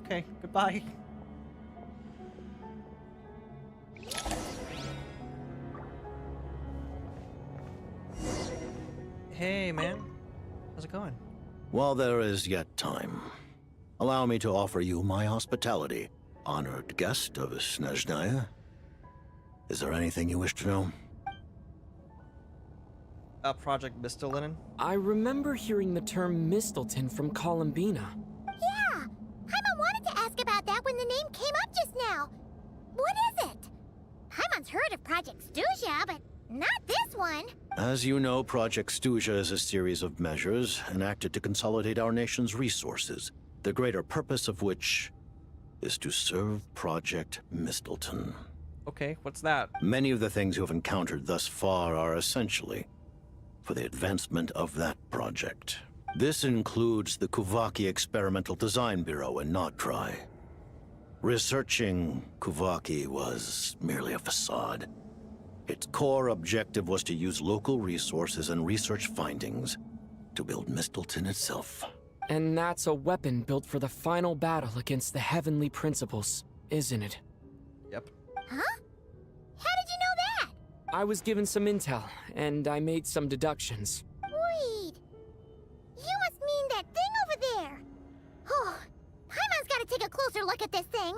Okay, goodbye. Hey, man. How's it going? While there is yet time, allow me to offer you my hospitality, honored guest of Snezhnaya. Is there anything you wish to know? Project Mistolinen? I remember hearing the term Mistelton from Columbina. Yeah! Paimon wanted to ask about that when the name came up just now. What is it? Paimon's heard of Project Stuja, but not this one. As you know, Project Stuja is a series of measures enacted to consolidate our nation's resources, the greater purpose of which is to serve Project Mistleton. Okay, what's that? Many of the things you have encountered thus far are essentially for the advancement of that project. This includes the Kuvaki Experimental Design Bureau in Nodtrai. Researching Kuvaki was merely a facade. Its core objective was to use local resources and research findings to build Mistleton itself. And that's a weapon built for the final battle against the heavenly principles, isn't it? Yep. Huh? How did you know that? I was given some intel, and I made some deductions. Wait. You must mean that thing over there. Oh, Paimon's gotta take a closer look at this thing.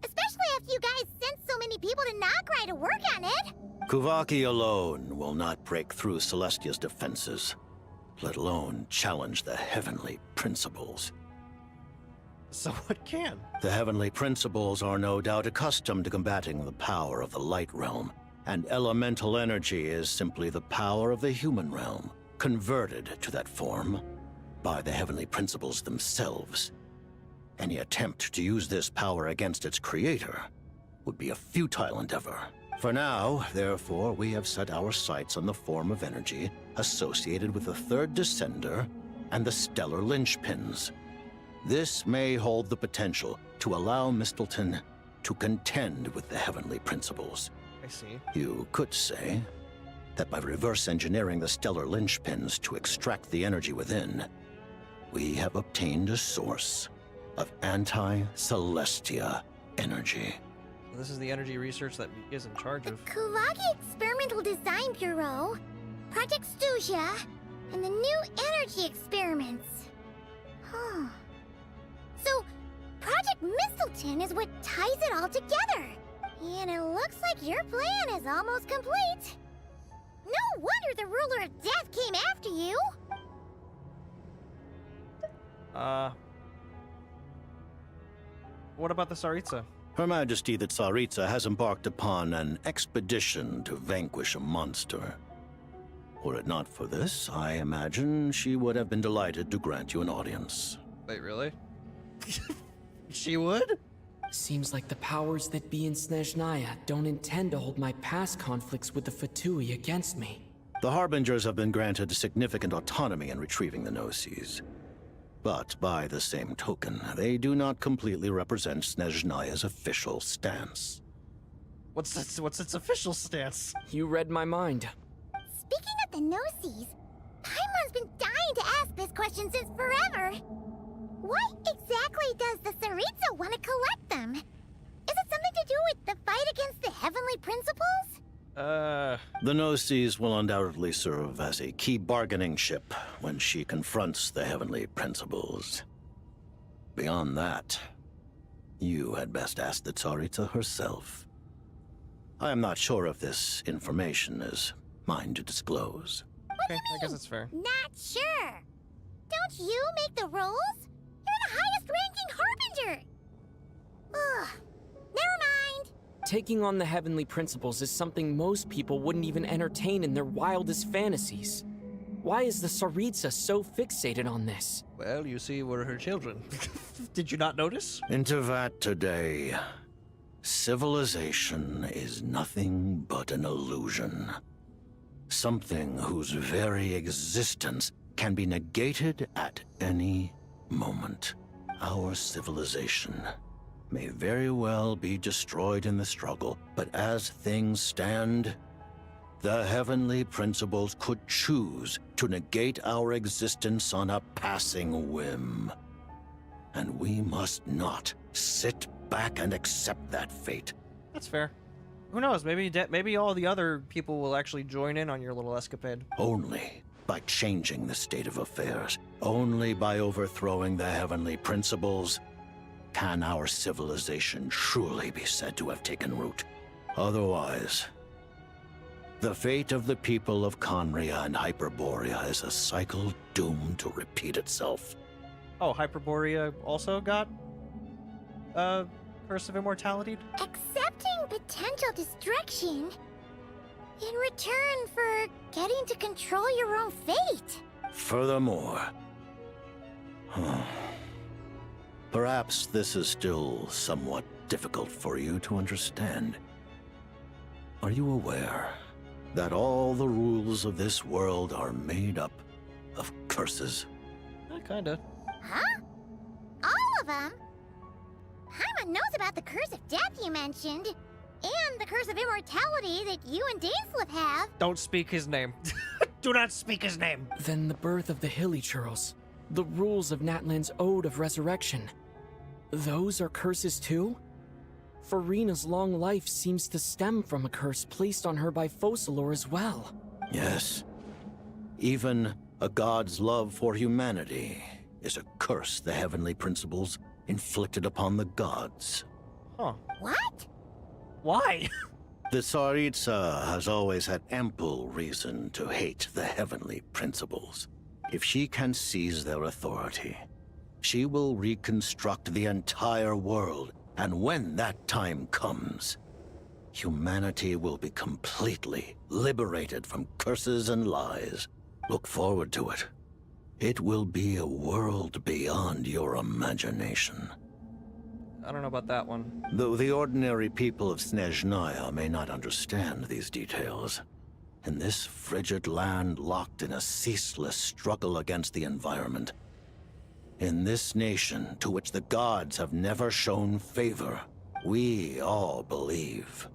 Especially after you guys sent so many people to Nograi to work on it. Kuvaki alone will not break through Celestia's defenses, let alone challenge the heavenly principles. So what can? The heavenly principles are no doubt accustomed to combating the power of the light realm, and elemental energy is simply the power of the human realm, converted to that form by the heavenly principles themselves. Any attempt to use this power against its creator would be a futile endeavor. For now, therefore, we have set our sights on the form of energy associated with the third descender and the stellar linchpins. This may hold the potential to allow Mistleton to contend with the heavenly principles. I see. You could say that by reverse engineering the stellar linchpins to extract the energy within, we have obtained a source of anti-Celestia energy. This is the energy research that is in charge of. Kulagi Experimental Design Bureau, Project Studia, and the new energy experiments. Huh. So, Project Mistleton is what ties it all together. And it looks like your plan is almost complete. No wonder the ruler of death came after you. What about the Tsaritsa? Her Majesty the Tsaritsa has embarked upon an expedition to vanquish a monster. Were it not for this, I imagine she would have been delighted to grant you an audience. Wait, really? She would? Seems like the powers that be in Snezhnaya don't intend to hold my past conflicts with the Fatui against me. The Harbingers have been granted significant autonomy in retrieving the Gnosis. But by the same token, they do not completely represent Snezhnaya's official stance. What's its official stance? You read my mind. Speaking of the Gnosis, Paimon's been dying to ask this question since forever. Why exactly does the Tsaritsa want to collect them? Is it something to do with the fight against the heavenly principles? The Gnosis will undoubtedly serve as a key bargaining chip when she confronts the heavenly principles. Beyond that, you had best ask the Tsaritsa herself. I am not sure if this information is mine to disclose. Okay, I guess it's fair. Not sure. Don't you make the rules? You're the highest-ranking Harbinger! Ugh. Never mind. Taking on the heavenly principles is something most people wouldn't even entertain in their wildest fantasies. Why is the Tsaritsa so fixated on this? Well, you see, we're her children. Did you not notice? Intervat today. Civilization is nothing but an illusion. Something whose very existence can be negated at any moment. Our civilization may very well be destroyed in the struggle, but as things stand, the heavenly principles could choose to negate our existence on a passing whim. And we must not sit back and accept that fate. That's fair. Who knows? Maybe all the other people will actually join in on your little escapade. Only by changing the state of affairs, only by overthrowing the heavenly principles, can our civilization truly be said to have taken root. Otherwise, the fate of the people of Conria and Hyperborea is a cycle doomed to repeat itself. Oh, Hyperborea also got Curse of Immortality? Accepting potential destruction in return for getting to control your own fate. Furthermore, perhaps this is still somewhat difficult for you to understand. Are you aware that all the rules of this world are made up of curses? Kinda. Huh? All of them? Paimon knows about the Curse of Death you mentioned, and the Curse of Immortality that you and Dainsleif have. Don't speak his name. Do not speak his name. Then the birth of the Hilichurls, the rules of Natlan's Ode of Resurrection. Those are curses too? Farina's long life seems to stem from a curse placed on her by Focalor as well. Yes. Even a god's love for humanity is a curse the heavenly principles inflicted upon the gods. Huh. What? Why? The Tsaritsa has always had ample reason to hate the heavenly principles. If she can seize their authority, she will reconstruct the entire world, and when that time comes, humanity will be completely liberated from curses and lies. Look forward to it. It will be a world beyond your imagination. I don't know about that one. Though the ordinary people of Snezhnaya may not understand these details, in this frigid land locked in a ceaseless struggle against the environment, in this nation to which the gods have never shown favor, we all believe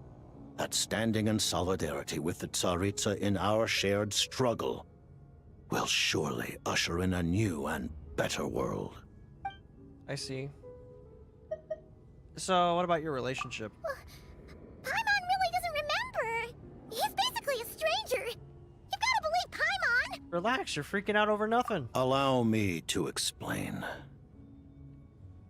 that standing in solidarity with the Tsaritsa in our shared struggle will surely usher in a new and better world. I see. So, what about your relationship? Paimon really doesn't remember. He's basically a stranger. You've got to believe Paimon. Relax, you're freaking out over nothing. Allow me to explain.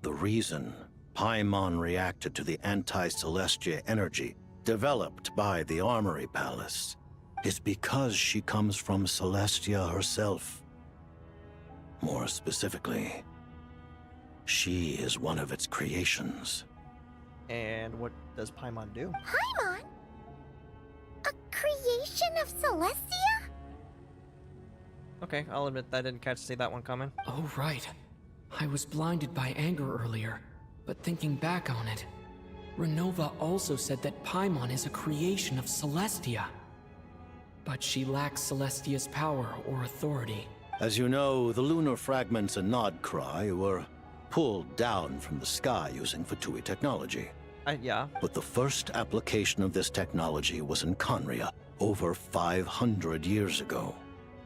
The reason Paimon reacted to the anti-Celestia energy developed by the Armory Palace is because she comes from Celestia herself. More specifically, she is one of its creations. And what does Paimon do? Paimon? A creation of Celestia? Okay, I'll admit I didn't see that one coming. Oh, right. I was blinded by anger earlier, but thinking back on it, Renova also said that Paimon is a creation of Celestia. But she lacks Celestia's power or authority. As you know, the lunar fragments in Nodcry were pulled down from the sky using Fatui technology. Yeah. But the first application of this technology was in Conria over 500 years ago.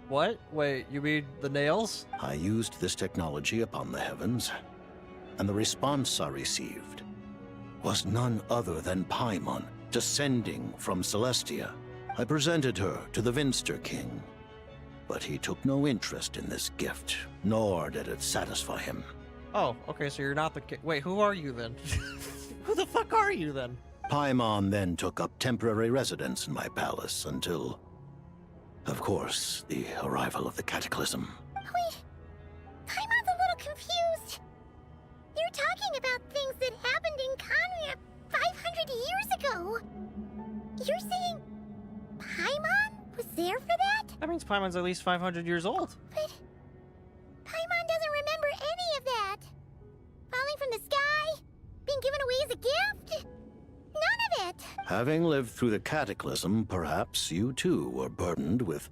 What? Wait, you mean the nails? I used this technology upon the heavens, and the response I received was none other than Paimon, descending from Celestia. I presented her to the Vinster King, but he took no interest in this gift, nor did it satisfy him. Oh, okay, so you're not the wait, who are you then? Who the fuck are you then? Paimon then took up temporary residence in my palace until, of course, the arrival of the Cataclysm. Wait, Paimon's a little confused. You're talking about things that happened in Conria 500 years ago. You're saying Paimon was there for that? That means Paimon's at least 500 years old. But Paimon doesn't remember any of that. Falling from the sky? Being given away as a gift? None of it! Having lived through the Cataclysm, perhaps you too were burdened with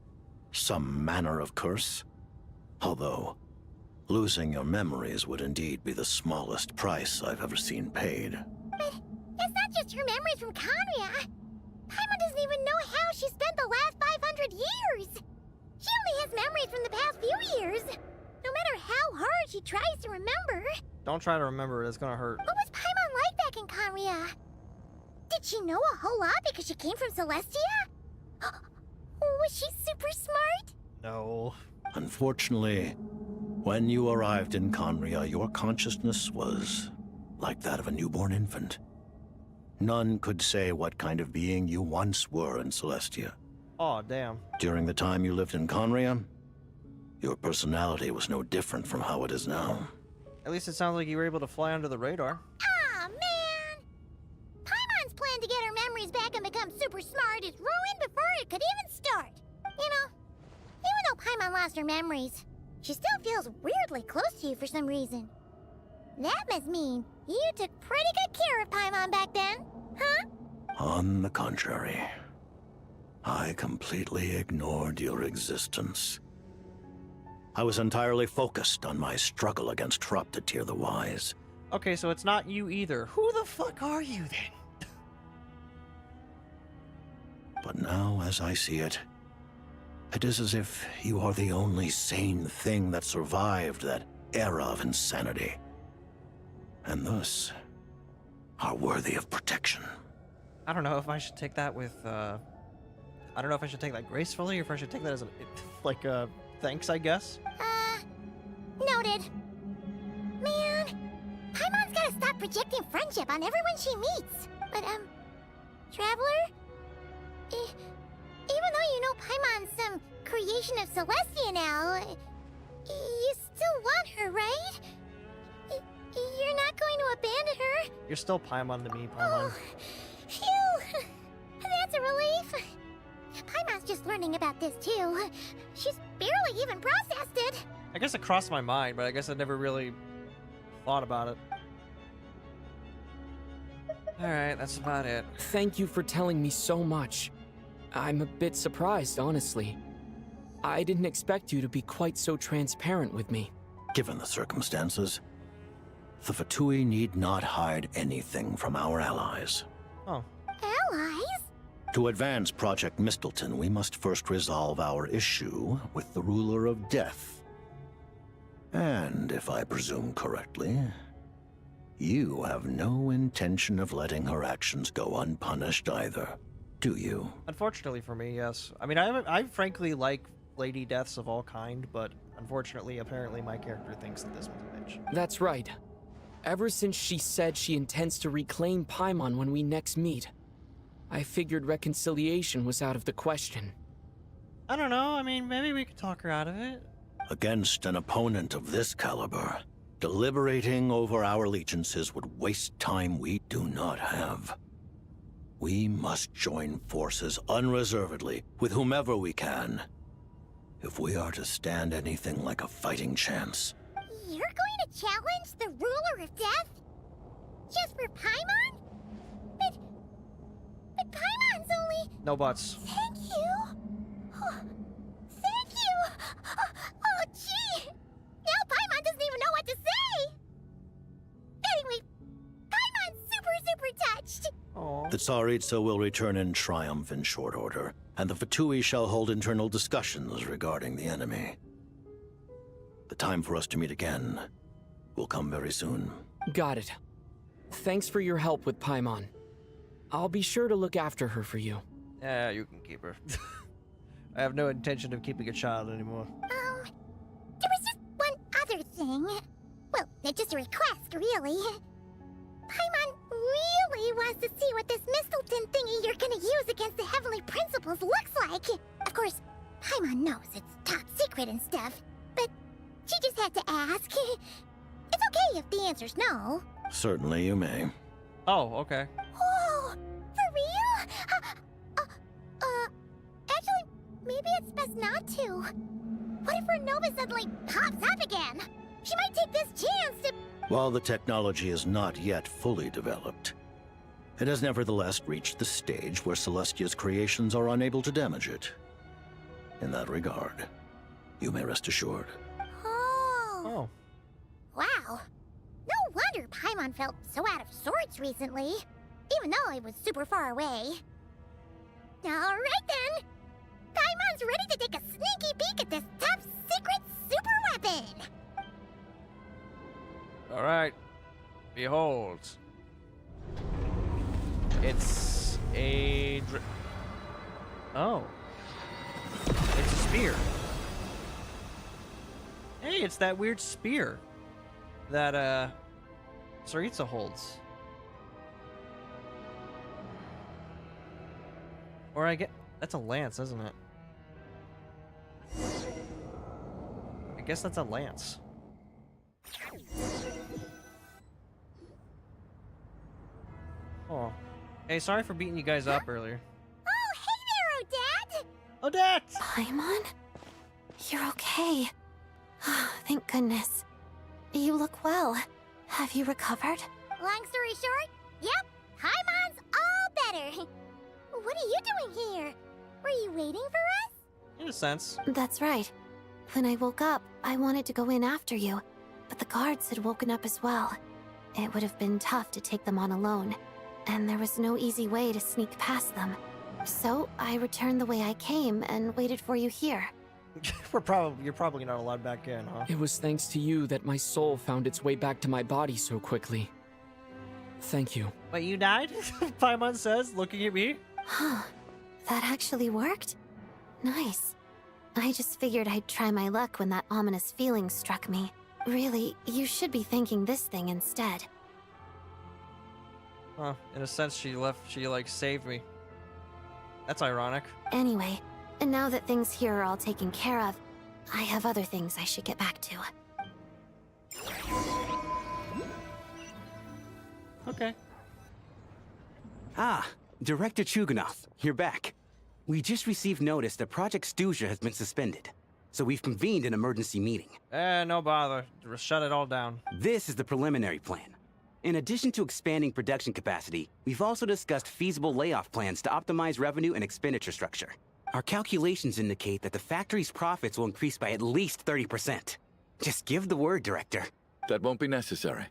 some manner of curse. Although, losing your memories would indeed be the smallest price I've ever seen paid. But it's not just her memories from Conria. Paimon doesn't even know how she spent the last 500 years. She only has memories from the past few years. No matter how hard she tries to remember. Don't try to remember it, it's gonna hurt. What was Paimon like back in Conria? Did she know a whole lot because she came from Celestia? Was she super smart? No. Unfortunately, when you arrived in Conria, your consciousness was like that of a newborn infant. None could say what kind of being you once were in Celestia. Oh, damn. During the time you lived in Conria, your personality was no different from how it is now. At least it sounds like you were able to fly under the radar. Aw, man! Paimon's plan to get her memories back and become super smart is ruined before it could even start. You know, even though Paimon lost her memories, she still feels weirdly close to you for some reason. That must mean you took pretty good care of Paimon back then, huh? On the contrary, I completely ignored your existence. I was entirely focused on my struggle against Troptatir the Wise. Okay, so it's not you either. Who the fuck are you then? But now, as I see it, it is as if you are the only sane thing that survived that era of insanity, and thus are worthy of protection. I don't know if I should take that with, I don't know if I should take that gracefully or if I should take that as a, thanks, I guess. Noted. Man, Paimon's gotta stop projecting friendship on everyone she meets. But, Traveler? Even though you know Paimon's some creation of Celestia now, you still want her, right? You're not going to abandon her? You're still Paimon to me, Paimon. Oh, phew! That's a relief. Paimon's just learning about this, too. She's barely even processed it. I guess it crossed my mind, but I guess I never really thought about it. Alright, that's about it. Thank you for telling me so much. I'm a bit surprised, honestly. I didn't expect you to be quite so transparent with me. Given the circumstances, the Fatui need not hide anything from our allies. Oh. Allies? To advance Project Mistleton, we must first resolve our issue with the ruler of death. And if I presume correctly, you have no intention of letting her actions go unpunished either, do you? Unfortunately for me, yes. I mean, I frankly like lady deaths of all kind, but unfortunately, apparently my character thinks that this one's a bitch. That's right. Ever since she said she intends to reclaim Paimon when we next meet, I figured reconciliation was out of the question. I don't know, I mean, maybe we could talk her out of it. Against an opponent of this caliber, deliberating over our allegiances would waste time we do not have. We must join forces unreservedly with whomever we can, if we are to stand anything like a fighting chance. You're going to challenge the ruler of death? Just for Paimon? But Paimon's only... No buts. Thank you. Oh, thank you. Oh, gee. Now Paimon doesn't even know what to say. Anyway, Paimon's super touched. Aww. The Tsaritsa will return in triumph in short order, and the Fatui shall hold internal discussions regarding the enemy. The time for us to meet again will come very soon. Got it. Thanks for your help with Paimon. I'll be sure to look after her for you. Yeah, you can keep her. I have no intention of keeping a child anymore. There was just one other thing. Well, just a request, really. Paimon really wants to see what this Mistleton thingy you're gonna use against the Heavenly Principles looks like. Of course, Paimon knows it's top secret and stuff, but she just had to ask. It's okay if the answer's no. Certainly you may. Oh, okay. Oh, for real? Actually, maybe it's best not to. What if her Nova suddenly pops up again? She might take this chance to... While the technology is not yet fully developed, it has nevertheless reached the stage where Celestia's creations are unable to damage it. In that regard, you may rest assured. Oh. Wow. No wonder Paimon felt so out of sorts recently, even though it was super far away. Alright then! Paimon's ready to take a sneaky peek at this top secret super weapon! Alright. Behold. It's a... Oh. It's a spear. Hey, it's that weird spear that, Tsaritsa holds. Or I get... That's a lance, isn't it? I guess that's a lance. Oh. Hey, sorry for beating you guys up earlier. Oh, hey there, Odette! Odette! Paimon? You're okay. Thank goodness. You look well. Have you recovered? Long story short, yep, Paimon's all better. What are you doing here? Were you waiting for us? In a sense. That's right. When I woke up, I wanted to go in after you, but the guards had woken up as well. It would have been tough to take them on alone, and there was no easy way to sneak past them. So I returned the way I came and waited for you here. You're probably not allowed back in, huh? It was thanks to you that my soul found its way back to my body so quickly. Thank you. Wait, you died? Paimon says, looking at me. Huh. That actually worked? Nice. I just figured I'd try my luck when that ominous feeling struck me. Really, you should be thanking this thing instead. Huh. In a sense, she saved me. That's ironic. Anyway, and now that things here are all taken care of, I have other things I should get back to. Okay. Ah, Director Chuganov, you're back. We just received notice that Project Stuja has been suspended, so we've convened an emergency meeting. No bother. Just shut it all down. This is the preliminary plan. In addition to expanding production capacity, we've also discussed feasible layoff plans to optimize revenue and expenditure structure. Our calculations indicate that the factory's profits will increase by at least 30%. Just give the word, Director. That won't be necessary.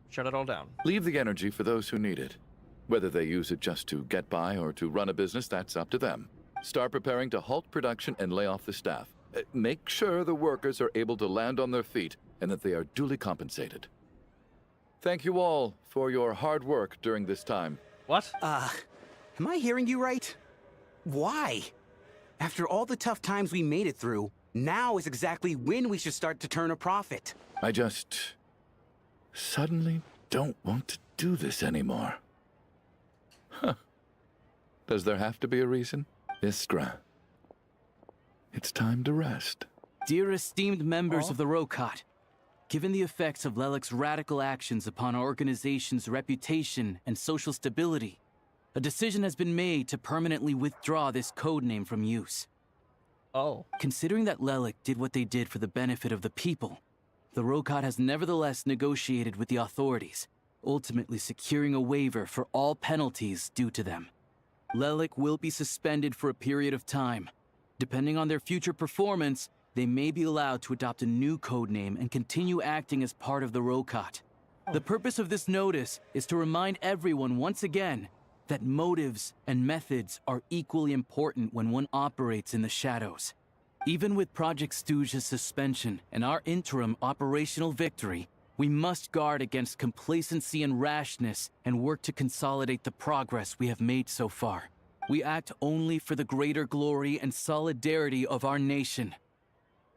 Shut it all down. Leave the energy for those who need it. Whether they use it just to get by or to run a business, that's up to them. Start preparing to halt production and lay off the staff. Make sure the workers are able to land on their feet and that they are duly compensated. Thank you all for your hard work during this time. What? Am I hearing you right? Why? After all the tough times we made it through, now is exactly when we should start to turn a profit. I just suddenly don't want to do this anymore. Huh. Does there have to be a reason? Iskra. It's time to rest. Dear esteemed members of the Rokot, given the effects of Lelik's radical actions upon our organization's reputation and social stability, a decision has been made to permanently withdraw this codename from use. Oh. Considering that Lelik did what they did for the benefit of the people, the Rokot has nevertheless negotiated with the authorities, ultimately securing a waiver for all penalties due to them. Lelik will be suspended for a period of time. Depending on their future performance, they may be allowed to adopt a new codename and continue acting as part of the Rokot. The purpose of this notice is to remind everyone once again that motives and methods are equally important when one operates in the shadows. Even with Project Stooge's suspension and our interim operational victory, we must guard against complacency and rashness and work to consolidate the progress we have made so far. We act only for the greater glory and solidarity of our nation.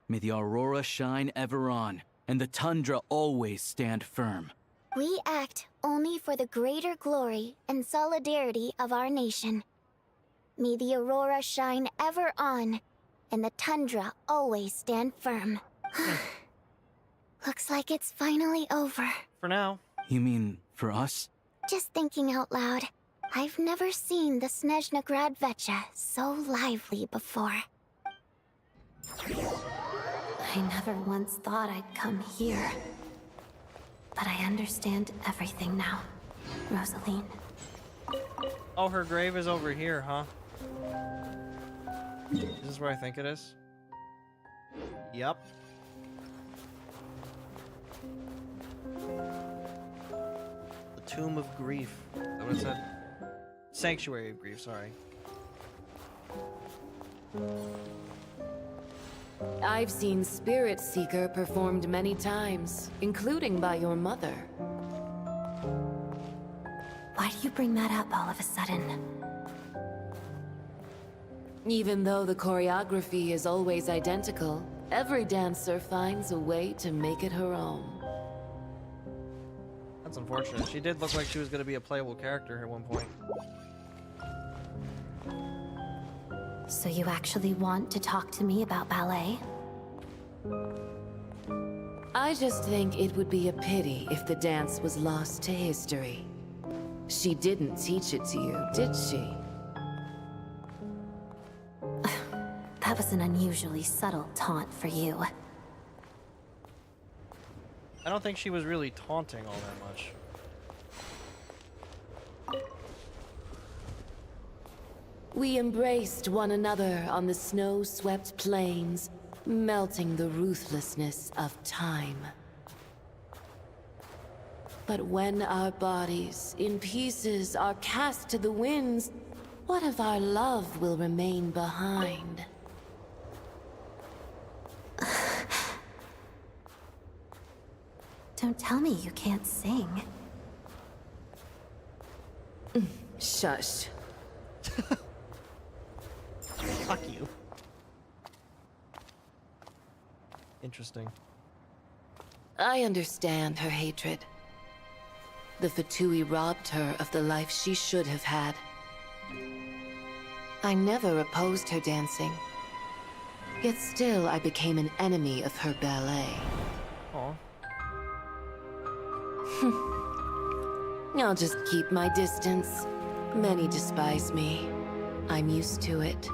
May the aurora shine ever on, and the tundra always stand firm. We act only for the greater glory and solidarity of our nation. May the aurora shine ever on, and the tundra always stand firm. Looks like it's finally over. For now. You mean for us? Just thinking out loud, I've never seen the Snezhna Grad Vecha so lively before. I never once thought I'd come here. But I understand everything now, Rosaline. Oh, her grave is over here, huh? Is this where I think it is? Yep. The Tomb of Grief. Is that what it said? Sanctuary of Grief, sorry. I've seen Spirit Seeker performed many times, including by your mother. Why do you bring that up all of a sudden? Even though the choreography is always identical, every dancer finds a way to make it her own. That's unfortunate. She did look like she was going to be a playable character at one point. So you actually want to talk to me about ballet? I just think it would be a pity if the dance was lost to history. She didn't teach it to you, did she? That was an unusually subtle taunt for you. I don't think she was really taunting all that much. We embraced one another on the snow-swept plains, melting the ruthlessness of time. But when our bodies, in pieces, are cast to the winds, what of our love will remain behind? Don't tell me you can't sing. Shush. Fuck you. Interesting. I understand her hatred. The Fatui robbed her of the life she should have had. I never opposed her dancing. Yet still I became an enemy of her ballet. Aw. I'll just keep my distance. Many despise me. I'm used to it.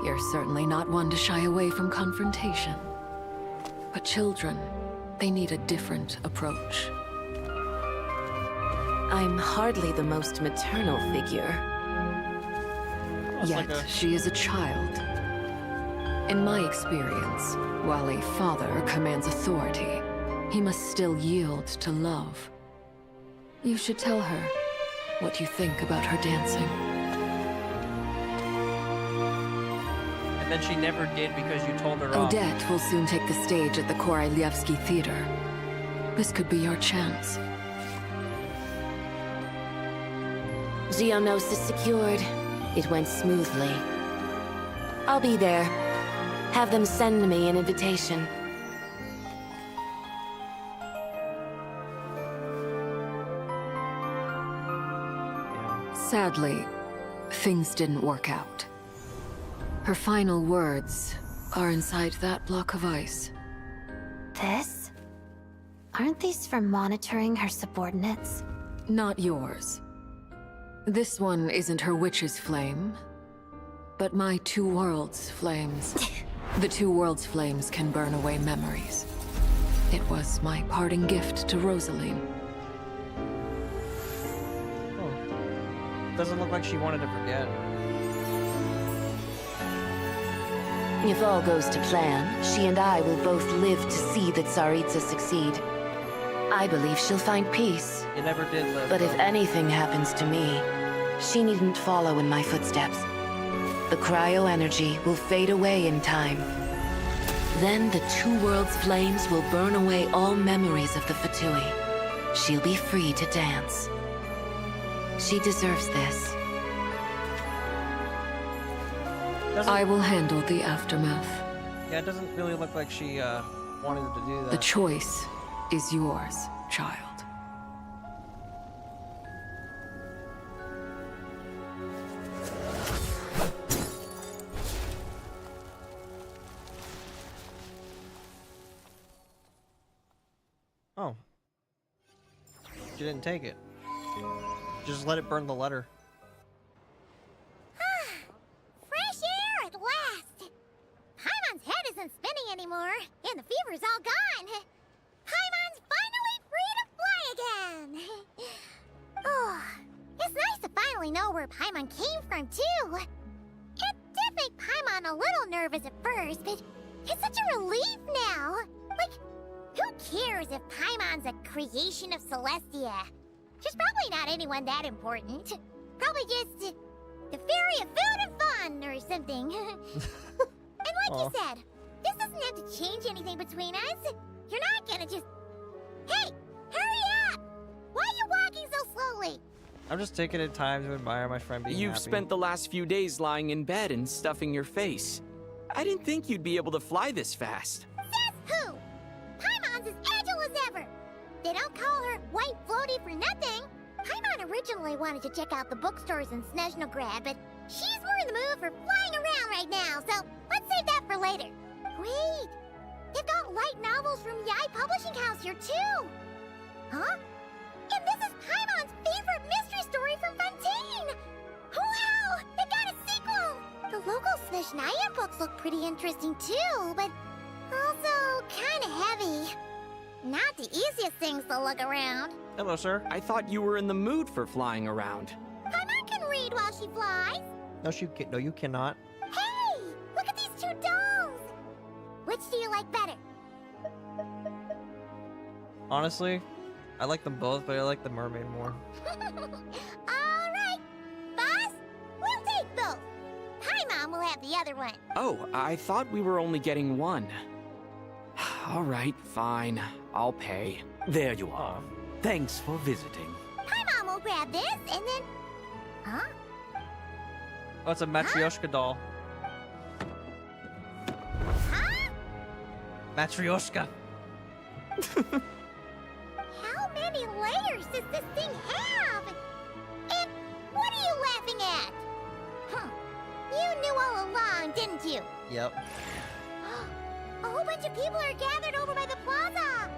You're certainly not one to shy away from confrontation. But children, they need a different approach. I'm hardly the most maternal figure. Yet, she is a child. In my experience, while a father commands authority, he must still yield to love. You should tell her what you think about her dancing. And then she never did because you told her off. Odette will soon take the stage at the Korailevsky Theater. This could be your chance. Geonosis secured. It went smoothly. I'll be there. Have them send me an invitation. Sadly, things didn't work out. Her final words are inside that block of ice. This? Aren't these for monitoring her subordinates? Not yours. This one isn't her witch's flame, but my two worlds' flames. The two worlds' flames can burn away memories. It was my parting gift to Rosaline. Doesn't look like she wanted to forget. If all goes to plan, she and I will both live to see that Tsaritsa succeed. I believe she'll find peace. You never did live. But if anything happens to me, she needn't follow in my footsteps. The cryo energy will fade away in time. Then the two worlds' flames will burn away all memories of the Fatui. She'll be free to dance. She deserves this. I will handle the aftermath. Yeah, it doesn't really look like she wanted to do that. The choice is yours, child. Oh. She didn't take it. Just let it burn the letter. Fresh air at last! Paimon's head isn't spinning anymore, and the fever's all gone. Paimon's finally free to fly again! Oh, it's nice to finally know where Paimon came from, too. It did make Paimon a little nervous at first, but it's such a relief now. Like, who cares if Paimon's a creation of Celestia? She's probably not anyone that important. Probably just the fairy of food and fun or something. And like you said, this doesn't have to change anything between us. You're not gonna just... Hey, hurry up! Why are you walking so slowly? I'm just taking the time to admire my friend being You've happy. spent the last few days lying in bed and stuffing your face. I didn't think you'd be able to fly this fast. Says who? Paimon's as agile as ever. They don't call her White Floaty for nothing. Paimon originally wanted to check out the bookstores in Snezhnograd, but she's more in the mood for flying around right now, so let's save that for later. Wait, they've got light novels from Yai Publishing House here too. Huh? And this is Paimon's favorite mystery story from Fontaine. Wow, they got a sequel. The local Snezhnaya books look pretty interesting too, but also kind of heavy. Not the easiest things to look around. Hello, sir. I thought you were in the mood for flying around. Paimon can read while she flies. No, you cannot. Hey, look at these two dolls. Which do you like better? Honestly, I like them both, but I like the mermaid more. All right, boss, we'll take both. Paimon will have the other one. Oh, I thought we were only getting one. All right, fine. I'll pay. There you are. Thanks for visiting. Paimon will grab this and then... Huh? Oh, it's a Matryoshka doll. Huh? Matryoshka. How many layers does this thing have? And what are you laughing at? Huh. You knew all along, didn't you? Yep. A whole bunch of people are gathered over by the plaza.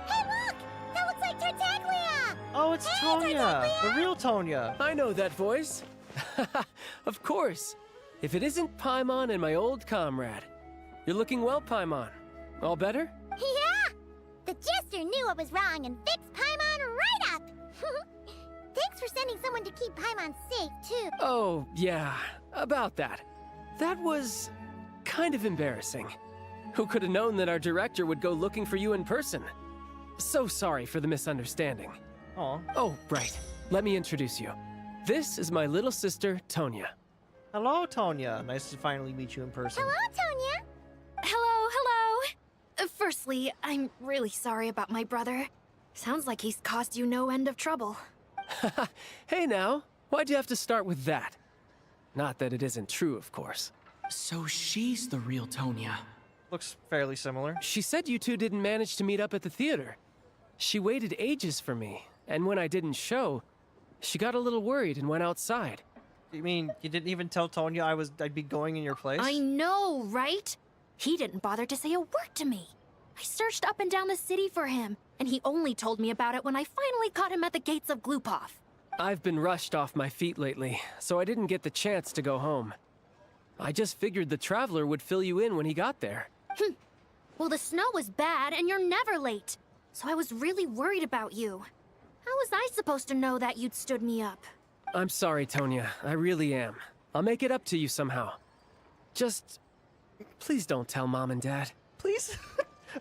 Hey, look! That looks like Tartaglia! Oh, it's Tonya, the real Tonya. I know that voice. Of course. If it isn't Paimon and my old comrade. You're looking well, Paimon. All better? Yeah! The jester knew I was wrong and fixed Paimon right up. keep Paimon safe, too. Oh, yeah, about that. That was kind of embarrassing. Who could have known that our director would go looking for you in person? So sorry for the misunderstanding. Aw. Oh, right. Let me introduce you. This is my little sister, Tonya. Hello, Tonya. Nice to finally meet you in person. Hello, Tonya. Hello. Firstly, I'm really sorry about my brother. Sounds like he's caused you no end of trouble. Hey now, why'd you have to start with that? Not that it isn't true, of course. So she's the real Tonya. Looks fairly similar. She said you two didn't manage to meet up at the theater. She waited ages for me, and when I didn't show, she got a little worried and went outside. You mean you didn't even tell Tonya I'd be going in your place? I know, right? He didn't bother to say a word to me. I searched up and down the city for him, and he only told me about it when I finally caught him at the gates of Glupov. I've been rushed off my feet lately, so I didn't get the chance to go home. I just figured the Traveler would fill you in when he got there. Well, the snow was bad, and you're never late. So I was really worried about you. How was I supposed to know that you'd stood me up? I'm sorry, Tonya. I really am. I'll make it up to you somehow. Just... please don't tell Mom and Dad. Please?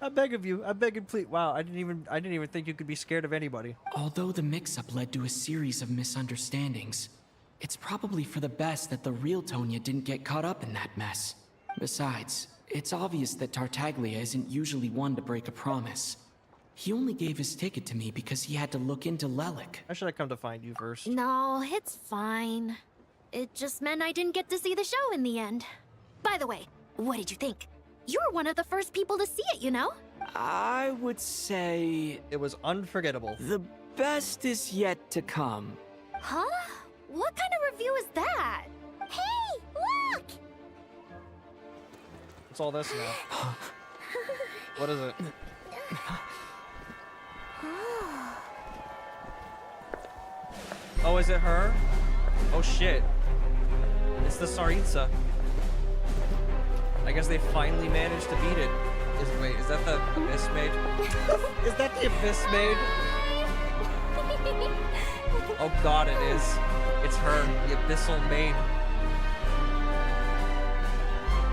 I beg of you. I beg and plead. Wow, I didn't even think you could be scared of anybody. Although the mix-up led to a series of misunderstandings, it's probably for the best that the real Tonya didn't get caught up in that mess. Besides, it's obvious that Tartaglia isn't usually one to break a promise. He only gave his ticket to me because he had to look into Lelik. I should have come to find you first. No, it's fine. It just meant I didn't get to see the show in the end. By the way, what did you think? You were one of the first people to see it, you know? I would say... it was unforgettable. The best is yet to come. Huh? What kind of review is that? Hey, look! What's all this now? What is it? Oh, is it her? Oh shit. It's the Tsaritsa. I guess they finally managed to beat it. Wait, is that the Abyss Maid? Is that the Abyss Maid? Oh god, it is. It's her, the Abyssal Maid.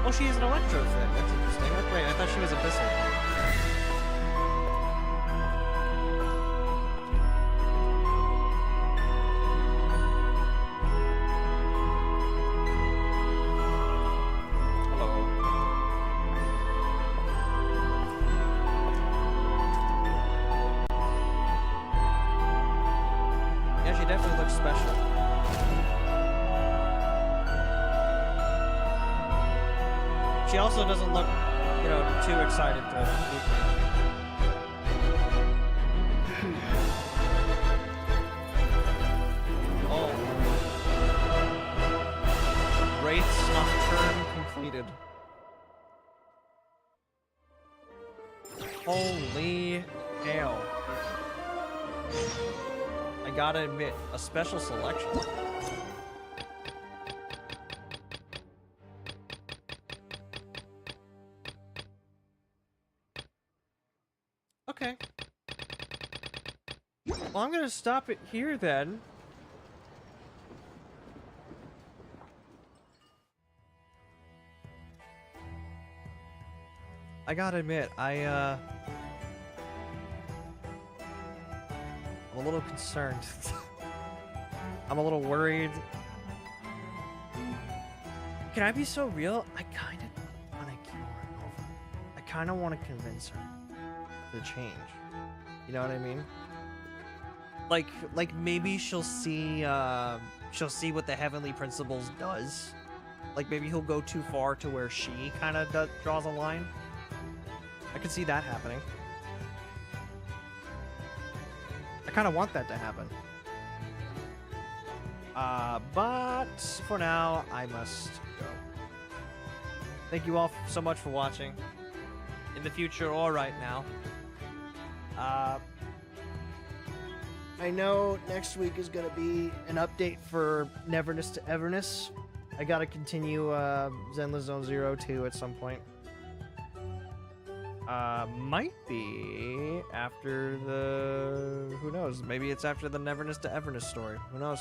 Oh, she is an Electro then. That's interesting. Wait, I thought she was Abyssal. She also doesn't look, you know, too excited to meet me. Oh. Wraith's Nocturne completed. Holy hell. I gotta admit, a special selection. Okay. Well, I'm gonna stop it here then. I gotta admit, I'm a little concerned. I'm a little worried. Can I be so real? I kind of want to keep her over. I kind of want to convince her to change. You know what I mean? Like maybe she'll see what the Heavenly Principles does. Like maybe he'll go too far to where she kind of draws a line. I could see that happening. I kind of want that to happen. But for now, I must go. Thank you all so much for watching. In the future or right now. I know next week is going to be an update for Neverness to Everness. I got to continue Zenless Zone Zero 2 at some point. Might be after the... who knows? Maybe it's after the Neverness to Everness story. Who knows?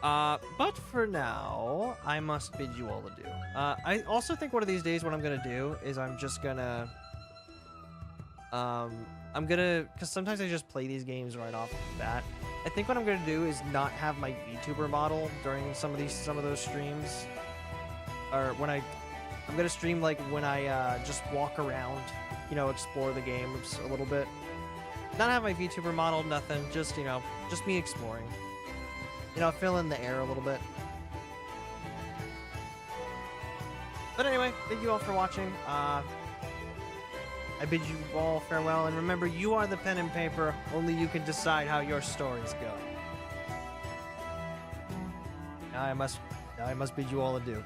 But for now, I must bid you all adieu. I also think one of these days what I'm gonna do is I'm just gonna... because sometimes I just play these games right off the bat. I think what I'm gonna do is not have my VTuber model during some of those streams. Or when I'm gonna stream like when I just walk around, you know, explore the games a little bit. Not have my VTuber model, nothing, just, you know, just me exploring. You know, fill in the air a little bit. But anyway, thank you all for watching. I bid you all farewell, and remember, you are the pen and paper. Only you can decide how your stories go. Now I must bid you all adieu.